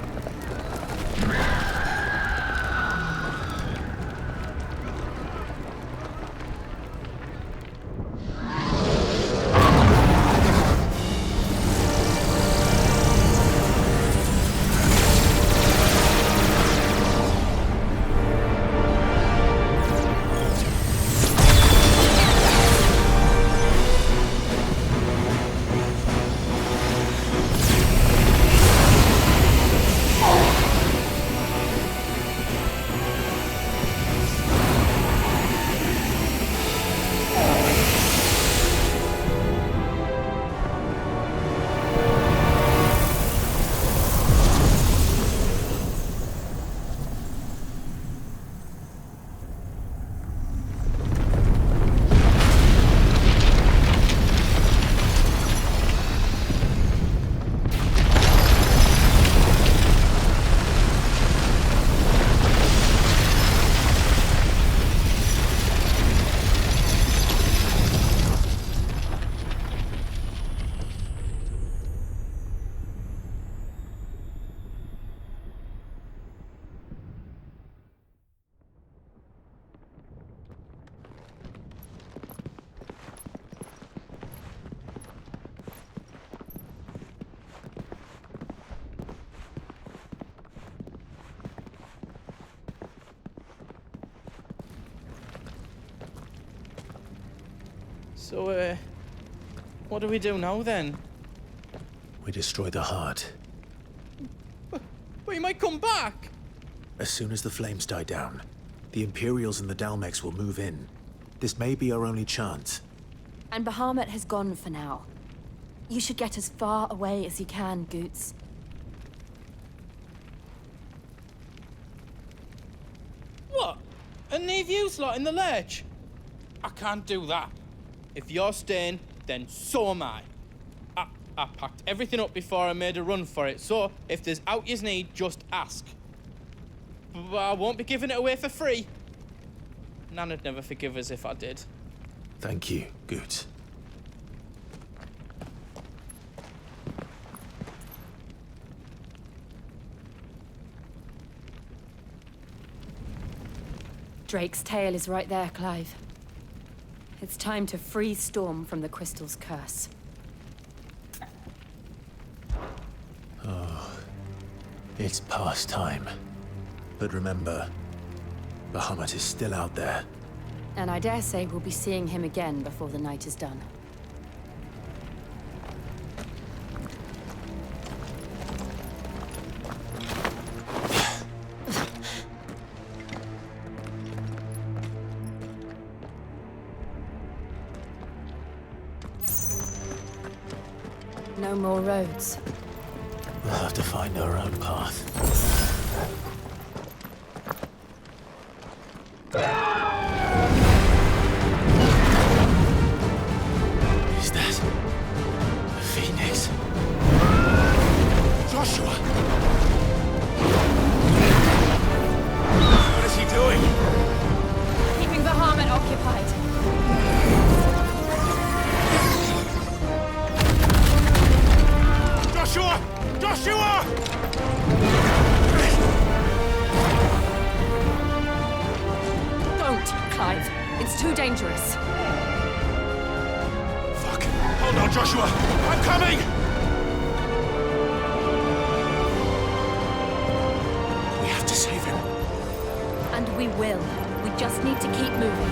So, what do we do now then? We destroy the heart. But he might come back! As soon as the flames die down, the Imperials and the Dalmex will move in. This may be our only chance. And Bahamut has gone for now. You should get as far away as you can, Goots. What? And leave you lot in the lurch? I can't do that. If you're staying, then so am I. I packed everything up before I made a run for it, so if there's out yous need, just ask. But I won't be giving it away for free. Nana'd never forgive us if I did. Thank you, Goots. Drake's tail is right there, Clive. It's time to free Storm from the Crystal's curse. Oh, it's past time. But remember, Bahamut is still out there. And I dare say we'll be seeing him again before the night is done. No more roads. We'll have to find our own path. Is that a phoenix? Joshua! What is he doing? Keeping Bahamut occupied. Joshua! Joshua! Don't, Clive. It's too dangerous. Fuck. Hold on, Joshua! I'm coming! We have to save him. And we will. We just need to keep moving.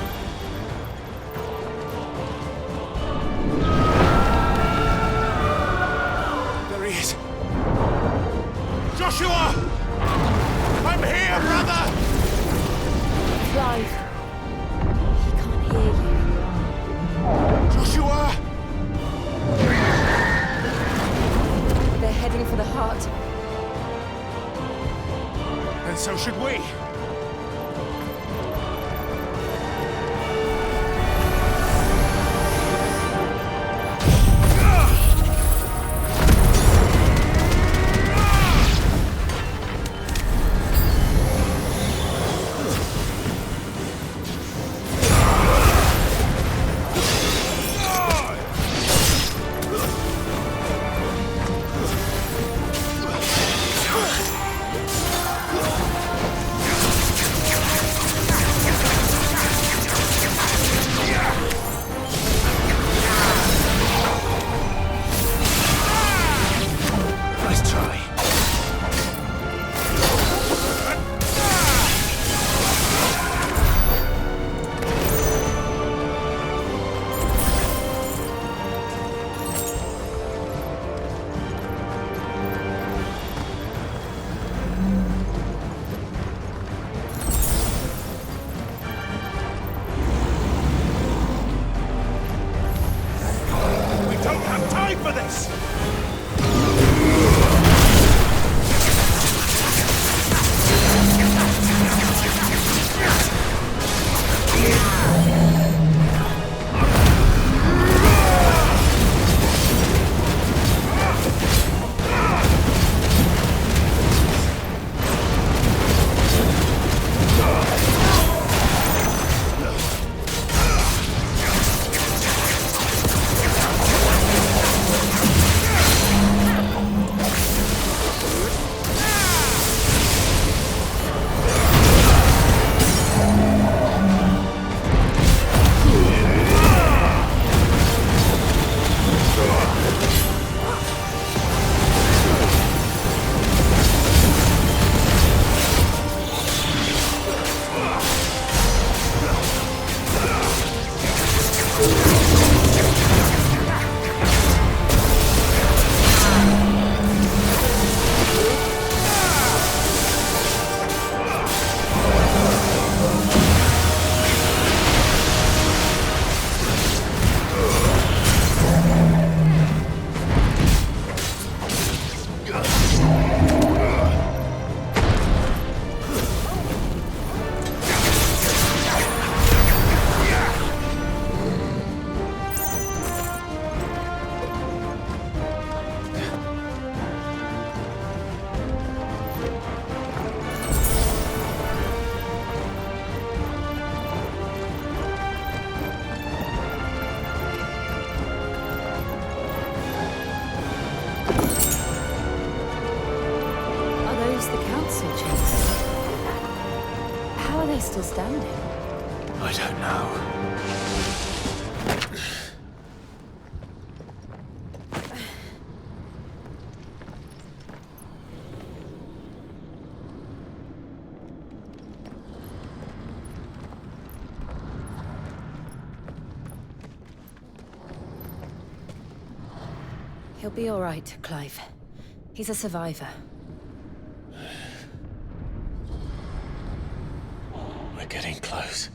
There he is. Joshua! I'm here, brother! Clive. He can't hear you. Joshua! They're heading for the heart. And so should we. are they still standing? I don't know. He'll be all right, Clive. He's a survivor. We're getting close.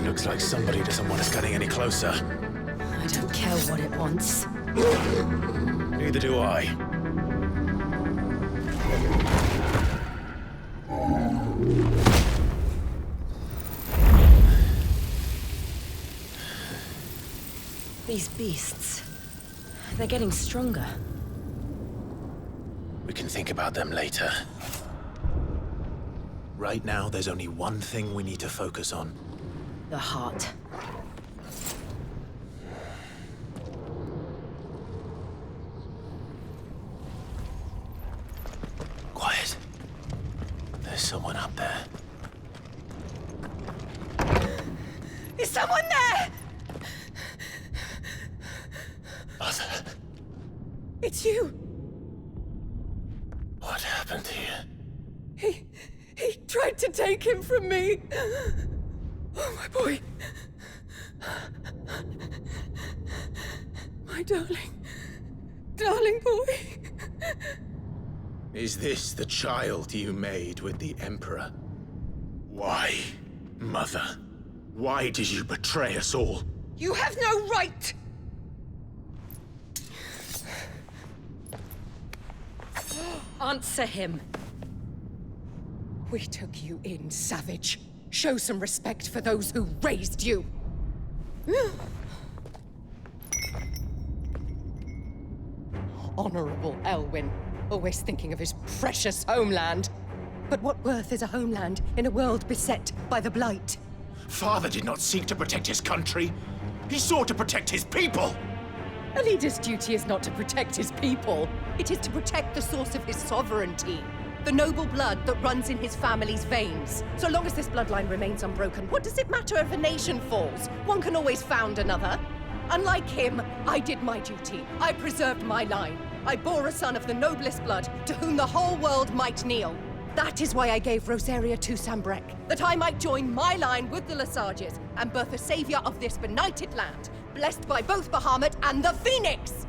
Looks like somebody doesn't want us getting any closer. I don't care what it wants. Neither do I. These beasts, they're getting stronger. We can think about them later. Right now, there's only one thing we need to focus on. The heart. Quiet. There's someone up there. Is someone there? Mother. It's you. What happened here? He tried to take him from me. Oh, my boy. My darling boy. Is this the child you made with the Emperor? Why, Mother? Why did you betray us all? You have no right! Answer him. We took you in, savage. Show some respect for those who raised you. Honorable Elwyn, always thinking of his precious homeland. But what worth is a homeland in a world beset by the Blight? Father did not seek to protect his country. He sought to protect his people. A leader's duty is not to protect his people. It is to protect the source of his sovereignty. The noble blood that runs in his family's veins. So long as this bloodline remains unbroken, what does it matter if a nation falls? One can always found another. Unlike him, I did my duty. I preserved my line. I bore a son of the noblest blood, to whom the whole world might kneel. That is why I gave Rosaria to Sambrek, that I might join my line with the Lesages and birth a savior of this benighted land, blessed by both Bahamut and the Phoenix!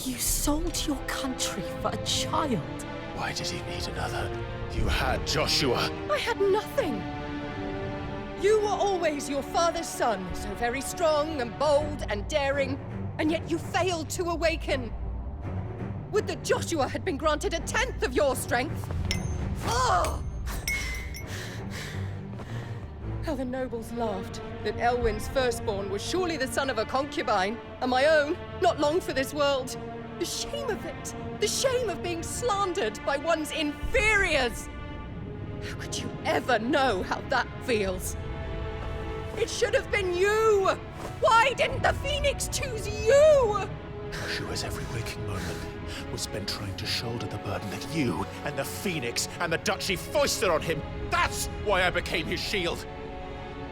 You sold your country for a child. Why did he need another? You had Joshua. I had nothing. You were always your father's son, so very strong and bold and daring, and yet you failed to awaken. Would that Joshua had been granted 1/10 of your strength? Oh! How the nobles laughed that Elwyn's firstborn was surely the son of a concubine, and my own, not long for this world. The shame of it! The shame of being slandered by one's inferiors! How could you ever know how that feels? It should have been you! Why didn't the Phoenix choose you? Joshua's every waking moment was spent trying to shoulder the burden that you and the Phoenix and the Duchy foisted on him. That's why I became his shield.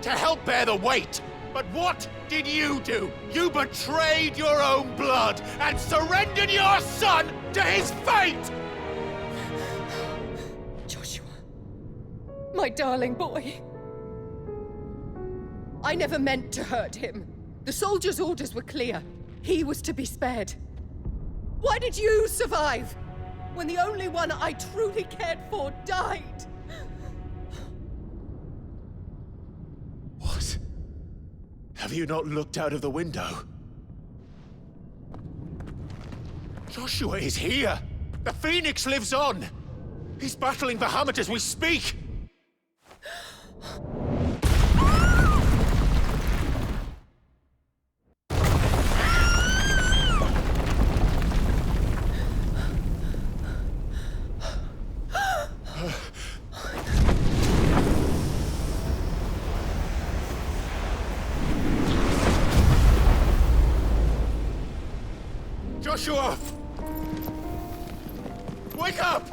To help bear the weight. But what did you do? You betrayed your own blood and surrendered your son to his fate! Joshua, my darling boy. I never meant to hurt him. The soldiers' orders were clear. He was to be spared. Why did you survive when the only one I truly cared for died? What? Have you not looked out of the window? Joshua is here! The Phoenix lives on! He's battling Bahamut as we speak! wash you off! Wake up!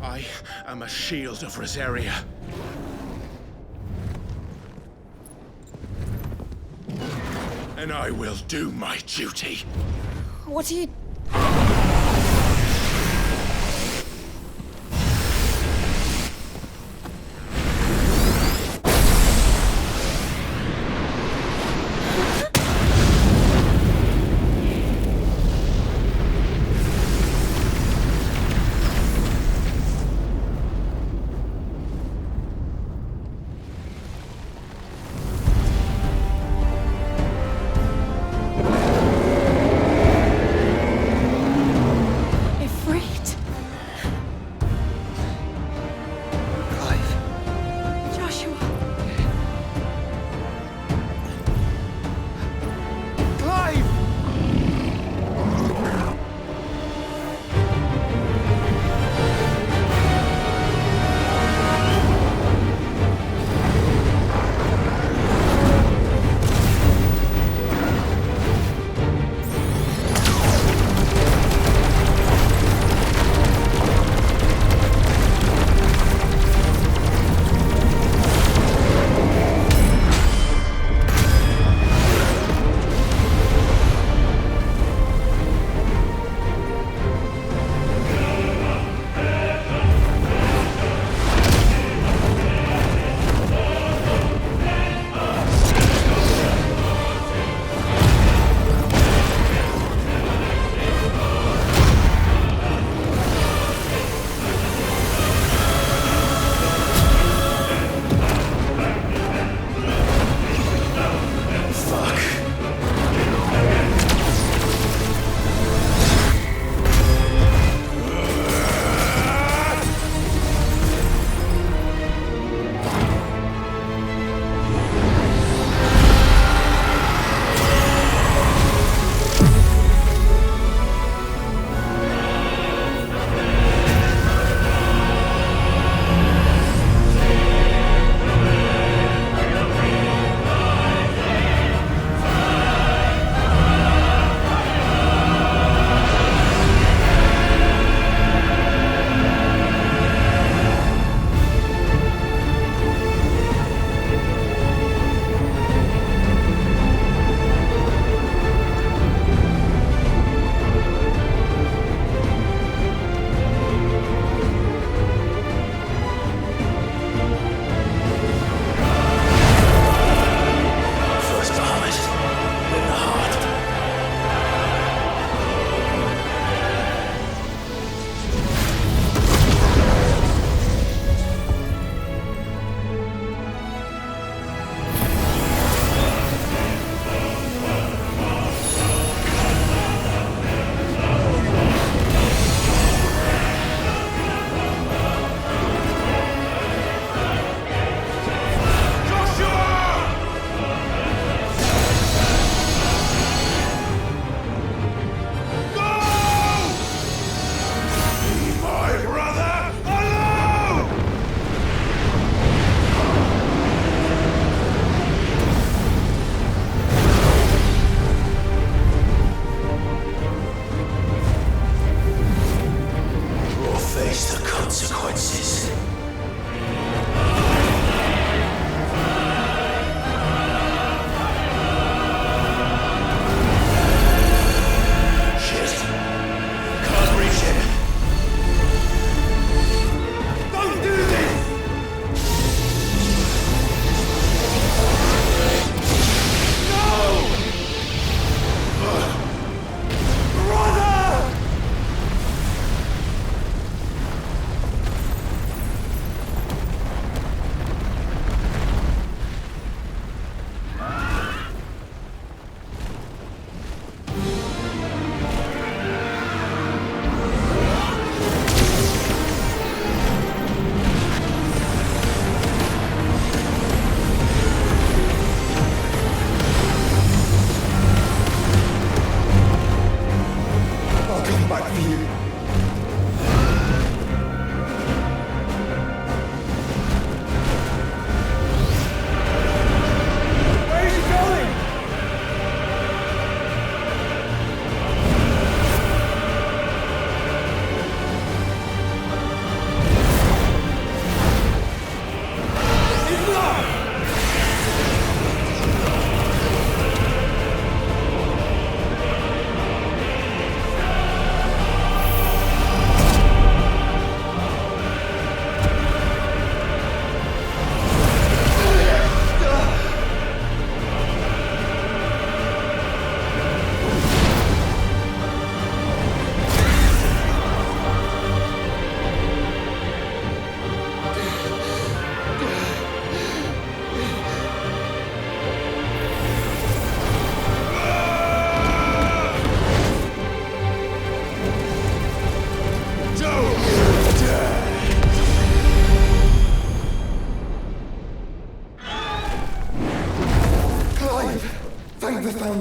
I am a shield of Rosaria. And I will do my duty. What are you...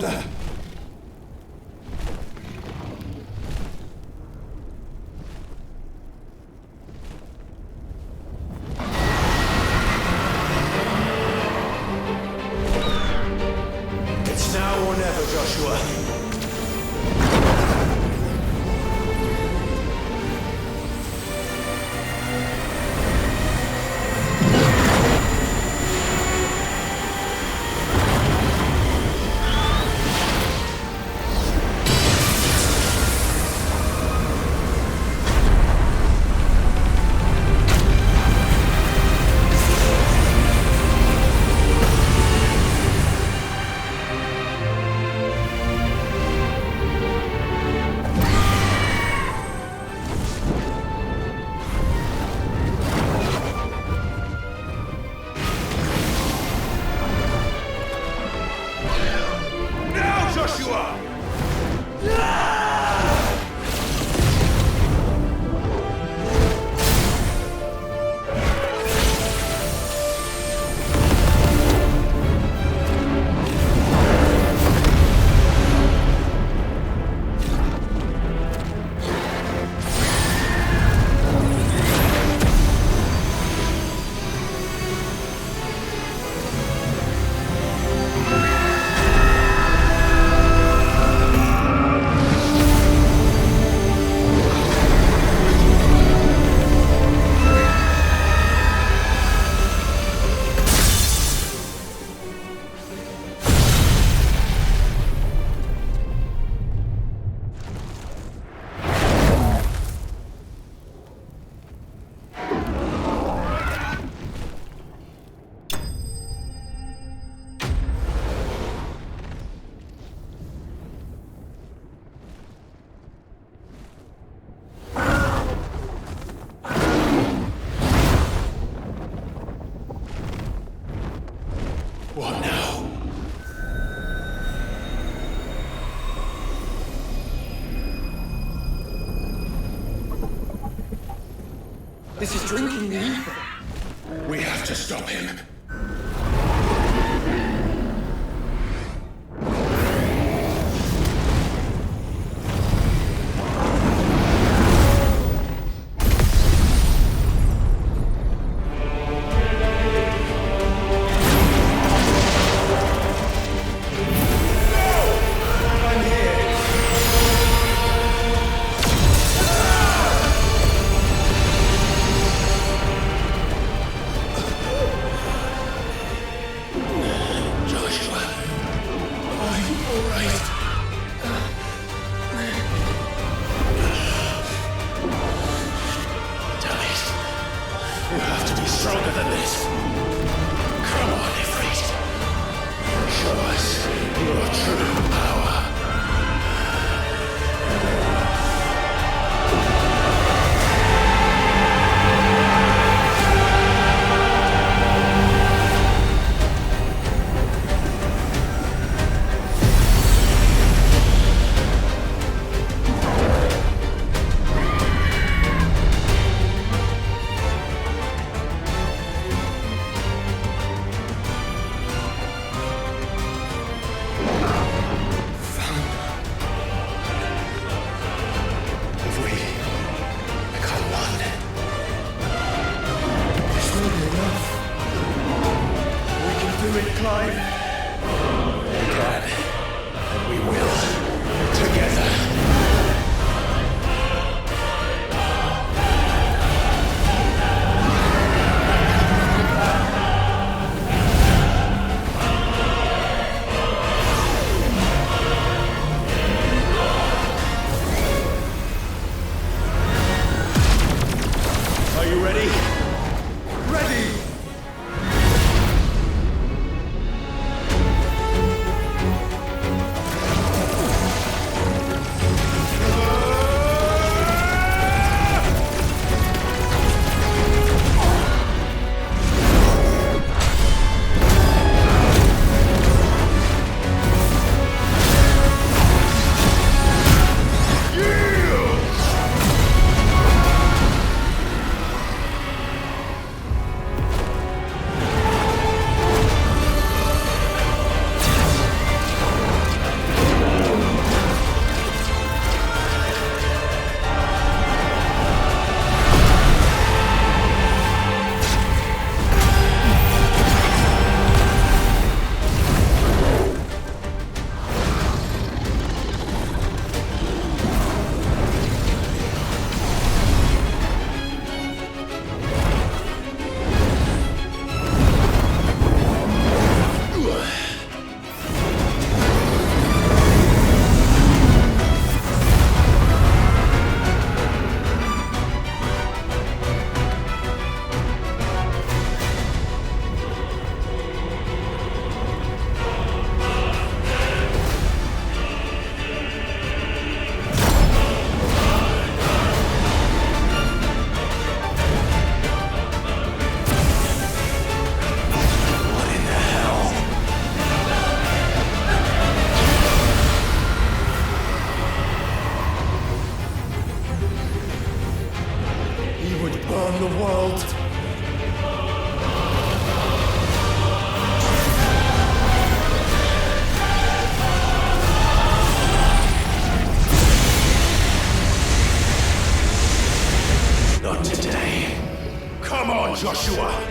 yonder. It's now or never, Joshua. What now? This is drinking the ether. We have to stop him. the world. Not today. Come on, Joshua!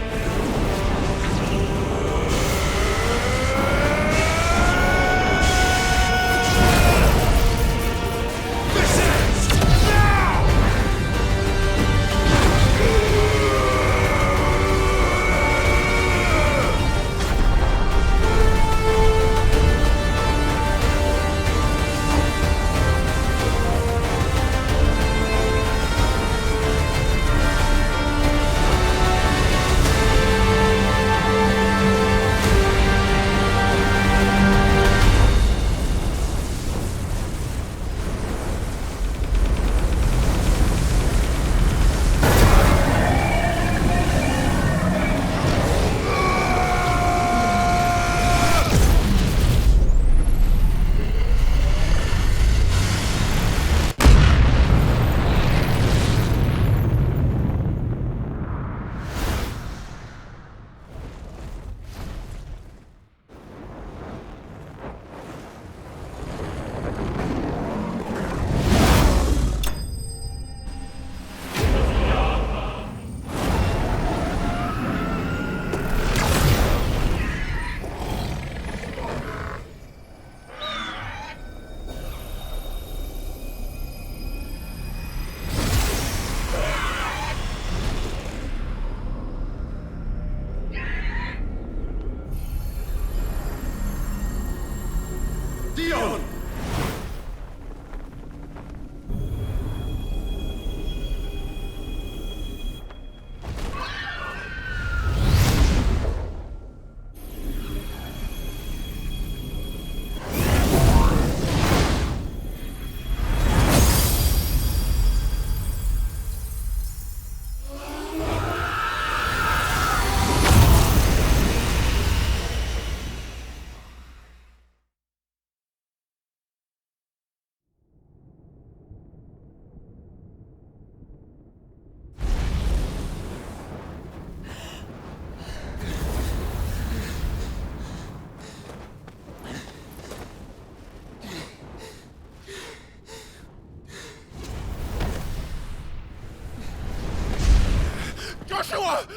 Joshua!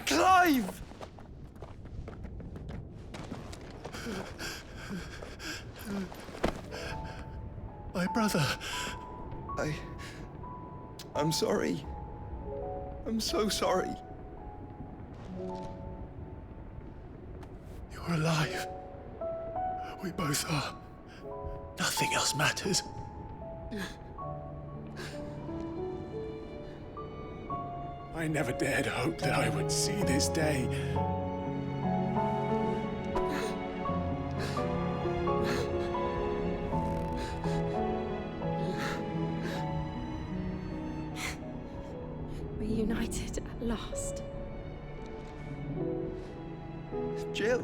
Clive! My brother. I'm sorry. I'm so sorry. You're alive. We both are. Nothing else matters. I never dared hope that I would see this day. Reunited at last. Jill.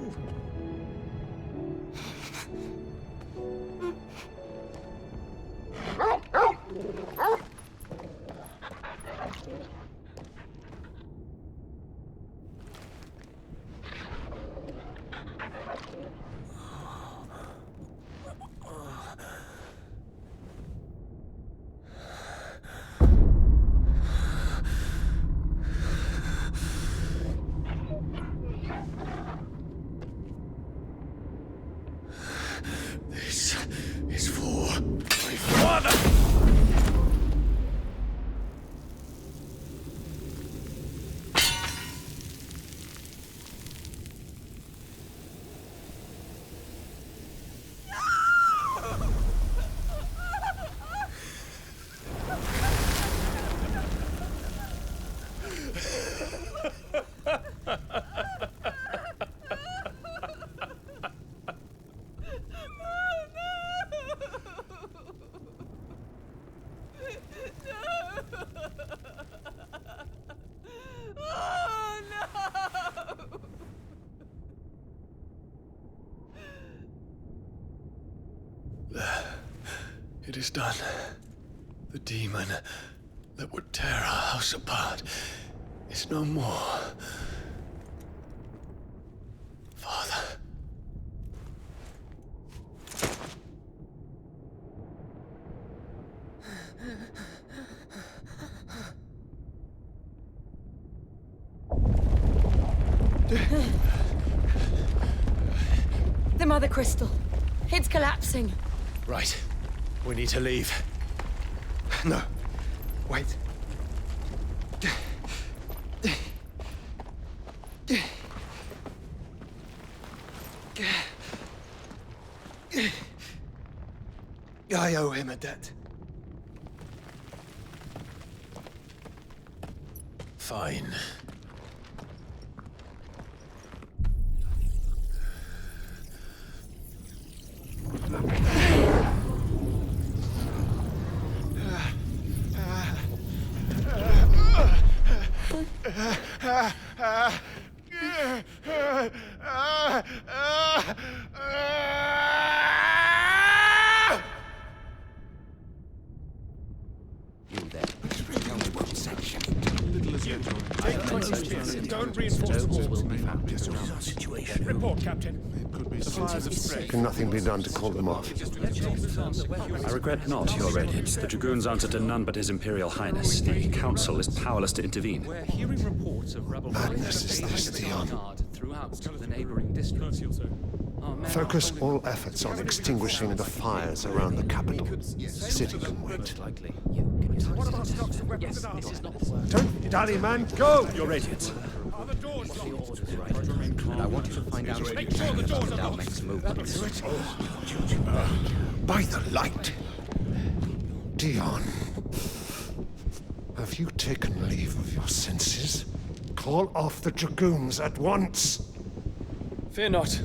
This is for my father! It is done. The demon that would tear our house apart is no more. Father. The Mother Crystal. It's collapsing. Right. We need to leave. No. Wait. I owe him a debt. Fine. Don't reinforce the walls. Report, Captain. Can nothing be done to call them off? I regret not, Your Radiance. The Dragoons answer to none but His Imperial Highness. The Council is powerless to intervene. We're hearing reports of rebel Madness is this, Dion. throughout the neighboring districts. Focus all efforts on extinguishing the fires around the capital. The city can wait. Don't dally, man. Go! Your Radiance. And I want you to find out about Dalmec's movements. By the light. Dion. Have you taken leave of your senses? Call off the Dragoons at once. Fear not.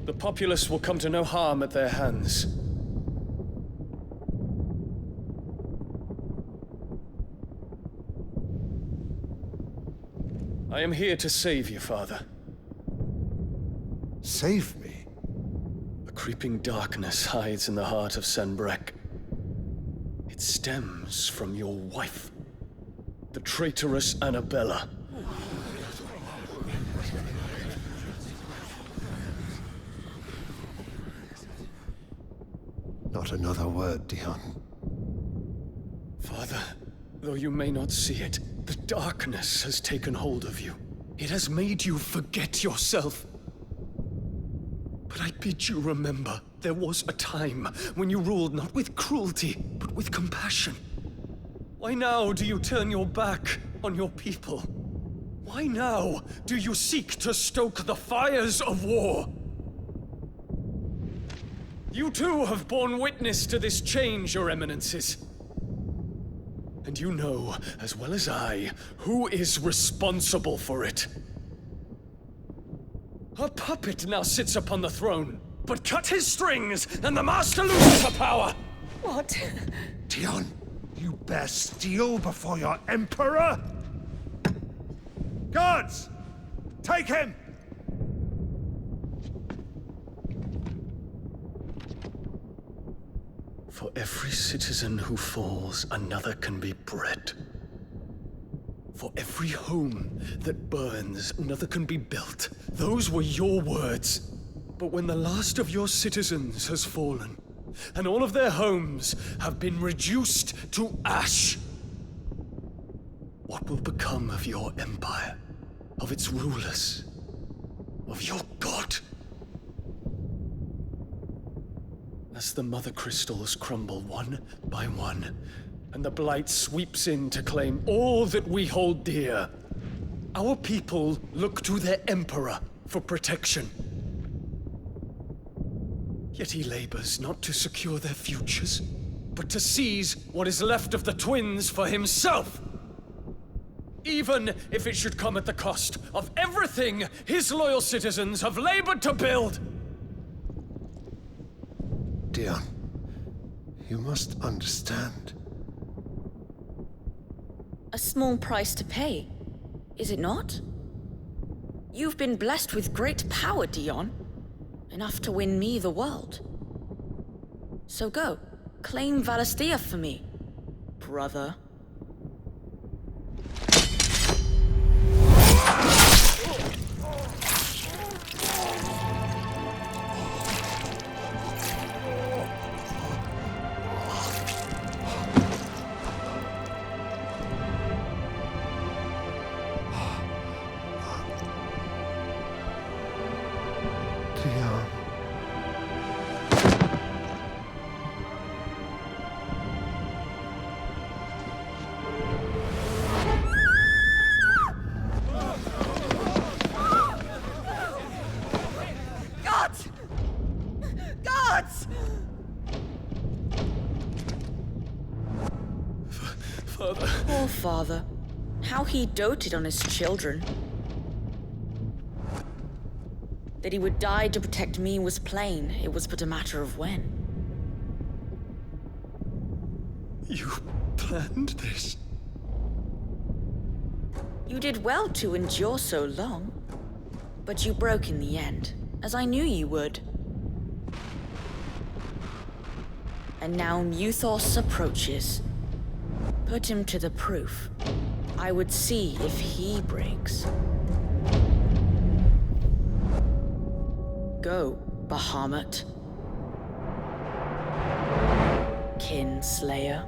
The populace will come to no harm at their hands. I am here to save you, Father. Save me? A creeping darkness hides in the heart of Sanbreque. It stems from your wife, the traitorous Annabella. Not another word, Dion. Father, though you may not see it, the darkness has taken hold of you. It has made you forget yourself. But I bid you remember, there was a time when you ruled not with cruelty, but with compassion. Why now do you turn your back on your people? Why now do you seek to stoke the fires of war? You too have borne witness to this change, Your Eminences. And you know, as well as I, who is responsible for it. A puppet now sits upon the throne, but cut his strings, and the Master loses her power! What? Dion, you bear steel before your Emperor? Guards! Take him! For every citizen who falls, another can be bred. For every home that burns, another can be built. Those were your words. But when the last of your citizens has fallen, and all of their homes have been reduced to ash, what will become of your empire, of its rulers, of your god? As the Mother Crystals crumble one by one, and the Blight sweeps in to claim all that we hold dear, our people look to their Emperor for protection. Yet he labors not to secure their futures, but to seize what is left of the twins for himself! Even if it should come at the cost of everything his loyal citizens have labored to build! Dion, you must understand. A small price to pay, is it not? You've been blessed with great power, Dion. Enough to win me the world. So go, claim Valisthea for me, brother. Father. Poor father. How he doted on his children. That he would die to protect me was plain. It was but a matter of when. You planned this? You did well to endure so long. But you broke in the end, as I knew you would. And now Muthos approaches. Put him to the proof. I would see if he breaks. Go, Bahamut. Kinslayer.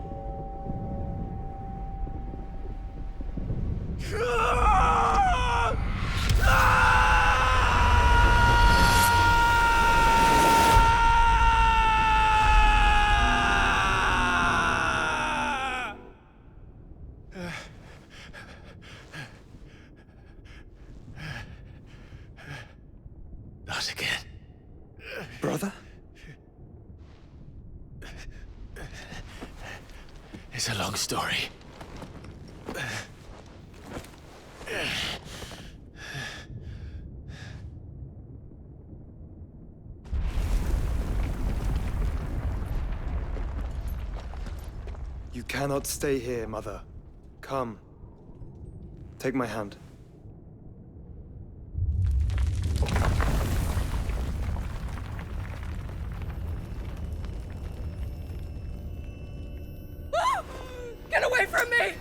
Not again. Brother? It's a long story. You cannot stay here, Mother. Come. Take my hand. Get away from me!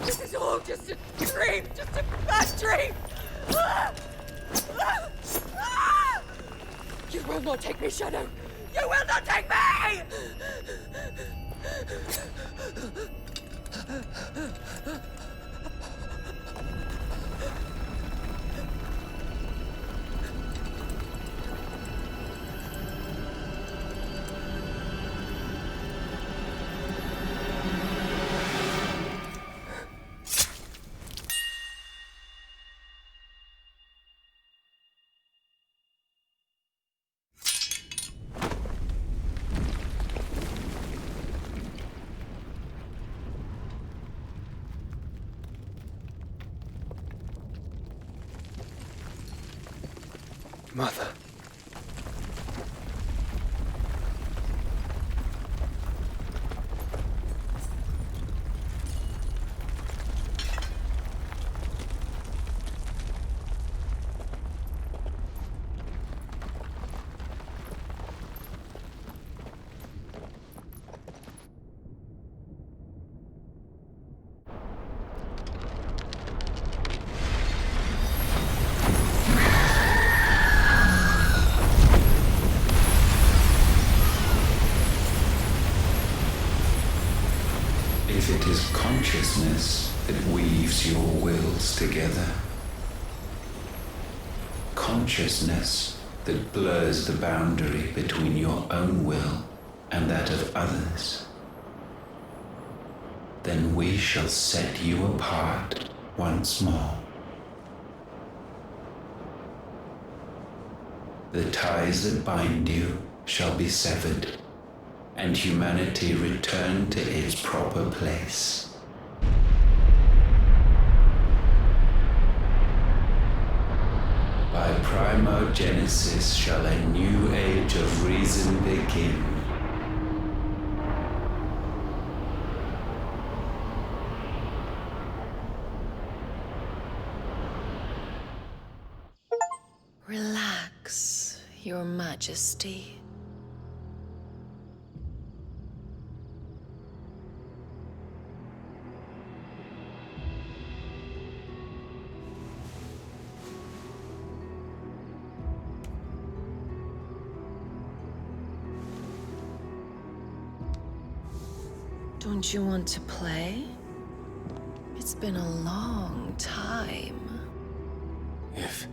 This is all just a dream, just a bad dream! You will not take me, Shadow! You will not take me! Mother. It is consciousness that weaves your wills together. Consciousness that blurs the boundary between your own will and that of others. Then we shall set you apart once more. The ties that bind you shall be severed, and humanity return to its proper place. By primogenesis shall a new age of reason begin. Relax, Your Majesty. Don't you want to play? It's been a long time. If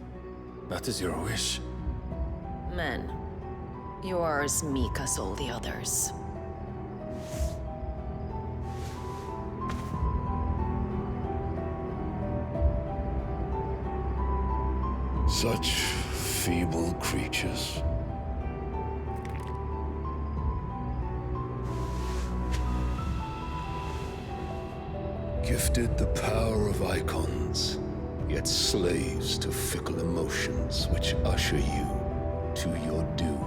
that is your wish. Men, you are as meek as all the others. Such feeble creatures. Gifted the power of icons, yet slaves to fickle emotions which usher you to your doom.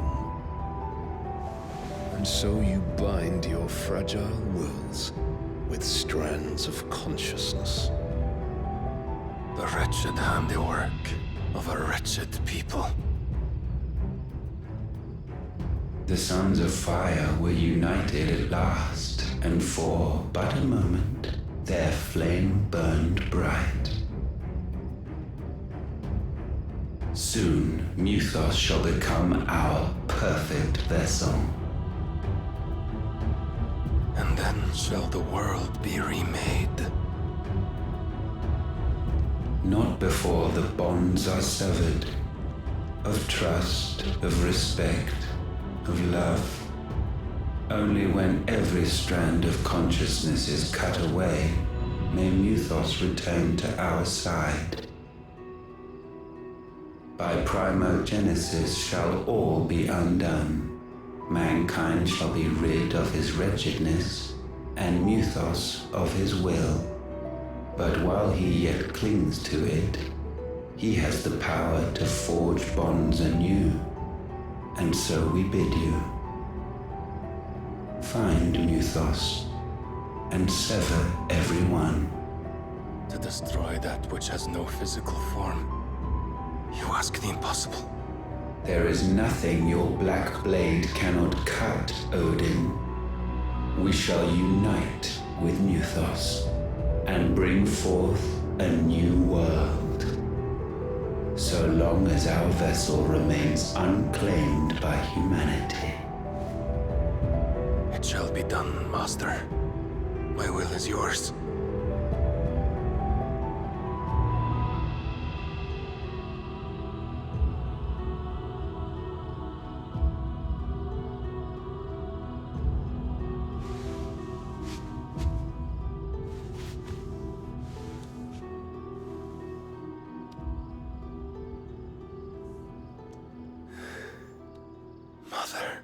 And so you bind your fragile wills with strands of consciousness. The wretched handiwork of a wretched people. The sons of fire were united at last, and for but a moment, their flame burned bright. Soon, Muthos shall become our perfect vessel. And then shall the world be remade. Not before the bonds are severed, of trust, of respect, of love. Only when every strand of consciousness is cut away, may Muthos return to our side. By primogenesis shall all be undone. Mankind shall be rid of his wretchedness, and Muthos of his will. But while he yet clings to it, he has the power to forge bonds anew. And so we bid you, find Muthos, and sever every one. To destroy that which has no physical form, you ask the impossible. There is nothing your black blade cannot cut, Odin. We shall unite with Muthos, and bring forth a new world. So long as our vessel remains unclaimed by humanity. It shall be done, Master. My will is yours. Mother.